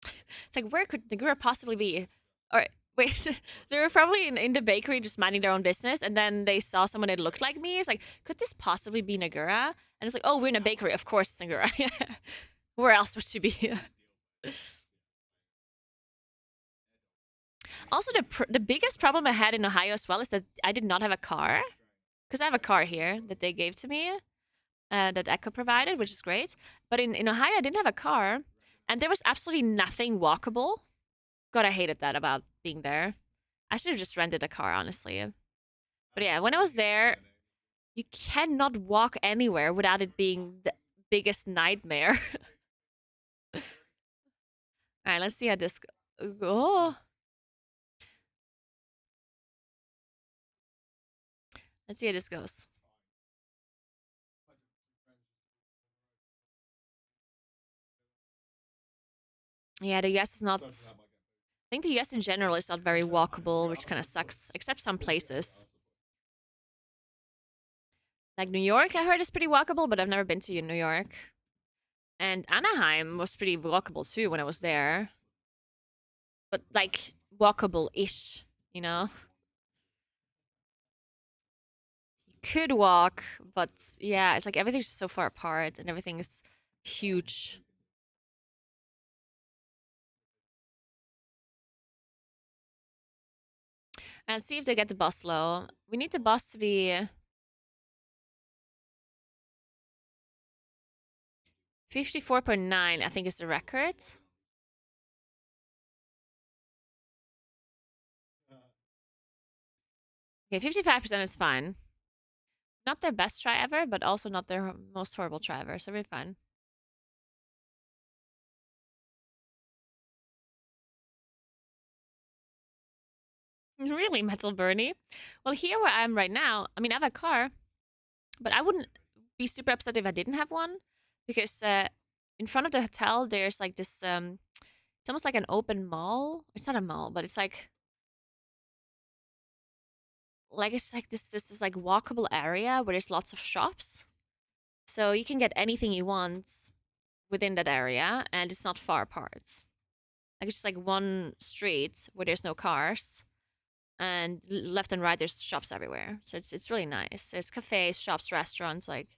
It's like, where could Naguura possibly be? Or Wait, they were probably in the bakery just minding their own business, and then they saw someone that looked like me. It's like, could this possibly be Naguura? And it's like, oh, we're in a bakery. Of course it's Naguura. Where else would she be? Also, the biggest problem I had in Ohio as well is that I did not have a car. Because I have a car here that they gave to me, that Echo provided, which is great. But in Ohio, I didn't have a car, and there was absolutely nothing walkable. God, I hated that about being there. I should have just rented a car, honestly. But yeah, when I was there, you cannot walk anywhere without it being the biggest nightmare. All right, let's see how this oh. Let's see how this goes. Yeah, the US is not... I think the US in general is not very walkable, which kind of sucks, except some places. Like New York, I heard is pretty walkable, but I've never been to New York. And Anaheim was pretty walkable too when I was there. But like, walkable-ish, you know? You could walk, but yeah, it's like everything's so far apart and everything is huge. And see if they get the boss low. We need the boss to be 54.9, I think is the record. Okay, 55% is fine. Not their best try ever, but also not their most horrible try ever, so we're fine. Really, Metal Bernie? Well, here where I am right now, I mean, I have a car, but I wouldn't be super upset if I didn't have one, because in front of the hotel, there's like this, it's almost like an open mall. It's not a mall, but it's like it's like this like walkable area where there's lots of shops. So you can get anything you want within that area, and it's not far apart. Like it's just like one street where there's no cars, and left and right there's shops everywhere. So it's really nice. There's cafes, shops, restaurants, like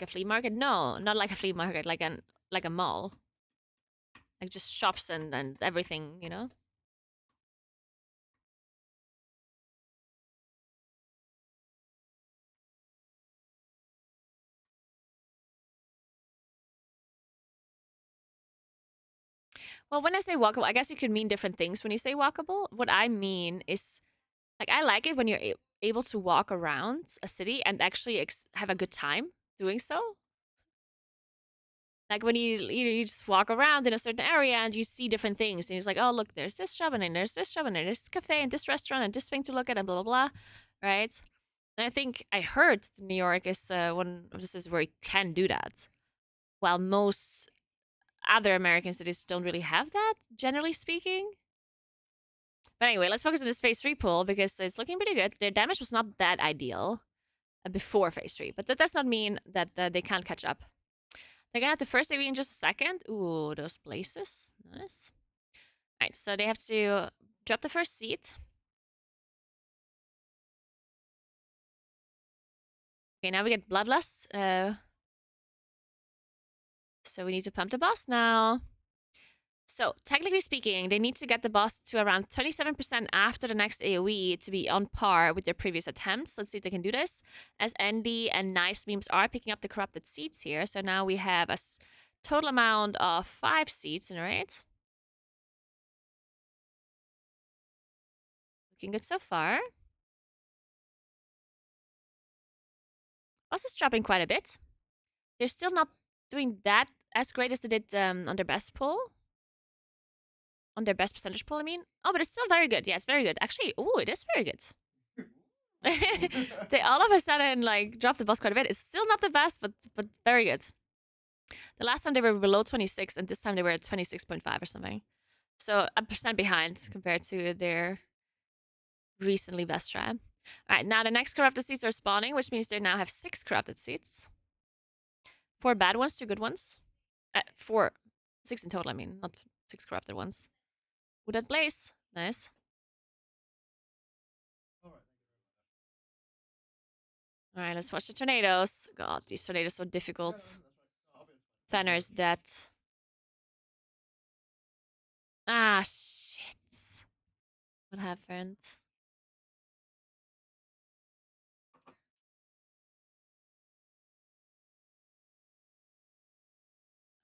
a flea market. No, not like a flea market, like a mall. Like just shops and everything, you know. Well, when I say walkable, I guess you could mean different things when you say walkable. What I mean is, like, I like it when you're able to walk around a city and actually have a good time doing so. Like when you just walk around in a certain area and you see different things, and it's like, oh look, there's this shop and then there's this shop and then there's this cafe and this restaurant and this thing to look at and blah blah blah, right? And I think I heard New York is one of the cities where you can do that, while most other American cities don't really have that, generally speaking. But anyway, let's focus on this phase 3 pool because it's looking pretty good. Their damage was not that ideal before phase 3, but that does not mean that they can't catch up. They're gonna have the first AV in just a second. Ooh, those places. Nice. Alright, so they have to drop the first seat. Okay, now we get Bloodlust. So we need to pump the boss now. So, technically speaking, they need to get the boss to around 27% after the next AoE to be on par with their previous attempts. Let's see if they can do this. As Andy and Nice Memes are picking up the corrupted seats here. So now we have a total amount of 5 seats in a raid. Looking good so far. Boss is dropping quite a bit. They're still not doing that as great as they did on their best pull. On their best percentage pool, I mean. Oh, but it's still very good. Yeah, it's very good. Actually, oh, it is very good. They all of a sudden, like, dropped the boss quite a bit. It's still not the best, but very good. The last time they were below 26, and this time they were at 26.5 or something. So, a percent behind compared to their recently best try. All right, now the next corrupted seats are spawning, which means they now have 6 corrupted seats. 4 bad ones, 2 good ones. 6 in total, I mean, not 6 corrupted ones. Ooh, that blaze. Nice. Alright, let's watch the tornadoes. God, these tornadoes are so difficult. Thanner is dead. Ah, shit. What happened?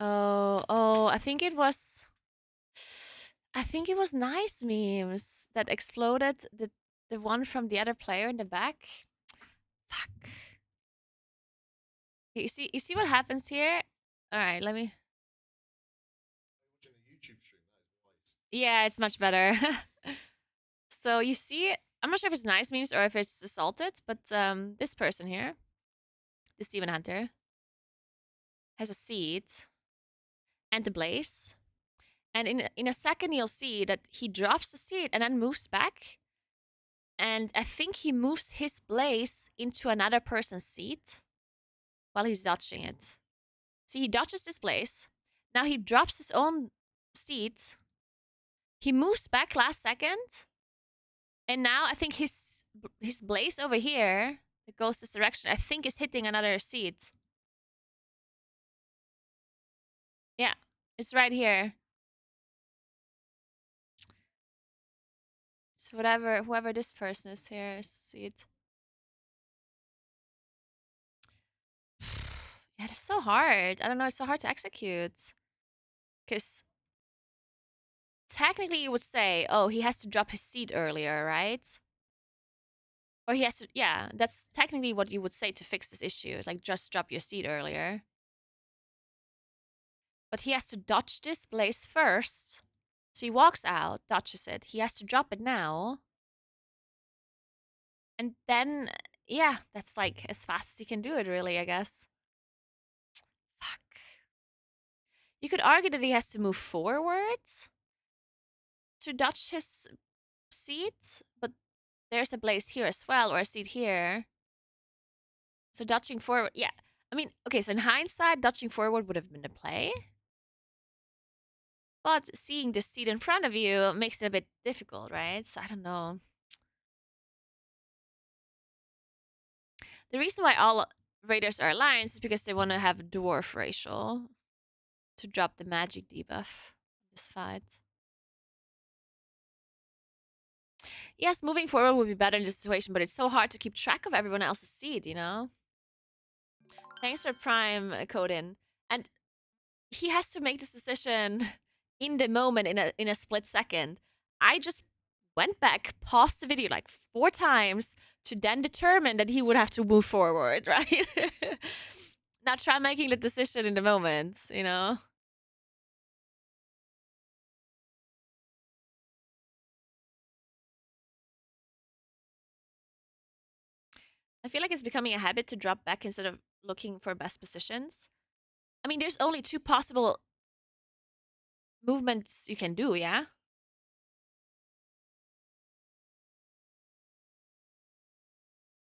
Oh, I think it was nice memes that exploded the one from the other player in the back. Fuck. You see what happens here? All right, let me. Yeah, it's much better. So you see, I'm not sure if it's nice memes or if it's assaulted, but this person here, the Steven Hunter, has a seed and the blaze. And in a second, you'll see that he drops the seed and then moves back. And I think he moves his blaze into another person's seat while he's dodging it. See, he dodges this blaze. Now he drops his own seat. He moves back last second. And now I think his blaze over here that goes this direction, I think is hitting another seat. Yeah, it's right here. So whoever this person is here, see it. Yeah, it's so hard. I don't know, it's so hard to execute. Because technically you would say, oh, he has to drop his seed earlier, right? Or he has to, yeah, that's technically what you would say to fix this issue. Like, just drop your seed earlier. But he has to dodge this blaze first. So he walks out, dodges it. He has to drop it now. And then, yeah, that's like as fast as he can do it, really, I guess. Fuck. You could argue that he has to move forwards to dodge his seed, but there's a blaze here as well, or a seed here. So dodging forward, yeah. I mean, okay, so in hindsight, dodging forward would have been the play. But seeing the seed in front of you makes it a bit difficult, right? So I don't know. The reason why all raiders are alliance is because they want to have a dwarf racial to drop the magic debuff in this fight. Yes, moving forward would be better in this situation, but it's so hard to keep track of everyone else's seed, you know? Thanks for Prime, Codin. And he has to make this decision in the moment, in a split second. I just went back, paused the video like 4 times to then determine that he would have to move forward, right? Not try making the decision in the moment, you know? I feel like it's becoming a habit to drop back instead of looking for best positions. I mean, there's only 2 possible movements you can do, yeah?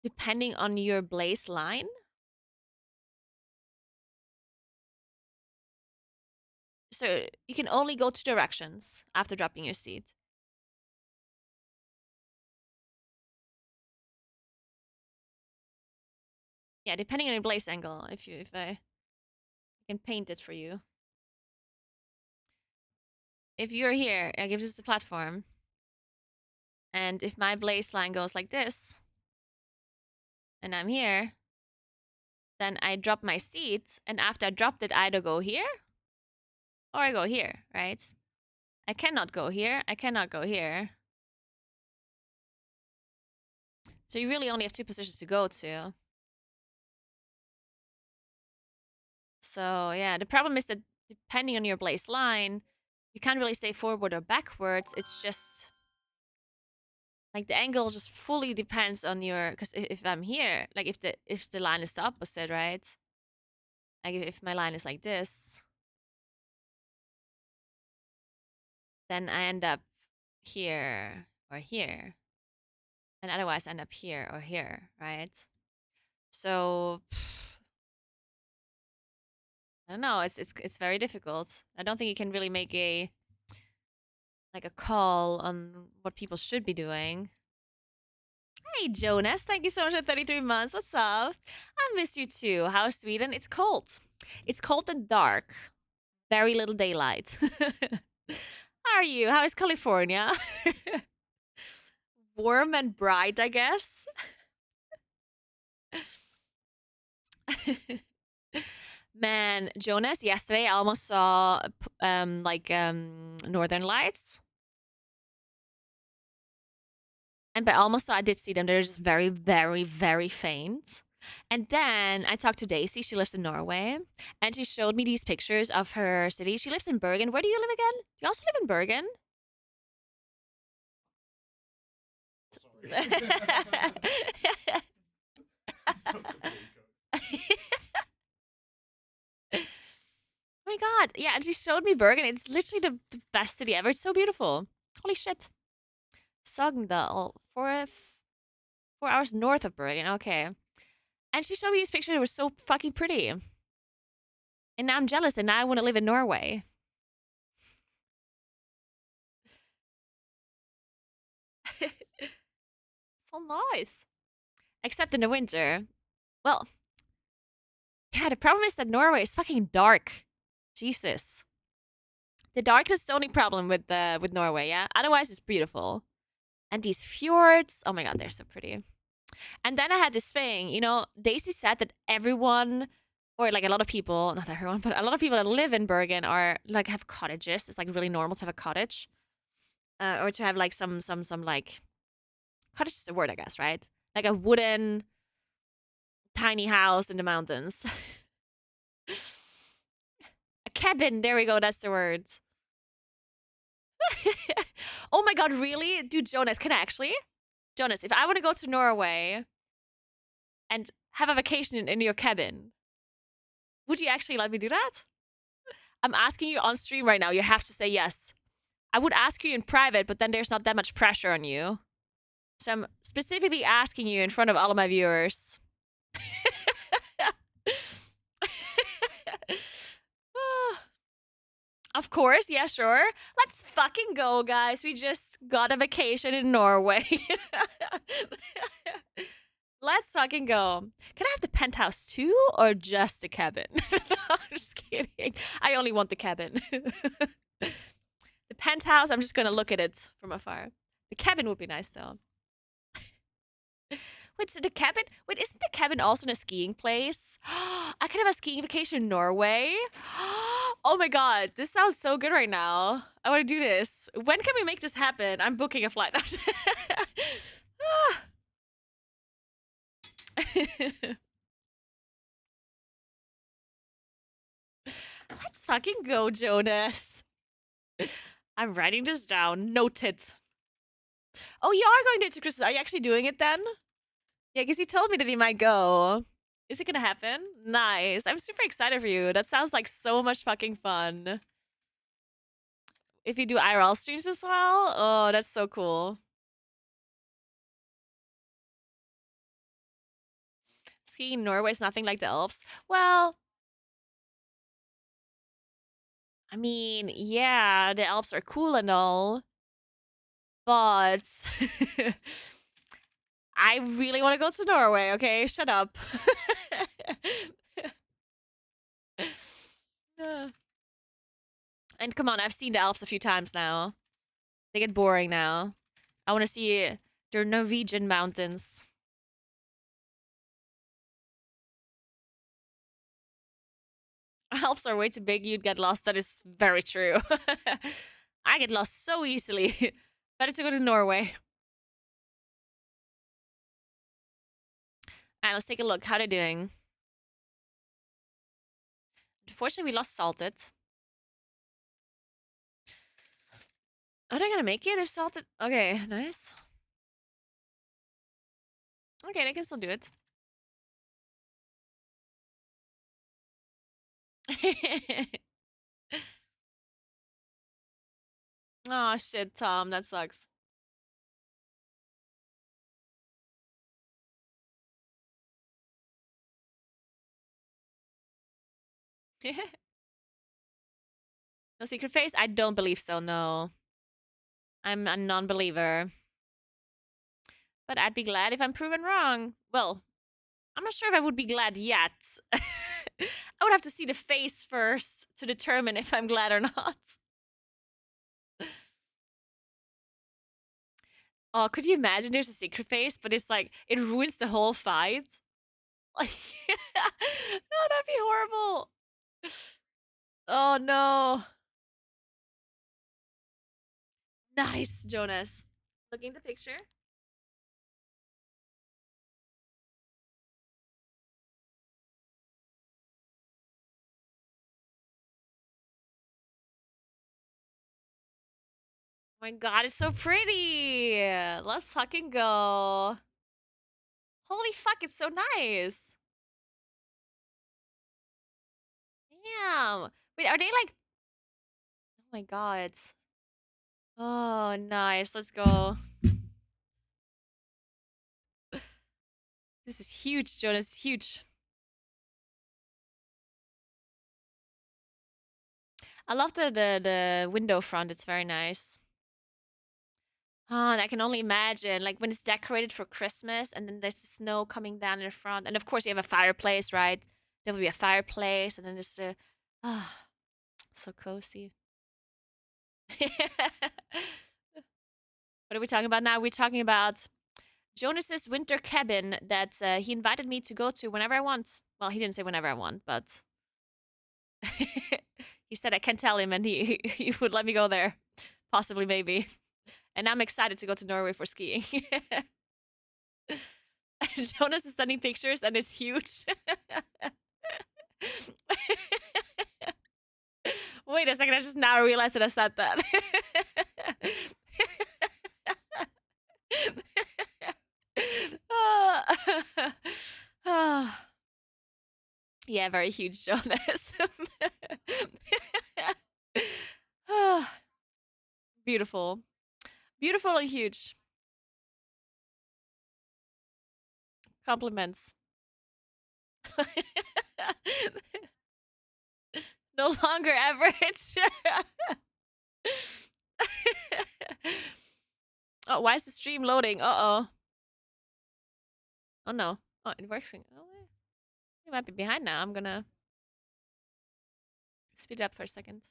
Depending on your blaze line. So you can only go 2 directions after dropping your seed. Yeah, depending on your blaze angle, if I can paint it for you. If you're here, it gives us a platform. And if my blaze line goes like this, and I'm here, then I drop my seed, and after I dropped it, I either go here, or I go here, right? I cannot go here, I cannot go here. So you really only have 2 positions to go to. So yeah, the problem is that depending on your blaze line, you can't really stay forward or backwards. It's just like the angle just fully depends on your, because if I'm here, like if the line is the opposite, right? Like if my line is like this, then I end up here or here, and otherwise end up here or here, right? So I don't know. It's very difficult. I don't think you can really make a like a call on what people should be doing. Hey Jonas, thank you so much for 33 months. What's up? I miss you too. How's Sweden? It's cold. It's cold and dark. Very little daylight. How are you? How is California? Warm and bright, I guess. Man, Jonas, yesterday I almost saw Northern Lights. And by almost saw, I did see them. They're just very, very, very faint. And then I talked to Daisy. She lives in Norway. And she showed me these pictures of her city. She lives in Bergen. Where do you live again? Do you also live in Bergen? Oh my god. Yeah, and she showed me Bergen. It's literally the best city ever. It's so beautiful. Holy shit. Sogndal. 4 hours north of Bergen. Okay. And she showed me these pictures. It was so fucking pretty. And now I'm jealous and now I want to live in Norway. So nice. Except in the winter. Well, yeah, the problem is that Norway is fucking dark. Jesus. The darkness is the only problem with Norway, yeah? Otherwise, it's beautiful. And these fjords, oh my god, they're so pretty. And then I had this thing, you know, Daisy said that everyone, or like a lot of people, not everyone, but a lot of people that live in Bergen are like have cottages. It's like really normal to have a cottage. Or to have like some like, cottage is the word, I guess, right? Like a wooden tiny house in the mountains. A cabin, there we go, that's the word. Oh my god, really? Dude, Jonas, can I actually? Jonas, if I want to go to Norway and have a vacation in your cabin, would you actually let me do that? I'm asking you on stream right now. You have to say yes. I would ask you in private, but then there's not that much pressure on you. So I'm specifically asking you in front of all of my viewers. Of course, yeah, sure. Let's fucking go, guys. We just got a vacation in Norway. Let's fucking go. Can I have the penthouse too, or just the cabin? No, I'm just kidding. I only want the cabin. The penthouse, I'm just gonna look at it from afar. The cabin would be nice, though. Wait, so the cabin... Wait, isn't the cabin also in a skiing place? I could have a skiing vacation in Norway. Oh my god, this sounds so good right now. I want to do this. When can we make this happen? I'm booking a flight. Let's fucking go, Jonas. I'm writing this down. Noted. Oh, you are going to Christmas. Are you actually doing it then? Yeah, because you told me that you might go. Is it gonna happen? Nice. I'm super excited for you. That sounds like so much fucking fun. If you do IRL streams as well? Oh, that's so cool. Skiing in Norway is nothing like the Alps. Well, I mean, yeah, the Alps are cool and all, but I really want to go to Norway, okay? Shut up. And come on, I've seen the Alps a few times now. They get boring now. I want to see the Norwegian mountains. Alps are way too big, you'd get lost. That is very true. I get lost so easily. Better to go to Norway. Alright, let's take a look. How they're doing. Unfortunately, we lost Salted. Are they gonna make it if Salted? Okay, nice. Okay, they can still do it. Oh shit, Tom, that sucks. No secret face? I don't believe so, no. I'm a non-believer. But I'd be glad if I'm proven wrong. Well, I'm not sure if I would be glad yet. I would have to see the face first to determine if I'm glad or not. Oh, could you imagine there's a secret face, but it's like, it ruins the whole fight? Like, no, that'd be horrible. Oh, no. Nice, Jonas. Looking at the picture. Oh my god, it's so pretty. Let's fucking go. Holy fuck, it's so nice. Damn. Wait, are they like... Oh my god. Oh, nice. Let's go. This is huge, Jonas. Huge. I love the window front. It's very nice. Oh, and I can only imagine, like, when it's decorated for Christmas and then there's the snow coming down in the front. And of course, you have a fireplace, right? There will be a fireplace and then there's the... Ah, so cozy. What are we talking about now? We're talking about Jonas's winter cabin that he invited me to go to whenever I want. Well, he didn't say whenever I want, but he said I can tell him and he would let me go there. Possibly, maybe. And I'm excited to go to Norway for skiing. Jonas is sending pictures and it's huge. Wait a second, I just now realized that I said that. Yeah, very huge, Jonas. Beautiful. Beautiful and huge. Compliments. No longer average. Oh, why is the stream loading? Uh-oh. Oh, no. Oh, it works. Oh, you might be behind now. I'm gonna speed it up for a second.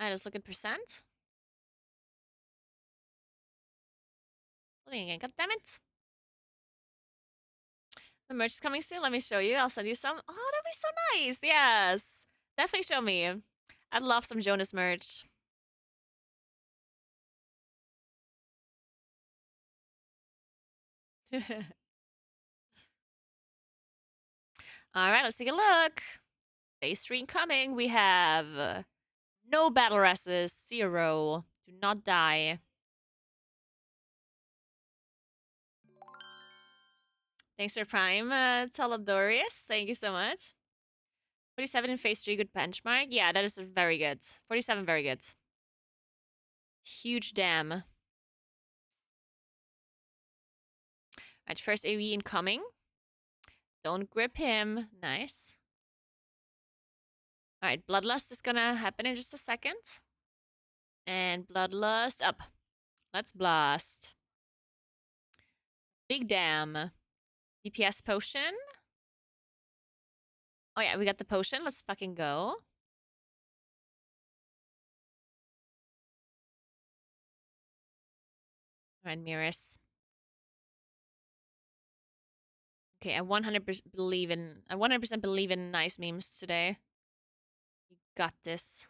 Alright, let's look at percent. Loading again. God damn it. The merch is coming soon. Let me show you. I'll send you some. Oh, that'd be so nice. Yes. Definitely show me. I'd love some Jonas merch. Alright, let's take a look. Phase 3 incoming. We have no battle resses. 0. Do not die. Thanks for Prime, Taladorius. Thank you so much. 47 in phase 3, good benchmark. Yeah, that is very good. 47, very good. Huge dam. Alright, first AoE incoming. Don't grip him. Nice. Alright, Bloodlust is gonna happen in just a second. And Bloodlust up. Let's blast. Big dam. DPS potion. Oh yeah, we got the potion. Let's fucking go. Alright, Miris. Okay, I 100% believe in nice memes today. You got this.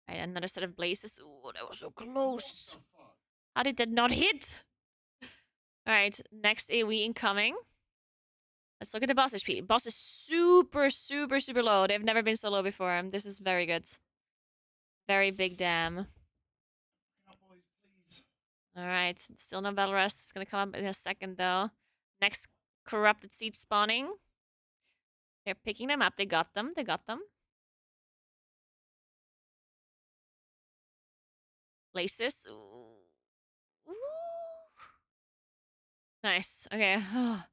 Alright, another set of blazes. Ooh, that was so close. How did that not hit? Alright, next AoE incoming. Let's look at the boss HP. Boss is super, super, super low. They've never been so low before. This is very good. Very big dam. Alright, still no battle rest. It's gonna come up in a second though. Next corrupted seed spawning. They're picking them up. They got them. They got them. Laces. Ooh. Ooh. Nice. Okay. That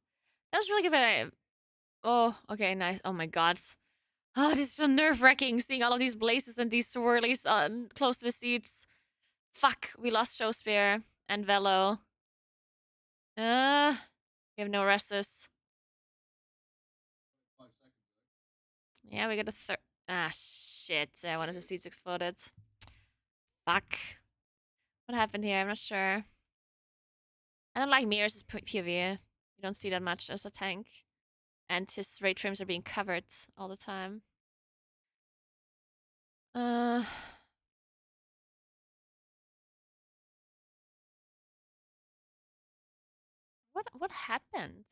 was really good. Oh, okay, nice. Oh my god. Oh, this is so nerve-wracking seeing all of these blazes and these swirlies close to the seats. Fuck, we lost Showspear and Velo. We have no resist. Yeah, we got a third. Ah, shit. One of the seats exploded. Fuck. What happened here? I'm not sure. I don't like Mirrors' POV. You don't see that much as a tank. And his ray trims are being covered all the time. What happened?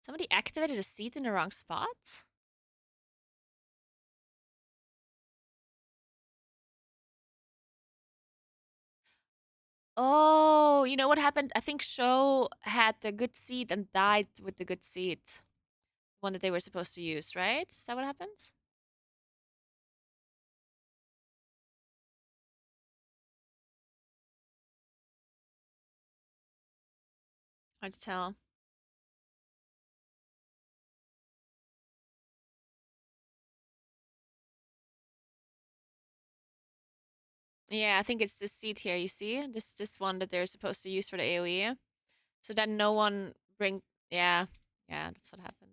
Somebody activated a seat in the wrong spot? Oh, you know what happened? I think Show had the good seat and died with the good seat. One that they were supposed to use, right? Is that what happened? Hard to tell. Yeah, I think it's this seat here, you see? This one that they're supposed to use for the AoE. So then no one yeah, that's what happened.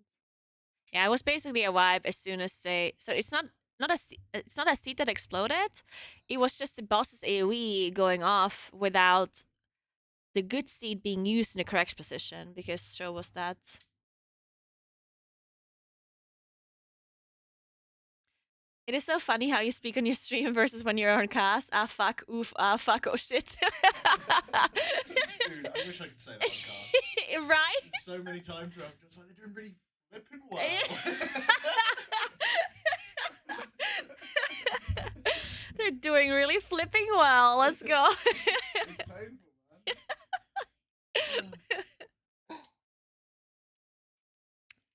Yeah, it was basically a wipe as soon as they so it's not a seat that exploded. It was just the boss's AoE going off without the good seat being used in the correct position because Show was that. It is so funny how you speak on your stream versus when you're on cast. Ah fuck, oof, ah fuck, oh shit. Dude, I wish I could say that on cast. Right? So many times where I'm just like, they're doing really flipping well. They're doing really flipping well. Let's go. It's painful, man.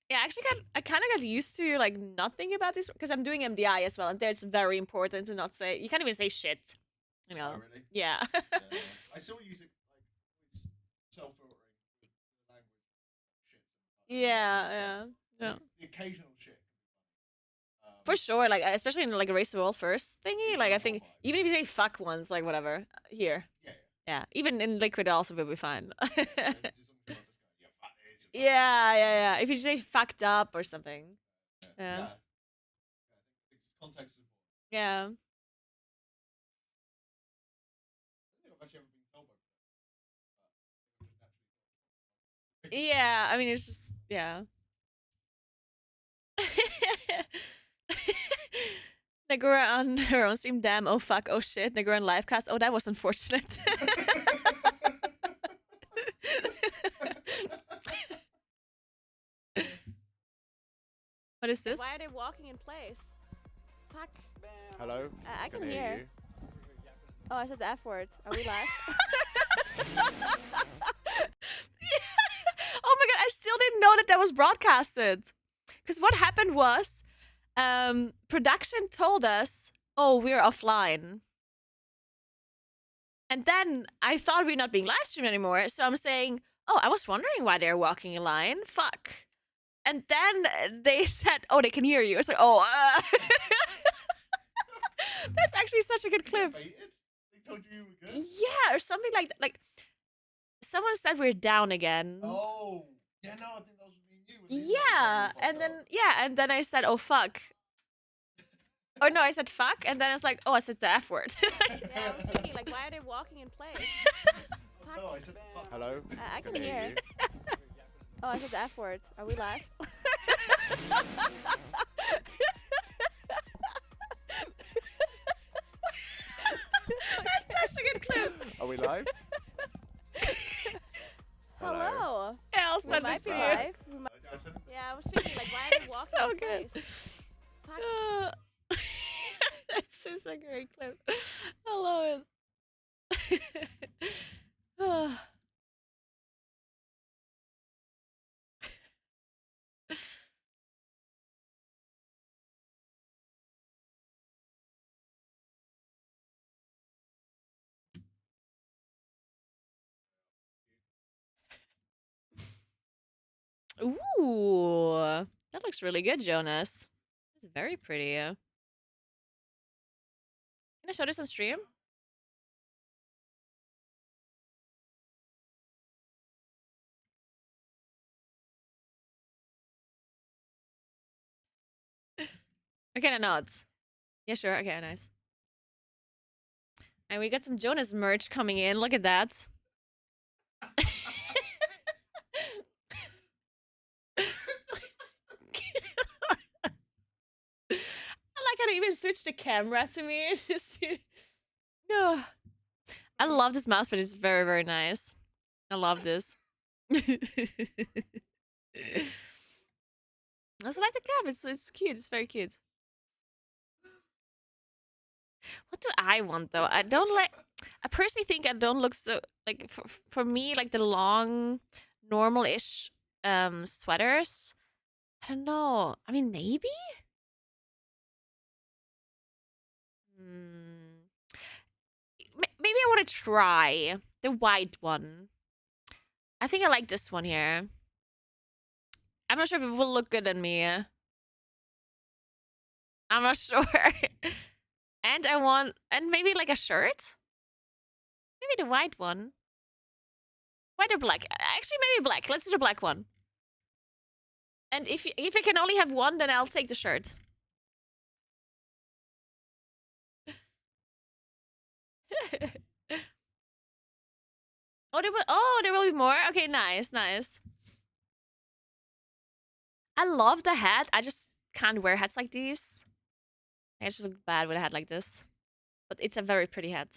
Yeah, I kind of got used to like not thinking about this because I'm doing MDI as well, and there it's very important to not say. You can't even say shit. You know. Oh, really? Yeah. Yeah. I still use it like self-filtering the language shit. Yeah. The occasional shit. For sure, like especially in like a race to the world first thingy. Like I think even if you say fuck once, like whatever here. Yeah. Even in liquid, it also will be fine. Yeah. If you say fucked up or something. Yeah. Context is important. Yeah. Yeah, I mean it's just yeah. Naguura on her own stream, damn, oh fuck, oh shit, Naguura on livecast, oh that was unfortunate. What is this? Why are they walking in place? Fuck. Hello? I can hear. you. Oh, I said the F word. Are we live? Oh my god, I still didn't know that was broadcasted. Because what happened was, production told us, oh, we're offline. And then I thought we're not being live streamed anymore, so I'm saying, oh, I was wondering why they're walking in line. Fuck. And then they said, oh, they can hear you. It's like, oh, that's actually such a good clip. They told you were good? Yeah, or something like that. Like, someone said we're down again. Oh, yeah, no, I think that was me and you. Yeah, and then I said, oh, fuck. Or no, I said fuck, and then I was like, oh, I said the F word. Yeah, I was thinking, like, why are they walking in place? Fuck. No, I said fuck. Hello? I can hear. Oh, I said the F word. Are we live? That's such a good clip. Are we live? Hello. Yeah, I'll We send might it be to you. live. Yeah, I was thinking, like, why are they walking So in good. place? Fuck. This is a great clip. I love it. Ooh. looks really good, Jonas. It's very pretty. Can I show this on stream? Okay, no, not. Yeah, sure. Okay, nice. And we got some Jonas merch coming in. Look at that. I like how they even switched the camera to me. Just no. I love this mouse, but it's very, very nice. I love this. I also like the cap. It's cute. It's very cute. What do I want though? I don't like. I personally think I don't look so like for me like the long, normal-ish sweaters. I don't know. I mean, maybe. Maybe I want to try the white one. I think I like this one here. I'm not sure if it will look good on me. I'm not sure. And I want, and maybe like a shirt. Maybe the white one. White or black? Actually, maybe black. Let's do the black one. And if I can only have one, then I'll take the shirt. There will be more. Okay, nice, nice. I love the hat. I just can't wear hats like these. I just look bad with a hat like this. But it's a very pretty hat.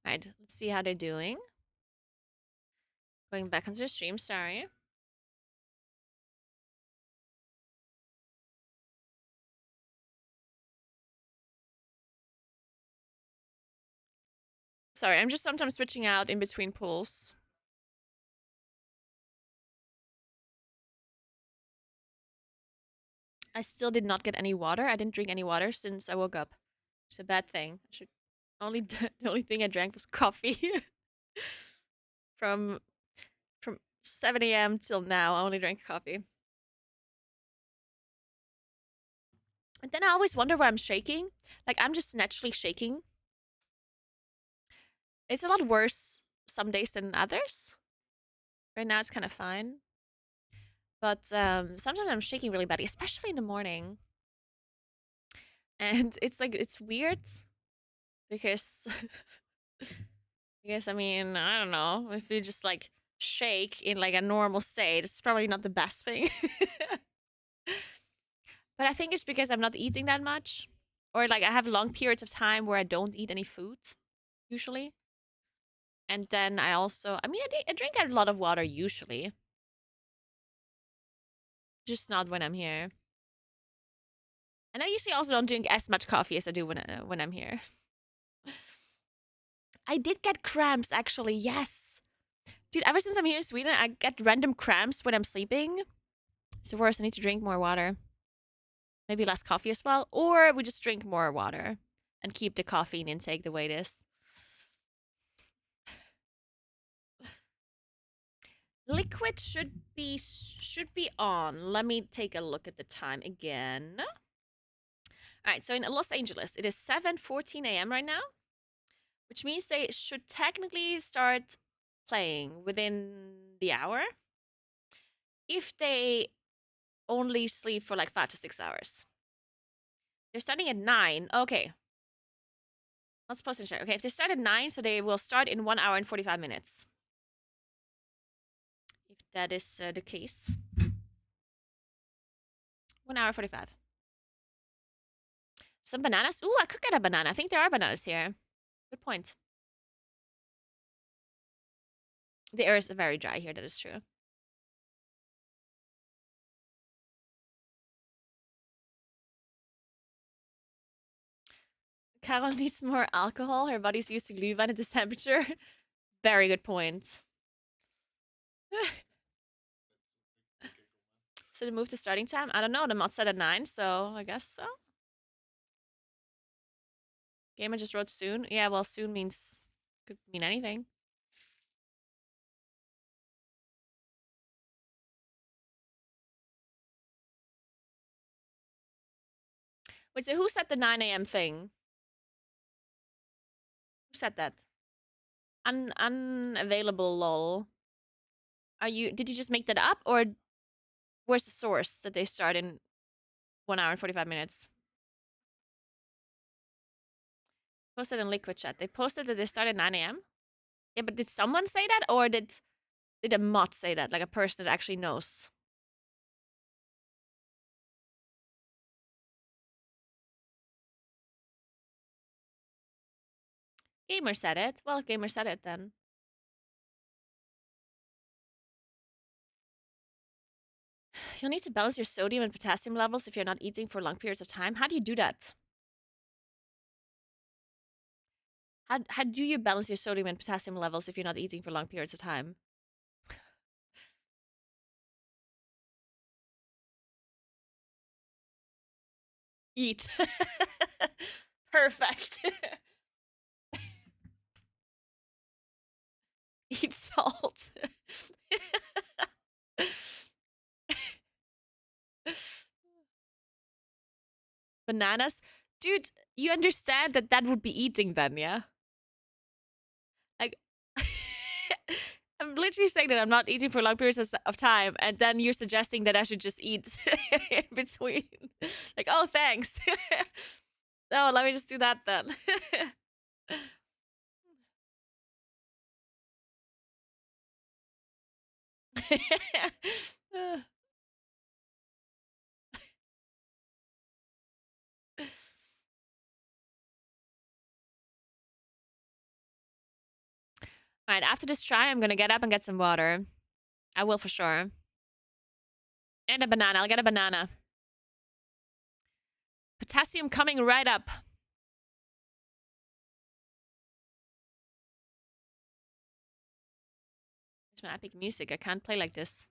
Alright, let's see how they're doing. Going back onto the stream, sorry. Sorry, I'm just sometimes switching out in between pools. I still did not get any water. I didn't drink any water since I woke up. It's a bad thing. The only thing I drank was coffee. From 7 a.m. till now, I only drank coffee. And then I always wonder why I'm shaking. Like, I'm just naturally shaking. It's a lot worse some days than others. Right now, it's kind of fine. But sometimes I'm shaking really badly, especially in the morning. And it's like, it's weird. Because... I mean, I don't know. If you just, like, shake in, like, a normal state, it's probably not the best thing. But I think it's because I'm not eating that much. Or, like, I have long periods of time where I don't eat any food, usually. And then I also... I mean, I drink a lot of water, usually. Just not when I'm here. And I usually also don't drink as much coffee as I do when I'm here. I did get cramps, actually, yes! Dude, ever since I'm here in Sweden, I get random cramps when I'm sleeping. So worse, I need to drink more water. Maybe less coffee as well. Or we just drink more water and keep the caffeine intake the way it is. Liquid should be on. Let me take a look at the time again. All right, so in Los Angeles, it is 7:14 a.m. right now, which means they should technically start playing within the hour if they only sleep for like 5 to 6 hours. They're starting at 9. Okay. Not supposed to share. Okay, if they start at 9, so they will start in 1 hour and 45 minutes. If that is the case. 1 hour 45. Some bananas? Ooh, I could get a banana. I think there are bananas here. Good point. The air is very dry here, that is true. Carol needs more alcohol. Her body's used to glühwein at this temperature. Very good point. So they moved the starting time? I don't know. The mod said at 9, so I guess so. Gamer just wrote soon. Yeah, well, soon could mean anything. Wait, so who said the 9 a.m. thing? Who said that? Unavailable lol. Did you just make that up, or where's the source that they start in 1 hour and 45 minutes? Posted in Liquid Chat. They posted that they start at 9 a.m. Yeah, but did someone say that, or did a mod say that, like a person that actually knows? Gamer said it. Well, Gamer said it then. You'll need to balance your sodium and potassium levels if you're not eating for long periods of time. How do you do that? How do you balance your sodium and potassium levels if you're not eating for long periods of time? Eat. Perfect. Eat salt. Bananas? Dude, you understand that that would be eating then, yeah? Like, I'm literally saying that I'm not eating for long periods of time, and then you're suggesting that I should just eat in between. Like, oh, thanks. Oh, let me just do that then. Alright, after this try, I'm gonna get up and get some water. I will for sure. And a banana. I'll get a banana. Potassium coming right up. It's my epic music. I can't play like this.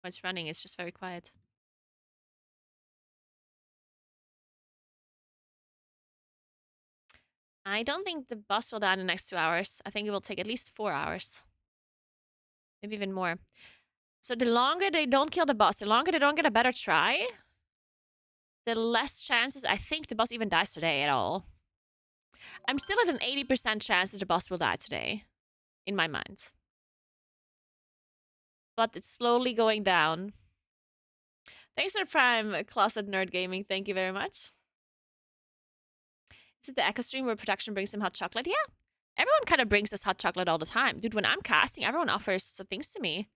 When it's running, it's just very quiet. I don't think the boss will die in the next 2 hours. I think it will take at least 4 hours. Maybe even more. So the longer they don't kill the boss, the longer they don't get a better try, the less chances I think the boss even dies today at all. I'm still at an 80% chance that the boss will die today, in my mind. But it's slowly going down. Thanks for Prime, Closet Nerd Gaming. Thank you very much. Is it the Echo stream where production brings him hot chocolate? Yeah. Everyone kind of brings us hot chocolate all the time. Dude, when I'm casting, everyone offers things to me.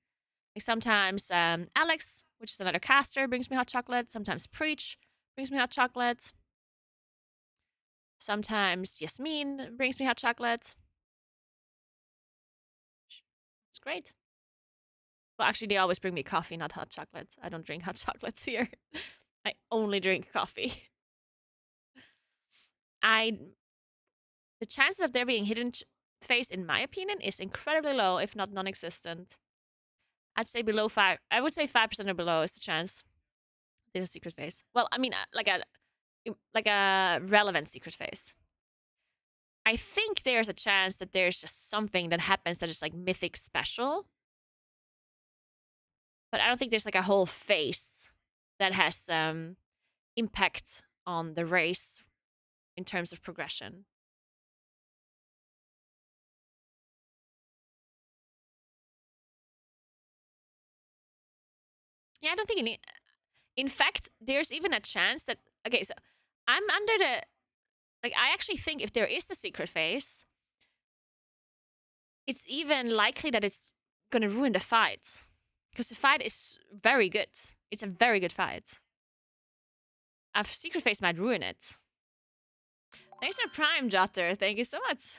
Like sometimes Alex, which is another caster, brings me hot chocolate. Sometimes Preach brings me hot chocolate. Sometimes Yasmin brings me hot chocolate. It's great. Well, actually, they always bring me coffee, not hot chocolate. I don't drink hot chocolates here. I only drink coffee. The chances of there being hidden phase, in my opinion, is incredibly low, if not non-existent. I'd say below 5. I would say 5% or below is the chance there's a secret phase. Well, I mean, like a relevant secret phase. I think there's a chance that there's just something that happens that is like mythic special. But I don't think there's like a whole phase that has impact on the race in terms of progression. Yeah, I don't think in fact, there's even a chance that... Okay, so I'm under the... Like, I actually think if there is the secret phase, it's even likely that it's gonna ruin the fight. Because the fight is very good. It's a very good fight. A secret phase might ruin it. Thanks for Prime, Jotter. Thank you so much.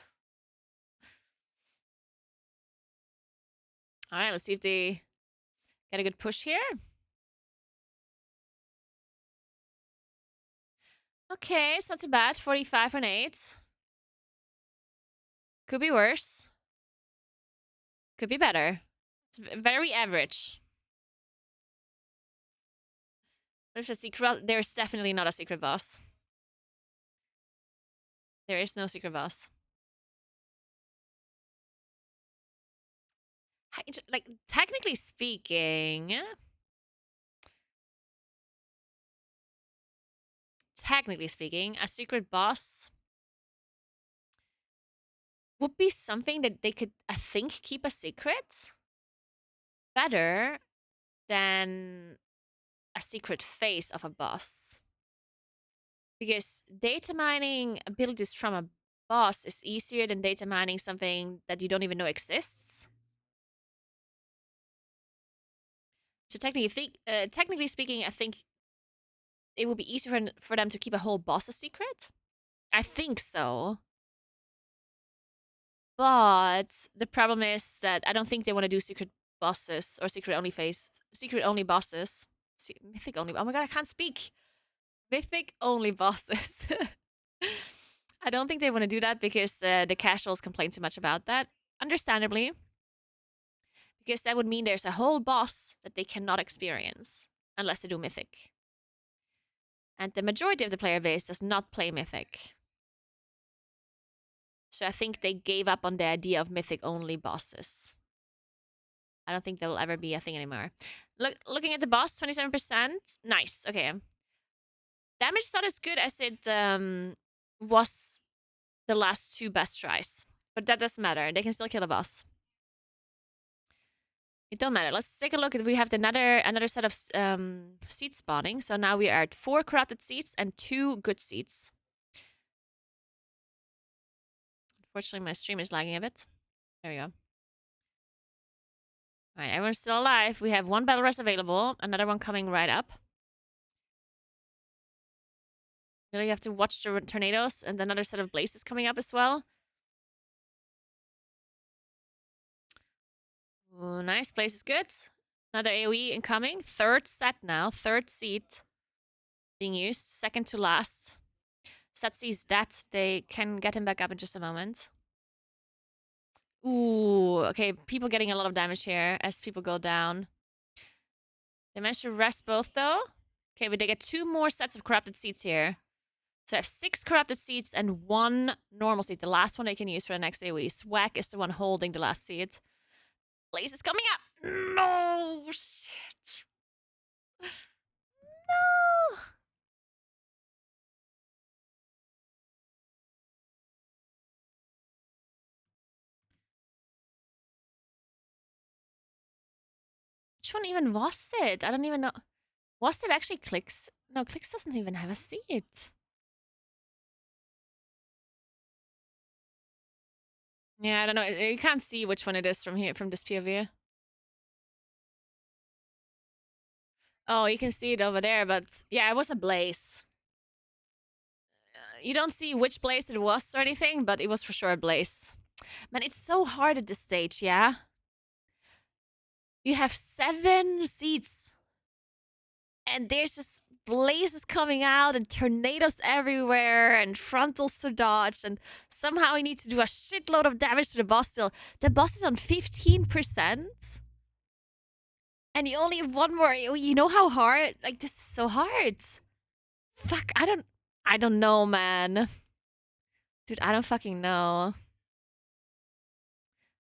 Alright, let's see if they get a good push here. Okay, it's not too bad. 45.8. Could be worse. Could be better. It's very average. What if a secret? There's definitely not a secret boss. There is no secret boss. Like, technically speaking... technically speaking, a secret boss would be something that they could, I think, keep a secret better than a secret phase of a boss. Because data mining abilities from a boss is easier than data mining something that you don't even know exists. So technically speaking, I think it would be easier for them to keep a whole boss a secret. I think so. But the problem is that I don't think they want to do secret bosses or secret only bosses. Mythic only. Oh my god, I can't speak. Mythic only bosses. I don't think they want to do that because the casuals complain too much about that. Understandably. Because that would mean there's a whole boss that they cannot experience unless they do Mythic. And the majority of the player base does not play Mythic. So I think they gave up on the idea of Mythic only bosses. I don't think that will ever be a thing anymore. Looking at the boss, 27%. Nice. Okay. Damage is not as good as it was the last 2 best tries. But that doesn't matter. They can still kill a boss. It don't matter. Let's take a look. We have another set of seed spawning. So now we are at 4 corrupted seeds and 2 good seeds. Unfortunately, my stream is lagging a bit. There we go. Alright, everyone's still alive. We have 1 battle rest available. Another one coming right up. Really have to watch the tornadoes and another set of blazes coming up as well. Ooh, nice. Blaze is good. Another AoE incoming. 3rd set now. 3rd seed being used. 2nd to last. Set sees that. They can get him back up in just a moment. Ooh, okay. People getting a lot of damage here as people go down. They managed to rest both though. Okay, but they get 2 more sets of corrupted seeds here. So I have 6 corrupted seeds and 1 normal seed. The last one they can use for the next AoE. Swag is the one holding the last seed. Blaze is coming up. No, shit. No. Which one even was it? I don't even know. Was it actually Clicks? No, Clicks doesn't even have a seed. Yeah, I don't know. You can't see which one it is from here, from this POV. Oh, you can see it over there, but yeah, it was a blaze. You don't see which blaze it was or anything, but it was for sure a blaze. Man, it's so hard at this stage, yeah? You have 7 seeds. And there's just blazes coming out and tornadoes everywhere and frontals to dodge. And somehow you need to do a shitload of damage to the boss still. The boss is on 15%. And you only have 1 more. You know how hard? Like, this is so hard. Fuck, I don't know, man. Dude, I don't fucking know.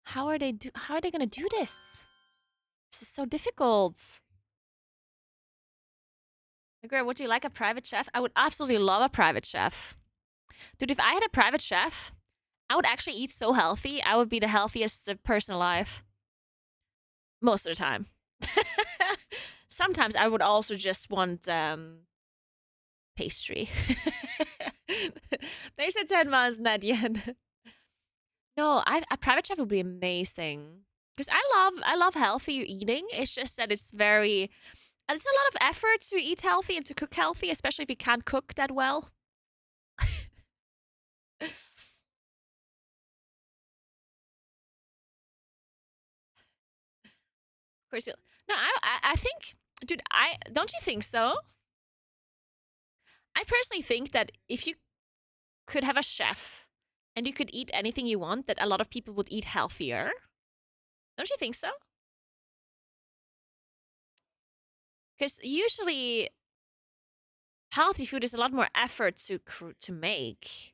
How are they gonna do this? This is so difficult. Naguura, would you like a private chef? I would absolutely love a private chef. Dude, if I had a private chef, I would actually eat so healthy. I would be the healthiest person alive. Most of the time. Sometimes I would also just want pastry. There's a 10 months, not yet. No, a private chef would be amazing. Because I love healthy eating. It's just that it's a lot of effort to eat healthy and to cook healthy, especially if you can't cook that well. Of course, no, I think, dude, don't you think so? I personally think that if you could have a chef and you could eat anything you want, that a lot of people would eat healthier. Don't you think so? Because usually healthy food is a lot more effort to make.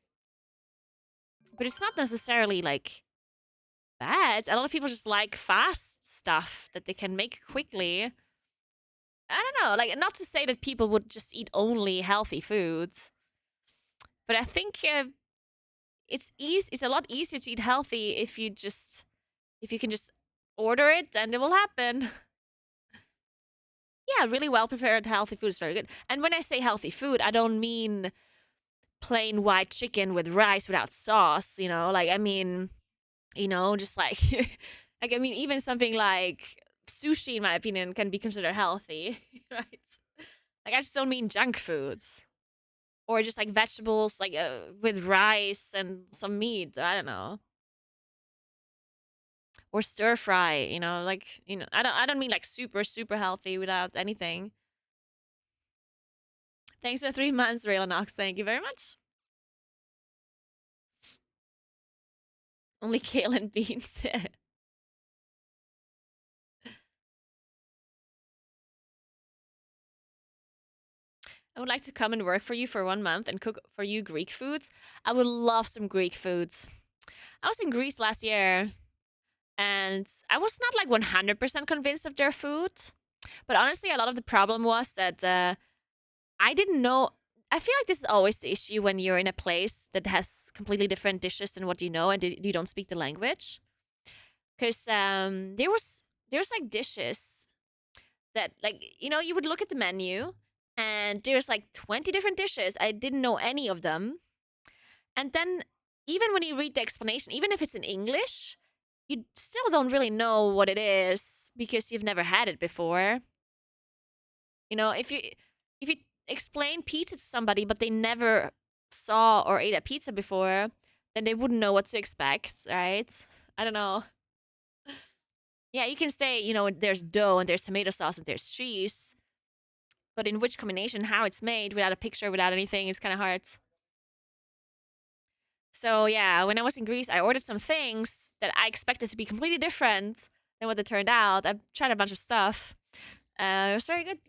But it's not necessarily like bad. A lot of people just like fast stuff that they can make quickly. I don't know, like, not to say that people would just eat only healthy foods, but I think it's a lot easier to eat healthy if you can just order it, then it will happen. Yeah, really well prepared healthy food is very good. And when I say healthy food, I don't mean plain white chicken with rice without sauce, you know? Like, I mean, you know, just like like, I mean, even something like sushi, in my opinion, can be considered healthy, right? Like, I just don't mean junk foods. Or just like vegetables, like with rice and some meat. I don't know. Or stir fry, you know, like, you know, I don't mean like super healthy without anything. Thanks for 3 months, Raylanox. Thank you very much. Only kale and beans. I would like to come and work for you for 1 month and cook for you Greek foods. I would love some Greek foods. I was in Greece last year and I was not like 100% convinced of their food. But honestly, a lot of the problem was that I didn't know. I feel like this is always the issue when you're in a place that has completely different dishes than what you know and you don't speak the language. Because there's like dishes that, like, you know, you would look at the menu and there's like 20 different dishes. I didn't know any of them. And then even when you read the explanation, even if it's in English, you still don't really know what it is because you've never had it before. You know, if you explain pizza to somebody but they never saw or ate a pizza before, then they wouldn't know what to expect, right? I don't know. Yeah, you can say, you know, there's dough and there's tomato sauce and there's cheese, but in which combination, how it's made, without a picture, without anything, it's kind of hard. So yeah, when I was in Greece, I ordered some things that I expected to be completely different than what it turned out. I tried a bunch of stuff. It was very good.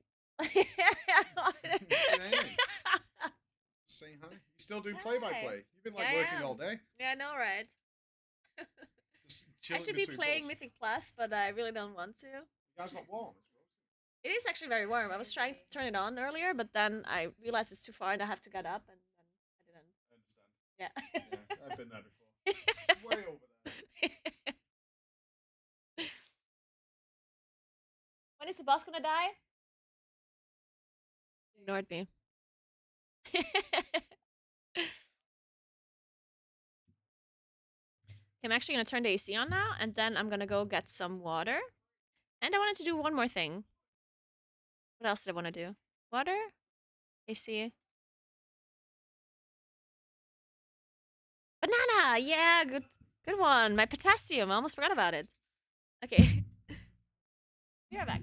Saying hi. You still do play-by-play. You've been like Yeah, I working am. all day. Yeah, I know, right? Just I chilling should be between playing balls. Mythic Plus, but I really don't want to. You guys not warm. It is actually very warm. I was trying to turn it on earlier, but then I realized it's too far and I have to get up, and then I didn't. I understand. Yeah. Yeah, I've been there before. It's way over there. When is the boss gonna die? Ignored me. I'm actually gonna turn the AC on now, and then I'm gonna go get some water. And I wanted to do one more thing. What else did I want to do? Water? AC? Banana! Yeah, good one. My potassium. I almost forgot about it. Okay. Be right back.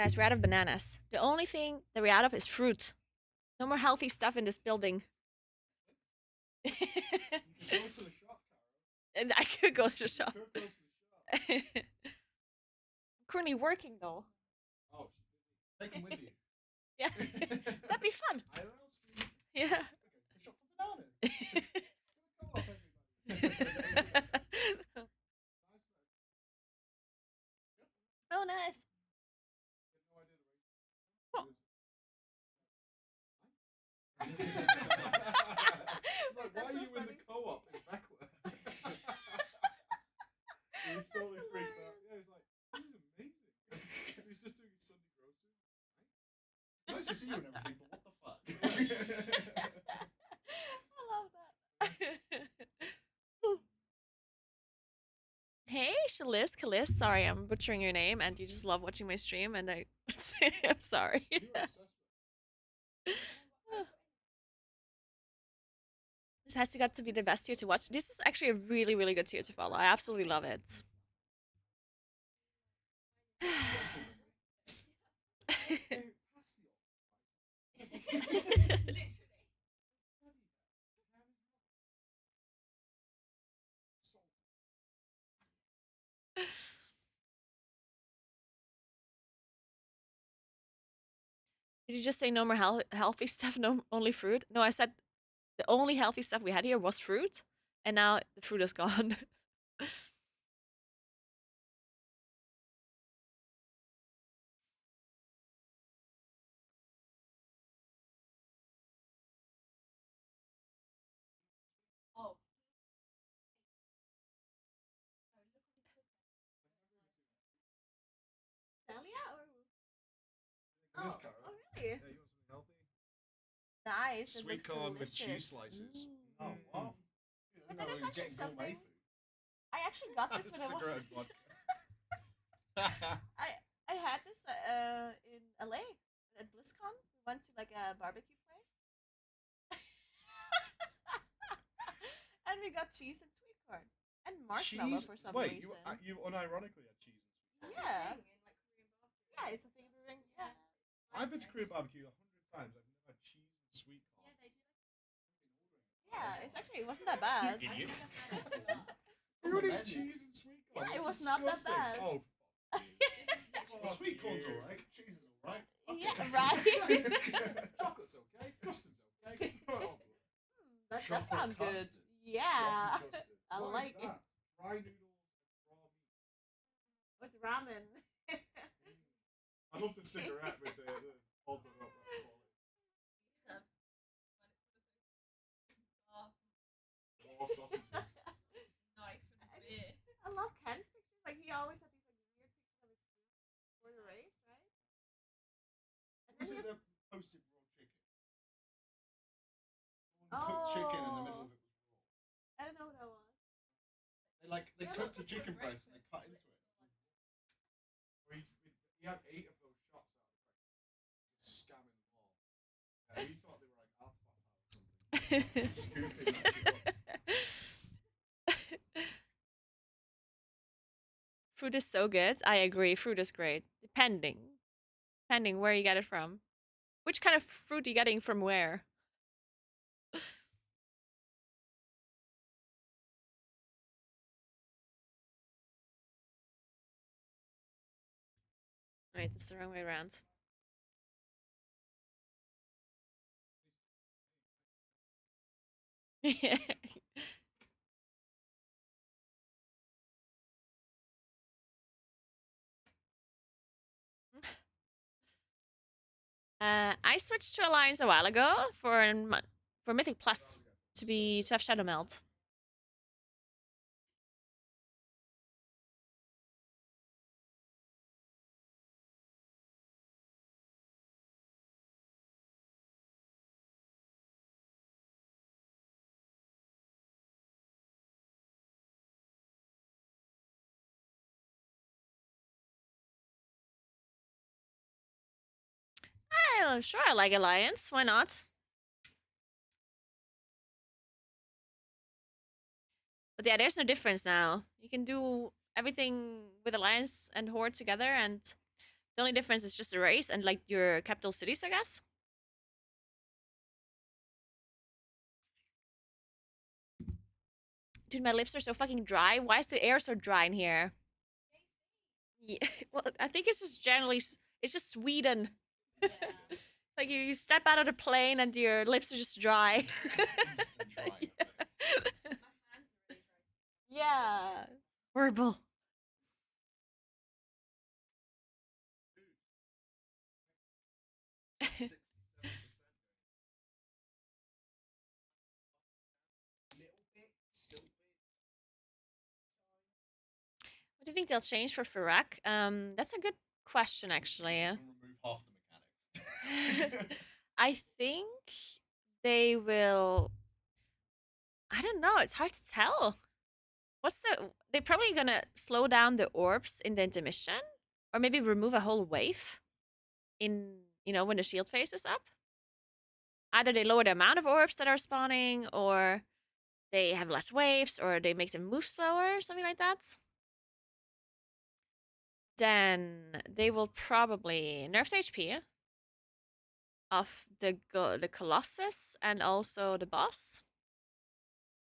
Guys, we're out of bananas. The only thing that we're out of is fruit. No more healthy stuff in this building. You can go to the shop, And I could go to the shop. Carol. Go to the shop. I'm currently working though. Oh, take them with you. Yeah, that'd be fun. I don't know, Steve. Yeah. Okay, the shop for bananas. Oh, nice. Oh. I was like, why are you in the co-op in Beckworth? He was totally freaked out. Yeah, he was like, this is amazing. He was just doing his Sunday groceries. Right? Nice to see you and everything, but what the fuck? I love that. Hey, Kalis. Sorry, I'm butchering your name, and you just love watching my stream, and I'm sorry. This has got to be the best tier to watch. This is actually a really, really good tier to follow. I absolutely love it. Did you just say no more healthy stuff, no only fruit? No, I said the only healthy stuff we had here was fruit, and now the fruit is gone. Oh. Dahlia or? It is, Oh, Carol. oh really? Yeah, you want something healthy? Nice. Sweet corn with cheese slices. Oh, wow. But that is actually something. I actually got this when I was. I had this in LA at BlizzCon. We went to like a barbecue place, and we got cheese and sweet corn and marshmallow for some reason. Wait, you unironically had cheese and sweet corn? Yeah. Yeah, it's a thing during. Yeah. I've been to Korean barbecue 100 times. I've never had cheese and sweet corn. Yeah, it's actually, it wasn't that bad. You idiot. You would eat cheese and sweet corn. Yeah, it That's was not that disgusting. bad. Oh, sweet corn's alright. Cheese is alright. Yeah, right. Chocolate's okay. Custard's okay. That does sound good. Yeah. I like it. Fry noodles and raw meat. What's ramen? I love the cigarette with the hold them up. That's quality. Raw sausages. Knife and beer. I love Ken's pictures. Like, he always had these like weird pictures of his food before the race, right? And Was then it he the posted raw chicken? Cooked chicken in the middle of it was raw. I don't know what that was. They cooked the chicken breast and they cut into it. He had 8 of those shots out of the breakfast. Scamming them all. Yeah, he thought they were like artifact or something. Scooping that shit up. Fruit is so good. I agree. Fruit is great. Depending where you get it from. Which kind of fruit are you getting from where? Wait, that's the wrong way around. I switched to Alliance a while ago for Mythic Plus to have Shadow Melt. Sure, I like Alliance. Why not? But yeah, there's no difference now. You can do everything with Alliance and Horde together, and The only difference is just the race and like your capital cities, I guess. Dude, my lips are so fucking dry. Why is the air so dry in here? Yeah, well, I think it's just generally, it's just Sweden. Yeah. Like you step out of the plane and your lips are just dry. Instant dry. Yeah. Horrible. What do you think they'll change for Fyrakk? That's a good question, actually. Remove half the mechanics. I think they will. I don't know. It's hard to tell. They're probably gonna slow down the orbs in the intermission, or maybe remove a whole wave in when the shield phase is up. Either they lower the amount of orbs that are spawning, or they have less waves, or they make them move slower, something like that. Then they will probably nerf the HP of the Colossus and also the boss.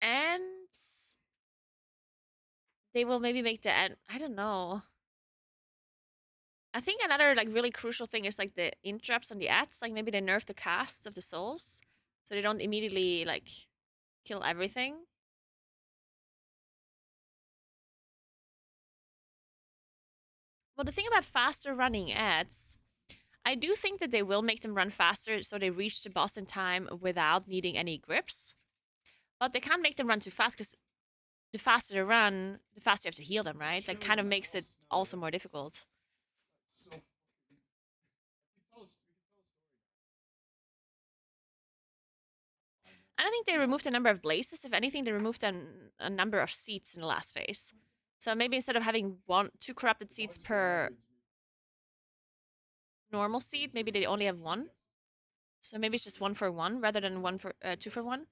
And they will maybe make the end. I don't know. I think another like really crucial thing is like the interrupts on the ads. Like maybe they nerf the casts of the souls, so they don't immediately like kill everything. Well, the thing about faster running ads, I do think that they will make them run faster so they reach the boss in time without needing any grips. But they can't make them run too fast because the faster they run, the faster you have to heal them, right? That kind of makes it also more difficult. I don't think they removed a number of blazes. If anything, they removed a number of seats in the last phase. So maybe instead of having two corrupted seats per normal seat, maybe they only have one. So maybe it's just 1 for 1 rather than 2 for 1.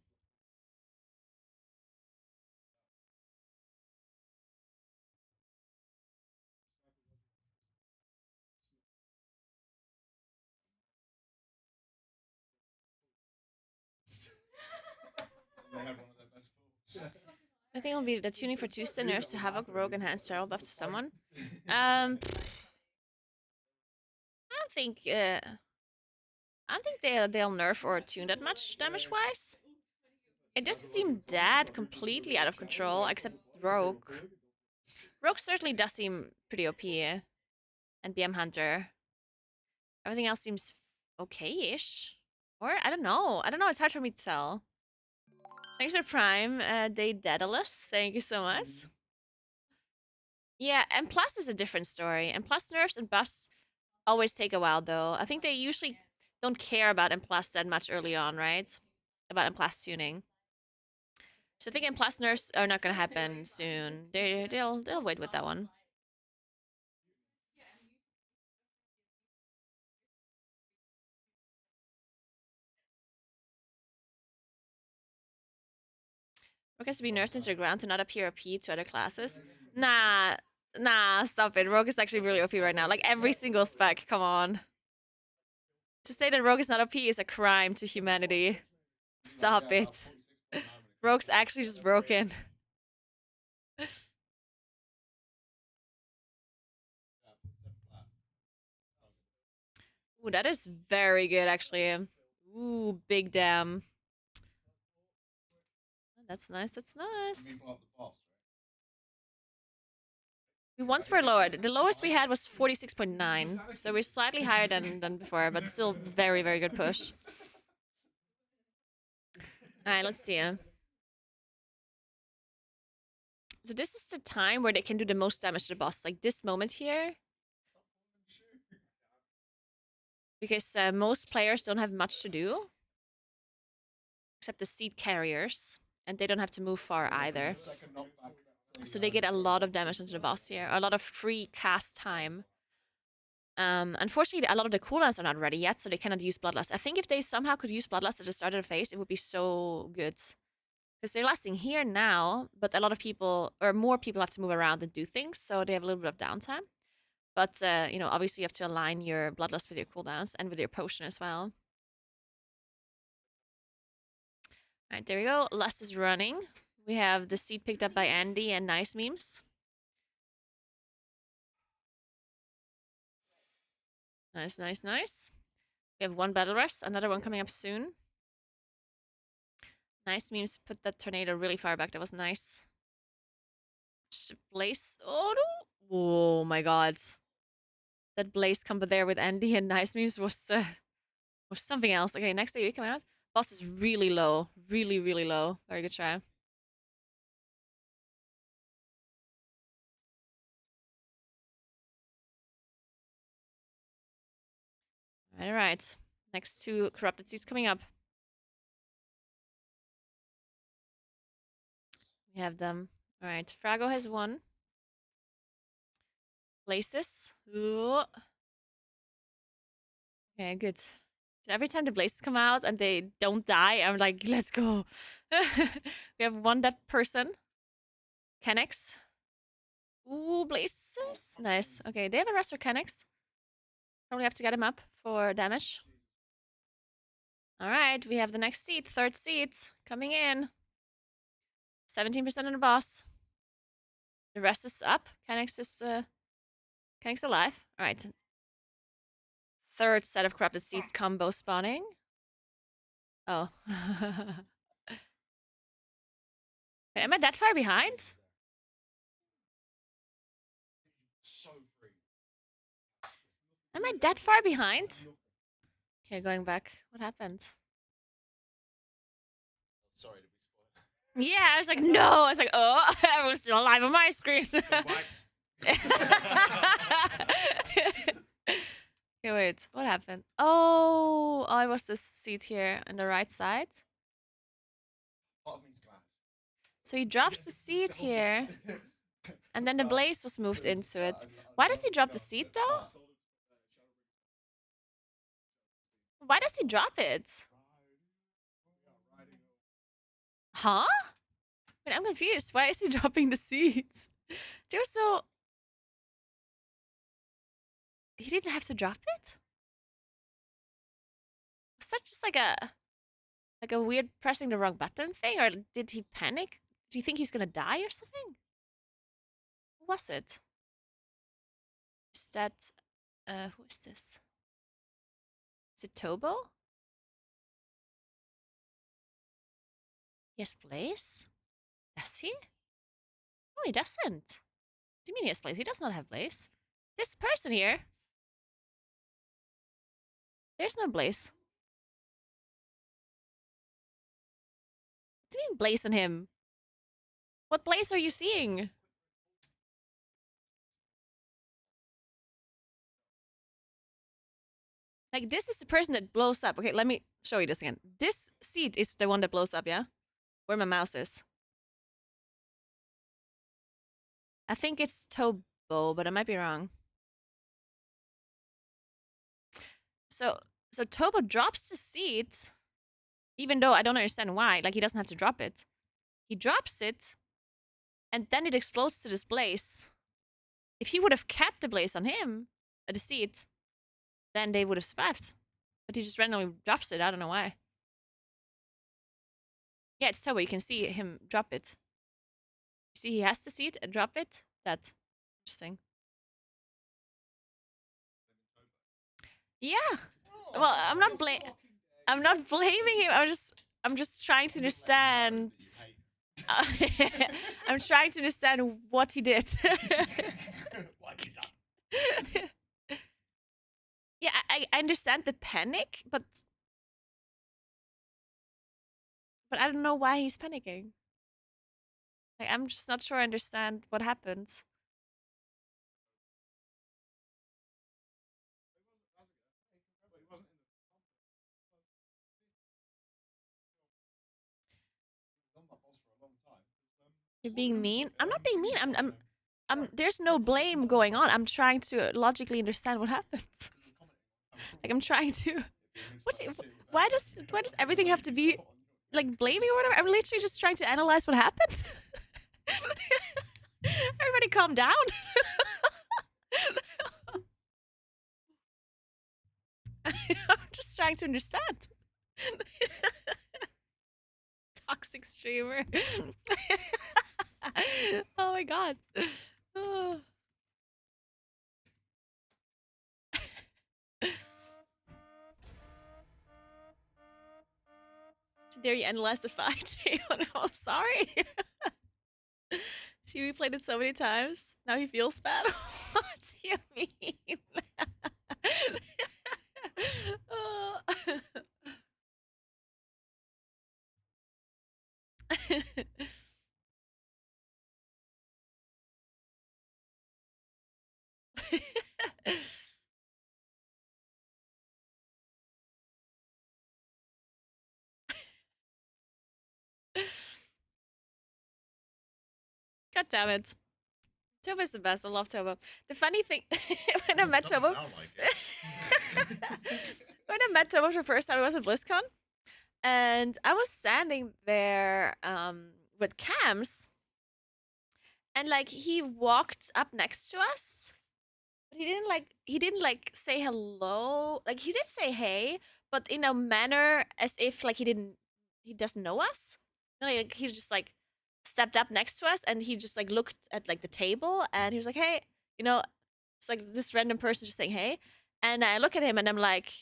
I think it'll be the tuning for 2 nerfs to Havoc, Rogue, enhanced feral buff to someone. I don't think they'll nerf or tune that much damage wise. It doesn't seem that completely out of control, except Rogue. Rogue certainly does seem pretty OP, and BM Hunter. Everything else seems okay-ish. Or, I don't know. It's hard for me to tell. Thanks for Prime, Daedalus. Thank you so much. Yeah, and Plus is a different story. And Plus nerfs and buffs always take a while, though. I think they usually don't care about M Plus that much early on, right? About M Plus tuning. So I think M Plus nerfs are not gonna happen soon. They'll wait with that one. Rogue has to be nerfed into the ground to not appear OP to other classes. Nah, stop it. Rogue is actually really OP right now. Like every single spec, come on. To say that Rogue is not OP is a crime to humanity. Stop it. Rogue's actually just broken. Ooh, that is very good, actually. Ooh, big damn. That's nice, that's nice. We once were lower. The lowest we had was 46.9, so we're slightly higher than before, but still very, very good push. Alright, let's see. So this is the time where they can do the most damage to the boss, like this moment here. Because most players don't have much to do. Except the seed carriers. And they don't have to move far either. So they get a lot of damage into the boss here. A lot of free cast time. Unfortunately, a lot of the cooldowns are not ready yet, so they cannot use Bloodlust. I think if they somehow could use Bloodlust at the start of the phase, it would be so good. Because they're lasting here now, but a lot of people, or more people have to move around and do things, so they have a little bit of downtime. But, you know, obviously you have to align your Bloodlust with your cooldowns and with your potion as well. Alright, there we go. Lust is running. We have the seed picked up by Andy and Nice Memes. Nice, nice, nice. We have one battle rush, another one coming up soon. Nice Memes put that tornado really far back. That was nice. Blaze. Oh no! Oh my god. That Blaze combo there with Andy and Nice Memes was something else. Okay, next AoE coming out. Boss is really low. Really, really low. Very good try. Alright. Next two Corrupted Seeds coming up. We have them. Alright, Frago has one. Blazes. Ooh. Okay, good. Every time the Blazes come out and they don't die, I'm like, let's go. We have one dead person. Kennex. Ooh, Blazes. Nice. Okay, they have a rest for Kennex. Probably have to get him up for damage. Alright, we have the next seed. Third seed. Coming in. 17% on the boss. The rest is up. Kennex is alive. Alright. Third set of Corrupted Seeds combo spawning. Oh. Wait, am I that far behind? Am I that far behind? Okay, going back. What happened? Sorry to be spoiled. Yeah, I was like, no. I was like, oh, everyone's still alive on my screen. Okay, wait. What happened? Oh, I was this seat here on the right side. So he drops the seat here. And then the Blaze was moved into it. Why does he drop the seat, though? Why does he drop it? Huh? Wait, I'm confused. Why is he dropping the seat? There's no... He didn't have to drop it? Was that just like a weird pressing the wrong button thing? Or did he panic? Do you think he's gonna die or something? Who was it? Is that... who is this? Is it Tobo? Yes, Blaze? Does he? No, he doesn't. What do you mean he has Blaze? He does not have Blaze. This person here. There's no Blaze. What do you mean Blaze on him? What Blaze are you seeing? Like, this is the person that blows up. Okay, let me show you this again. This seat is the one that blows up, yeah? Where my mouse is. I think it's Tobo, but I might be wrong. So Tobo drops the seat, even though I don't understand why. Like, he doesn't have to drop it. He drops it, and then it explodes to this Blaze. If he would have kept the Blaze on him, the seat, then they would have survived. But he just randomly drops it. I don't know why. Yeah, it's Tobo. You can see him drop it. You see he has the seat and drop it? That's interesting. Yeah. Well, I'm not blaming him. I'm just trying to understand. I'm trying to understand what he did. What you done? Yeah, I understand the panic, but I don't know why he's panicking. Like, I'm just not sure I understand what happened. You're being mean? I'm not being mean. I'm there's no blame going on. I'm trying to logically understand what happened. Like, I'm trying to why does everything have to be like blaming or whatever? I'm literally just trying to analyze what happened. Everybody calm down. I'm just trying to understand. Toxic streamer. Oh my god. Oh. Dare you analyze the fight? Oh, sorry. She replayed it so many times. Now he feels bad. What do you mean? Oh. God damn it. Tobo is the best. I love Tobo. The funny thing, when I met Tobo, when I met Tobo for the first time, I was at BlizzCon, and I was standing there with cams, and like he walked up next to us, but he didn't like say hello. Like he did say hey, but in a manner as if like he doesn't know us. Like he just like stepped up next to us and he just like looked at like the table and he was like, hey, you know, it's like this random person just saying hey. And I look at him and I'm like,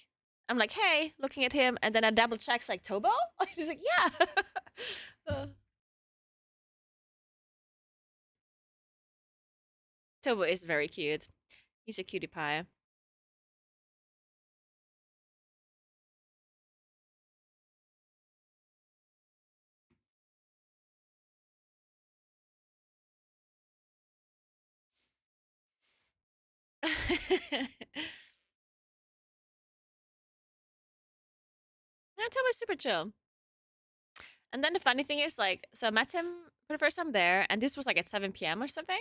hey, looking at him, and then I double checks like Tobo? He's like, yeah. Tobo is very cute. He's a cutie pie. Yeah, Tobo's super chill. And then the funny thing is, like, so I met him for the first time there, and this was like at 7 p.m. or something.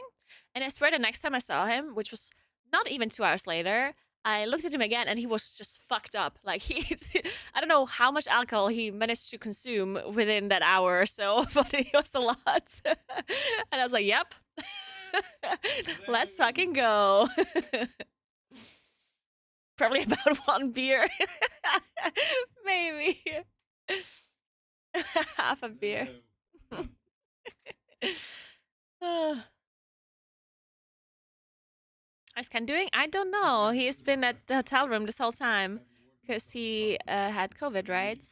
And I swear the next time I saw him, which was not even 2 hours later, I looked at him again and he was just fucked up. Like, I don't know how much alcohol he managed to consume within that hour or so, but it was a lot. And I was like, yep, let's fucking go. Probably about one beer. Maybe. Half a beer. How's Ken doing? I don't know. He's been at the hotel room this whole time because he had COVID, right?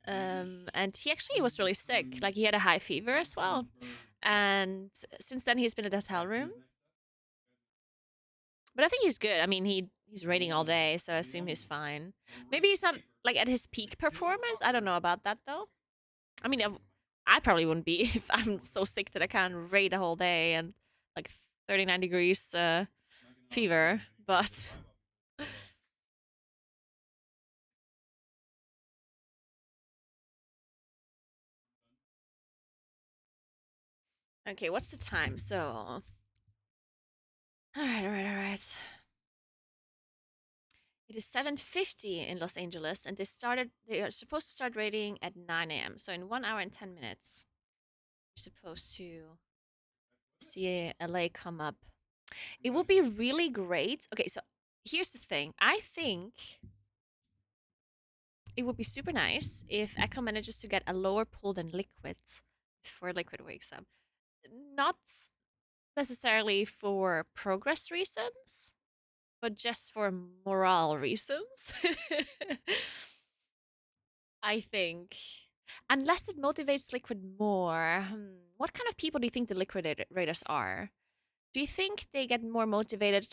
And he actually was really sick. Like he had a high fever as well. And since then he's been at the hotel room. But I think he's good. I mean, he's raiding all day, so I assume he's fine. Maybe he's not like at his peak performance. I don't know about that though. I mean, I probably wouldn't be if I'm so sick that I can't raid a whole day and like 39 degrees fever. But okay, what's the time? So, all right. It is 7:50 in Los Angeles, and they are supposed to start raiding at 9 a.m. So in 1 hour and 10 minutes, you're supposed to see LA come up. It would be really great. Okay, so here's the thing. I think it would be super nice if Echo manages to get a lower pull than Liquid before Liquid wakes up. Not necessarily for progress reasons, but just for morale reasons. I think. Unless it motivates Liquid more. What kind of people do you think the Liquid Raiders are? Do you think they get more motivated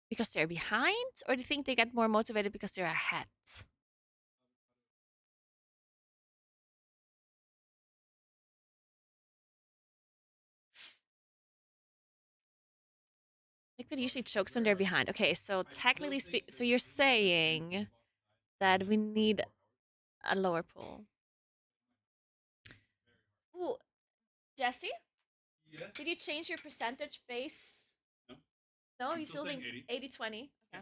because they're behind? Or do you think they get more motivated because they're ahead? Liquid usually chokes when they're behind. Okay, so technically so you're saying that we need a lower pull. Ooh, Jesse? Yes? Did you change your percentage base? No. No, I'm you still still saying think 80. 80-20? Okay. Yeah.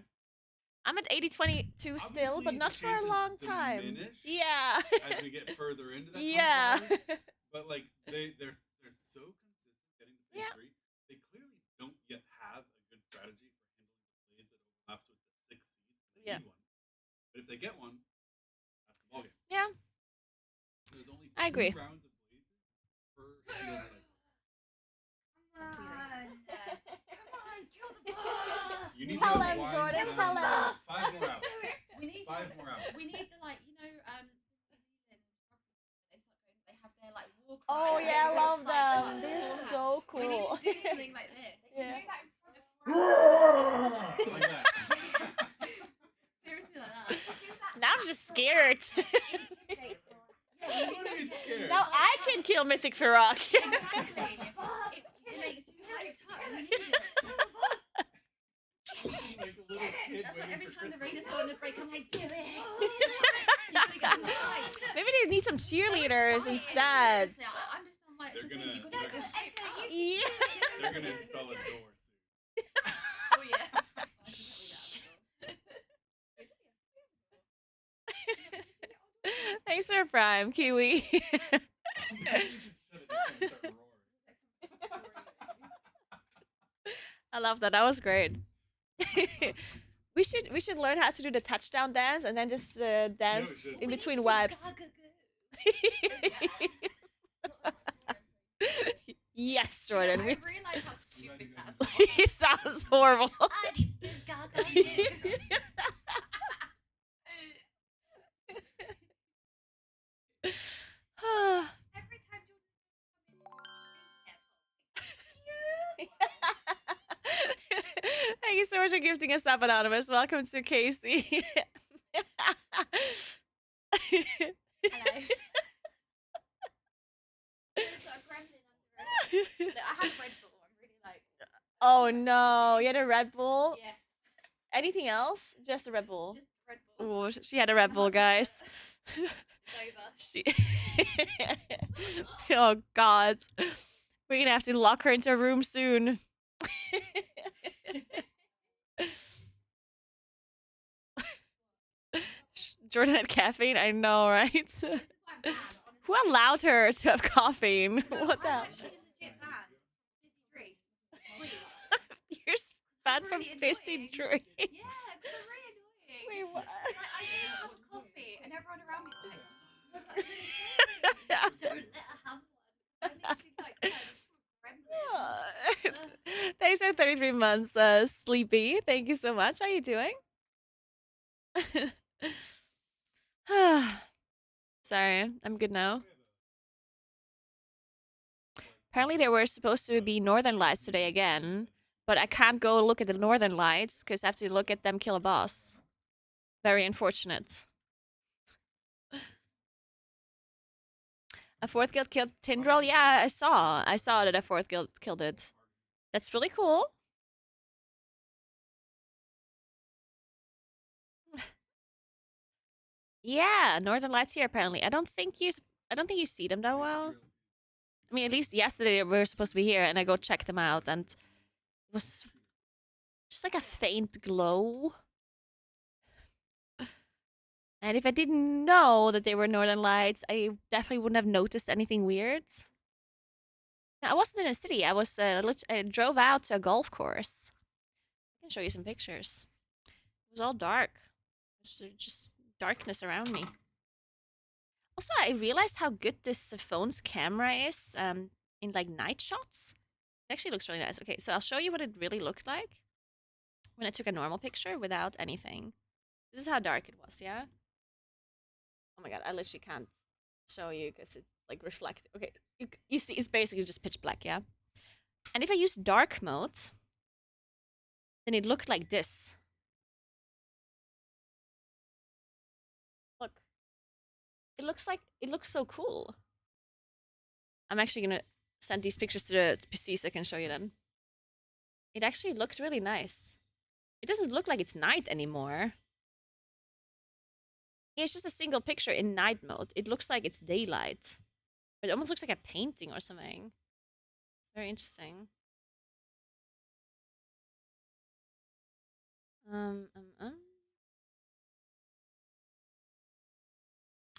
I'm at 80-22 still, but Obviously, not the for a chances long time. diminish Yeah. as we get further into that Yeah. 24 hours. But like they're so consistent getting to phase 3. They clearly don't yet have a good strategy for handling the plays that overlaps with the 6 seed. They get one, that's the ballgame. Yeah, There's only I agree. 2 rounds of blazes per shield cycle. You need Tell to them, wind Jordan, down tell them. 5 more hours. We need 5 more hours. We need the they have their like war cries. Oh and yeah, I everyone's love psyched them. up. They're Yeah. so We need cool. to do something like this. They Yeah. should do that in front of Like that. Seriously like that. Do that. Now I'm just scared. Intimidate. Yeah, we need to get scared? Now I can kill Mythic Fyrakk. Exactly. It makes you hyped up. We need it. Like a little kid That's why waiting every for time the Christmas. Raiders go on the break, I'm like, do it. You gotta get them hyped. Maybe they need some cheerleaders Right, instead. seriously, I understand why it's They're a thing. gonna- You gotta get them hyped up. Yeah. They're gonna install a door soon. Oh yeah. Thanks for Prime, Kiwi. I love that. That was great. we should learn how to do the touchdown dance and then just dance should. in between wipes. Yes, Jordan. I We... realize how stupid that is. it sounds horrible. I need to do gaga goo. Every time Thank you so much for gifting us up, Anonymous. Welcome to Casey. Hello. There's a gremlin under it. Look, I have Red Bull. I'm really like. Oh no, you had a Red Bull? Yeah. Anything else? Just a Red Bull. Just Red Bull. Oh, she had a Red Bull, guys. It's over. She. Oh God, we're gonna have to lock her into a room soon. Jordan had caffeine. I know, right? This is why I'm bad, honestly. Who allowed her to have caffeine? No, What the? I'm hell? actually legit bad. Fizzy drinks. Sweet. You're bad from really fizzy annoying. drinks. Yeah, because they're really annoying. Wait, what? Like, I need to have a coffee, and everyone around me is like, "No, but don't let her have one." I literally like turned into a gremlin. Thanks for 33 months, Sleepy. Thank you so much. How are you doing? Sorry, I'm good now. Apparently there were supposed to be northern lights today again, but I can't go look at the northern lights because I have to look at them kill a boss. Very unfortunate. A fourth guild killed Tindril? Yeah, I saw that a fourth guild killed it. That's really cool. Yeah, Northern Lights here apparently. I don't think you see them that well. I mean, at least yesterday we were supposed to be here, and I go check them out, and it was just like a faint glow. And if I didn't know that they were Northern Lights, I definitely wouldn't have noticed anything weird. No, I wasn't in a city. I drove out to a golf course. I can show you some pictures. It was all dark. Just darkness around me. Also, I realized how good this phone's camera is in like night shots. It actually looks really nice. Okay, so I'll show you what it really looked like when I took a normal picture without anything. This is how dark it was, yeah? Oh my god, I literally can't show you because it's like reflective. Okay, you see, it's basically just pitch black, yeah? And if I use dark mode, then it looked like this. Look. It looks so cool. I'm actually gonna send these pictures to the PC so I can show you them. It actually looked really nice. It doesn't look like it's night anymore. Yeah, it's just a single picture in night mode. It looks like it's daylight. But it almost looks like a painting or something. Very interesting. I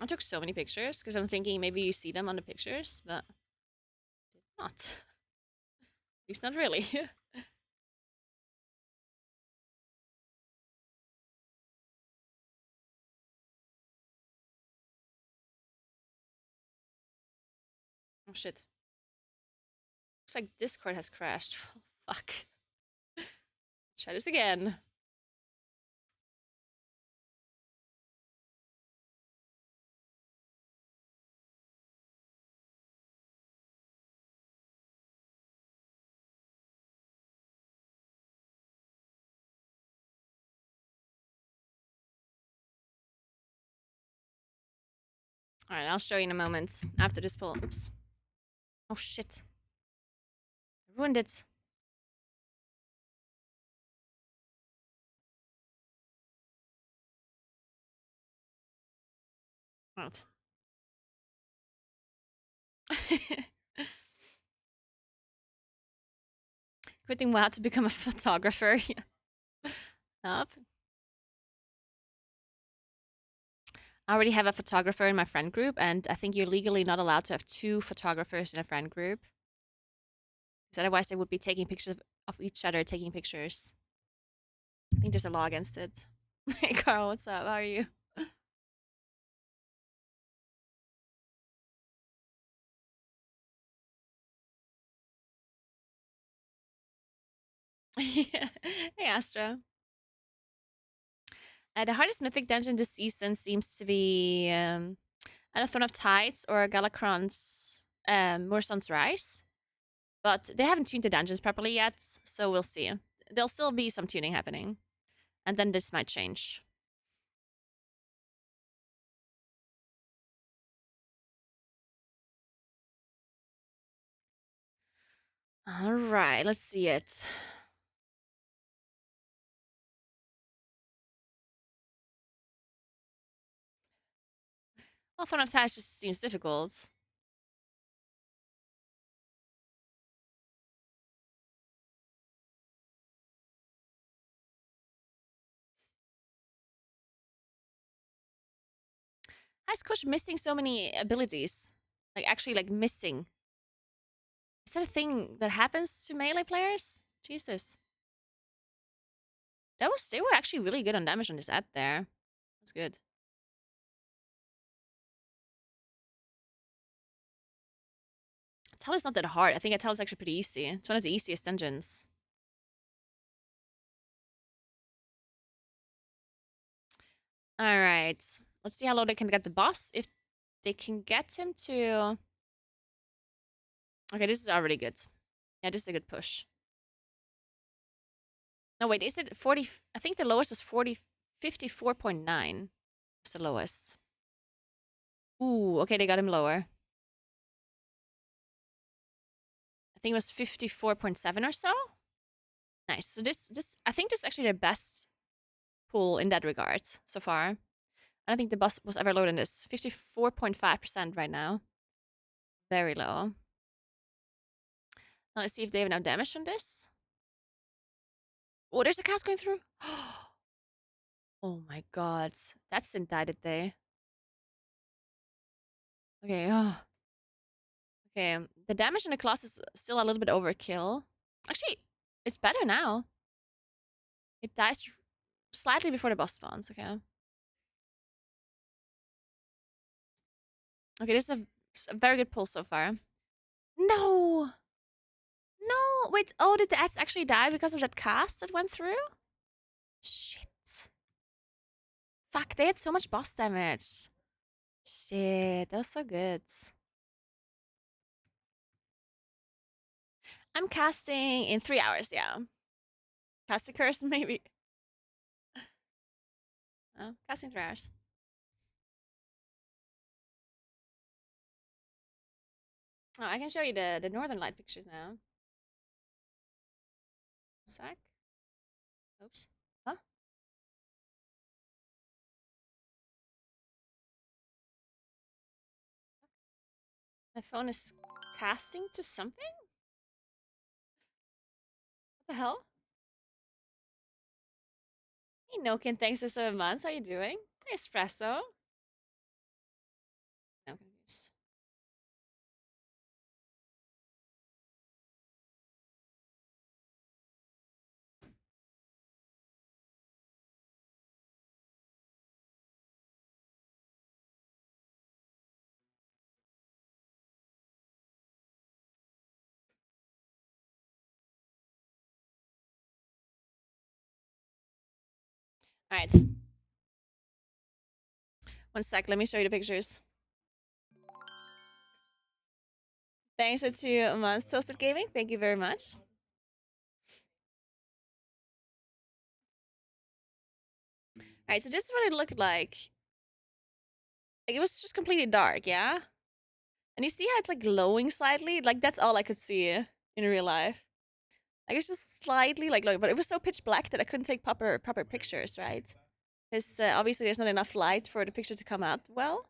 took so many pictures because I'm thinking maybe you see them on the pictures, but did not. At least not really. Oh shit. Looks like Discord has crashed. Fuck. Try this again. Alright, I'll show you in a moment after this pull. Oops. Oh shit. I ruined it. Right. Quitting WoW to become a photographer. Up. I already have a photographer in my friend group, and I think you're legally not allowed to have 2 photographers in a friend group. Because otherwise they would be taking pictures of each other, taking pictures. I think there's a law against it. Hey Carl, what's up? How are you? Yeah. Hey Astra. The hardest mythic dungeon this season seems to be Anathon of Tides or Galakron's Mursan's Rise. But they haven't tuned the dungeons properly yet, so we'll see. There'll still be some tuning happening. And then this might change. Alright, let's see it. Well, Anathon of Tides just seems difficult. How is Coach missing so many abilities? Like, actually, like, missing. Is that a thing that happens to melee players? Jesus. They were actually really good on damage on this ad there. That's good. Tal is not that hard. I think Tal is actually pretty easy. It's one of the easiest dungeons. Alright. Let's see how low they can get the boss. If they can get him to... Okay, this is already good. Yeah, this is a good push. No, wait, is it 40... I think the lowest was 54.9. It's the lowest. Ooh, okay, they got him lower. I think it was 54.7 or so. Nice. So I think this is actually the best pull in that regard so far. I don't think the boss was ever lower than this. 54.5% right now. Very low. Now let's see if they have enough damage from this. Oh, there's a cast going through. Oh my god. That's didn't die, did they? Okay, oh. Okay, the damage in the class is still a little bit overkill. Actually, it's better now. It dies slightly before the boss spawns, okay. Okay, this is a very good pull so far. No! No! Wait, oh, did the ads actually die because of that cast that went through? Shit. Fuck, they had so much boss damage. Shit, that was so good. I'm casting in 3 hours, yeah. Cast a curse, maybe. Oh, casting 3 hours. Oh, I can show you the Northern Light pictures now. Sec. Oops. Huh? My phone is casting to something? What the hell? Hey, Nokin, thanks for 7 months. How you doing? Hey, Espresso. No, confused. All right. 1 sec. Let me show you the pictures. Thanks to Monster Toasted Gaming. Thank you very much. All right, so this is what it looked like. Like, it was just completely dark, yeah? And you see how it's like glowing slightly? Like, that's all I could see in real life. Like, it's just slightly like glowing, but it was so pitch black that I couldn't take proper pictures, right? Because obviously there's not enough light for the picture to come out well.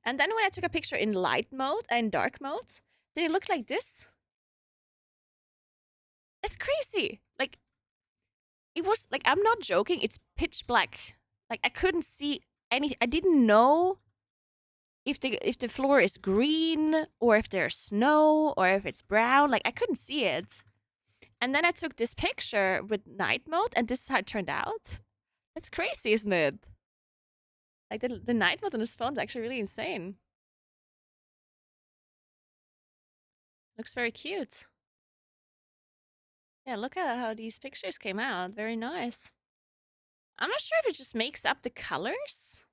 And then when I took a picture in light mode and dark mode, then it looked like this. That's crazy. Like, it was like, I'm not joking, it's pitch black. Like, I couldn't see any. I didn't know if the floor is green or if there's snow or if it's brown. Like, I couldn't see it. And then I took this picture with night mode, and this is how it turned out. That's crazy, isn't it? Like, the night mode on this phone is actually really insane. Looks very cute. Yeah, look at how these pictures came out. Very nice. I'm not sure if it just makes up the colors.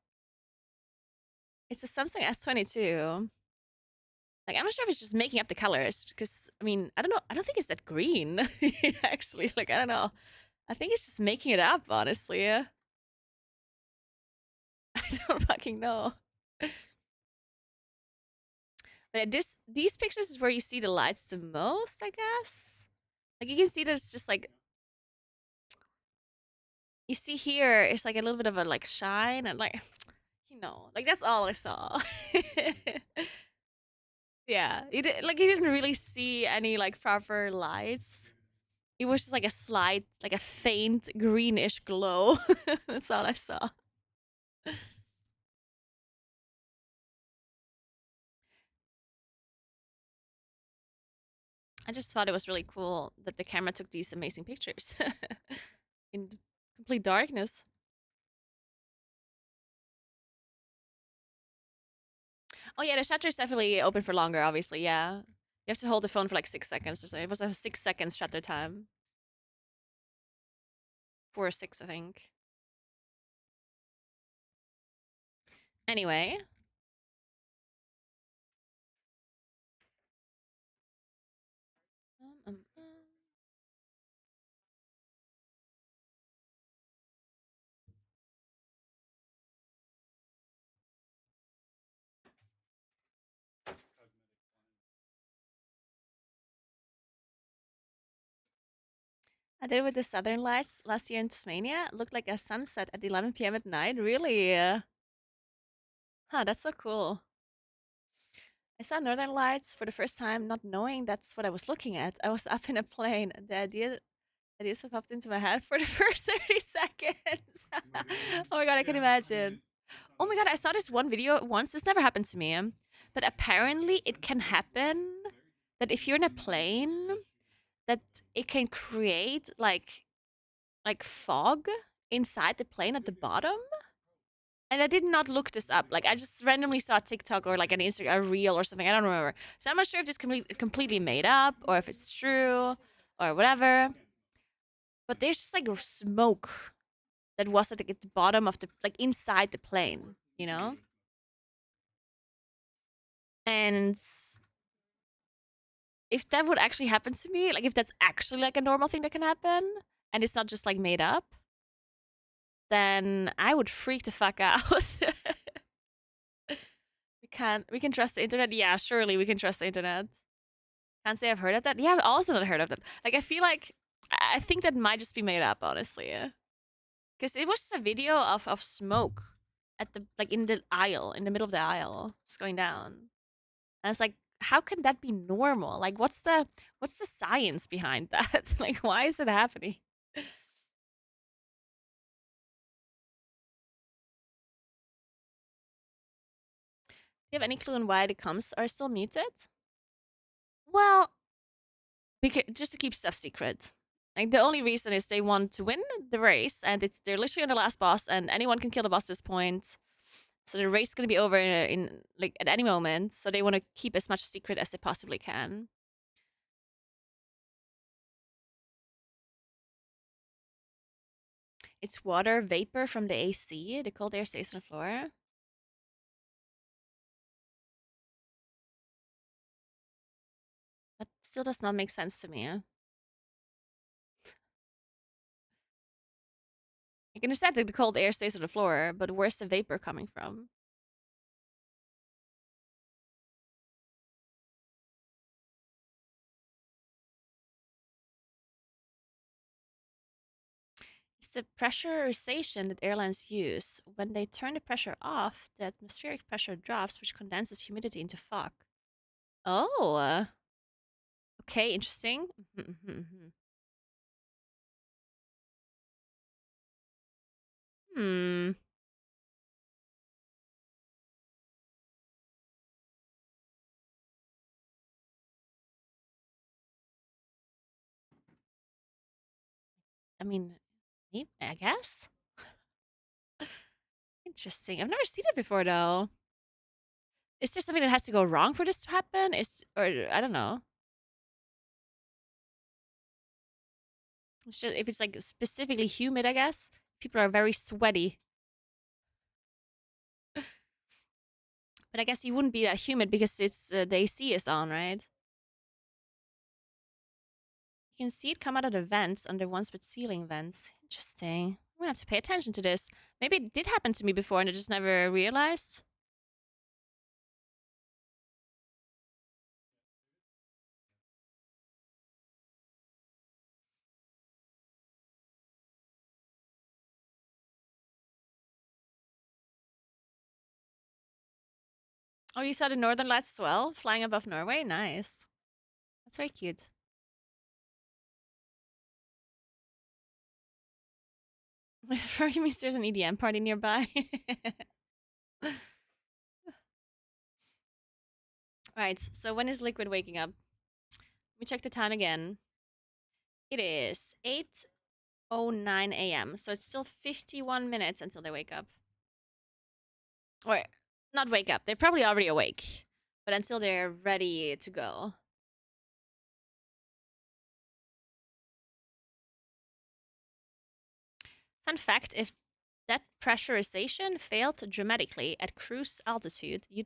It's a Samsung S22. Like, I'm not sure if it's just making up the colors, because, I mean, I don't know. I don't think it's that green, actually. Like, I don't know. I think it's just making it up, honestly. I don't fucking know. But these pictures is where you see the lights the most, I guess. Like, you can see that it's just like, you see here, it's like a little bit of a like shine and like, you know, like that's all I saw. Yeah, you didn't really see any like proper lights. It was just like a slight, like a faint greenish glow. That's all I saw. I just thought it was really cool that the camera took these amazing pictures in complete darkness. Oh yeah, the shutter is definitely open for longer, obviously, yeah. You have to hold the phone for like 6 seconds or so. It was a 6 seconds shutter time. 4 or 6, I think. Anyway. I did it with the Southern Lights last year in Tasmania. It looked like a sunset at 11 p.m. at night. Really? Huh, that's so cool. I saw Northern Lights for the first time, not knowing that's what I was looking at. I was up in a plane. The ideas have popped into my head for the first 30 seconds. Oh my god, I can imagine. Oh my god, I saw this one video once. This never happened to me. But apparently it can happen that if you're in a plane, that it can create like fog inside the plane at the bottom. And I did not look this up. Like, I just randomly saw TikTok or like an Instagram, a reel or something. I don't remember. So I'm not sure if this completely made up or if it's true or whatever. But there's just like smoke that was at the bottom of the, like inside the plane, you know? And if that would actually happen to me, like if that's actually like a normal thing that can happen and it's not just like made up, then I would freak the fuck out. We can trust the internet? Yeah, surely we can trust the internet. Can't say I've heard of that. Yeah, I've also not heard of that. Like, I think that might just be made up, honestly. Because it was just a video of smoke at the, like, in the aisle, in the middle of the aisle, just going down. And it's like, how can that be normal? Like, what's the science behind that? Like, why is it happening? Do you have any clue on why the comms are still muted? Well, because just to keep stuff secret. Like, the only reason is they want to win the race, and they're literally on the last boss, and anyone can kill the boss at this point. So the race is gonna be over in like at any moment. So they want to keep as much secret as they possibly can. It's water vapor from the AC. The cold air stays on the floor. That still does not make sense to me. I can understand that the cold air stays on the floor, but where's the vapor coming from? It's the pressurization that airlines use. When they turn the pressure off, the atmospheric pressure drops, which condenses humidity into fog. Oh. Okay, interesting. Hmm. I mean, I guess. Interesting. I've never seen it before, though. Is there something that has to go wrong for this to happen? Or I don't know. It's just, if it's like specifically humid, I guess people are very sweaty. But I guess you wouldn't be that humid because it's the AC is on, right? You can see it come out of the vents under ones with ceiling vents. Interesting. I'm gonna have to pay attention to this. Maybe it did happen to me before and I just never realized. Oh, you saw the Northern Lights as well, flying above Norway? Nice. That's very cute. Rocky means there's an EDM party nearby. Right, so when is Liquid waking up? Let me check the time again. It is 8:09 a.m., so it's still 51 minutes until they wake up. Or, not wake up, they're probably already awake, but until they're ready to go. Fun fact, if that pressurization failed dramatically at cruise altitude, you'd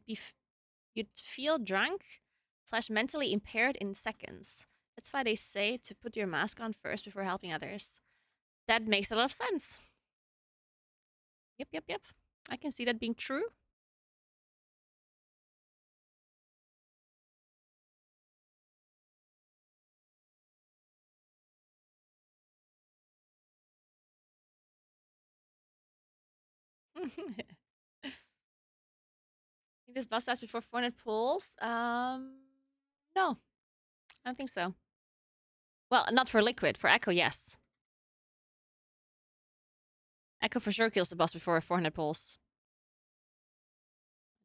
feel drunk / mentally impaired in seconds. That's why they say to put your mask on first before helping others. That makes a lot of sense. Yep. I can see that being true. Think this bus has before 400 pulls? No. I don't think so. Well, not for Liquid. For Echo, yes. Echo for sure kills the boss before 400 pulls.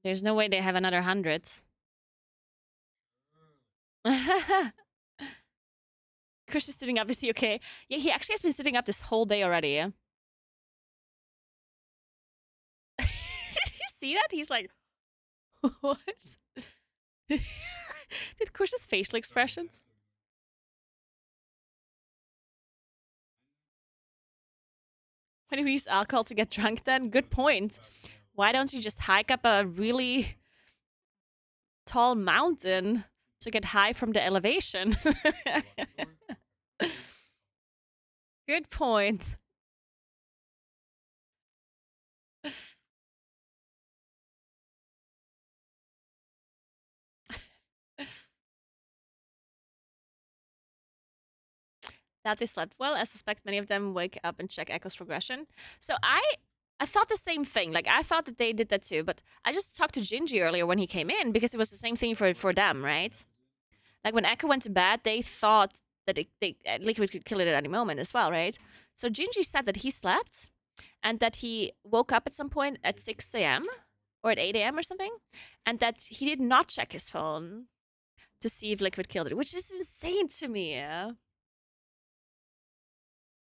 There's no way they have another 100. Chris is sitting up. Is he okay? Yeah, he actually has been sitting up this whole day already. You see that? He's like, what? Did Kush's facial expressions? Why do we use alcohol to get drunk then? Good point. Why don't you just hike up a really tall mountain to get high from the elevation? Good point. That they slept well. I suspect many of them wake up and check Echo's progression. So I thought the same thing. Like, I thought that they did that too, but I just talked to Gingy earlier when he came in because it was the same thing for them, right? Like, when Echo went to bed, they thought that Liquid could kill it at any moment as well, right? So Gingy said that he slept and that he woke up at some point at 6 a.m. or at 8 a.m. or something, and that he did not check his phone to see if Liquid killed it, which is insane to me.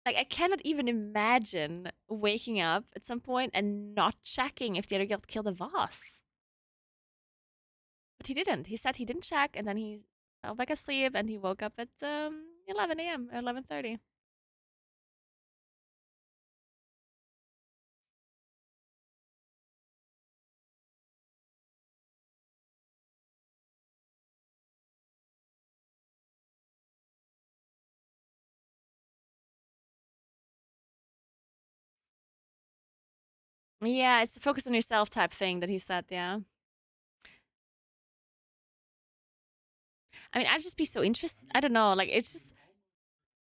Like, I cannot even imagine waking up at some point and not checking if the other guy killed the boss. But he didn't. He said he didn't check, and then he fell back asleep, and he woke up at 11 a.m. or 11:30. Yeah, it's a focus on yourself type thing that he said, yeah. I mean, I'd just be so interested. I don't know, like, it's just,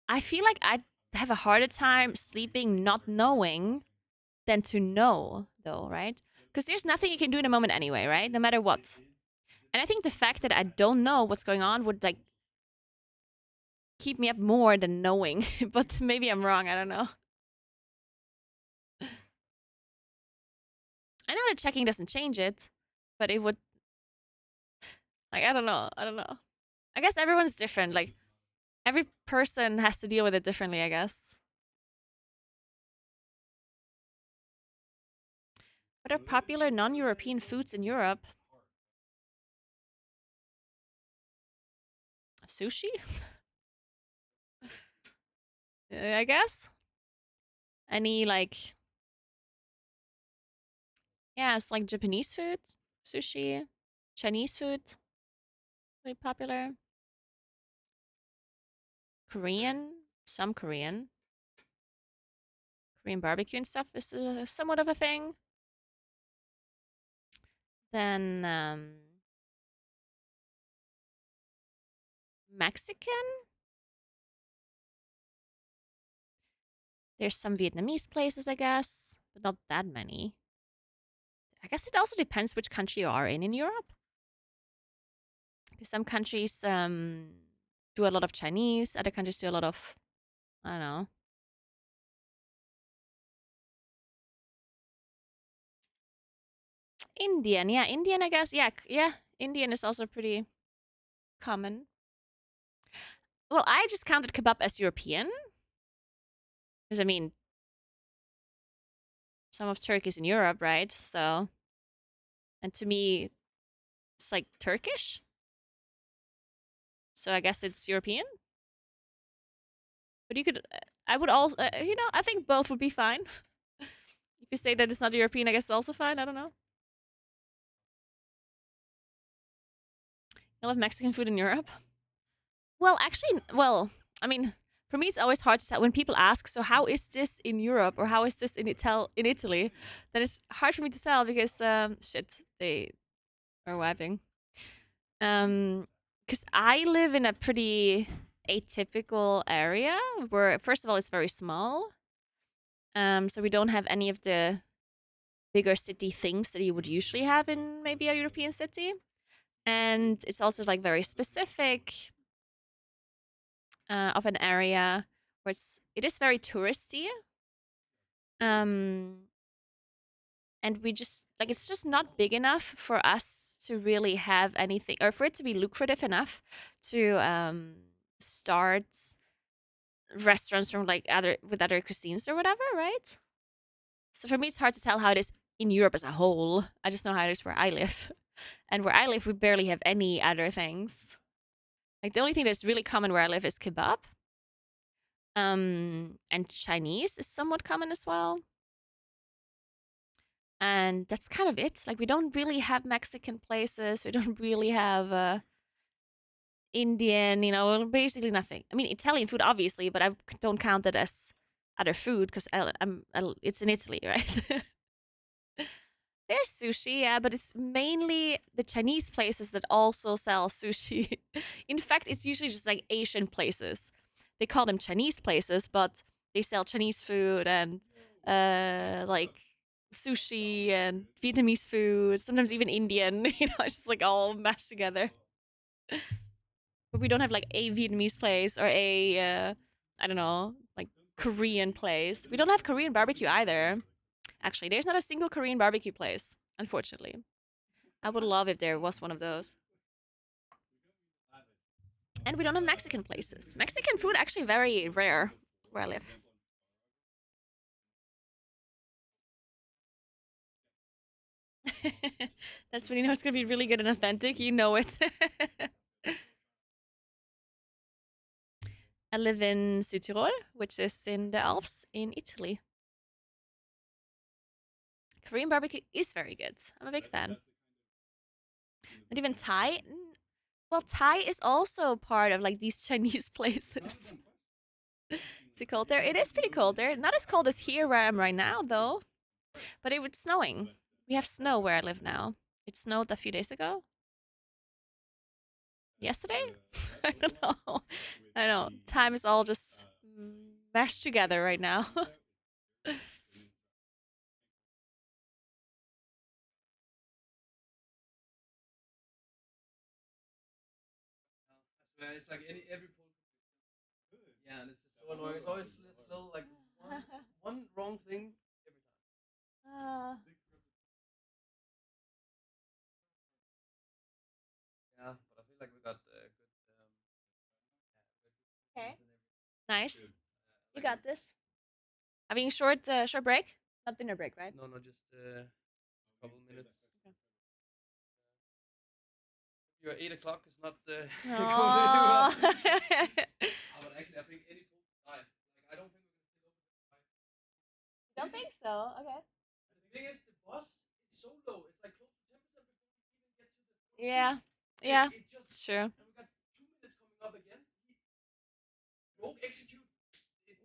I feel like I'd have a harder time sleeping not knowing than to know, though, right? Because there's nothing you can do in a moment anyway, right? No matter what. And I think the fact that I don't know what's going on would, like, keep me up more than knowing. But maybe I'm wrong, I don't know. I know that checking doesn't change it, but it would, like, I don't know. I guess everyone's different. Like, every person has to deal with it differently, I guess. What are popular non-European foods in Europe? Sushi? I guess. Any, like, yeah, it's like Japanese food, sushi, Chinese food, really popular. Korean, some Korean. Korean barbecue and stuff is somewhat of a thing. Then Mexican. There's some Vietnamese places, I guess, but not that many. I guess it also depends which country you are in Europe. Because some countries do a lot of Chinese, other countries do a lot of, I don't know. Indian, yeah, Indian, I guess, yeah, Indian is also pretty common. Well, I just counted kebab as European. Because, I mean, some of Turkey's in Europe, right? So, and to me, it's like Turkish. So I guess it's European. But you could, I would also, you know, I think both would be fine. If you say that it's not European, I guess it's also fine. I don't know. You love Mexican food in Europe? Well, actually, well, I mean, for me, it's always hard to tell when people ask, so how is this in Europe or how is this in Italy? Then it's hard for me to tell because, shit, they are wiping. Because I live in a pretty atypical area where, first of all, it's very small. So we don't have any of the bigger city things that you would usually have in maybe a European city. And it's also like very specific of an area where it is very touristy. And we just, like, it's just not big enough for us to really have anything, or for it to be lucrative enough to start restaurants from like other cuisines or whatever, right? So for me, it's hard to tell how it is in Europe as a whole. I just know how it is where I live. And where I live, we barely have any other things. Like, the only thing that's really common where I live is kebab. And Chinese is somewhat common as well. And that's kind of it. Like, we don't really have Mexican places. We don't really have Indian, you know, basically nothing. I mean, Italian food, obviously, but I don't count it as other food because it's in Italy, right? There's sushi, yeah, but it's mainly the Chinese places that also sell sushi. In fact, it's usually just like Asian places. They call them Chinese places, but they sell Chinese food and like sushi and Vietnamese food, sometimes even Indian. You know, it's just like all mashed together. But we don't have like a Vietnamese place or a I don't know, like Korean place. We don't have Korean barbecue either. Actually, there's not a single Korean barbecue place, unfortunately. I would love if there was one of those. And we don't have Mexican places. Mexican food actually very rare where I live. That's when you know it's gonna be really good and authentic. You know it. I live in Südtirol, which is in the Alps in Italy. Korean barbecue is very good. I'm a big fan. Not even Thai. Well, Thai is also part of like these Chinese places. Is it cold there? It is pretty cold there. Not as cold as here where I am right now, though. But it was snowing. We have snow where I live now. It snowed a few days ago. Yesterday? I don't know. I know. Time is all just mashed together right now. It's like every poll. Yeah, and it's just so annoying. It's always little like one wrong thing every time. Yeah, but I feel like we got good. Okay. Nice. You got this. Having short break? Not dinner break, right? No, just a couple minutes. Your 8 o'clock is not going really well. But actually, I think any pool is fine. Like, I don't think we're gonna still open at 5. Don't think so. Okay. The thing is, the boss is so low. It's like close to 10% before we even get to the top Yeah. seed. Yeah. It just, It's true. and we got 2 minutes coming up again. Rogue execute.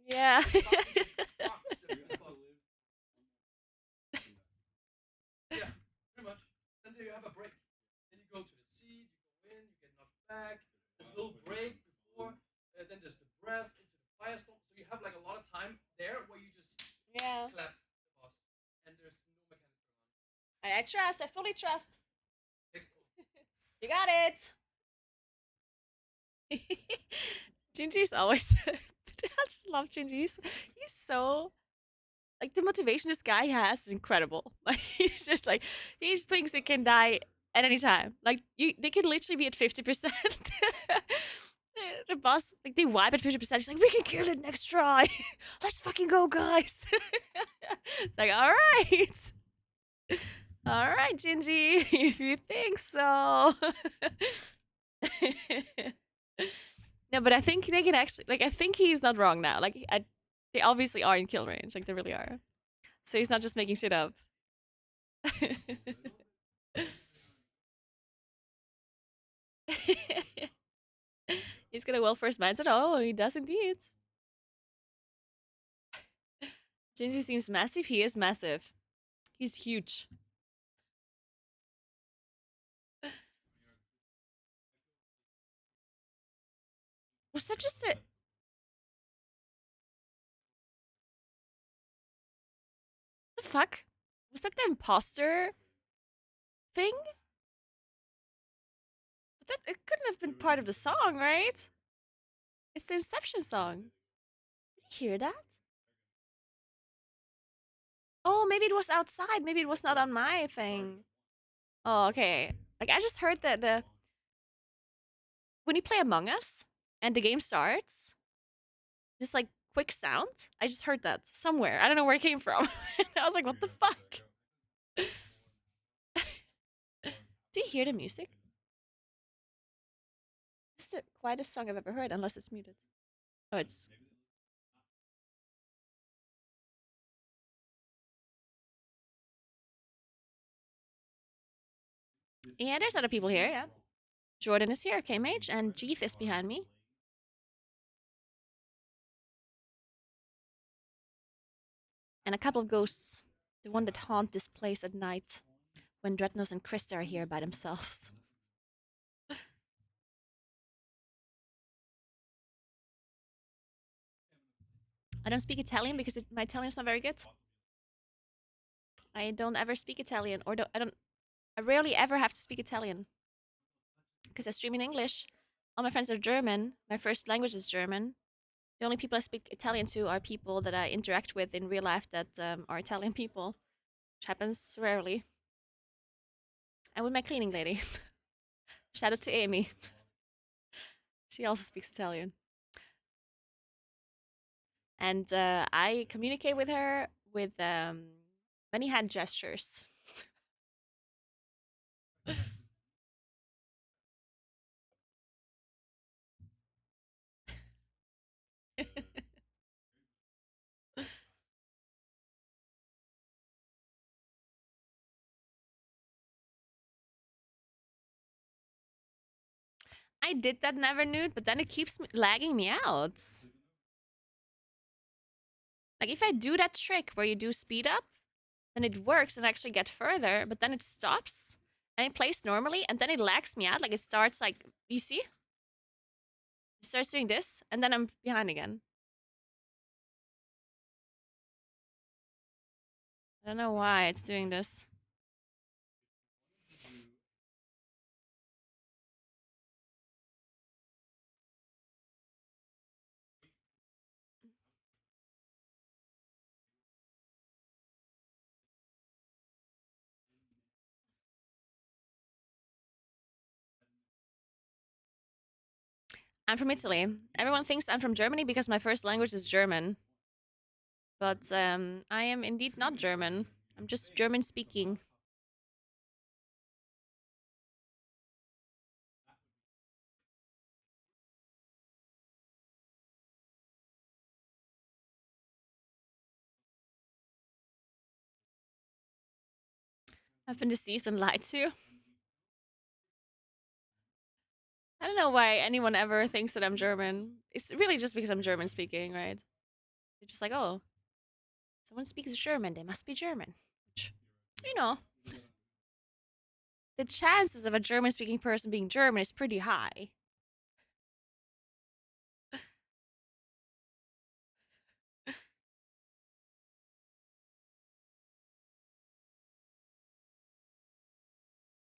Yeah. Yeah, pretty much. Then you have a break. Then you go to the seed, you go in, you get knocked back. There's a little break before. Then there's the breath into the firestorm. So you have like a lot of time there where you just clap the boss. And there's no mechanics going on. I trust. I fully trust. Next pool. You got it. Gingy's always. I just love Gingy. He's so like the motivation this guy has is incredible. Like he's just like he just thinks it can die at any time. Like they can literally be at 50%. The boss like they wipe at 50%. He's like, we can kill it next try. Let's fucking go, guys. It's like, all right, Gingy, if you think so. No, but I think they can actually like. I think he's not wrong now. Like, they obviously are in kill range. Like, they really are. So he's not just making shit up. He's got a well first mindset. Oh, he does indeed. Gingy seems massive. He is massive. He's huge. Was that just a... The fuck? Was that the imposter thing? But that it couldn't have been part of the song, right? It's the Inception song. Did you hear that? Oh, maybe it was outside. Maybe it was not on my thing. Oh, okay. Like I just heard that the when you play Among Us and the game starts, just like quick sound. I just heard that somewhere. I don't know where it came from. I was like, what the fuck? Do you hear the music? It's the quietest song I've ever heard, unless it's muted. Oh, it's... Yeah, there's other people here, yeah. Jordan is here, K-Mage, and Jeeth is behind me. And a couple of ghosts. The one that haunt this place at night, when Dreadnought and Krista are here by themselves. I don't speak Italian because my Italian's not very good. I don't ever speak Italian, or I rarely ever have to speak Italian. Because I stream in English. All my friends are German. My first language is German. The only people I speak Italian to are people that I interact with in real life that are Italian people, which happens rarely. And with my cleaning lady. Shout out to Amy. She also speaks Italian. And I communicate with her with many hand gestures. I did that Never Nude, but then it keeps lagging me out. Like if I do that trick where you do speed up, then it works and I actually get further, but then it stops and it plays normally and then it lags me out. Like it starts like, you see? It starts doing this and then I'm behind again. I don't know why it's doing this. I'm from Italy. Everyone thinks I'm from Germany because my first language is German. But I am indeed not German. I'm just German speaking. I've been deceived and lied to. I don't know why anyone ever thinks that I'm German. It's really just because I'm German speaking, right? They're just like, oh, someone speaks German, they must be German. Which, you know, the chances of a German speaking person being German is pretty high.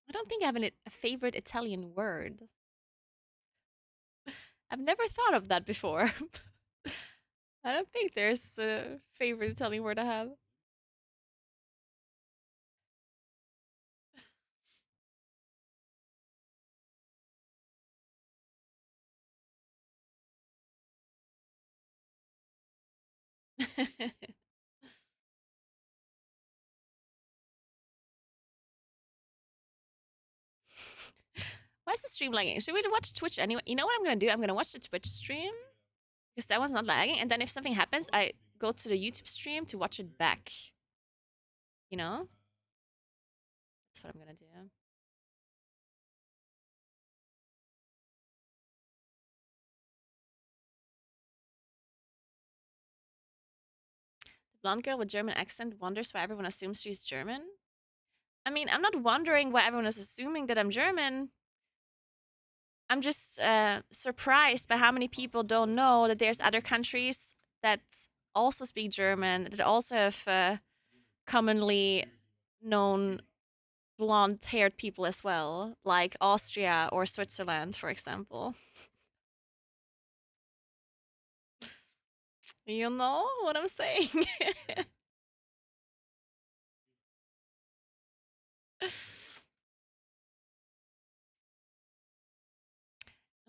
I don't think I have a favorite Italian word. I've never thought of that before. I don't think there's a favorite Italian word I have. Why is the stream lagging? Should we watch Twitch anyway? You know what I'm gonna do? I'm gonna watch the Twitch stream because that one's not lagging, and then if something happens, I go to the YouTube stream to watch it back. You know? That's what I'm gonna do. The blonde girl with German accent wonders why everyone assumes she's German. I mean, I'm not wondering why everyone is assuming that I'm German. I'm just surprised by how many people don't know that there's other countries that also speak German, that also have commonly known blonde-haired people as well, like Austria or Switzerland, for example. You know what I'm saying?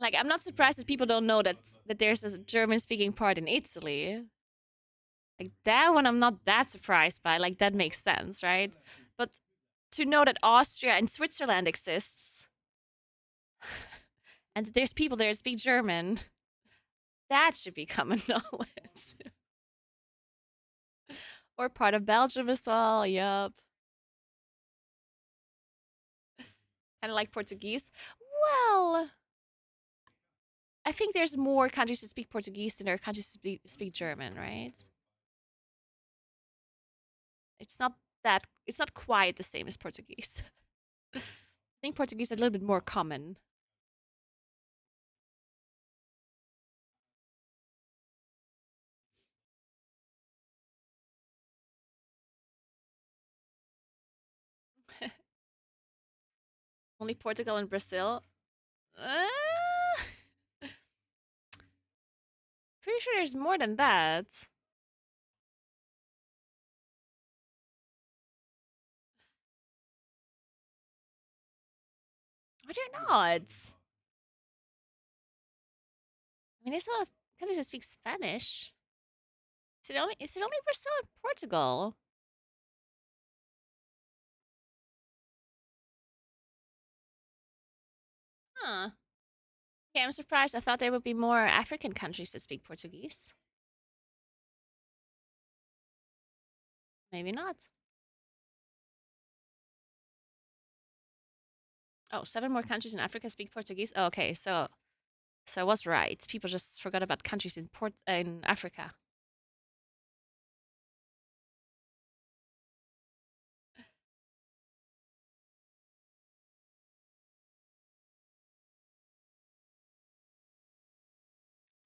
Like, I'm not surprised that people don't know that there's a German-speaking part in Italy. Like, that one I'm not that surprised by. Like, that makes sense, right? But to know that Austria and Switzerland exists, and that there's people there that speak German, that should be common knowledge. Or part of Belgium as well, yup. Kind of like Portuguese. Well, I think there's more countries that speak Portuguese than there are countries that speak German, right? It's not quite the same as Portuguese. I think Portuguese is a little bit more common. Only Portugal and Brazil. Pretty sure there's more than that. Are there not? I mean, there's a lot of countries that speak Spanish. Is it only Brazil and Portugal? Huh. Okay, I'm surprised. I thought there would be more African countries that speak Portuguese. Maybe not. Oh, 7 more countries in Africa speak Portuguese. Oh, okay, so I was right. People just forgot about countries in Africa.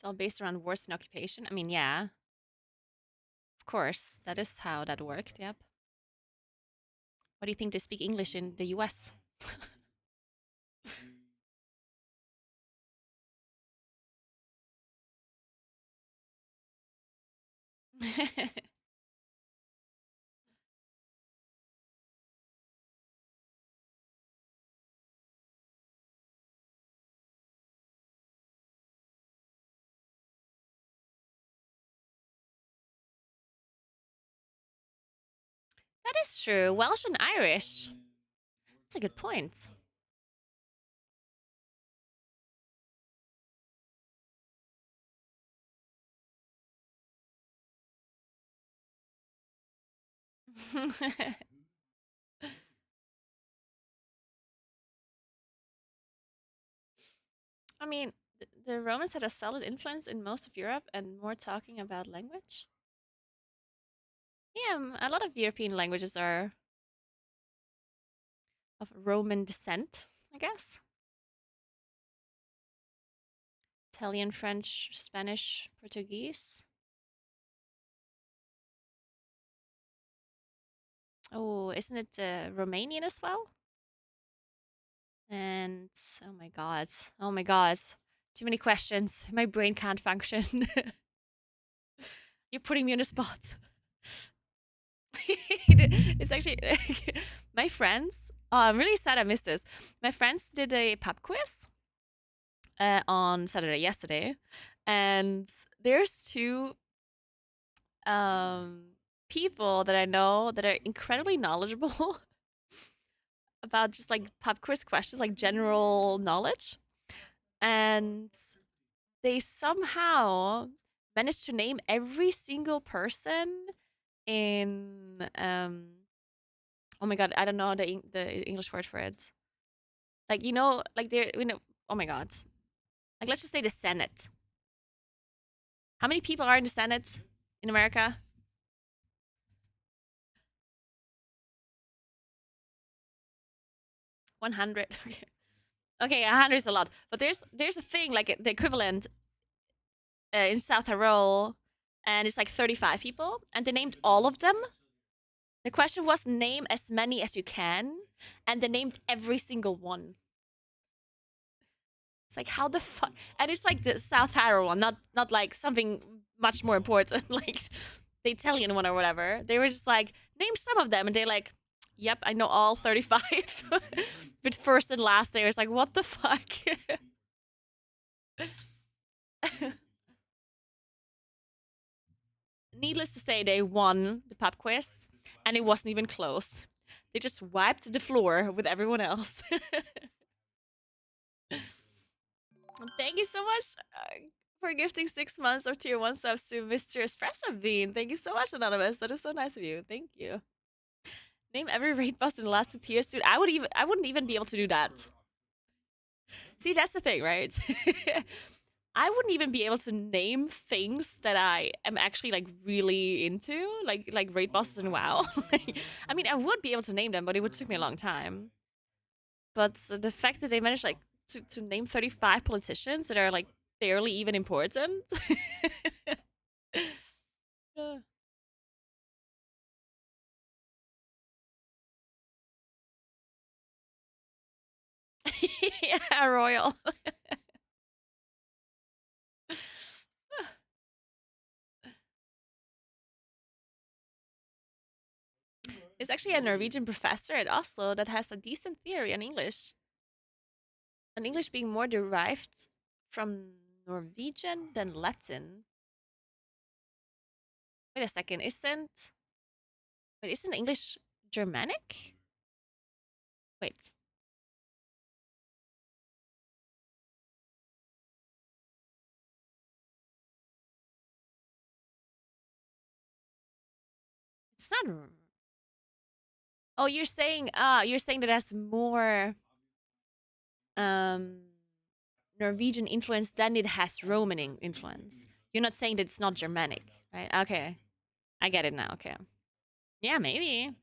It's all based around wars and occupation. I mean, yeah. Of course, that is how that worked, yep. Why do you think they speak English in the US? That is true. Welsh and Irish. That's a good point. I mean, the Romans had a solid influence in most of Europe and more talking about language. Yeah, a lot of European languages are of Roman descent, I guess. Italian, French, Spanish, Portuguese. Oh, isn't it Romanian as well? And oh my god, too many questions. My brain can't function. You're putting me on the spot. It's actually my friends. Oh, I'm really sad I missed this. My friends did a pub quiz on Saturday, yesterday, and there's two people that I know that are incredibly knowledgeable about just like pub quiz questions, like general knowledge, and they somehow managed to name every single person in oh my god, I don't know the English word for it. Like like they're oh my god. Like let's just say the Senate. How many people are in the Senate in America? 100. Okay, 100 is a lot. But there's a thing like the equivalent in South Tyrol, and it's like 35 people, and they named all of them. The question was name as many as you can, and they named every single one. It's like how the fuck, and it's like the South Tyrol one, not like something much more important, like the Italian one or whatever. They were just like name some of them, and they're like, "Yep, I know all 35." But first and last, they was like, "What the fuck?" Needless to say, they won the pub quiz, and it wasn't even close. They just wiped the floor with everyone else. Thank you so much for gifting 6 months of tier 1 subs to Mr. Espresso Bean. Thank you so much, Anonymous. That is so nice of you. Thank you. Name every raid boss in the last 2 tiers, dude. I wouldn't even be able to do that. See, that's the thing, right? I wouldn't even be able to name things that I am actually like really into, like raid bosses and WoW. I mean, I would be able to name them, but it would take me a long time. But the fact that they managed like to name 35 politicians that are like barely even important. Yeah, royal. There's actually a Norwegian professor at Oslo that has a decent theory on English. On English being more derived from Norwegian than Latin. Wait a second, isn't English Germanic? Wait. It's not. Oh, you're saying that it has more Norwegian influence than it has Roman influence. You're not saying that it's not Germanic, right? Okay. I get it now. Okay. Yeah, maybe.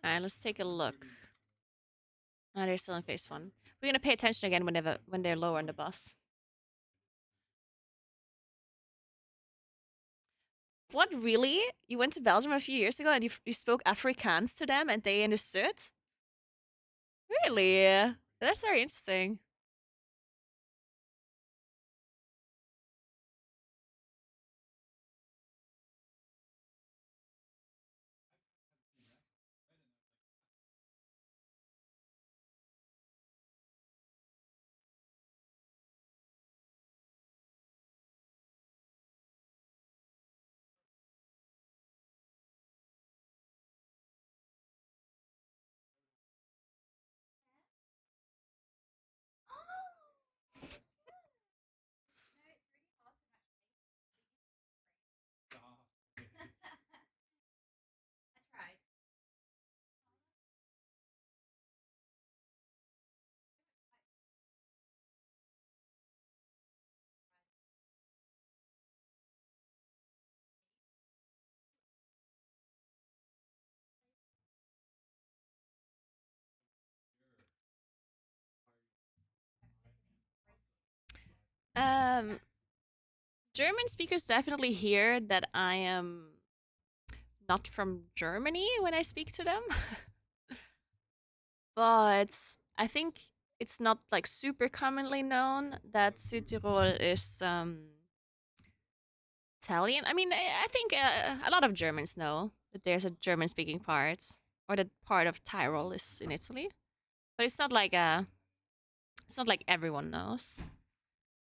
Alright, let's take a look. Oh, they're still in phase 1. We're gonna pay attention again when they're lower on the bus. What, really? You went to Belgium a few years ago and you spoke Afrikaans to them and they understood? Really? That's very interesting. German speakers definitely hear that I am not from Germany when I speak to them. But I think it's not like super commonly known that Südtirol is Italian. I mean, I think a lot of Germans know that there's a German-speaking part, or that part of Tyrol is in Italy. But it's not like everyone knows.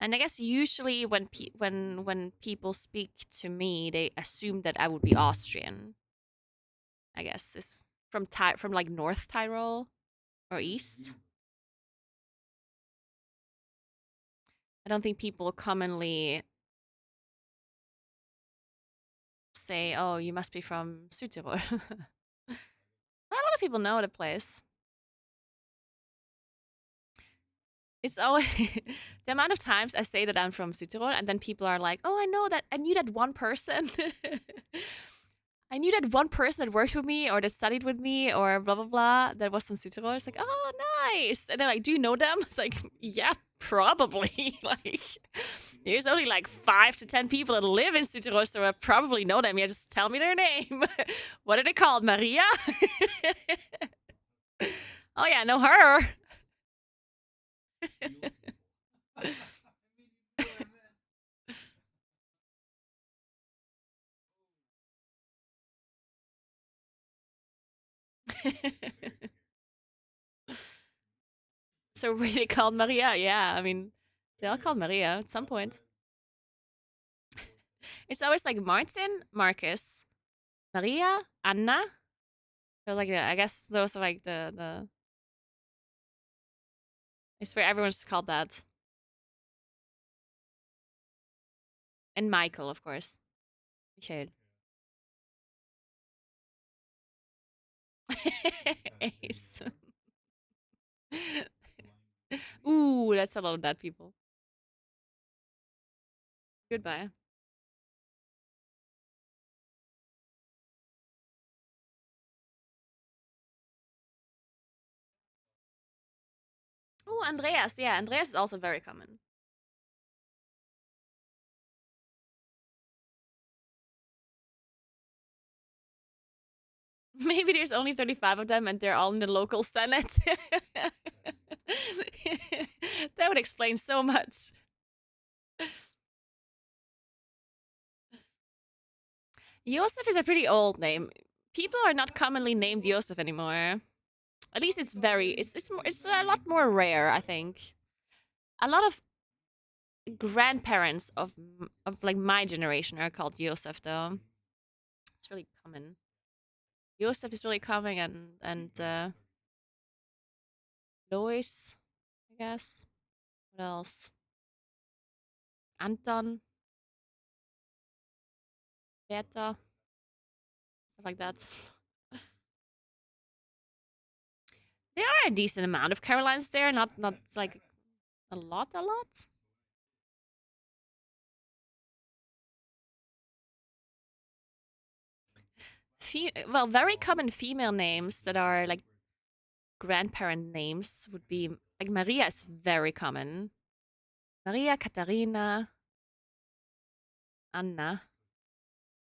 And I guess usually when people speak to me, they assume that I would be Austrian. I guess it's from like North Tyrol or East. I don't think people commonly say, "Oh, you must be from Südtirol." A lot of people know the place. It's always the amount of times I say that I'm from Südtirol, and then people are like, "Oh, I know that. I knew that one person. I knew that one person that worked with me or that studied with me or blah blah blah that was from Südtirol." It's like, "Oh, nice." And they're like, "Do you know them?" It's like, "Yeah, probably." Like, there's only like 5 to 10 people that live in Südtirol, so I probably know them. Yeah, just tell me their name. What are they called? Maria? Oh yeah, I know her. So really called Maria? Yeah, I mean, they all called Maria at some point. It's always like Martin, Marcus, Maria, Anna. So like, I guess those are like the. I swear everyone's called that. And Michael, of course. Michael. Ace. Ooh, that's a lot of dead people. Goodbye. Oh, Andreas. Yeah, Andreas is also very common. Maybe there's only 35 of them and they're all in the local senate. That would explain so much. Josef is a pretty old name. People are not commonly named Josef anymore. At least it's a lot more rare, I think. A lot of grandparents of like my generation are called Josef though. It's really common. Josef is really common and Lois, I guess. What else? Anton. Berta. Stuff like that. There are a decent amount of Carolines there, not like a lot. Well, very common female names that are like grandparent names would be like Maria is very common. Maria, Katharina, Anna.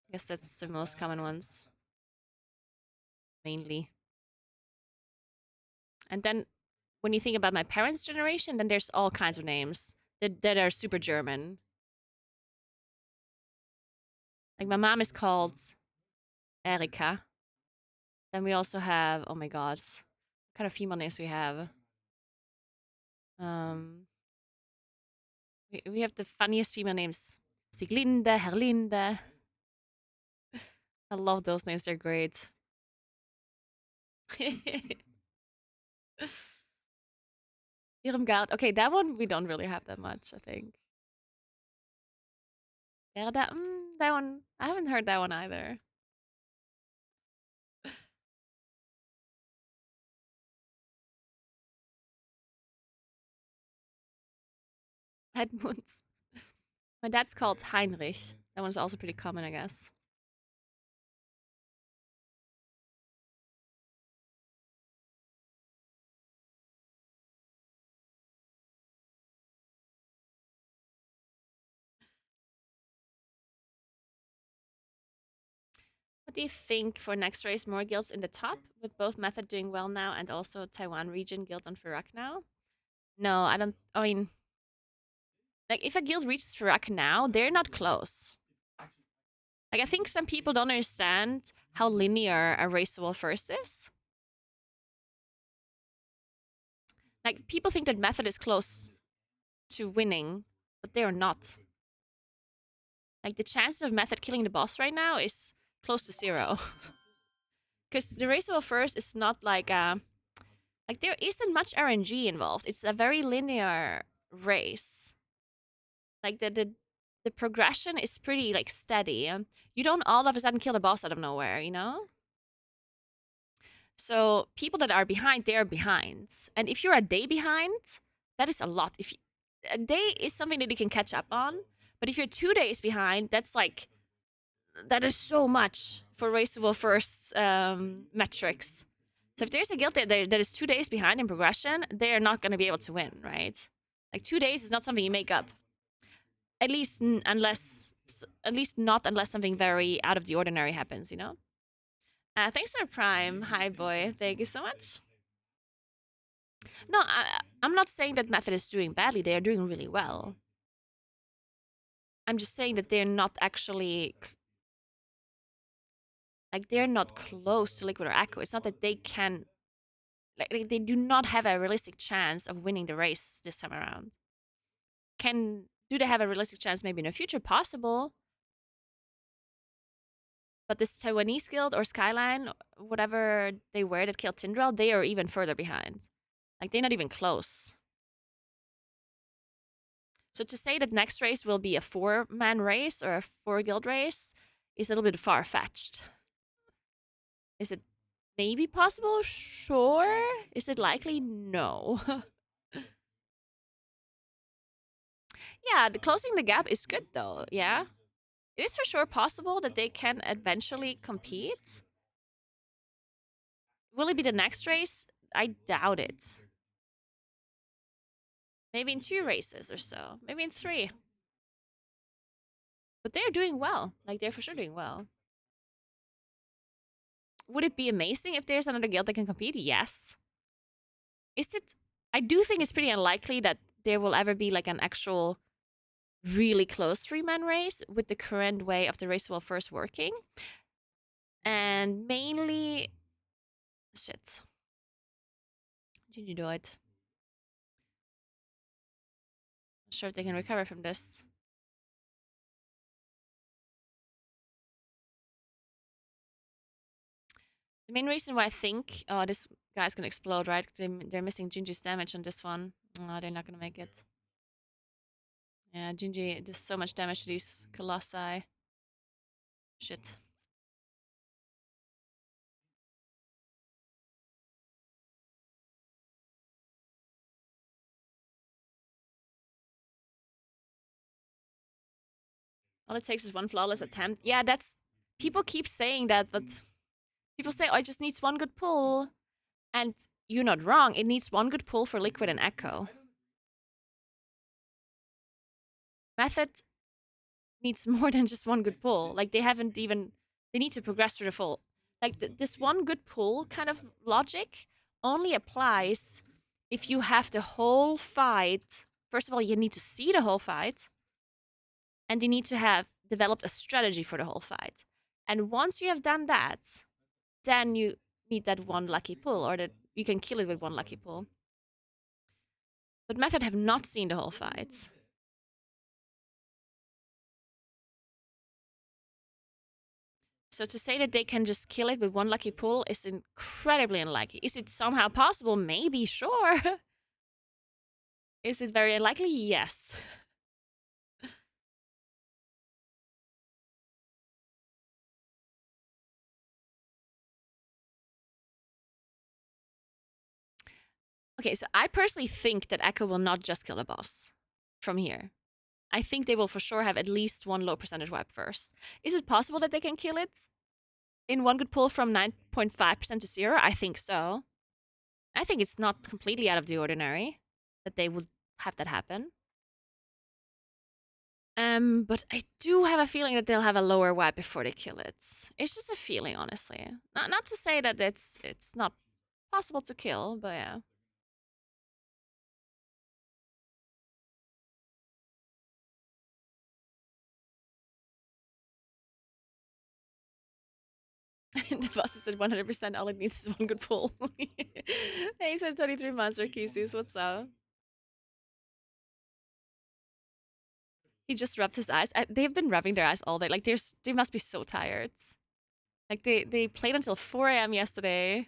I guess that's the most common ones. Mainly. And then when you think about my parents' generation, then there's all kinds of names that are super German. Like my mom is called Erika. Then we also have, oh my god, what kind of female names we have? We have the funniest female names. Sieglinde, Herlinde. I love those names, they're great. Irmgard. Okay, that one we don't really have that much, I think. Gerda, that one, I haven't heard that one either. Edmund. My dad's called Heinrich. That one's also pretty common, I guess. What do you think for next race? More guilds in the top, with both Method doing well now and also Taiwan region guild on Fyrakk now? No, I don't. I mean, like, if a guild reaches Fyrakk now, they're not close. Like, I think some people don't understand how linear a race to world first is. Like, people think that Method is close to winning, but they are not. Like, the chances of Method killing the boss right now is close to 0. Because the race to world first is not like there isn't much RNG involved. It's a very linear race. Like the progression is pretty like steady. You don't all of a sudden kill the boss out of nowhere, you know? So people that are behind, they are behind. And if you're a day behind, that is a lot. If you, a day is something that you can catch up on, but if you're 2 days behind, that's like that is so much for raceable first metrics. So if there's a guild that is 2 days behind in progression, they are not going to be able to win, right? Like 2 days is not something you make up. At least not unless something very out of the ordinary happens, you know? Thanks for Prime. Hi, boy. Thank you so much. No, I'm not saying that Method is doing badly. They are doing really well. I'm just saying that they're not actually... Like, they're not close to Liquid or Echo. It's not that they can... Like, they do not have a realistic chance of winning the race this time around. Do they have a realistic chance maybe in the future? Possible. But this Taiwanese guild or Skyline, whatever they were that killed Tindrell, they are even further behind. Like, they're not even close. So to say that next race will be a 4-man race or a 4-guild race is a little bit far-fetched. Is it maybe possible? Sure. Is it likely? No. Yeah, closing the gap is good though, yeah? It is for sure possible that they can eventually compete. Will it be the next race? I doubt it. Maybe in 2 races or so. Maybe in 3. But they're doing well. Like, they're for sure doing well. Would it be amazing if there's another guild that can compete? Yes. Is it... I do think it's pretty unlikely that there will ever be, like, an actual really close 3-man race with the current way of the race world first working. And mainly... Shit. Did you do it? Not sure if they can recover from this. The main reason why I think... Oh, this guy's gonna explode, right? They're missing Gingy's damage on this one. Oh, they're not gonna make it. Yeah, Gingy does so much damage to these Colossi. Shit. All it takes is one flawless attempt. Yeah, that's... People keep saying that, but People say, oh, it just needs one good pull. And you're not wrong. It needs one good pull for Liquid and Echo. Method needs more than just one good pull. Like, they haven't even... They need to progress through the full... Like, this one good pull kind of logic only applies if you have the whole fight. First of all, you need to see the whole fight. And you need to have developed a strategy for the whole fight. And once you have done that, then you need that one lucky pull, or that you can kill it with one lucky pull. But Method have not seen the whole fight. So to say that they can just kill it with one lucky pull is incredibly unlikely. Is it somehow possible? Maybe, sure. Is it very unlikely? Yes. Okay, so I personally think that Echo will not just kill the boss from here. I think they will for sure have at least one low percentage wipe first. Is it possible that they can kill it in one good pull from 9.5% to 0? I think so. I think it's not completely out of the ordinary that they would have that happen. But I do have a feeling that they'll have a lower wipe before they kill it. It's just a feeling, honestly. Not to say that it's not possible to kill, but yeah. The boss is at 100%. All it needs is one good pull. Thanks for 23 months, Kisus. What's up? He just rubbed his eyes. They've been rubbing their eyes all day. Like, they must be so tired. Like, they played until 4 a.m. yesterday.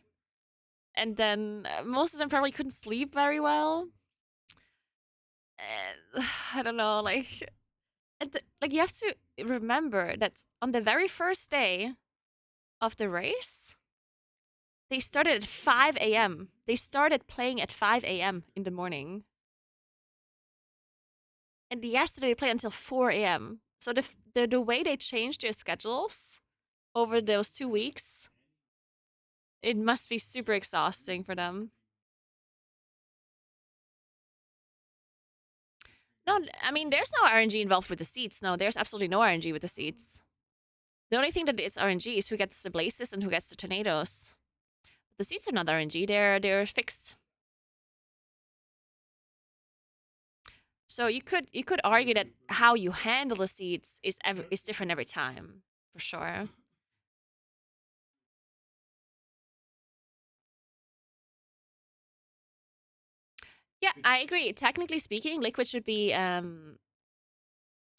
And then most of them probably couldn't sleep very well. And, I don't know, like... like, you have to remember that on the very first day of the race, they started at 5 a.m. They started playing at 5 a.m. in the morning. And yesterday they played until 4 a.m. So the way they changed their schedules over those 2 weeks, it must be super exhausting for them. No, I mean, there's no RNG involved with the seats. No, there's absolutely no RNG with the seats. The only thing that is RNG is who gets the blazes and who gets the tornadoes. But the seats are not RNG, they're fixed. So you could argue that how you handle the seats is different every time, for sure. Yeah, I agree. Technically speaking, Liquid should be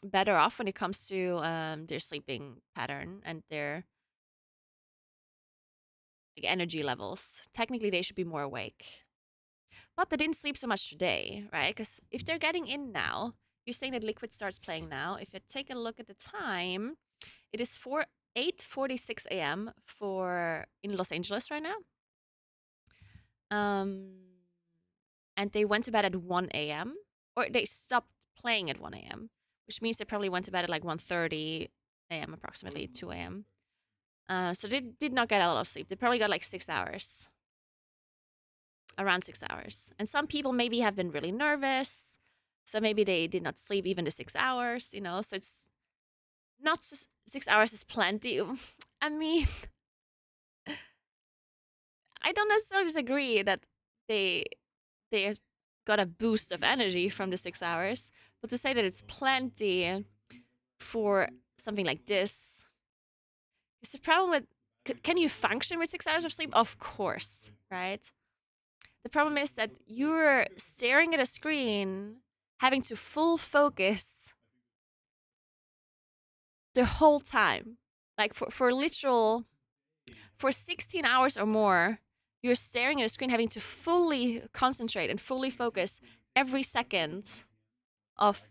better off when it comes to their sleeping pattern and their energy levels. Technically, they should be more awake. But they didn't sleep so much today, right? Because if they're getting in now, you're saying that Liquid starts playing now. If you take a look at the time, it is 8:46 a.m. in Los Angeles right now. And they went to bed at 1 a.m. Or they stopped playing at 1 a.m., which means they probably went to bed at like 1:30 a.m. approximately, 2 a.m. So they did not get a lot of sleep. They probably got like 6 hours. Around 6 hours. And some people maybe have been really nervous. So maybe they did not sleep even the 6 hours, you know? So it's not just 6 hours is plenty. I mean, I don't necessarily disagree that they got a boost of energy from the 6 hours. But to say that it's plenty for something like this, is the problem with... Can you function with 6 hours of sleep? Of course, right? The problem is that you're staring at a screen, having to full focus the whole time. Like for 16 hours or more, you're staring at a screen, having to fully concentrate and fully focus every second of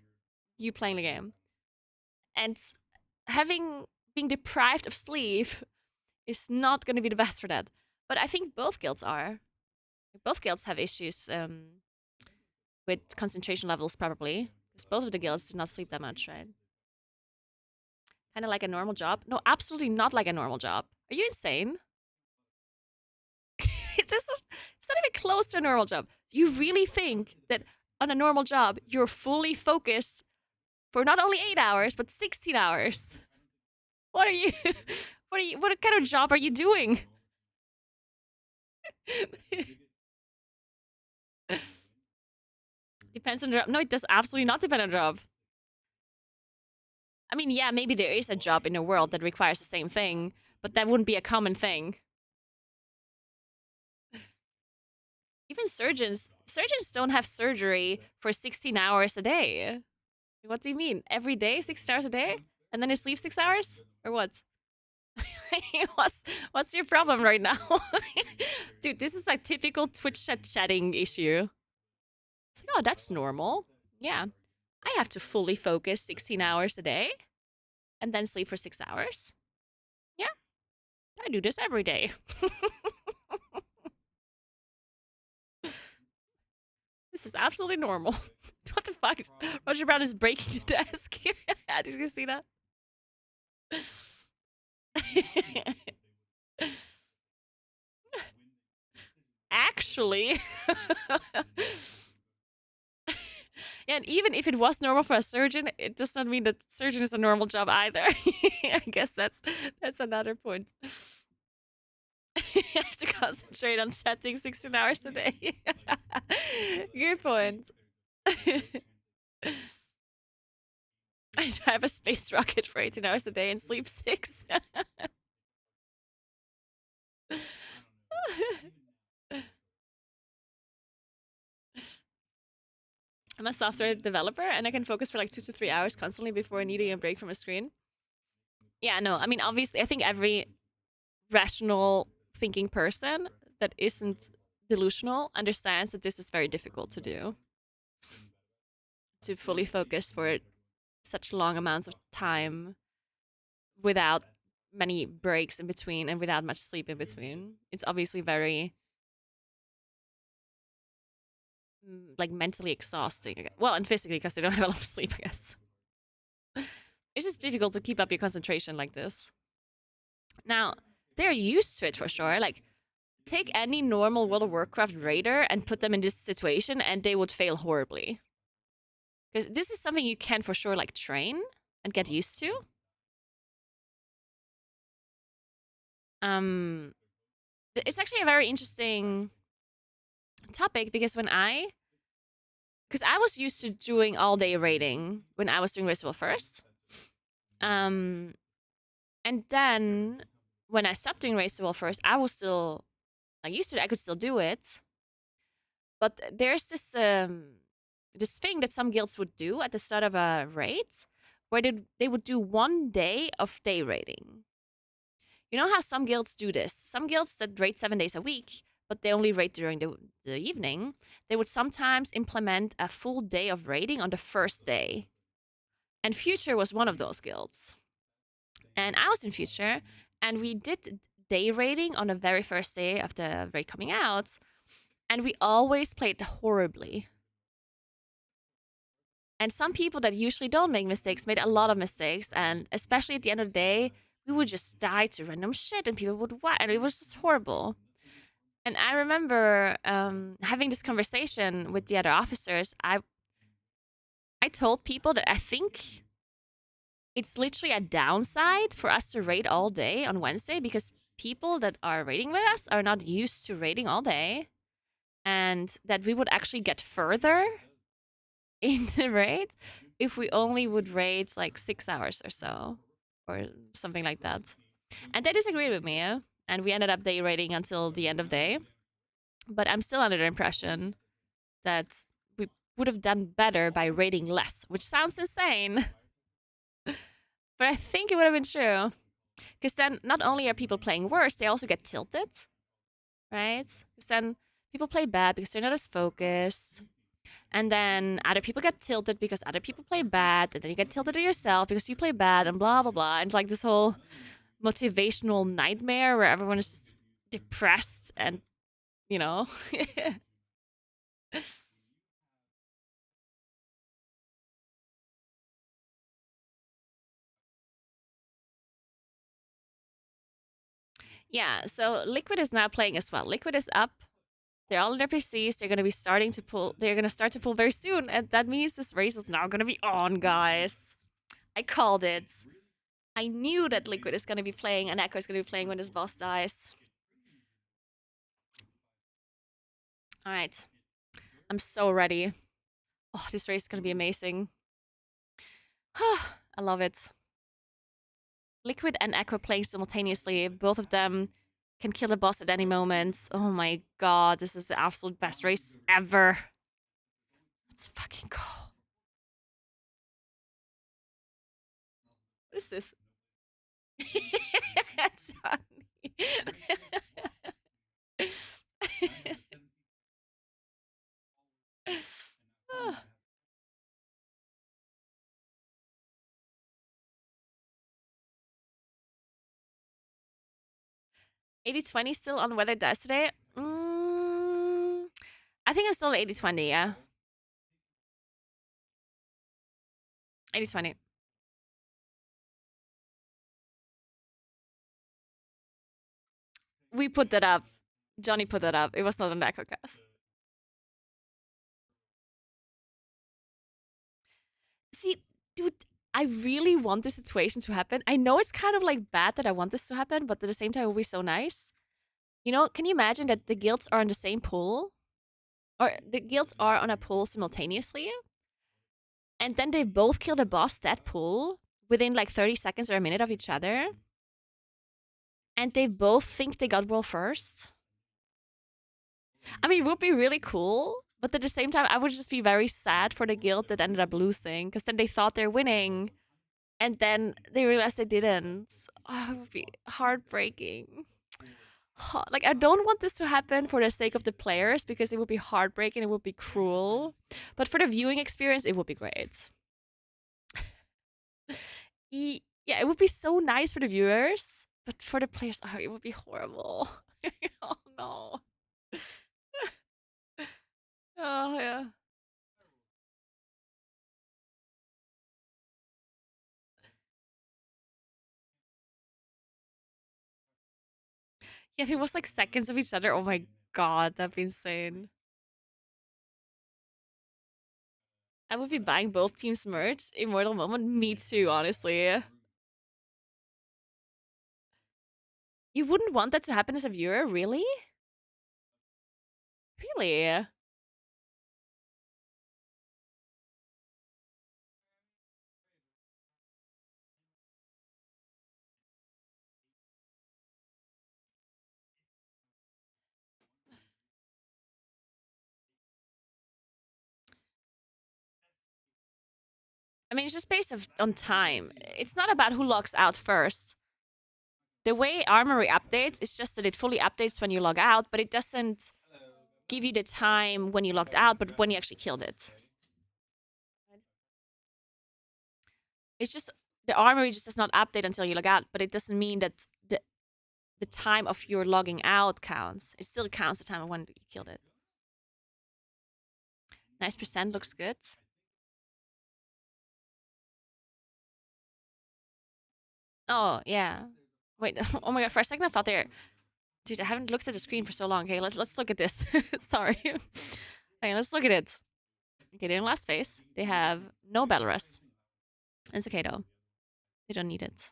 you playing the game. And being deprived of sleep is not going to be the best for that. But I think both guilds are. Both guilds have issues with concentration levels, probably. Because both of the guilds did not sleep that much, right? Kind of like a normal job? No, absolutely not like a normal job. Are you insane? it's not even close to a normal job. You really think that on a normal job you're fully focused for not only 8 hours but 16 hours? What are you? What kind of job are you doing? Depends on the job. No, it does absolutely not depend on the job. I mean, yeah, maybe there is a job in the world that requires the same thing, but that wouldn't be a common thing. Even surgeons don't have surgery for 16 hours a day. What do you mean? Every day, 16 hours a day? And then you sleep 6 hours? Or what? What's your problem right now? Dude, this is a typical Twitch chatting issue. It's like, oh, that's normal. Yeah. I have to fully focus 16 hours a day and then sleep for 6 hours. Yeah. I do this every day. This is absolutely normal. What the fuck? Roger Brown is breaking the desk. Did you see that? Actually. Yeah, and even if it was normal for a surgeon, it does not mean that surgeon is a normal job either. I guess that's another point. You have to concentrate on chatting 16 hours a day. Good point. I drive a space rocket for 18 hours a day and sleep 6. I'm a software developer and I can focus for like 2 to 3 hours constantly before needing a break from a screen. Yeah, no, I mean, obviously, I think every rational thinking person that isn't delusional understands that this is very difficult to do. To fully focus for such long amounts of time without many breaks in between and without much sleep in between. It's obviously very like mentally exhausting. Well, and physically because they don't have a lot of sleep, I guess. It's just difficult to keep up your concentration like this. Now, they're used to it for sure. Like, take any normal World of Warcraft raider and put them in this situation and they would fail horribly. Because this is something you can for sure like train and get used to. It's actually a very interesting topic because because I was used to doing all day raiding when I was doing Ritual first. And then when I stopped doing Ritual first, I was still like used to it. I could still do it. But there's this this thing that some guilds would do at the start of a raid where they would do 1 day of day raiding. You know how some guilds do this? Some guilds that raid 7 days a week, but they only raid during the evening, they would sometimes implement a full day of raiding on the first day. And Future was one of those guilds. And I was in Future, and we did day raiding on the very first day of the raid coming out, and we always played horribly. And some people that usually don't make mistakes made a lot of mistakes, and especially at the end of the day, we would just die to random shit, and people would whack, and it was just horrible. And I remember having this conversation with the other officers. I told people that I think it's literally a downside for us to raid all day on Wednesday because people that are raiding with us are not used to raiding all day, and that we would actually get further in the raid if we only would raid like 6 hours or so, or something like that. And they disagreed with me, and we ended up day raiding until the end of day. But I'm still under the impression that we would have done better by raiding less, which sounds insane. But I think it would have been true. Because then not only are people playing worse, they also get tilted, right? Because then people play bad because they're not as focused. And then other people get tilted because other people play bad. And then you get tilted to yourself because you play bad and blah, blah, blah. And it's like this whole motivational nightmare where everyone is just depressed and, you know. Yeah, so Liquid is now playing as well. Liquid is up. They're all in their PCs. They're gonna be starting to pull. They're gonna start to pull very soon, and that means this race is now gonna be on, guys. I called it. I knew that Liquid is gonna be playing and Echo is gonna be playing when this boss dies. All right, I'm so ready. Oh, this race is gonna be amazing. I love it. Liquid and Echo playing simultaneously. Both of them can kill the boss at any moment. Oh my god, this is the absolute best race ever. Let's fucking go. What is this? Johnny. 80-20 still on whether it does today? I think I'm still at 80-20, yeah. 80-20. We put that up. Johnny put that up. It was not on the EchoCast. See, dude, I really want this situation to happen. I know it's kind of like bad that I want this to happen, but at the same time, it would be so nice. You know, can you imagine that the guilds are on the same pool? Or the guilds are on a pool simultaneously? And then they both kill the boss that pool within like 30 seconds or a minute of each other. And they both think they got world first. I mean, it would be really cool, but at the same time, I would just be very sad for the guild that ended up losing, because then they thought they're winning, and then they realized they didn't. Oh, it would be heartbreaking. Like, I don't want this to happen for the sake of the players, because it would be heartbreaking, it would be cruel. But for the viewing experience, it would be great. Yeah, it would be so nice for the viewers, but for the players, oh, it would be horrible. Oh no. Oh yeah. Yeah, if it was like seconds of each other, oh my god, that'd be insane. I would be buying both teams' merch. Immortal Moment, me too, honestly. You wouldn't want that to happen as a viewer, really? Really? I mean, it's just based on time. It's not about who logs out first. The way Armory updates is just that it fully updates when you log out, but it doesn't give you the time when you logged out, but when you actually killed it. It's just the Armory just does not update until you log out, but it doesn't mean that the time of your logging out counts. It still counts the time of when you killed it. Nice percent, looks good. Oh, yeah. Wait, oh my god, for a second I thought they're... Dude, I haven't looked at the screen for so long. Okay, let's look at this. Sorry. Okay, let's look at it. Okay, they're in last phase. They have no battle rest. It's okay though. They don't need it.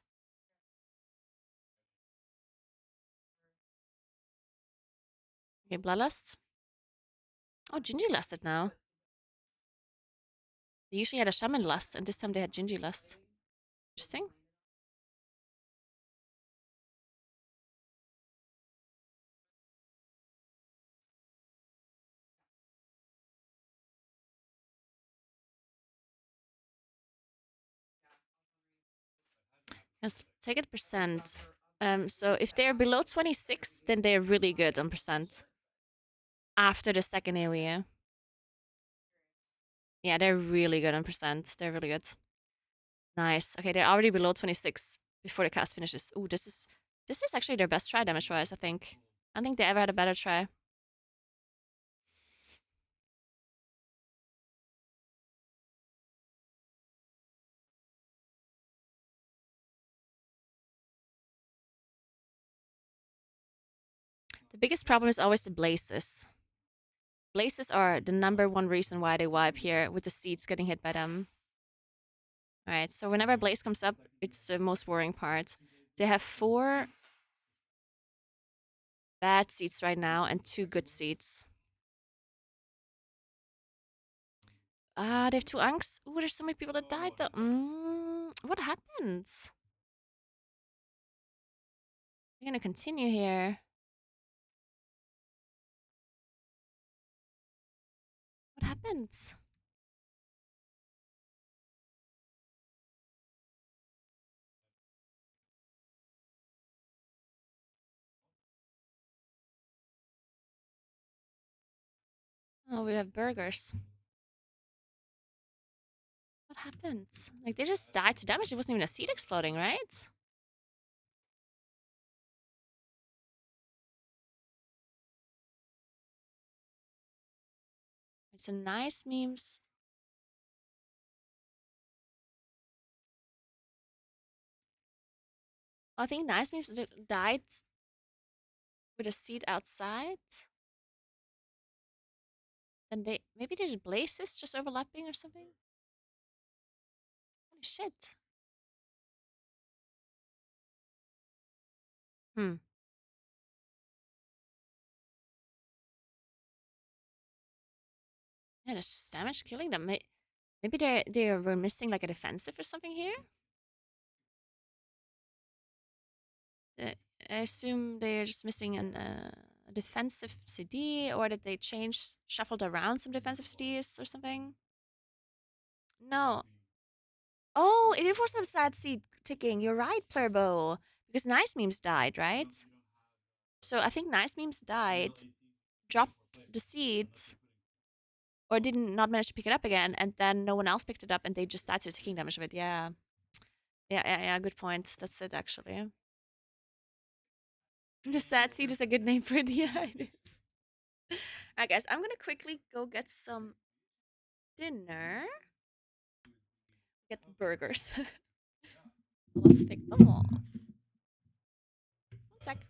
Okay, Bloodlust. Oh, Gingy lusted now. They usually had a Shaman lust, and this time they had Gingy lust. Interesting. Let's take it percent. So if they're below 26, then they're really good on percent. After the second area. Yeah, they're really good on percent. They're really good. Nice. Okay, they're already below 26 before the cast finishes. Ooh, this is actually their best try damage-wise, I think. I think they ever had a better try. The biggest problem is always the blazes. Blazes are the #1 reason why they wipe here, with the seeds getting hit by them. Alright, so whenever a blaze comes up, it's the most worrying part. They have 4 bad seeds right now and 2 good seeds. Ah, they have 2 Anks. Ooh, there's so many people that died though. What happens? We're gonna continue here. What happens? Oh, we have burgers. What happens? Like, they just died to damage. It wasn't even a seed exploding, right? It's a nice memes. I think nice memes died with a seed outside. And they maybe there's blazes just overlapping or something. Holy shit. Hmm. Yeah, there's just damage killing them. Maybe they were missing like a defensive or something here. I assume they're just missing a defensive CD, or that they shuffled around some defensive CDs or something. No. Oh, it was a sad seed ticking. You're right, Plurbo. Because Nice Memes died, right? So I think Nice Memes died, dropped the seed, or didn't not manage to pick it up again, and then no one else picked it up, and they just started taking damage of it. Yeah. Yeah, good point. That's it, actually. The sad seed is a good name for it. Yeah, it is. Alright, guys, I'm gonna quickly go get some dinner. Get burgers. Let's pick them off. 1 sec.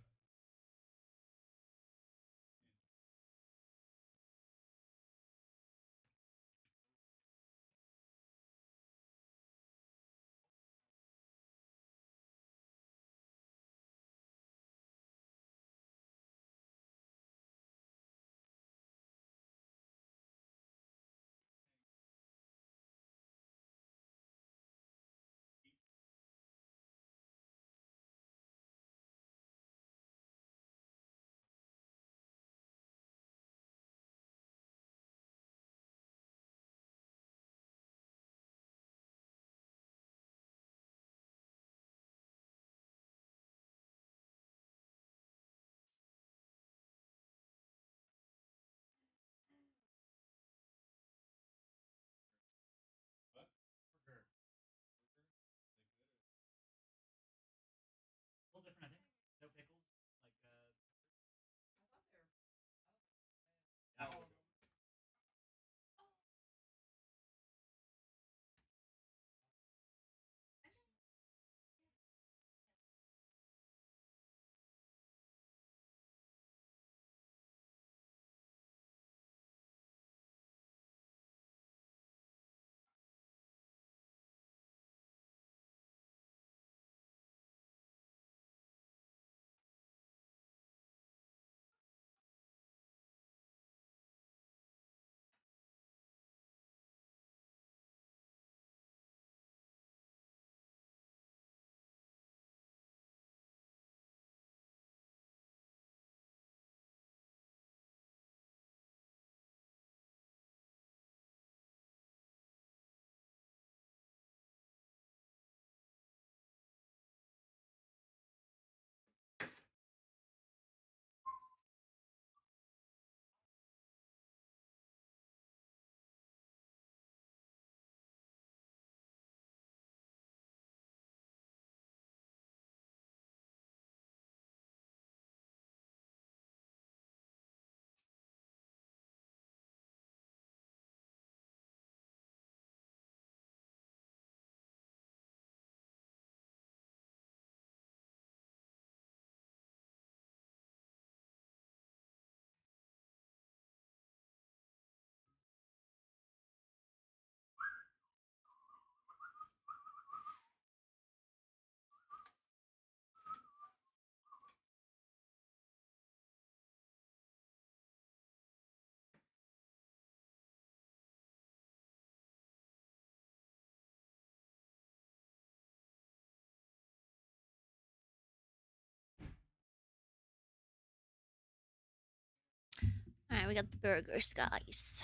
Alright, we got the burgers, guys.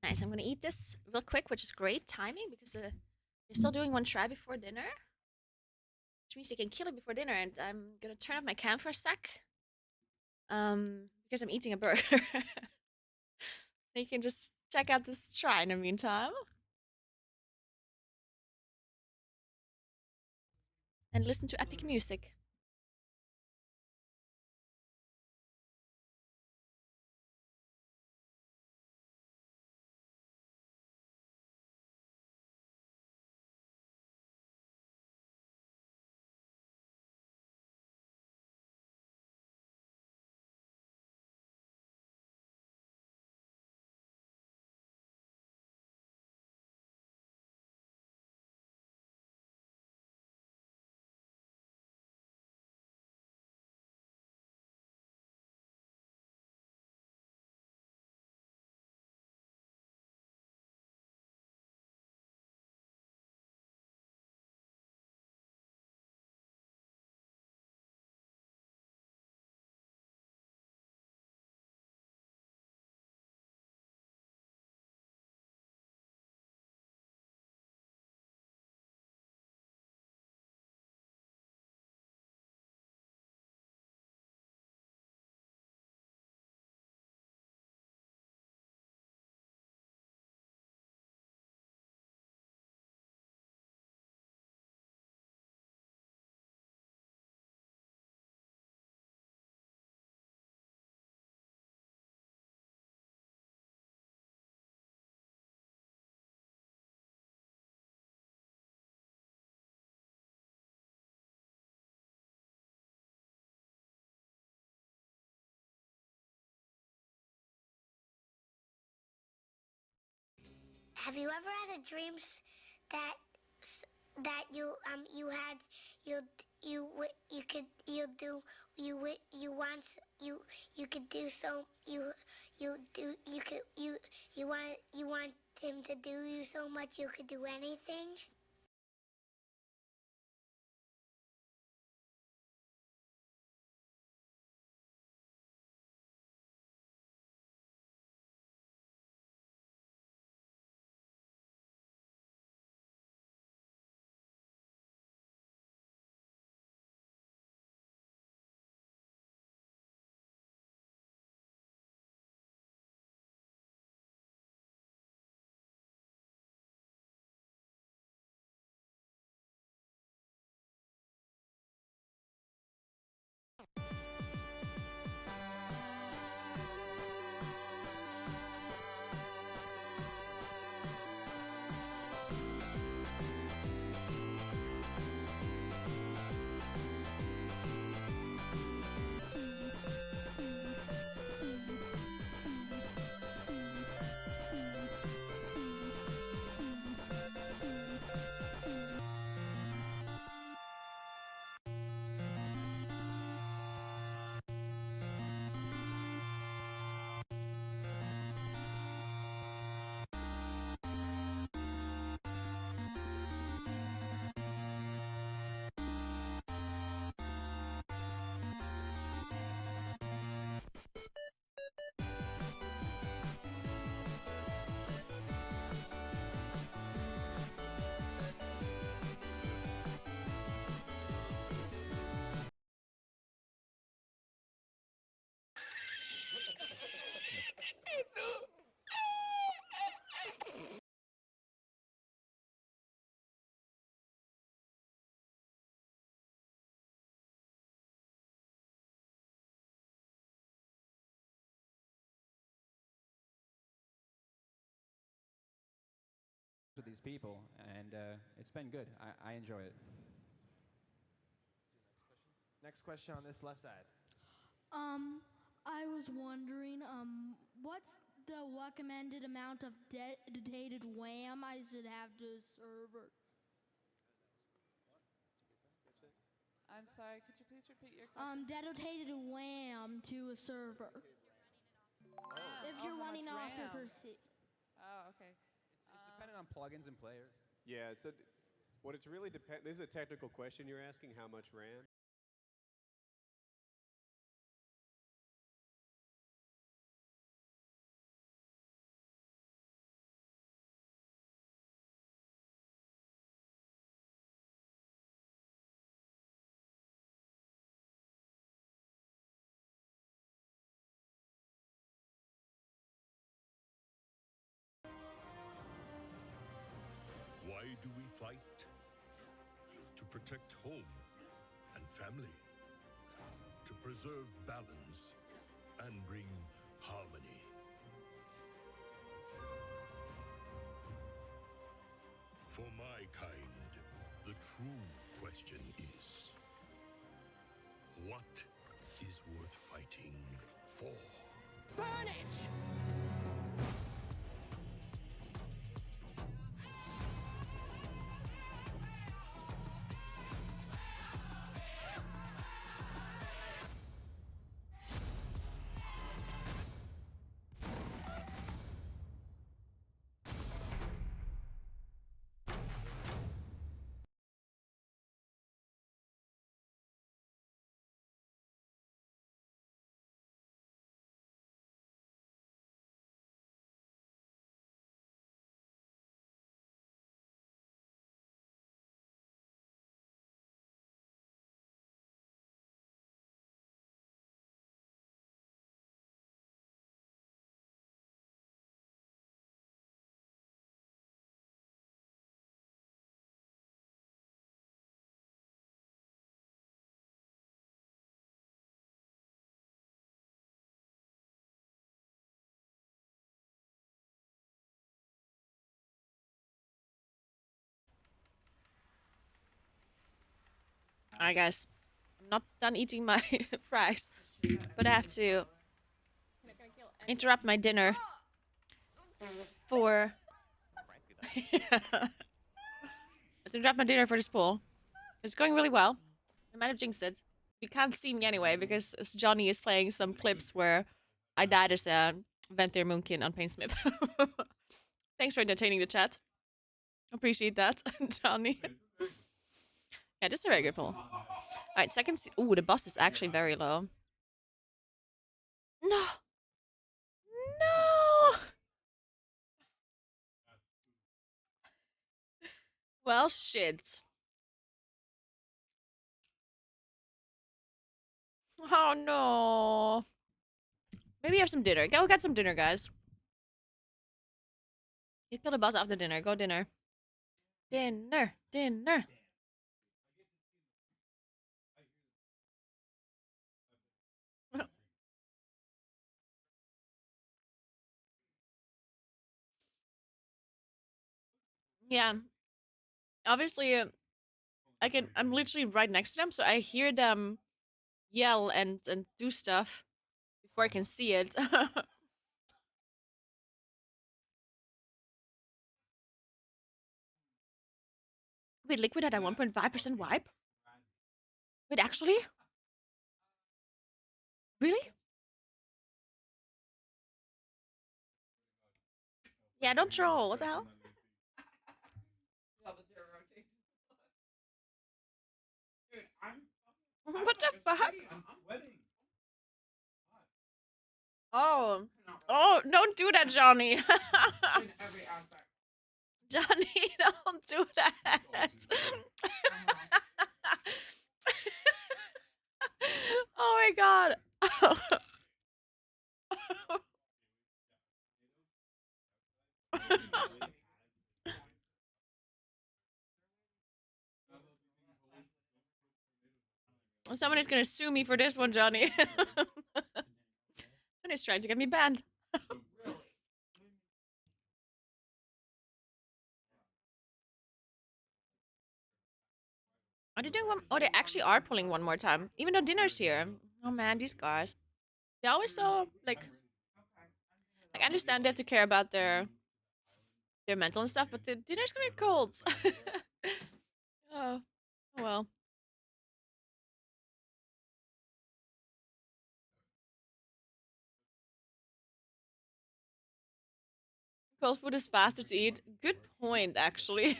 Nice, I'm gonna eat this real quick, which is great timing because you're still doing one try before dinner. Which means you can kill it before dinner, and I'm gonna turn off my cam for a sec. Because I'm eating a burger. You can just check out this try in the meantime. And listen to epic music. Have you ever had a dream that you had you could you do you want you could do so you could you want him to do you so much you could do anything? with these people, and it's been good. I enjoy it. Next question on this left side. I was wondering, what's the recommended amount of dedicated RAM I should have to a server? I'm sorry, could you please repeat your question? Dedicated RAM to a server. If you're running off your PC. Oh, okay. It's dependent on plugins and players. Yeah, what it's really this is a technical question you're asking, how much RAM? do we fight? To protect home and family. To preserve balance and bring harmony. For my kind, the true question is, what is worth fighting for? Burn it! Alright, guys. I'm not done eating my fries, but I have to interrupt my dinner for. Let's interrupt my dinner for this poll. It's going really well. I might have jinxed it. You can't see me anyway because Johnny is playing some clips where I died as a Venthyr Moonkin on Painsmith. Thanks for entertaining the chat. Appreciate that, Johnny. Yeah, this is a very good poll. Alright, second. Ooh, the boss is actually very low. No! No! Well, shit. Oh no. Maybe have some dinner. Go get some dinner, guys. You kill the boss after dinner. Go dinner. Dinner. Dinner. Yeah. Obviously, I'm literally right next to them, so I hear them yell and do stuff before I can see it. Wait, Liquid had a 1.5% wipe? Wait, actually? Really? Yeah, don't troll. What the hell? What the fuck? Oh. Oh, don't do that, Johnny. Johnny, don't do that. Oh my god. Someone is gonna sue me for this one, Johnny. Someone is trying to get me banned. Are they doing one? Oh, they actually are pulling one more time. Even though dinner's here. Oh man, these guys. They're always so, like I understand they have to care about their mental and stuff, but the dinner's gonna get cold. Oh. Oh well. Cold food is faster to eat. Good point, actually.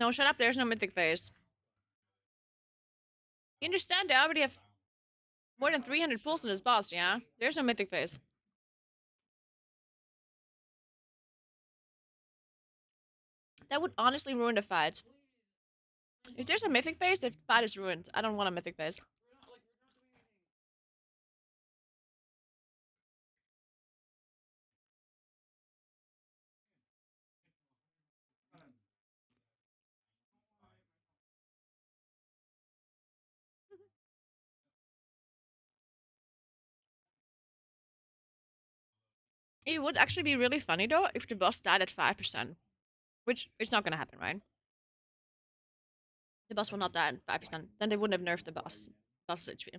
No, shut up. There's no mythic phase. You understand they already have more than 300 pulls in this boss, yeah? There's no mythic phase. That would honestly ruin the fight. If there's a mythic phase, the fight is ruined. I don't want a mythic phase. It would actually be really funny though if the boss died at 5%. Which it's not gonna happen, right? The boss will not die at 5%. Then they wouldn't have nerfed the boss. Boss HP.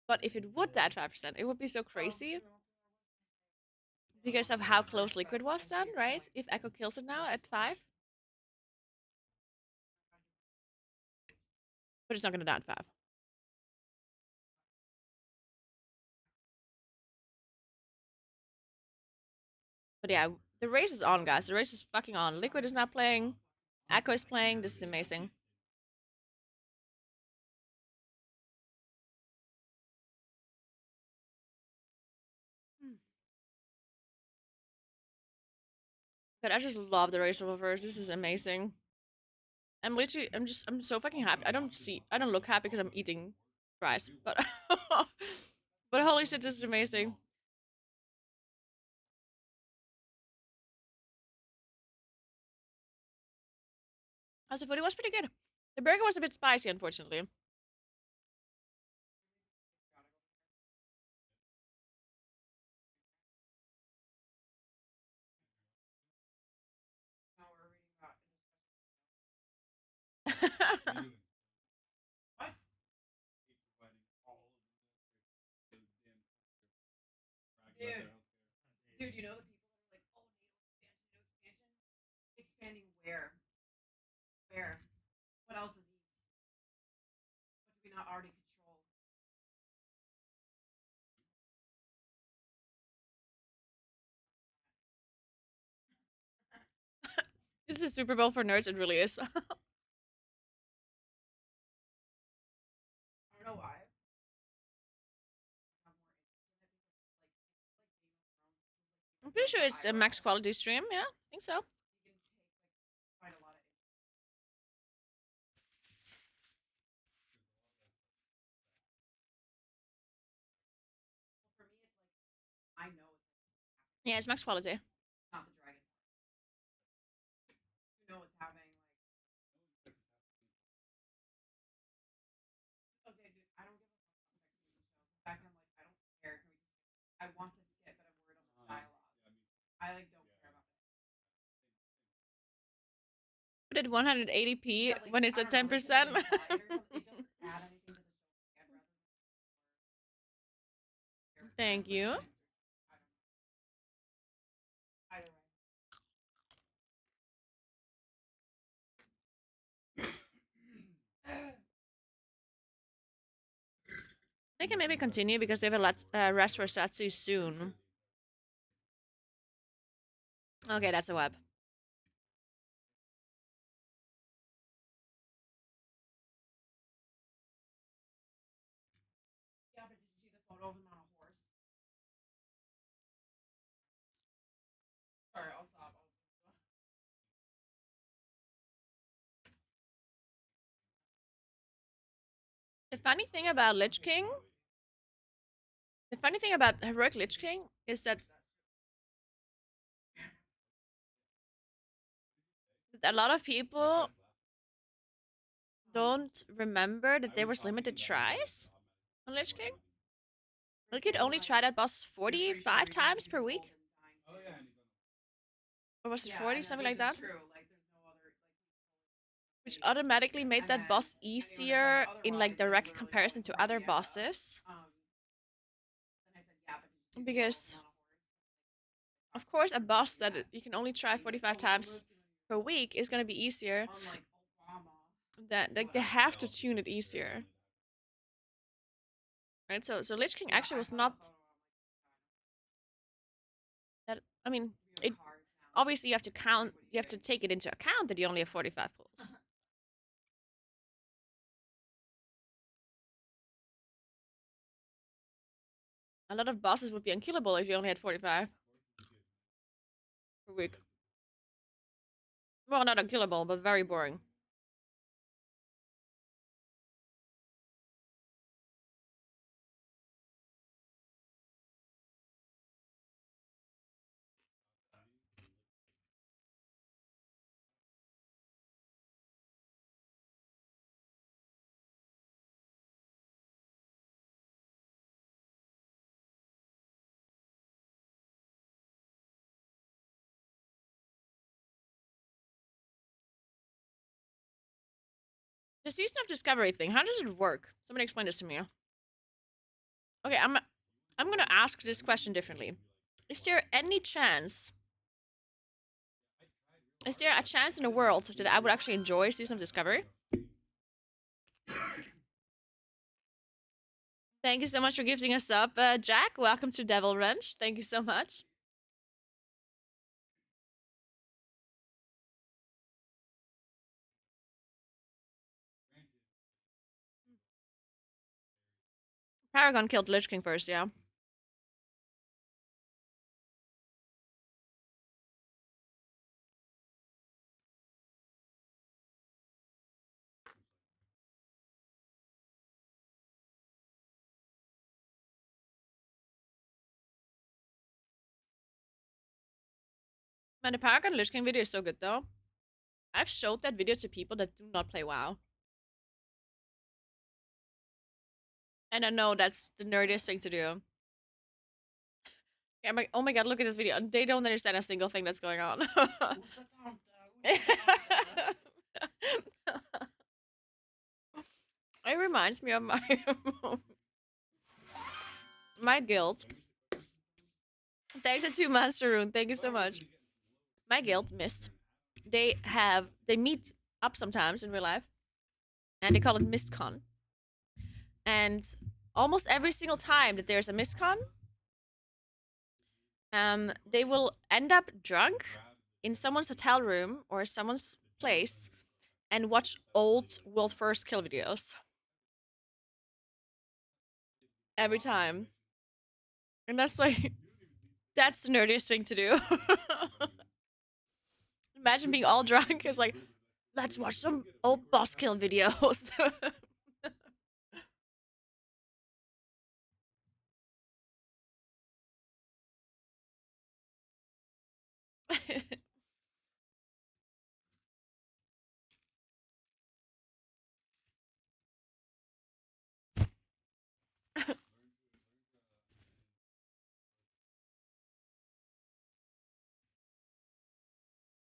But if it would die at 5%, it would be so crazy. Because of how close Liquid was then, right? If Echo kills it now at 5. But it's not gonna die at 5. But yeah, the race is on, guys. The race is fucking on. Liquid is not playing. Echo is playing. This is amazing. But I just love the race of verse. This is amazing. I'm so fucking happy. I don't look happy because I'm eating fries, but but holy shit, this is amazing. Also, food was pretty good. The burger was a bit spicy, unfortunately. Dude, you know the people that are like, oh, NATO expansion, expanding where? Where? What else is east? What do we not already control? This is Super Bowl for nerds. It really is. I don't know why. I'm pretty sure it's a max quality stream. Yeah, I think so. Quite a lot of for me, it's like I know it's Yeah, it's max quality. not the dragon. You know what's happening. Like, okay, dude, I don't give a fuck about sex in the show. In fact, I'm like, I don't care. Can we just? I want to skip, but I'm worried about the dialogue. I like don't care about it. Put it 180p Yeah, like, when it's I at don't know, 10%. like, it doesn't add anything to the show. I'd rather. Thank you. Either way. They can maybe continue because they have a rest for Satsu soon. Okay, that's a web. Yeah, but did you see the photo of him on a horse? Sorry, I'll stop. The funny thing about Lich King, the funny thing about Heroic Lich King is that a lot of people don't remember that there was limited tries on Lich King. You could only try that boss 45 times per week. Or was it 40, something like that? Which automatically made that boss easier in like direct comparison to other bosses. Because, of course, a boss that you can only try 45 times per week is going to be easier. That like they have to tune it easier. Right? So Lich King actually was not that. I mean, it obviously you have to take it into account that you only have 45 pulls. A lot of bosses would be unkillable if you only had 45 per week. Well, not unkillable, but very boring. The season of discovery thing, how does it work? Somebody explain this to me. Okay, I'm gonna ask this question differently. Is there any chance? Is there a chance in the world that I would actually enjoy season of discovery? Thank you so much for gifting us up, Jack. Welcome to Devil Ranch. Thank you so much. Paragon killed Lich King first, yeah. Man, the Paragon Lich King video is so good though. I've showed that video to people that do not play WoW. And I know that's the nerdiest thing to do. Yeah, I'm like, oh my god, look at this video. They don't understand a single thing that's going on. It reminds me of my my guild. Thanks for 2 months, Rune. Thank you so much. My guild, Mist. They meet up sometimes in real life, and they call it MistCon. And almost every single time that there's a MistCon, they will end up drunk in someone's hotel room or someone's place and watch old World First kill videos. Every time. And that's like, that's the nerdiest thing to do. Imagine being all drunk. It's like, let's watch some old boss kill videos.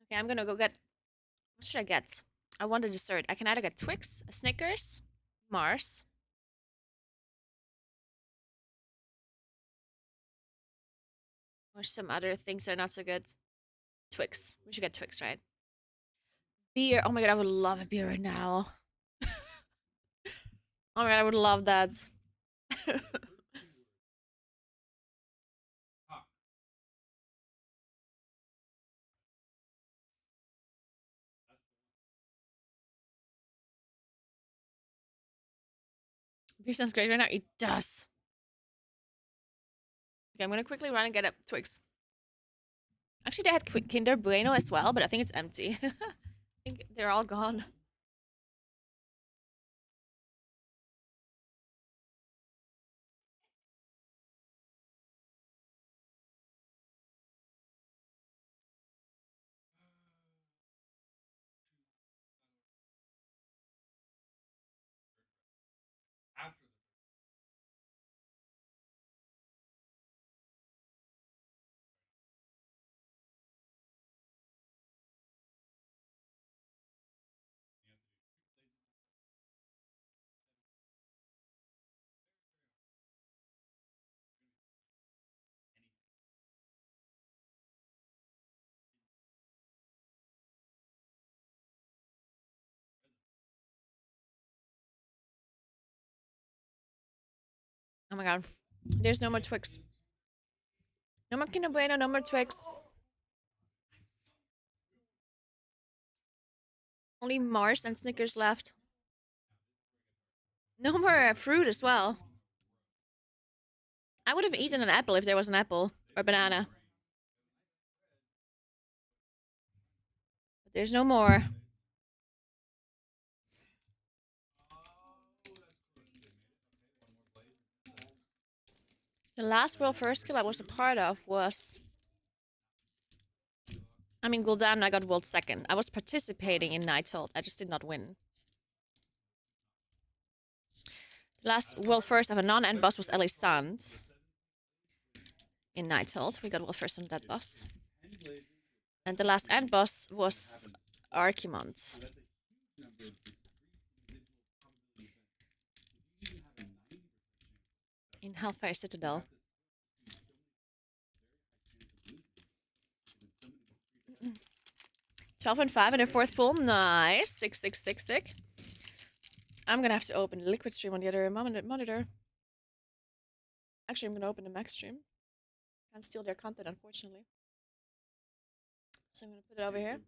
Okay, I'm gonna go get. What should I get? I want a dessert. I can either get Twix, a Snickers, Mars. Or some other things that are not so good. Twix. We should get Twix, right? Beer. Oh my god, I would love a beer right now. Oh my god, I would love that. Beer sounds great right now. It does. Okay, I'm gonna quickly run and get a Twix. Actually, they had Kinder Bueno as well, but I think it's empty. I think they're all gone. Oh my god. There's no more Twix. No more Kinder Bueno, no more Twix. Only Mars and Snickers left. No more fruit as well. I would have eaten an apple if there was an apple or banana. But there's no more. The last world first kill I was a part of was... I mean, Gul'dan, I got world second. I was participating in Nighthold. I just did not win. The last world first of a non-end boss was Elisand. In Nighthold, we got world first on that boss. And the last end boss was Archimond. In Hellfire Citadel. 12 and 5 in the fourth pool. Nice. 6, 6, 6, 6. I'm gonna have to open the liquid stream on the other monitor. Actually, I'm gonna open the max stream. Can't steal their content, unfortunately. So I'm gonna put it over here.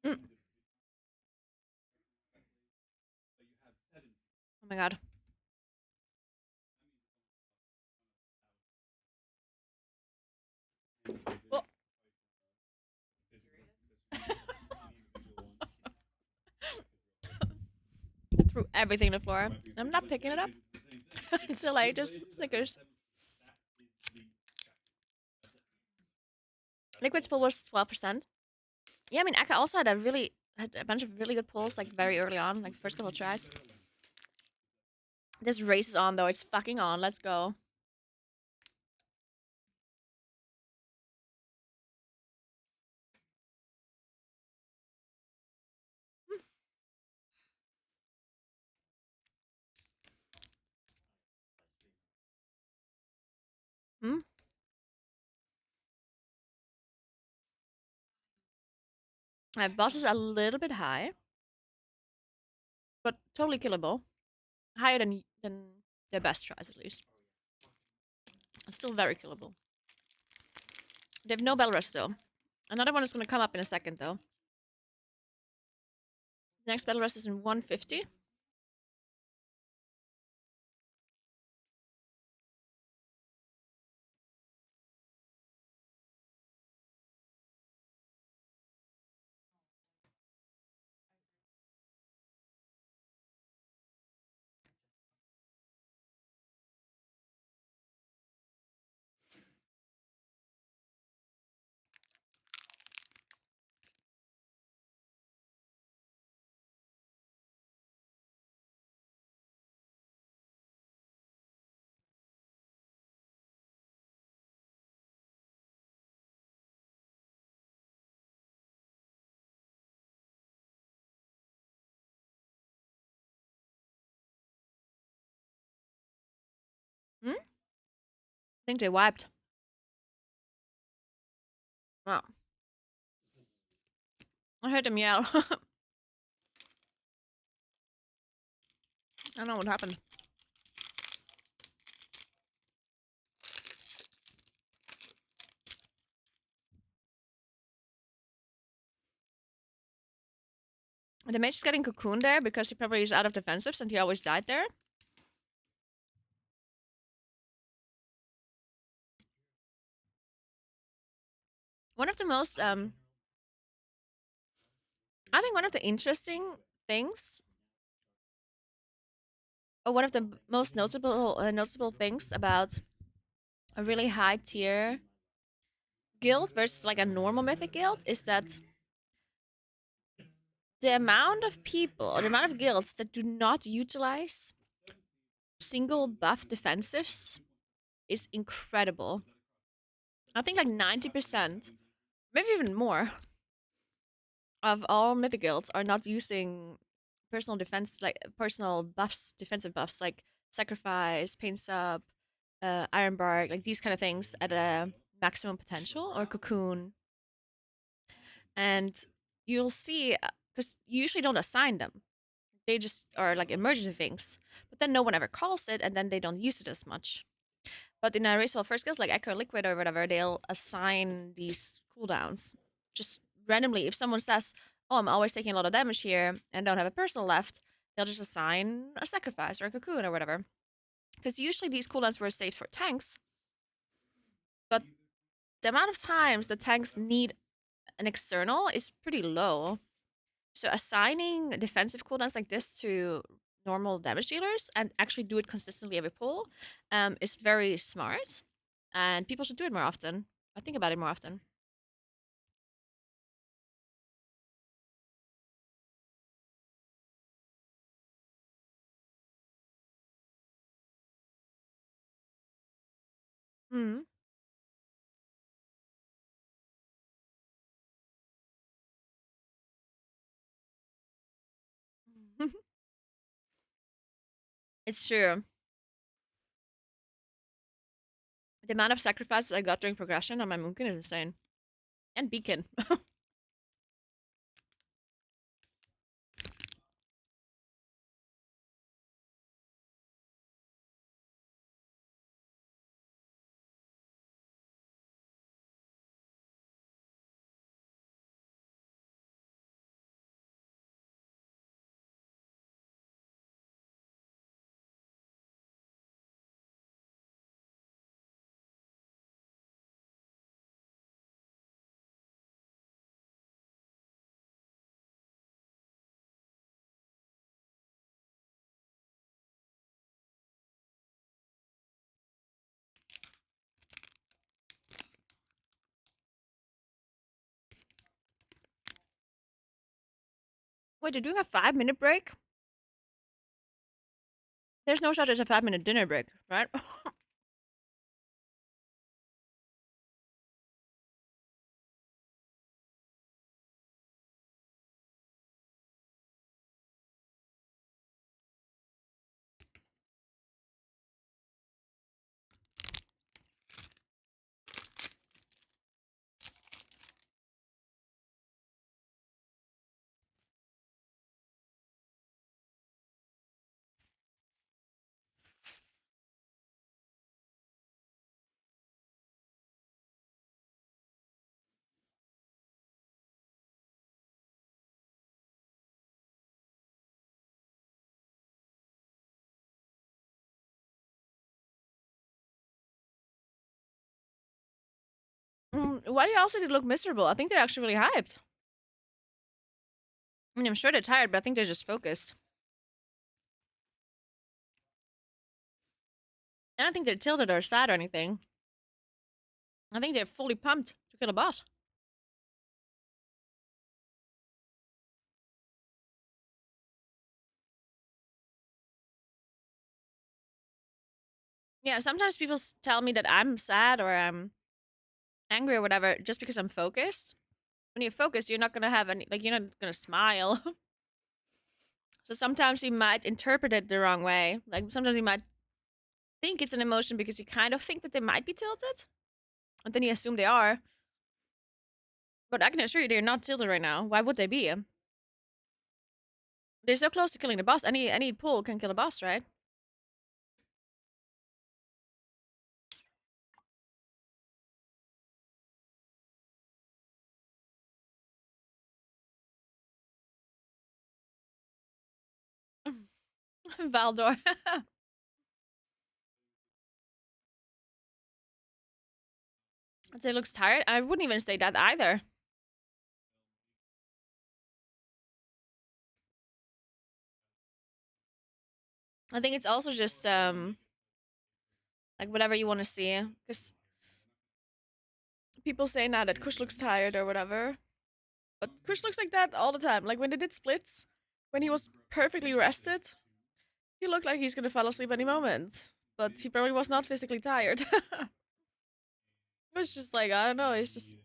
Mm. Oh my god. Oh. I threw everything on the floor. I'm not picking it up until I just Snickers. Liquid pool was 12%. Yeah, I mean, Eka also had a bunch of really good pulls, like very early on, like the first couple of tries. This race is on though. It's fucking on. Let's go. Hmm? My boss is a little bit high, but totally killable. Higher than their best tries, at least. Still very killable. They have no battle rush though. Another one is gonna come up in a second though. Next battle rush is in 150. Hmm? I think they wiped. Wow. I heard them yell. I don't know what happened. The mage is getting cocooned there because he probably is out of defensives and he always died there. One of the most I think one of the interesting things, or one of the most noticeable things about a really high tier guild versus like a normal mythic guild is that the amount of people, the amount of guilds that do not utilize single buff defensives is incredible. I think like 90%, maybe even more, of all mythic guilds are not using personal defense, like personal buffs, defensive buffs, like sacrifice, pain sub, iron bark, like these kind of things at a maximum potential, or cocoon. and you'll see because you usually don't assign them. They just are like emergency things, but then no one ever calls it, and then they don't use it as much. But in a race of first skills like Echo Liquid or whatever, they'll assign these cooldowns just randomly. If someone says, "Oh, I'm always taking a lot of damage here and don't have a personal left," they'll just assign a sacrifice or a cocoon or whatever. Because usually these cooldowns were saved for tanks, but the amount of times the tanks need an external is pretty low. So assigning defensive cooldowns like this to normal damage dealers and actually do it consistently every pull is very smart. And people should do it more often. I think about it more often. Hmm. It's true. The amount of sacrifices I got during progression on my Moonkin is insane. And Beacon. Wait, they're doing a 5-minute break? There's no such as a 5-minute dinner break, right? Why do you also look miserable? I think they're actually really hyped. I mean, I'm sure they're tired, but I think they're just focused. I don't think they're tilted or sad or anything. I think they're fully pumped to kill a boss. Yeah, sometimes people tell me that I'm sad or I'm angry or whatever just because I'm focused. When you're focused, you're not gonna have any, like, you're not gonna smile. So sometimes you might interpret it the wrong way. Like, sometimes you might think it's an emotion because you kind of think that they might be tilted. And then you assume they are. But I can assure you they're not tilted right now. Why would they be? They're so close to killing the boss. Any pull can kill a boss, right? Valdor. They looks tired. I wouldn't even say that either. I think it's also just like whatever you want to see, because people say now that Kush looks tired or whatever, but Kush looks like that all the time. Like when they did splits, when he was perfectly rested, he looked like he's gonna fall asleep any moment, but he probably was not physically tired. It was just like, I don't know, it's just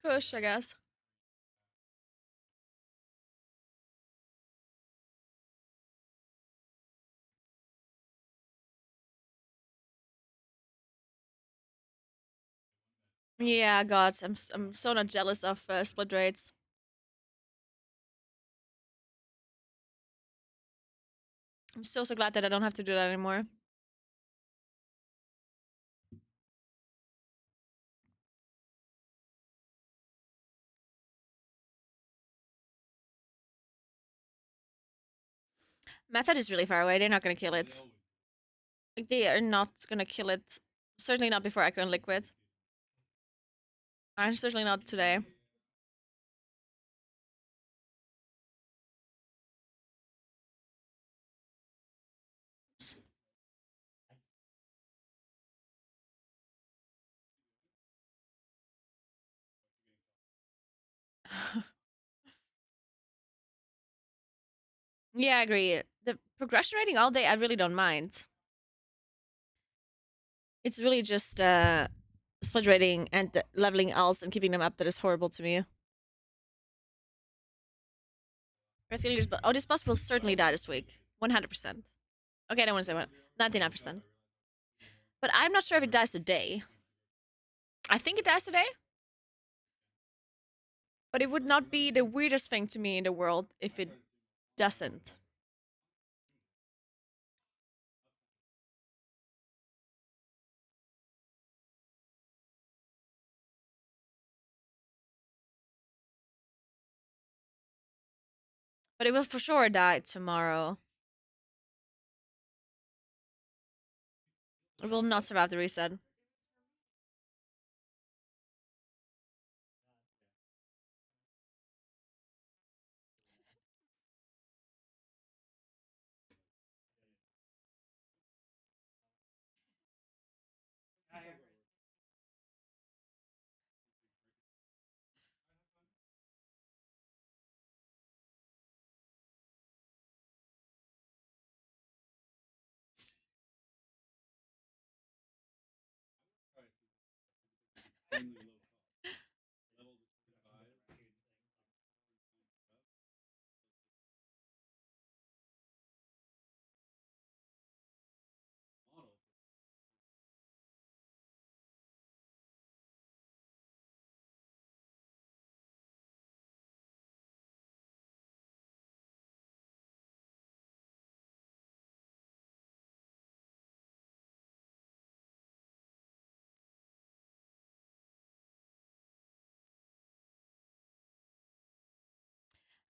Kush, I guess. Yeah, God, I'm so not jealous of split rates. I'm so glad that I don't have to do that anymore. Method is really far away. They're not gonna kill it. Like, they are not gonna kill it. Certainly not before Echo and Liquid. And certainly not today. Yeah, I agree. The progression rating all day, I really don't mind. It's really just split rating and the leveling alts and keeping them up that is horrible to me. My feeling is, but this boss will certainly die this week, 100%. Okay, I don't want to say what, 99%. But I'm not sure if it dies today. I think it dies today. But it would not be the weirdest thing to me in the world if it doesn't. But it will for sure die tomorrow. It will not survive the reset.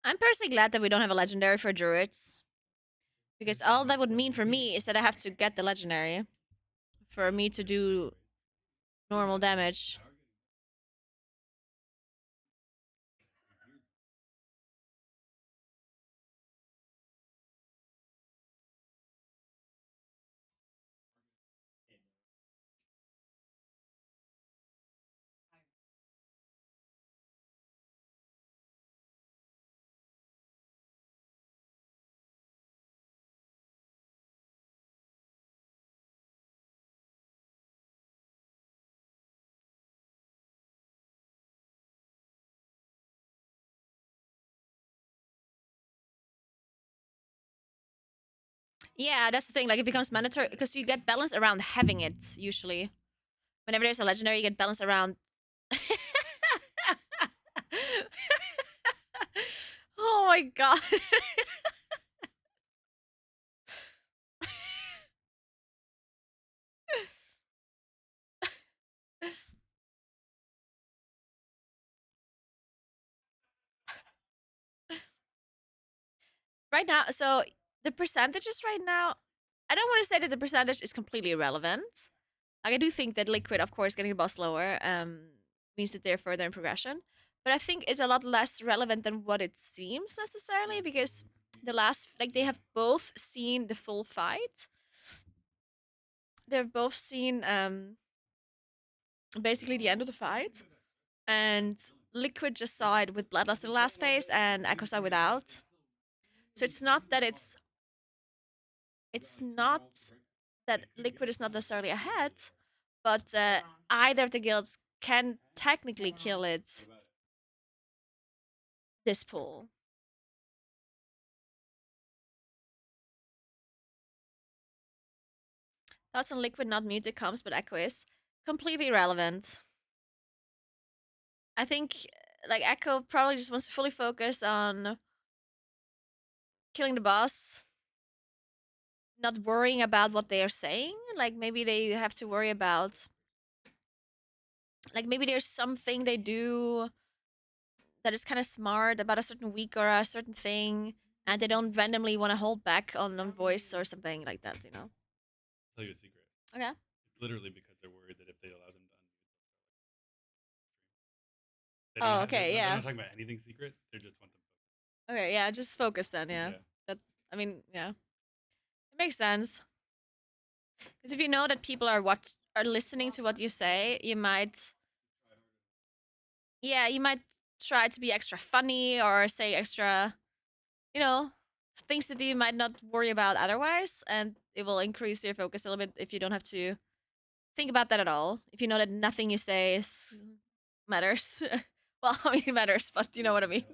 I'm personally glad that we don't have a legendary for druids. Because all that would mean for me is that I have to get the legendary for me to do normal damage. Yeah, that's the thing. Like, it becomes mandatory because you get balance around having it usually. Whenever there's a legendary, you get balance around. Oh my god. Right now, so the percentages right now, I don't want to say that the percentage is completely irrelevant. Like, I do think that Liquid, of course, getting the boss lower means that they're further in progression. But I think it's a lot less relevant than what it seems necessarily because the last, like, they have both seen the full fight. They've both seen basically the end of the fight, and Liquid just saw it with Bloodlust in the last phase, and Echo saw without. So it's not that it's not that Liquid is not necessarily ahead, but either of the guilds can technically kill it this pool. Thoughts on Liquid not muted comms, but Echo is completely irrelevant. I think like Echo probably just wants to fully focus on killing the boss not worrying about what they are saying. Like maybe they have to worry about, like maybe there's something they do that is kind of smart about a certain week or a certain thing, and they don't randomly want to hold back on voice or something like that, you know. Tell you a secret. Okay. It's literally because they're worried that if they allow them to unmute, Oh, okay, they're yeah. not talking about anything secret. They just want them. Okay, yeah, just focus then, yeah. Yeah. That, I mean, yeah. It makes sense. Because if you know that people are listening to what you say, you might, yeah, you might try to be extra funny or say extra, you know, things that you might not worry about otherwise, and it will increase your focus a little bit if you don't have to think about that at all. If you know that nothing you say matters. Well, I mean, it matters, but you know what I mean.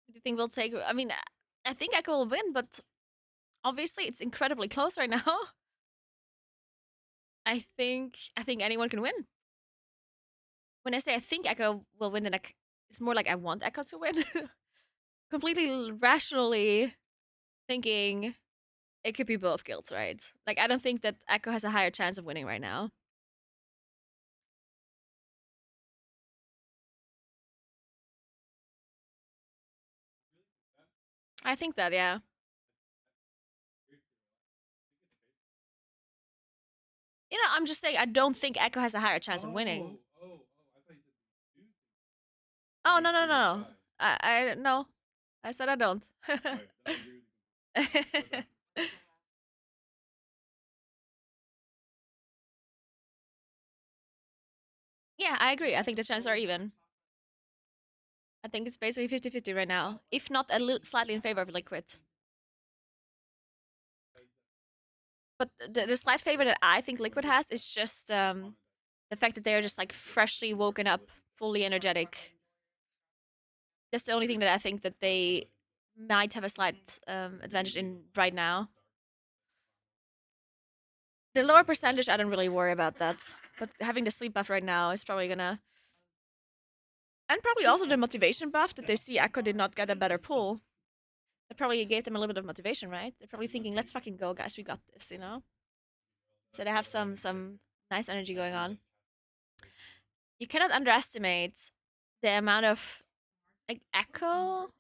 Do you think we'll take? I mean, I think Echo will win, but obviously it's incredibly close right now. I think anyone can win. When I say I think Echo will win, then it's more like I want Echo to win. Completely rationally thinking it could be both guilds, right? Like I don't think that Echo has a higher chance of winning right now. I think that, yeah. You know, I'm just saying I don't think Echo has a higher chance of winning. Oh no no no! I no. I said I don't. Yeah, I agree. I think the chances are even. I think it's basically 50-50 right now, if not a little slightly in favor of Liquid. But the slight favor that I think Liquid has is just the fact that they're just like freshly woken up, fully energetic. That's the only thing that I think that they might have a slight advantage in right now. The lower percentage, I don't really worry about that. But having the sleep buff right now is probably gonna... And probably also the motivation buff that they see Echo did not get a better pull. That probably gave them a little bit of motivation, right? They're probably thinking, let's fucking go, guys, we got this, you know? So they have some nice energy going on. You cannot underestimate the amount of... Like, Echo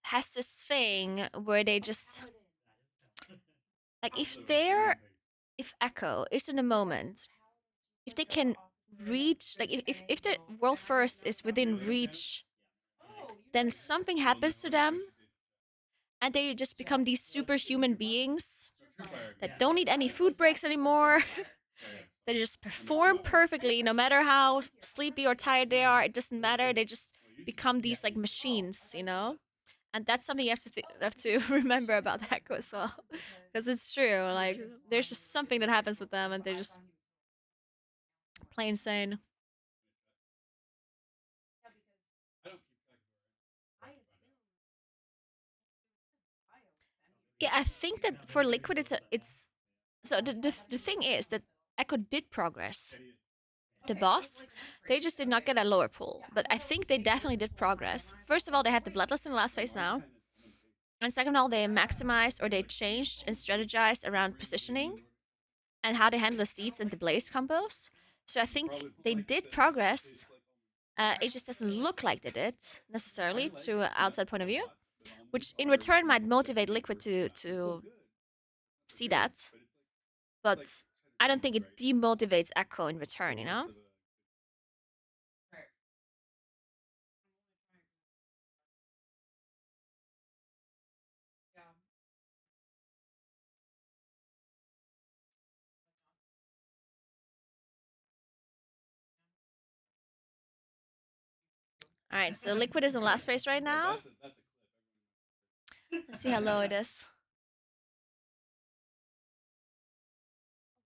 has this thing where they just... Like, if Echo is in the moment, if they can reach... Like, if the world first is within reach, then something happens to them, and they just become these superhuman beings that don't need any food breaks anymore. They just perform perfectly, no matter how sleepy or tired they are. It doesn't matter. They just become these like machines, you know. And that's something you have to remember about Echo as well, because it's true. Like there's just something that happens with them, and they just play insane. Yeah, I think that for Liquid, it's so the thing is that Echo did progress. The boss, they just did not get a lower pull, but I think they definitely did progress. First of all, they have the Bloodlust in the last phase now, and second of all, they maximized or they changed and strategized around positioning and how they handle the seeds and the blaze combos. So I think they did progress. It just doesn't look like they did necessarily to an outside point of view, which in return might motivate Liquid to see that. But I don't think it demotivates Echo in return, you know? Alright, so Liquid is in last phase right now. Let's see how low it is.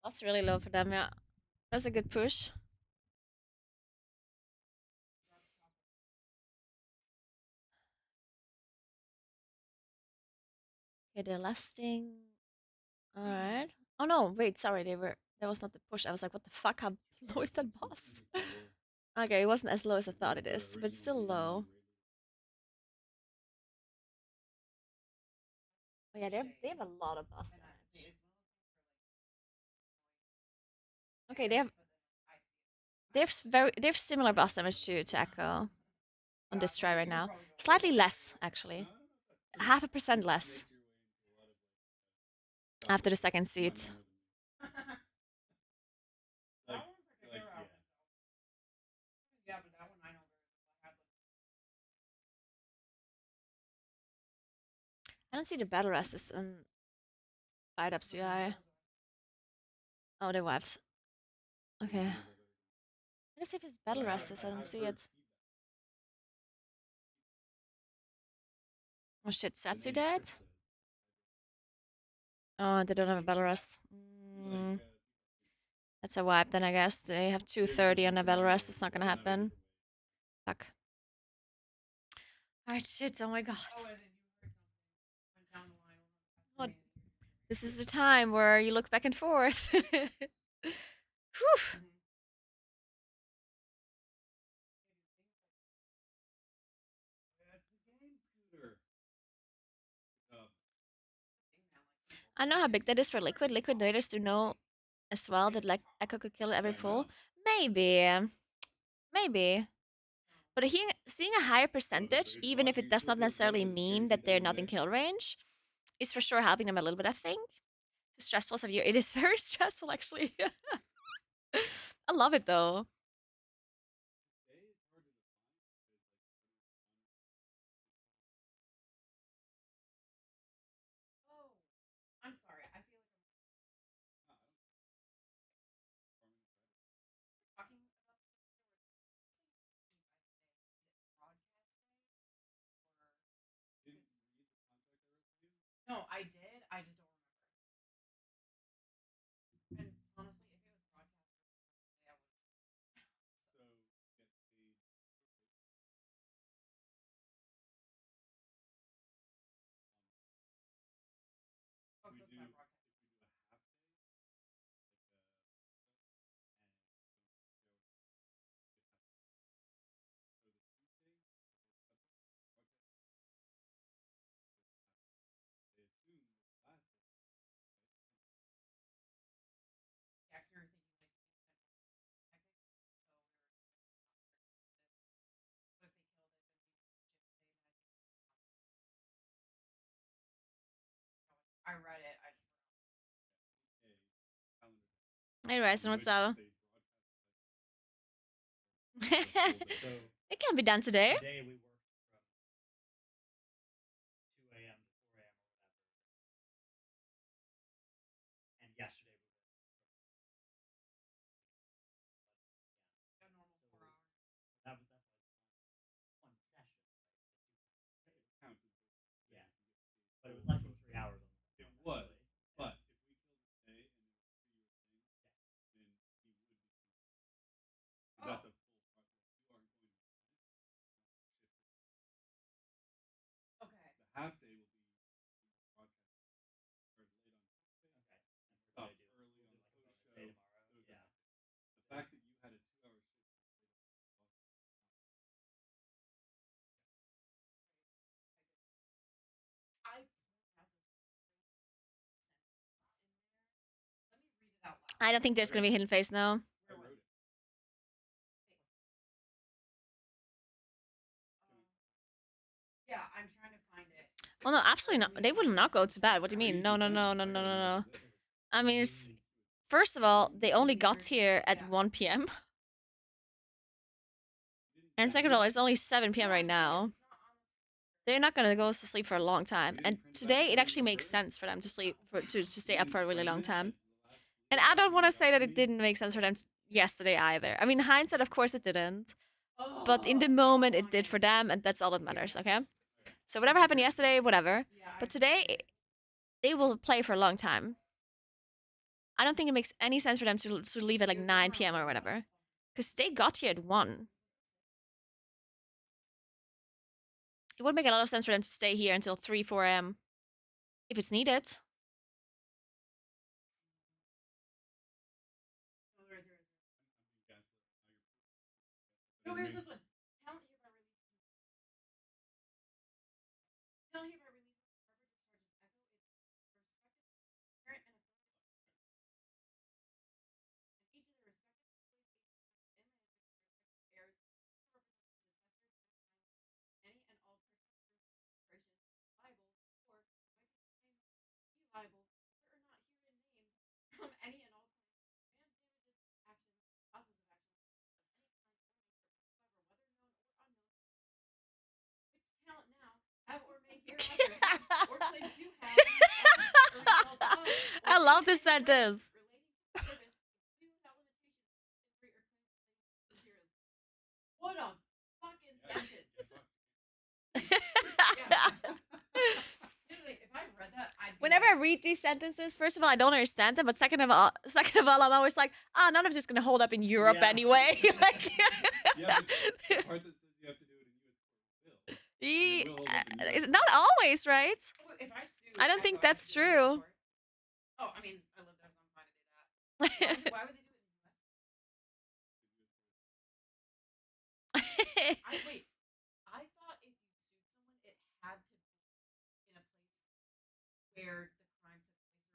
That's really low for them, yeah. That's a good push. Okay, they're lasting. Alright. Oh no, wait, sorry, that was not the push. I was like, what the fuck? How low is that boss? Okay, it wasn't as low as I thought it is, but it's still low. Oh yeah, they have a lot of boss damage. Okay, they have similar boss damage to Echo on this try right now. Slightly less, actually. 0.5% less after the second seed. Yeah, but that one I know very well. I don't see the battle resist in Fight Ups UI. Oh, they wiped. Okay. Let's see if it's battle resist. I don't see it. Oh shit, Satsu dead? Oh, they don't have a battle rest. That's a wipe then, I guess. They have 230 on the battle rest. It's not gonna happen. Fuck. Alright, shit. Oh my god. What? This is the time where you look back and forth. Whew. I know how big that is for Liquid. Liquid Raiders do know as well that like Echo could kill every pull. Maybe. Maybe. But seeing a higher percentage, even if it does not necessarily mean that they're not in kill range, is for sure helping them a little bit, I think. Too stressful of you. It is very stressful, actually. I love it, though. Oh, I'm sorry. I feel like I'm talking about no, I did. I just don't remember. And honestly, if it was broadcast, I would. Oh, so it's not broadcast. Yeah, 'cause we were thinking like what if they killed it, then we I read it. I just Hey, Ryzen, what's up? It can be done today. Today we worked from 2 a.m. to 4 a.m. or whatever. And yesterday we worked from a normal 4 hours. that was one session, right? It counts as yeah. But it was less than 3 hours on the phone. It was, but if we killed it today and it was 3 your thing, then he would be. That's a full process. You aren't going to shift it. Okay. The half day will be broadcast. Started late on Tuesday. Okay. Stop early on the post show. Yeah. The fact that you had a 2-hour shift. I let me read it out loud. I don't think there's gonna be a hidden face now. Where was it? Yeah, I'm trying to find it. Oh no, absolutely not. They will not go to bed. What do you mean? No, no, no, no, no, no, no. I mean, first of all, they only got here at 1 p.m. And second of all, it's only 7 p.m. right now. They're not gonna go to sleep for a long time. And today, it actually makes sense for them to sleep to stay up for a really long time. And I don't want to say that it didn't make sense for them yesterday either. I mean, in hindsight, of course, it didn't. But in the moment, it did for them, and that's all that matters. Okay. So whatever happened yesterday, whatever. But today, they will play for a long time. I don't think it makes any sense for them to leave at like 9 p.m. or whatever. Because they got here at 1. It would make a lot of sense for them to stay here until 3, 4 a.m. if it's needed. No, here's this one. Talent hereby releases. Talent hereby releases forever discharges Echo, its respective parent and affiliate. And each of their respective employees, agents, and heirs represents any and all personal corporations liable or might be liable but are not herein named from any and all claims, demands, damages, actions, causes of action of any kind or nature whatsoever, whether known or unknown, which talent now have or may hereafter have or claim to have as a result of or I love in this any way sentence. relating to service, including without limitation, free or claims materials. What a fucking sentence! Literally, if I read that, I'd be Whenever I read these sentences, first of all, I don't understand them, but second of all, I'm always like, none of this is gonna hold up in Europe anyway. Like, Yeah, but the part that says you have to do it in US court will. Ye- And it will hold up in US it's not always, right? If I sue I don't think Echo, I have that's to do it in US true. court. Oh, I mean, I live there, so I'm fine to do that. Why would they do it in the US? Wait. I thought if you sued someone, it had to be in a place where the crime took place, or at least a strong. That's normal.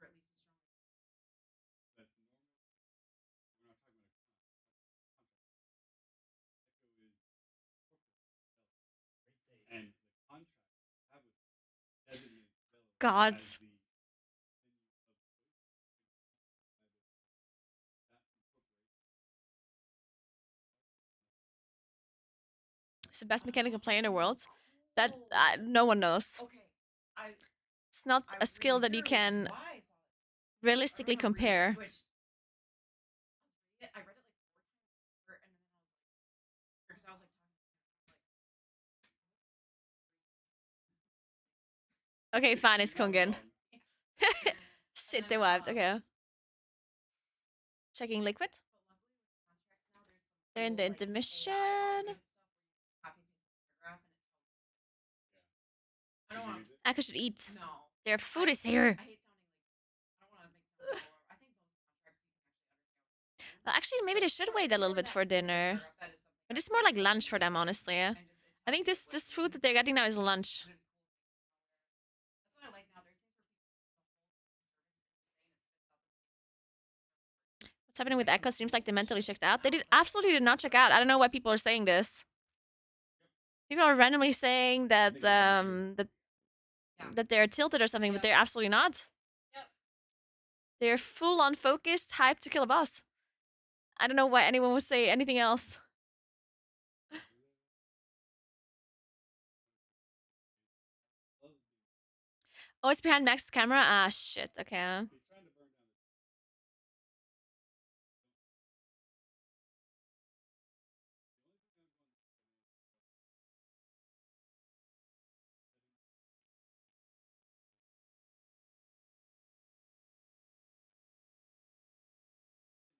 We're not talking about a contract. And the contract you have with designates God. as the It's the best mechanical player in the world. That no one knows. Okay, It's not a skill that you can realistically compare. Which I read it like 4 times, and then I was like, because I was like Okay, fine, it's Kungen. Shit, they wiped. Okay. Checking liquid. They're in the intermission. I should eat. No. Their food is here. I hate sounding like I don't want to make sound I think most contracts you can actually understand. Well, actually, maybe they should wait a little bit for dinner. But it's more like lunch for them, honestly. I think this food that they're getting now is lunch. That's what I like now. There's things What's happening with Echo? Seems like they mentally checked out. They absolutely did not check out. I don't know why people are saying this. People are randomly saying that that they're tilted or something, but they're absolutely not. They're full on focused, hyped to kill a boss. I don't know why anyone would say anything else. Oh, it's behind Max's camera? Ah, shit. Okay.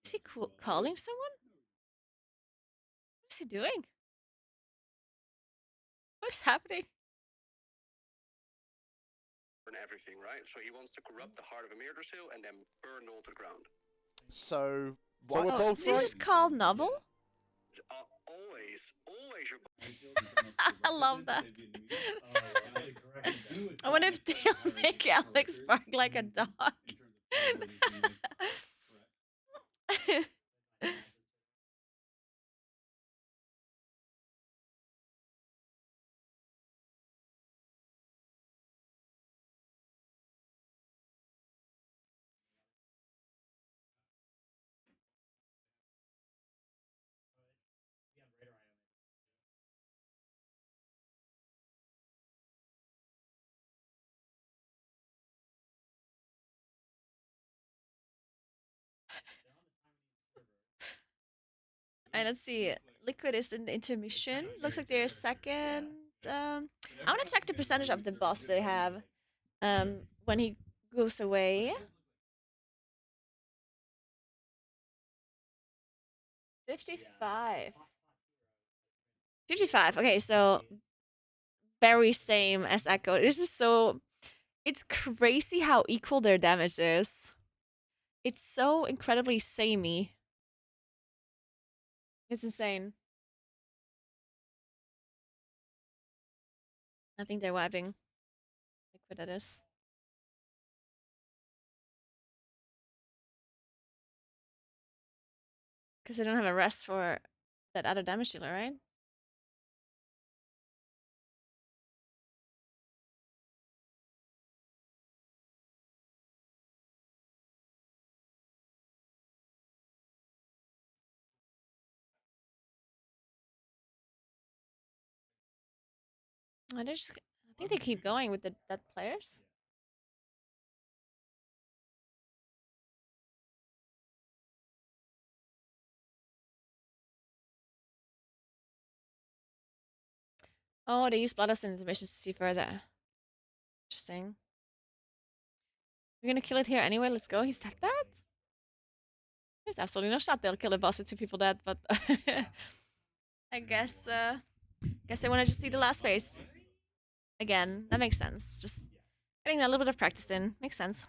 Is he calling someone? What is he doing? What is happening? Burn everything, right? So he wants to corrupt the heart of Emir Drasil and then burn all to the ground. So we're both did you just call Novel? Always your. I love that. I wonder if they'll make Alex bark like a dog. Alright, let's see. Liquid is in the intermission. Looks like they're second. I want to check the percentage of the boss they have when he goes away. 55. 55. Okay, so very same as Echo. This is so... It's crazy how equal their damage is. It's so incredibly samey. It's insane. I think they're wiping. Liquid, that is. Because they don't have a rest for that other damage dealer, right? I think they keep going with the dead players. Oh, they use Bloodlust in intermissions to see further. Interesting. We're gonna kill it here anyway. Let's go. He's dead. There's absolutely no shot they'll kill a boss with 2 people dead, but I guess they want to just see the last phase again. That makes sense. Just getting a little bit of practice in makes sense.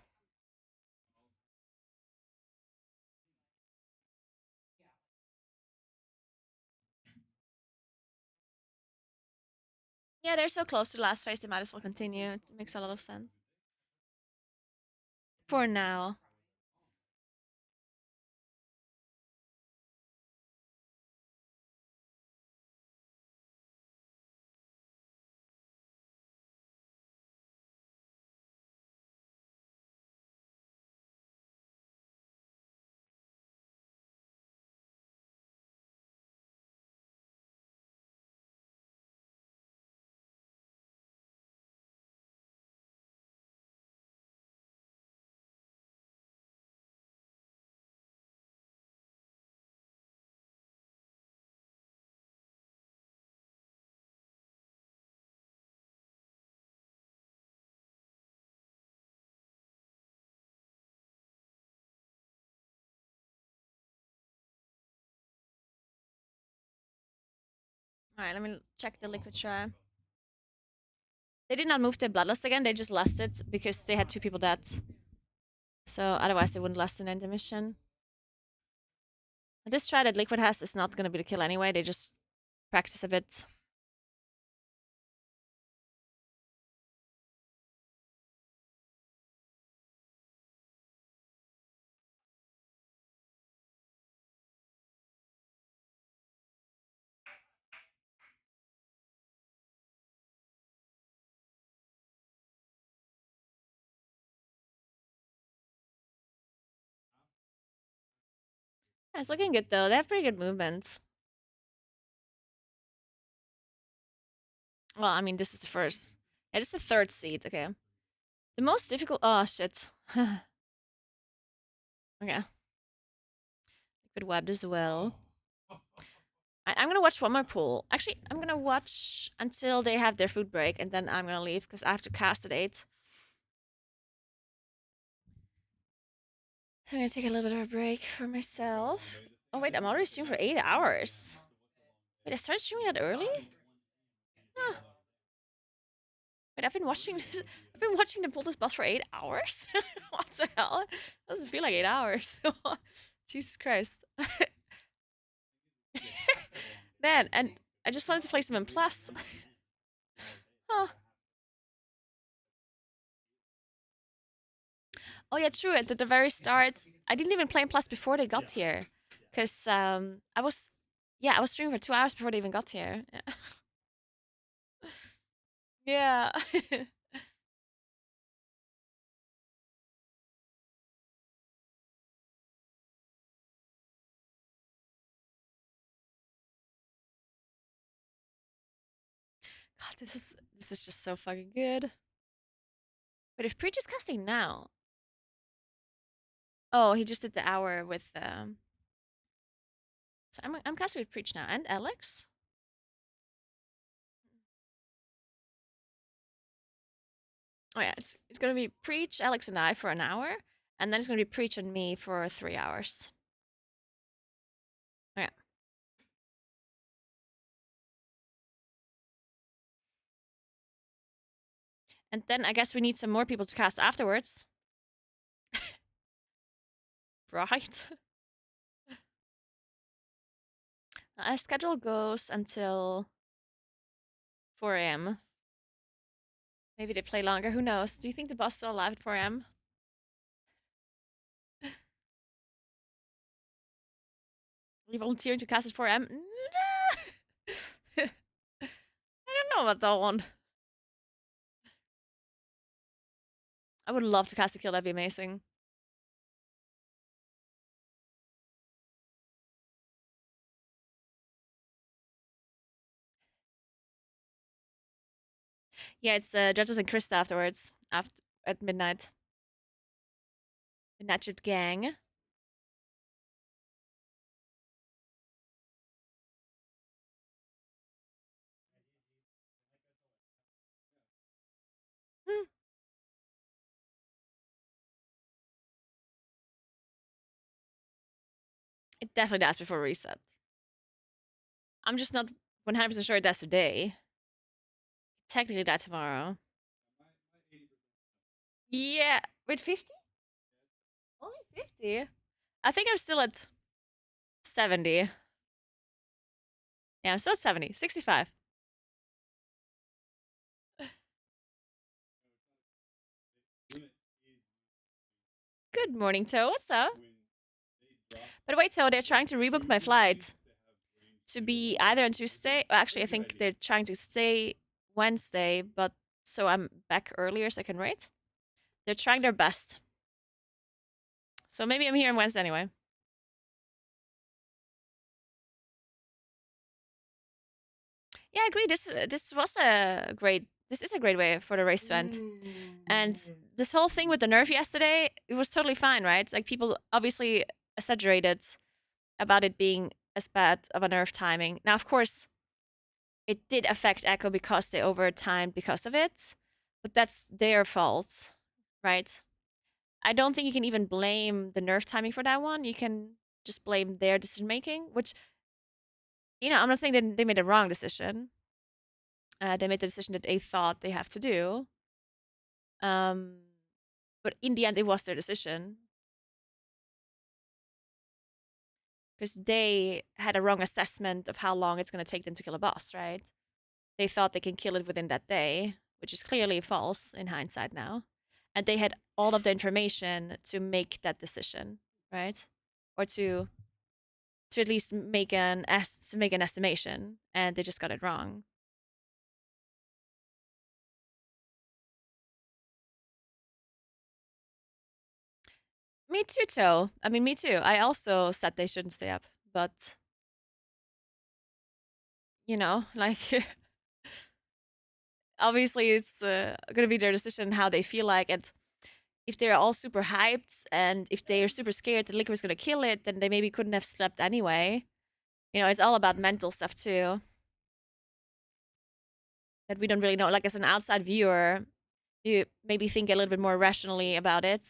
Yeah, they're so close to the last phase, they might as well continue. It makes a lot of sense. For now. Alright, let me check the liquid shrine. They did not move the Bloodlust again, they just lasted because they had 2 people dead. So otherwise they wouldn't last in intermission. This try that Liquid has is not gonna be the kill anyway, they just practice a bit. Yeah, it's looking good though. They have pretty good movement. Well, I mean, this is the first. Yeah, this is the 3rd seed. Okay. The most difficult. Oh shit. Okay. Liquid webbed as well. I'm gonna watch one more pool. Actually, I'm gonna watch until they have their food break, and then I'm gonna leave because I have to cast at 8. So I'm gonna take a little bit of a break for myself. Oh wait, I'm already streaming for 8 hours. Wait, I started streaming that early? Huh. Wait, I've been watching this. I've been watching the pull this boss for 8 hours. What the hell? Doesn't feel like 8 hours. Jesus Christ. Man, and I just wanted to play some in Plus. Huh. Oh yeah, true. At the very start, I didn't even play in Plus before they got here, because I was streaming for 2 hours before they even got here. Yeah. God, this is just so fucking good. But if Preach is casting now. Oh, he just did the hour with So I'm casting with Preach now and Alex. Oh yeah, it's gonna be Preach, Alex, and I for an hour, and then it's gonna be Preach and me for 3 hours. Oh yeah. And then I guess we need some more people to cast afterwards. Right? Our schedule goes until 4 a.m. Maybe they play longer, who knows? Do you think the boss is still alive at 4 a.m.? Are you volunteering to cast at 4 a.m.? I don't know about that one. I would love to cast a kill, that'd be amazing. Yeah, it's Judges and Krista afterwards, at midnight. The Natchet Gang. It definitely does before reset. I'm just not 100% sure it does today. Technically that tomorrow. Yeah, wait, 50? Only 50? I think I'm still at 70. Yeah, I'm still at 70. 65. Good morning, Toe. What's up? By the way, Toe, they're trying to rebook my flight to be either on Tuesday. Well, actually, I think they're trying to stay Wednesday, but so I'm back earlier so I can rate. They're trying their best. So maybe I'm here on Wednesday anyway. Yeah, I agree. This was a great. This is a great way for the race to end. And this whole thing with the nerf yesterday, it was totally fine, right? Like people obviously exaggerated about it being as bad of a nerf timing. Now, of course, it did affect Echo because they overtimed because of it, but that's their fault, right? I don't think you can even blame the nerf timing for that one. You can just blame their decision making, which, you know, I'm not saying that they made a wrong decision. They made the decision that they thought they have to do. But in the end, it was their decision. Because they had a wrong assessment of how long it's going to take them to kill a boss, right? They thought they can kill it within that day, which is clearly false in hindsight now. And they had all of the information to make that decision, right? Or to at least make an estimation, and they just got it wrong. Me too, Toe. I mean, me too. I also said they shouldn't stay up, but you know, like obviously it's gonna be their decision how they feel like, and if they're all super hyped and if they are super scared that Liquor is gonna kill it, then they maybe couldn't have slept anyway. You know, it's all about mental stuff too. That we don't really know. Like as an outside viewer, you maybe think a little bit more rationally about it.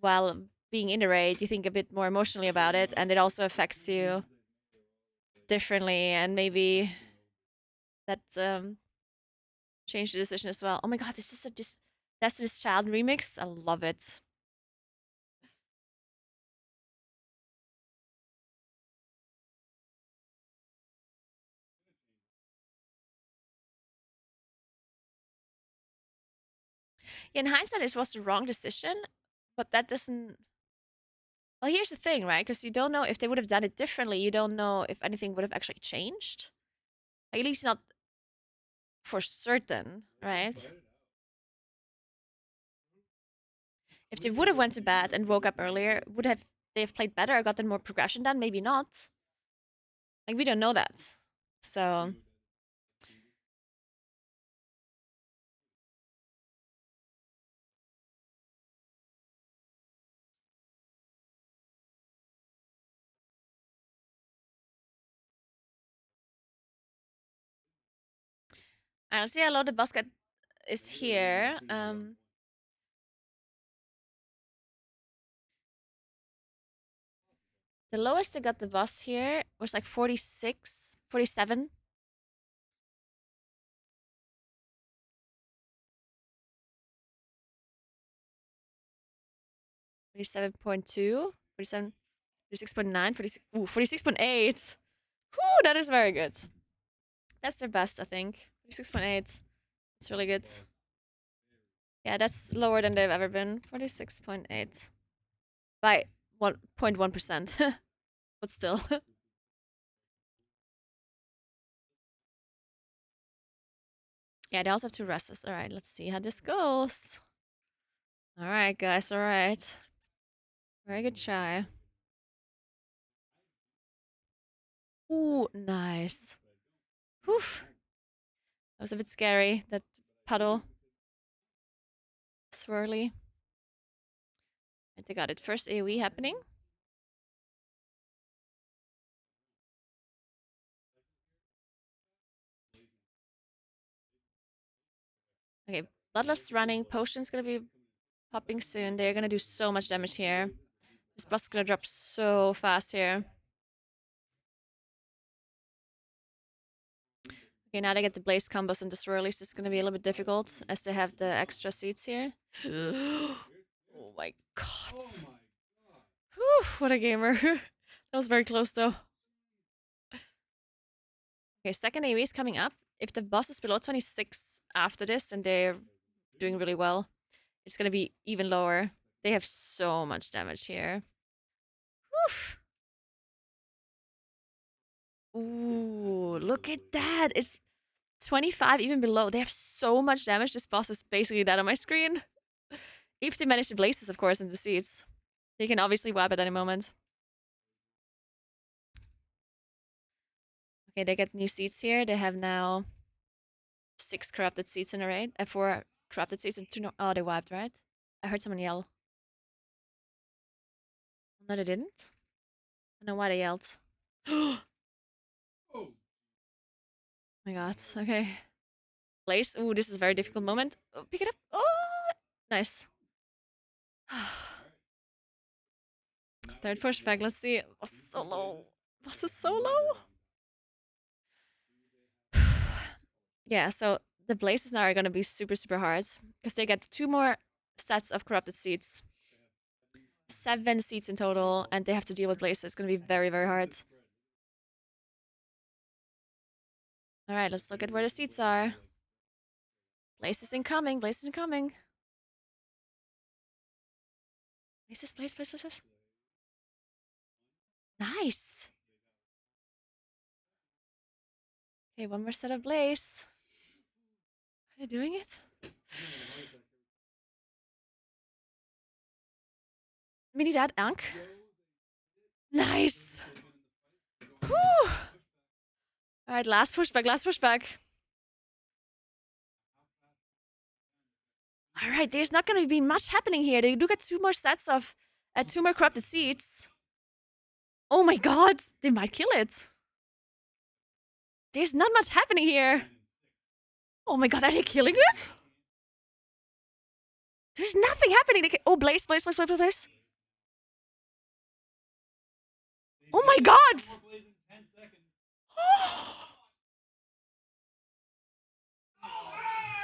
While being in the raid, you think a bit more emotionally about it, and it also affects you differently, and maybe that changed the decision as well. Oh my god, this is just Destiny's Child remix. I love it. In hindsight, it was the wrong decision, but that doesn't. Well, here's the thing, right? Because you don't know if they would have done it differently. You don't know if anything would have actually changed. Like, at least not for certain, right? If they would have went to bed and woke up earlier, would have they have played better or gotten more progression done? Maybe not. Like, we don't know that. So I see a lot of basket is here. The lowest I got the boss here was like 46, 47. 47.2, 47, 46.9, 46, 46.8. Whew, that is very good. That's their best, I think. 46.8. It's really good. Yeah, that's lower than they've ever been. 46.8. By 1.1%. But still. Yeah, they also have 2 rests. Alright, let's see how this goes. Alright, guys, alright. Very good try. Ooh, nice. Whew. That was a bit scary, that puddle. Swirly. And they got it. First AoE happening. Okay, Bloodlust running. Potion's gonna be popping soon. They're gonna do so much damage here. This boss is gonna drop so fast here. Okay, now they get the Blaze combos and the Swirlies. It's gonna be a little bit difficult as they have the extra seeds here. Oh my god. Whew, what a gamer. That was very close though. Okay, second AoE is coming up. If the boss is below 26 after this, and they're doing really well, it's gonna be even lower. They have so much damage here. Whew. Ooh, look at that. It's 25 even below. They have so much damage. This boss is basically dead on my screen. If they manage to blazes, of course, in the seeds. They can obviously wipe at any moment. Okay, they get new seeds here. They have now 6 corrupted seeds in a raid. 4 corrupted seeds and 2 no— oh, they wiped, right? I heard someone yell. No, they didn't. I don't know why they yelled. Oh my god, okay. Blaze. Ooh, this is a very difficult moment. Oh, pick it up. Oh, nice. Third pushback, let's see. Boss is so low. Boss is so low. Yeah, so the blazes now are gonna be super, super hard. Because they get 2 more sets of corrupted seeds. 7 seeds in total, and they have to deal with blazes. It's gonna be very, very hard. Alright, let's look at where the seeds are. Blazes incoming, blazes incoming. Blazes, blaze, blaze, blaze, blaze. Nice! Okay, 1 more set of blaze. Are they doing it? Mini Dad Ank. Nice! Whew! Alright, last pushback, last pushback. Alright, there's not gonna be much happening here. They do get 2 more sets of 2 more corrupted seeds. Oh my god! They might kill it. There's not much happening here. Oh my god, are they killing it? There's nothing happening. Oh, blaze, blaze, blaze, blaze, blaze, blaze. Oh my god!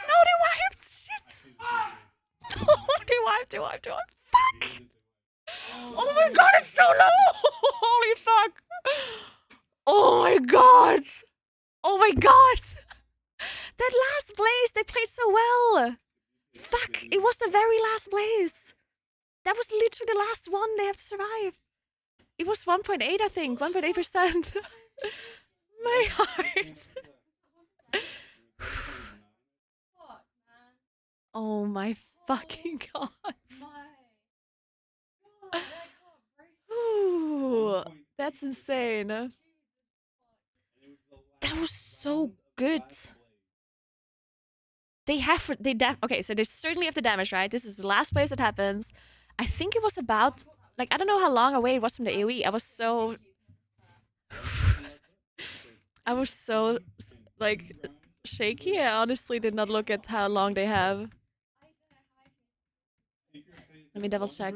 No, they wiped! Shit! No, they wiped. Fuck! Oh my god, it's so low! Holy fuck! Oh my god! Oh my god! That last blaze, they played so well! Fuck, it was the very last blaze! That was literally the last one they have to survive. It was 1.8, I think. 1.8%. My heart. Oh my fucking god. Ooh, that's insane. That was so good. Okay, so they certainly have the damage, right? This is the last place that happens. I think it was about, like, I don't know how long away it was from the AoE. I was so, like, shaky. I honestly did not look at how long they have. Let me double check.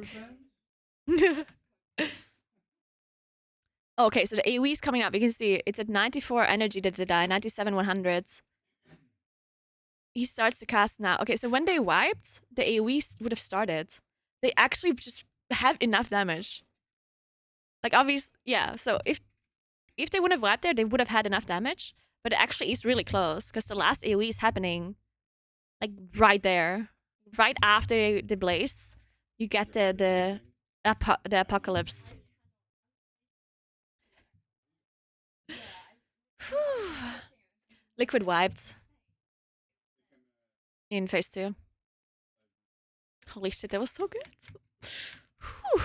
Okay, so the AoE is coming up. You can see it's at 94 energy that they die, 97 100s. He starts to cast now. Okay, so when they wiped, the AoE would have started. They actually just have enough damage. Like obvious, yeah. So if they wouldn't have wiped there, they would have had enough damage. But it actually is really close because the last AoE is happening like right there, right after the blaze. You get the apocalypse. Liquid wiped in phase 2. Holy shit, that was so good. Whew.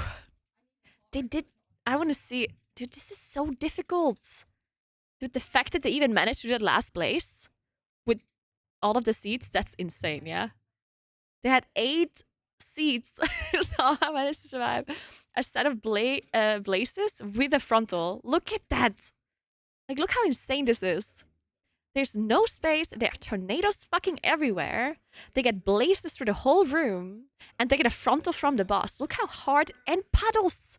They did. I want to see. Dude, this is so difficult. Dude, the fact that they even managed to do that last place with all of the seats, that's insane, yeah? They had 8 seats. Somehow managed to survive a set of blazes with a frontal. Look at that. Like, look how insane this is. There's no space. There are tornadoes fucking everywhere. They get blazes through the whole room. And they get a frontal from the boss. Look how hard. And puddles.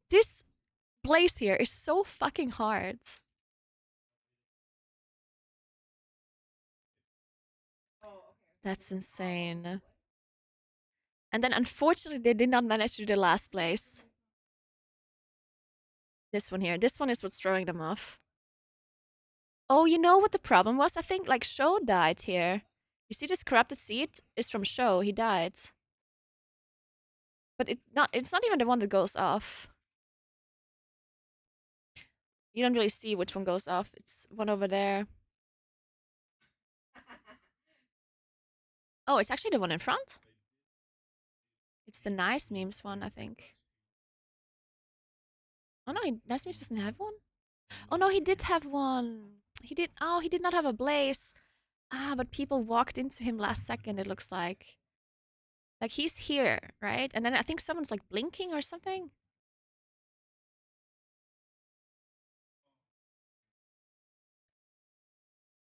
This blaze here is so fucking hard. That's insane. And then unfortunately they did not manage to do the last place. This one here. This one is what's throwing them off. Oh, you know what the problem was? I think like Sho died here. You see this corrupted seed is from Sho. He died. But it's not even the one that goes off. You don't really see which one goes off. It's one over there. Oh, it's actually the one in front? It's the nice memes one, I think. Oh no, nice memes doesn't have one? Oh no, he did have one. He did not have a blaze. Ah, but people walked into him last second, it looks like. Like he's here, right? And then I think someone's like blinking or something.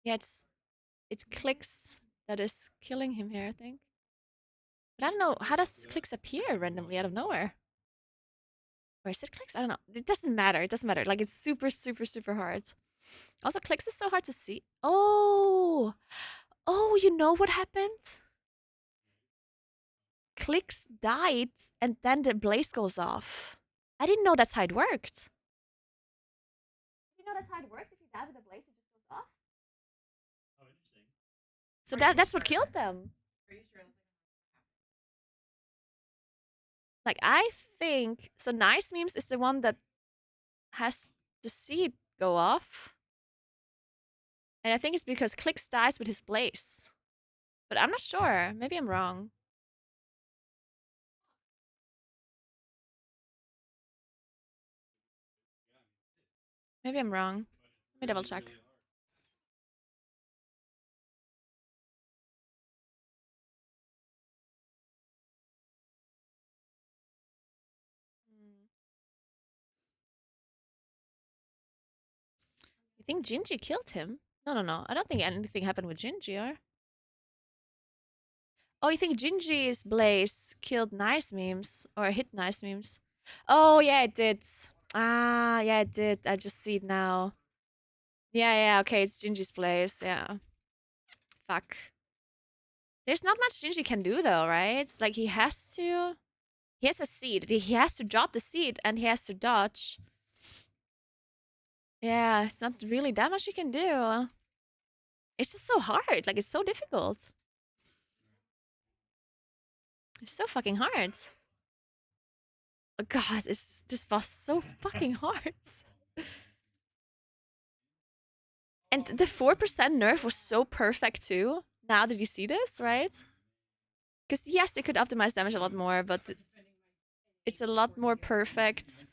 Yeah, it's clicks that is killing him here, I think. But I don't know, how does clicks appear randomly out of nowhere? Or is it clicks? I don't know. It doesn't matter. It doesn't matter. Like it's super, super, super hard. Also, clicks is so hard to see. Oh! Oh, you know what happened? Clicks died and then the blaze goes off. I didn't know that's how it worked. Did you know that's how it worked? If you die with a blaze, it just goes off? Oh, interesting. So that's what killed them. Are you sure? Like, I think... So Nice Memes is the one that has the seed go off. And I think it's because Clicks dies with his blaze. But I'm not sure. Maybe I'm wrong. Maybe I'm wrong. Let me double check. You think Gingy killed him? No. I don't think anything happened with Gingy, or? Oh, you think Gingy's blaze killed Nice Memes? Or hit Nice Memes? Oh, yeah, it did. Ah, yeah, it did. I just see it now. Yeah, okay, it's Gingy's blaze, yeah. Fuck. There's not much Gingy can do, though, right? Like, he has to... He has a seed. He has to drop the seed, and he has to dodge. Yeah, it's not really that much you can do. It's just so hard. Like, it's so difficult. It's so fucking hard. Oh, God, this was so fucking hard. And the 4% nerf was so perfect too. Now that you see this, right? Because yes, they could optimize damage a lot more, but it's a lot more perfect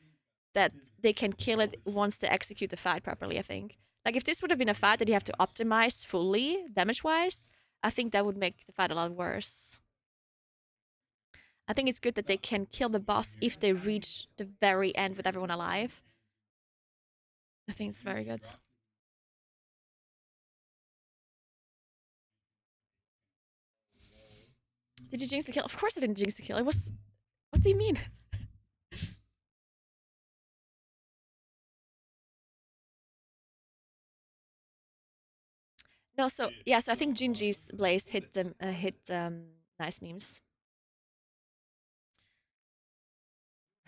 that they can kill it once they execute the fight properly, I think. Like, if this would have been a fight that you have to optimize fully, damage-wise, I think that would make the fight a lot worse. I think it's good that they can kill the boss if they reach the very end with everyone alive. I think it's very good. Did you jinx the kill? Of course I didn't jinx the kill. It was... What do you mean? No, so yeah, so I think Gingy's blaze hit Nice Memes.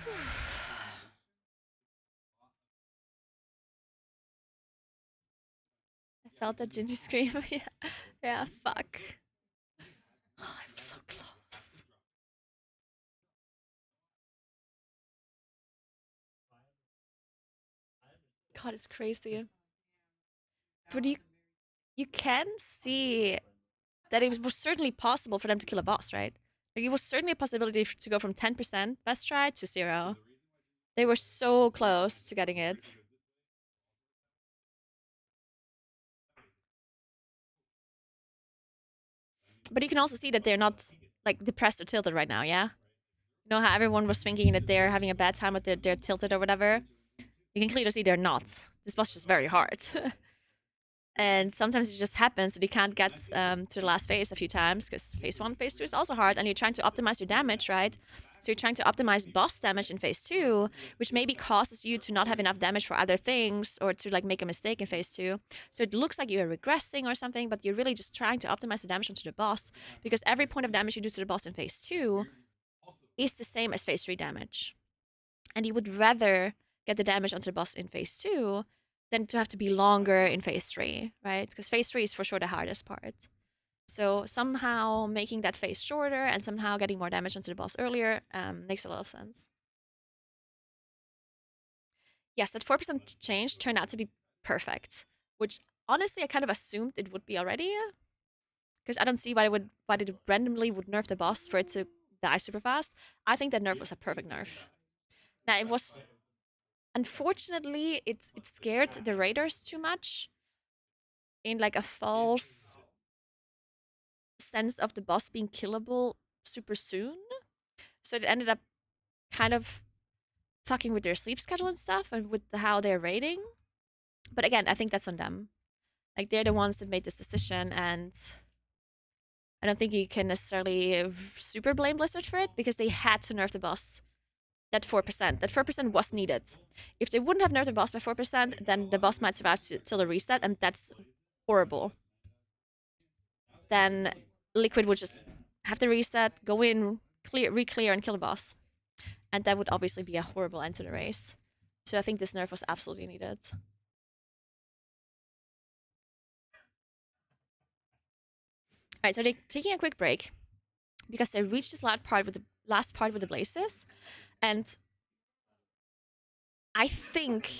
I felt that Gingy scream. Yeah, yeah. Fuck. Oh, I was so close. God, it's crazy. But you can see that it was certainly possible for them to kill a boss, right? Like it was certainly a possibility to go from 10% best try to 0. They were so close to getting it. But you can also see that they're not like depressed or tilted right now, yeah? You know how everyone was thinking that they're having a bad time, but they're tilted or whatever? You can clearly see they're not. This boss is just very hard. And sometimes it just happens that you can't get to the last phase a few times, because phase 1, phase 2 is also hard, and you're trying to optimize your damage, right? So you're trying to optimize boss damage in phase 2, which maybe causes you to not have enough damage for other things, or to like make a mistake in phase 2. So it looks like you're regressing or something, but you're really just trying to optimize the damage onto the boss, because every point of damage you do to the boss in phase 2 is the same as phase 3 damage. And you would rather get the damage onto the boss in phase 2 than to have to be longer in phase 3, right? Because phase 3 is for sure the hardest part. So somehow making that phase shorter and somehow getting more damage onto the boss earlier makes a lot of sense. Yes, that 4% change turned out to be perfect, which honestly I kind of assumed it would be already, because I don't see why it randomly would nerf the boss for it to die super fast. I think that nerf was a perfect nerf. Now it was, unfortunately, it scared the raiders too much in like a false sense of the boss being killable super soon. So it ended up kind of fucking with their sleep schedule and stuff, and with how they're raiding. But again, I think that's on them. Like they're the ones that made this decision, and I don't think you can necessarily super blame Blizzard for it, because they had to nerf the boss. That 4%. That 4% was needed. If they wouldn't have nerfed the boss by 4%, then the boss might survive till the reset, and that's horrible. Then Liquid would just have to reset, go in, re-clear, and kill the boss. And that would obviously be a horrible end to the race. So I think this nerf was absolutely needed. Alright, so they're taking a quick break because they reached this last part with the blazes. And I think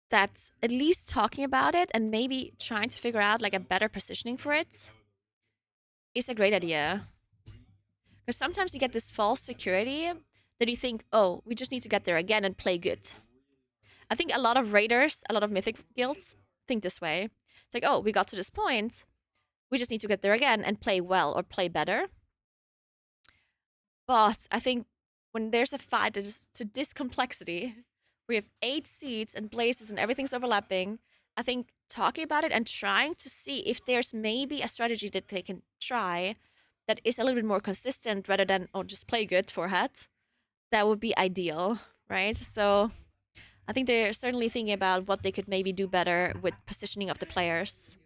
that at least talking about it and maybe trying to figure out like a better positioning for it is a great idea. Because sometimes you get this false security that you think, oh, we just need to get there again and play good. I think a lot of raiders, a lot of mythic guilds think this way. It's like, oh, we got to this point, we just need to get there again and play well or play better. But I think when there's a fight that is to this complexity, we have 8 seeds and blazes and everything's overlapping, I think talking about it and trying to see if there's maybe a strategy that they can try that is a little bit more consistent rather than, oh, just play good for het, that would be ideal, right? So I think they're certainly thinking about what they could maybe do better with positioning of the players.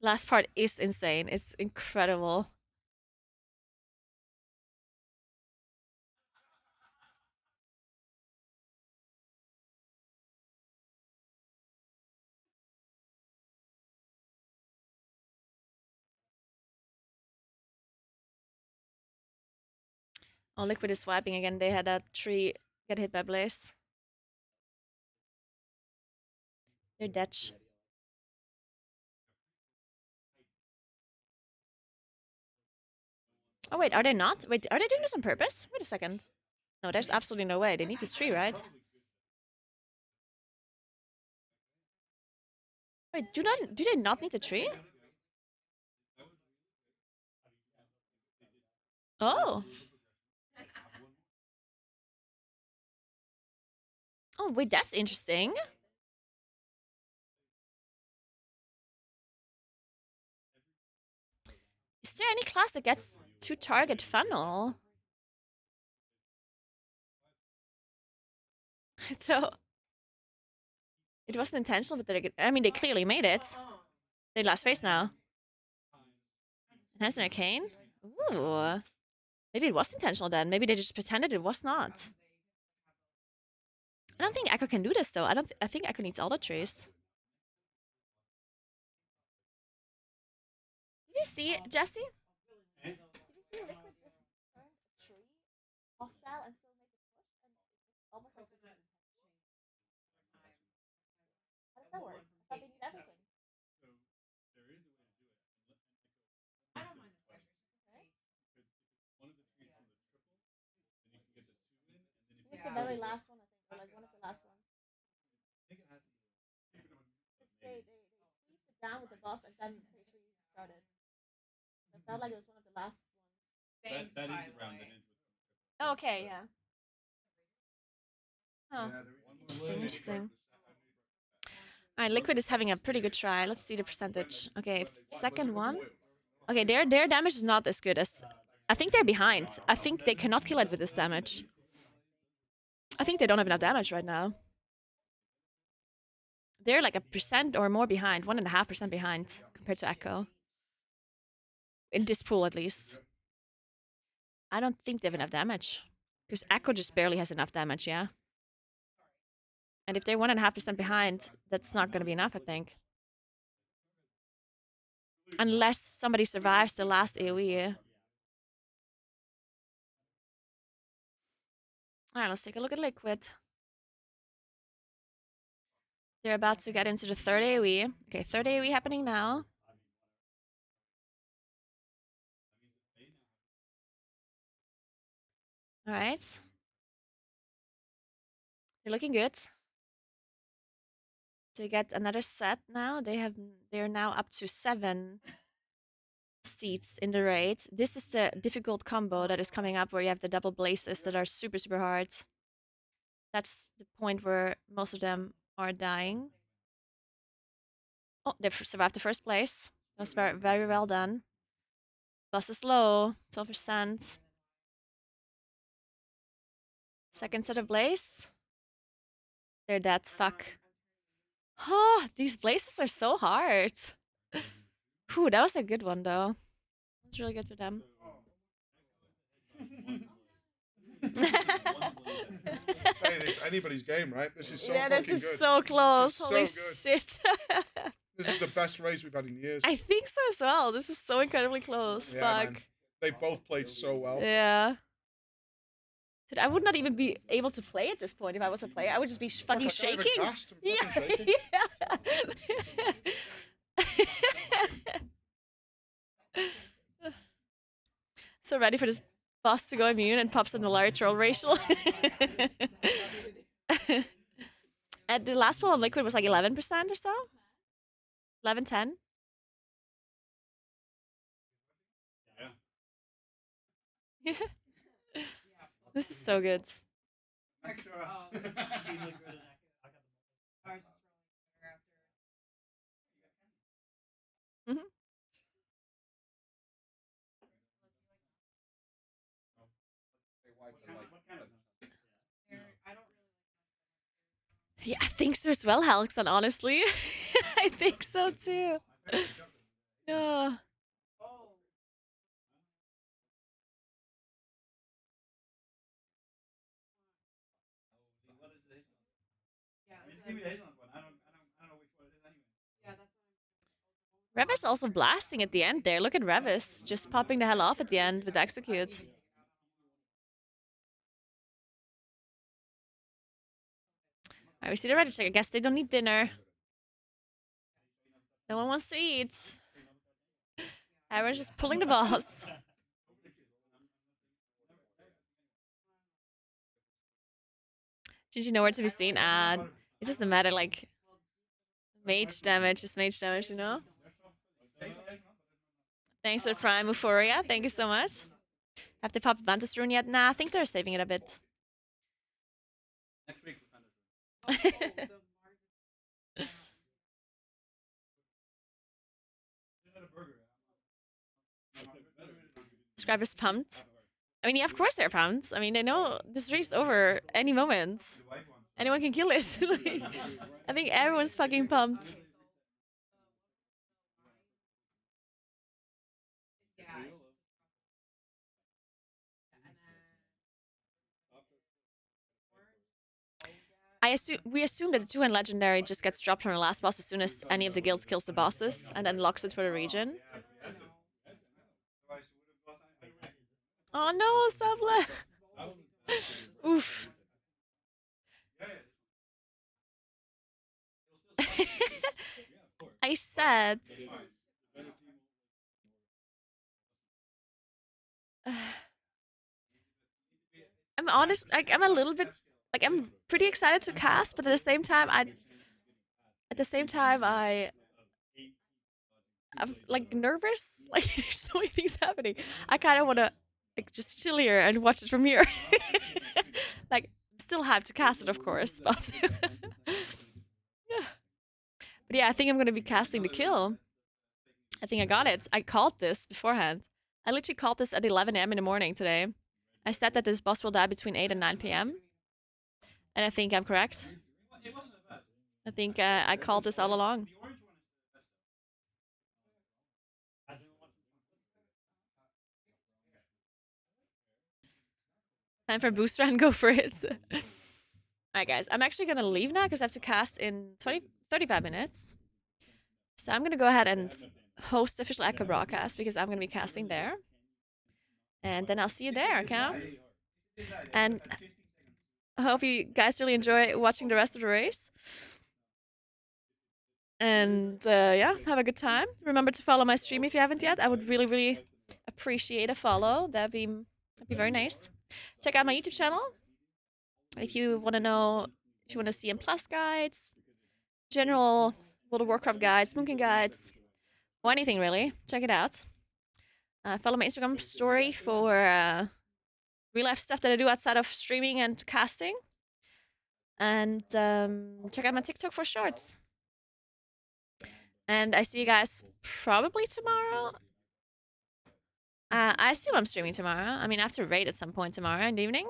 Last part is insane. It's incredible. Oh, Liquid is swiping again. They had a tree get hit by Blaze. They're dead. Oh wait, are they not? Wait, are they doing this on purpose? Wait a second. No, there's absolutely no way. They need this tree, right? Wait, do they not need the tree? Oh. Oh, wait, that's interesting. Is there any class that gets 2 target funnel? So it wasn't intentional, but I mean, they clearly made it. They last phase now. Has an arcane? Ooh. Maybe it was intentional then. Maybe they just pretended it was not. I don't think Echo can do this though. I think Echo needs all the trees. Did you see it, Jesse? Did you see Liquid just turn a tree hostile and still make it push? And it's almost like you didn't change. How does that work? I thought they need everything. So there is a way to do it. I don't mind the pressure. Okay. Because if one of the trees from the triple, then you can get the 2 in, and then if It's the very last one, I think, or like one of the last ones. I think it has to keep it on. Because they tweaked it down with the boss and then phase 3 started. So it felt like it was one of the last ones. Thanks, That by is the the round way. that ends with triple. Okay, yeah. Huh. Interesting, interesting. Alright, Liquid is having a pretty good try. Let's see the percentage. Okay, second one. Okay, their damage is not as good as... I think they're behind. I think they cannot kill it with this damage. I think they don't have enough damage right now. They're like 1% or more behind. 1.5% behind compared to Echo. In this pool, at least. I don't think they have enough damage. Because Echo just barely has enough damage, yeah? And if they're 1.5% behind, that's not going to be enough, I think. Unless somebody survives the last AoE. Alright, let's take a look at Liquid. They're about to get into the third AoE. Okay, third AoE happening now. Alright. They're looking good. To get another set now, they're now up to 7 seats in the raid. This is the difficult combo that is coming up where you have the double blazes that are super, super hard. That's the point where most of them are dying. Oh, they've survived the first place. That was very, very well done. Boss is low, 12%. Second set of blaze. They're dead, fuck. Oh, these blazes are so hard. Whew, that was a good one though. That's really good for them. Hey, this anybody's game, right? This is so yeah, this fucking is good. so close. This is Holy so good. shit. This is the best race we've had in years. I think so as well. This is so incredibly close. Yeah, Fuck. man. They both played so well. Yeah. Dude, I would not even be able to play at this point if I was a player. I would just be fucking shaking. Yeah. So ready for this boss to go immune and pops in the large troll racial. And the last pull on Liquid was like 11% or so? 11, 10? Yeah. This is so good. Thanks for us. Team Liquid and I got the I was just rolling there after. Mm-hmm. Yeah, I think so as well, Halxon, honestly. I think so too. Yeah. Revis also blasting at the end there. Look at Revis just popping the hell off at the end with execute. Alright, we see the Reddit check. I guess they don't need dinner. No one wants to eat. Everyone's just pulling the boss. Did you know where to be seen? It doesn't matter, like, mage damage is mage damage, you know? Thanks for the Prime Euphoria. Thank you so much. Have they popped Vantus Rune yet? Nah, I think they're saving it a bit. Next week, Subscribers pumped. I mean, yeah, of course they're pumped. I mean, they know this race over any moment. Anyone can kill it. Like, I think everyone's fucking pumped. we assume that the 2-hand legendary just gets dropped from the last boss as soon as any of the guilds kills the bosses and then locks it for the region. Oh no, Sabla! Oof. I said. I'm honest, like I'm a little bit, like I'm pretty excited to cast, but at the same time, I'm like nervous. Like there's so many things happening. I kind of want to like just chill here and watch it from here. Like still have to cast it, of course, but yeah. But yeah, I think I'm gonna be casting the kill. I think I got it. I called this beforehand. I literally called this at 11 a.m. in the morning today. I said that this boss will die between 8 and 9 p.m. And I think I'm correct. I think I called this all along. Time for a boost run, go for it. Alright guys, I'm actually gonna leave now because I have to cast in 35 minutes. So I'm gonna go ahead and host the official Echo broadcast because I'm gonna be casting there. And then I'll see you there, okay? And I hope you guys really enjoy watching the rest of the race. And yeah, have a good time. Remember to follow my stream if you haven't yet. I would really, really appreciate a follow. That'd be very nice. Check out my YouTube channel if you want to know, if you want to see M+ guides, general World of Warcraft guides, Moonkin guides, or anything really. Check it out. Follow my Instagram story for real life stuff that I do outside of streaming and casting. And check out my TikTok for shorts. And I see you guys probably tomorrow. I assume I'm streaming tomorrow. I mean, I have to raid at some point tomorrow in the evening.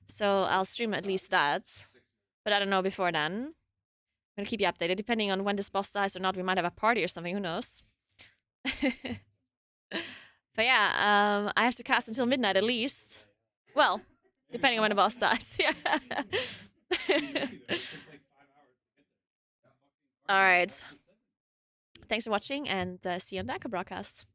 So I'll stream at least that. But I don't know before then. I'm gonna keep you updated. Depending on when this boss dies or not, we might have a party or something. Who knows? But yeah, I have to cast until midnight at least. Well, depending on when the boss dies. Yeah. All right. Thanks for watching, and see you on the Echo broadcast.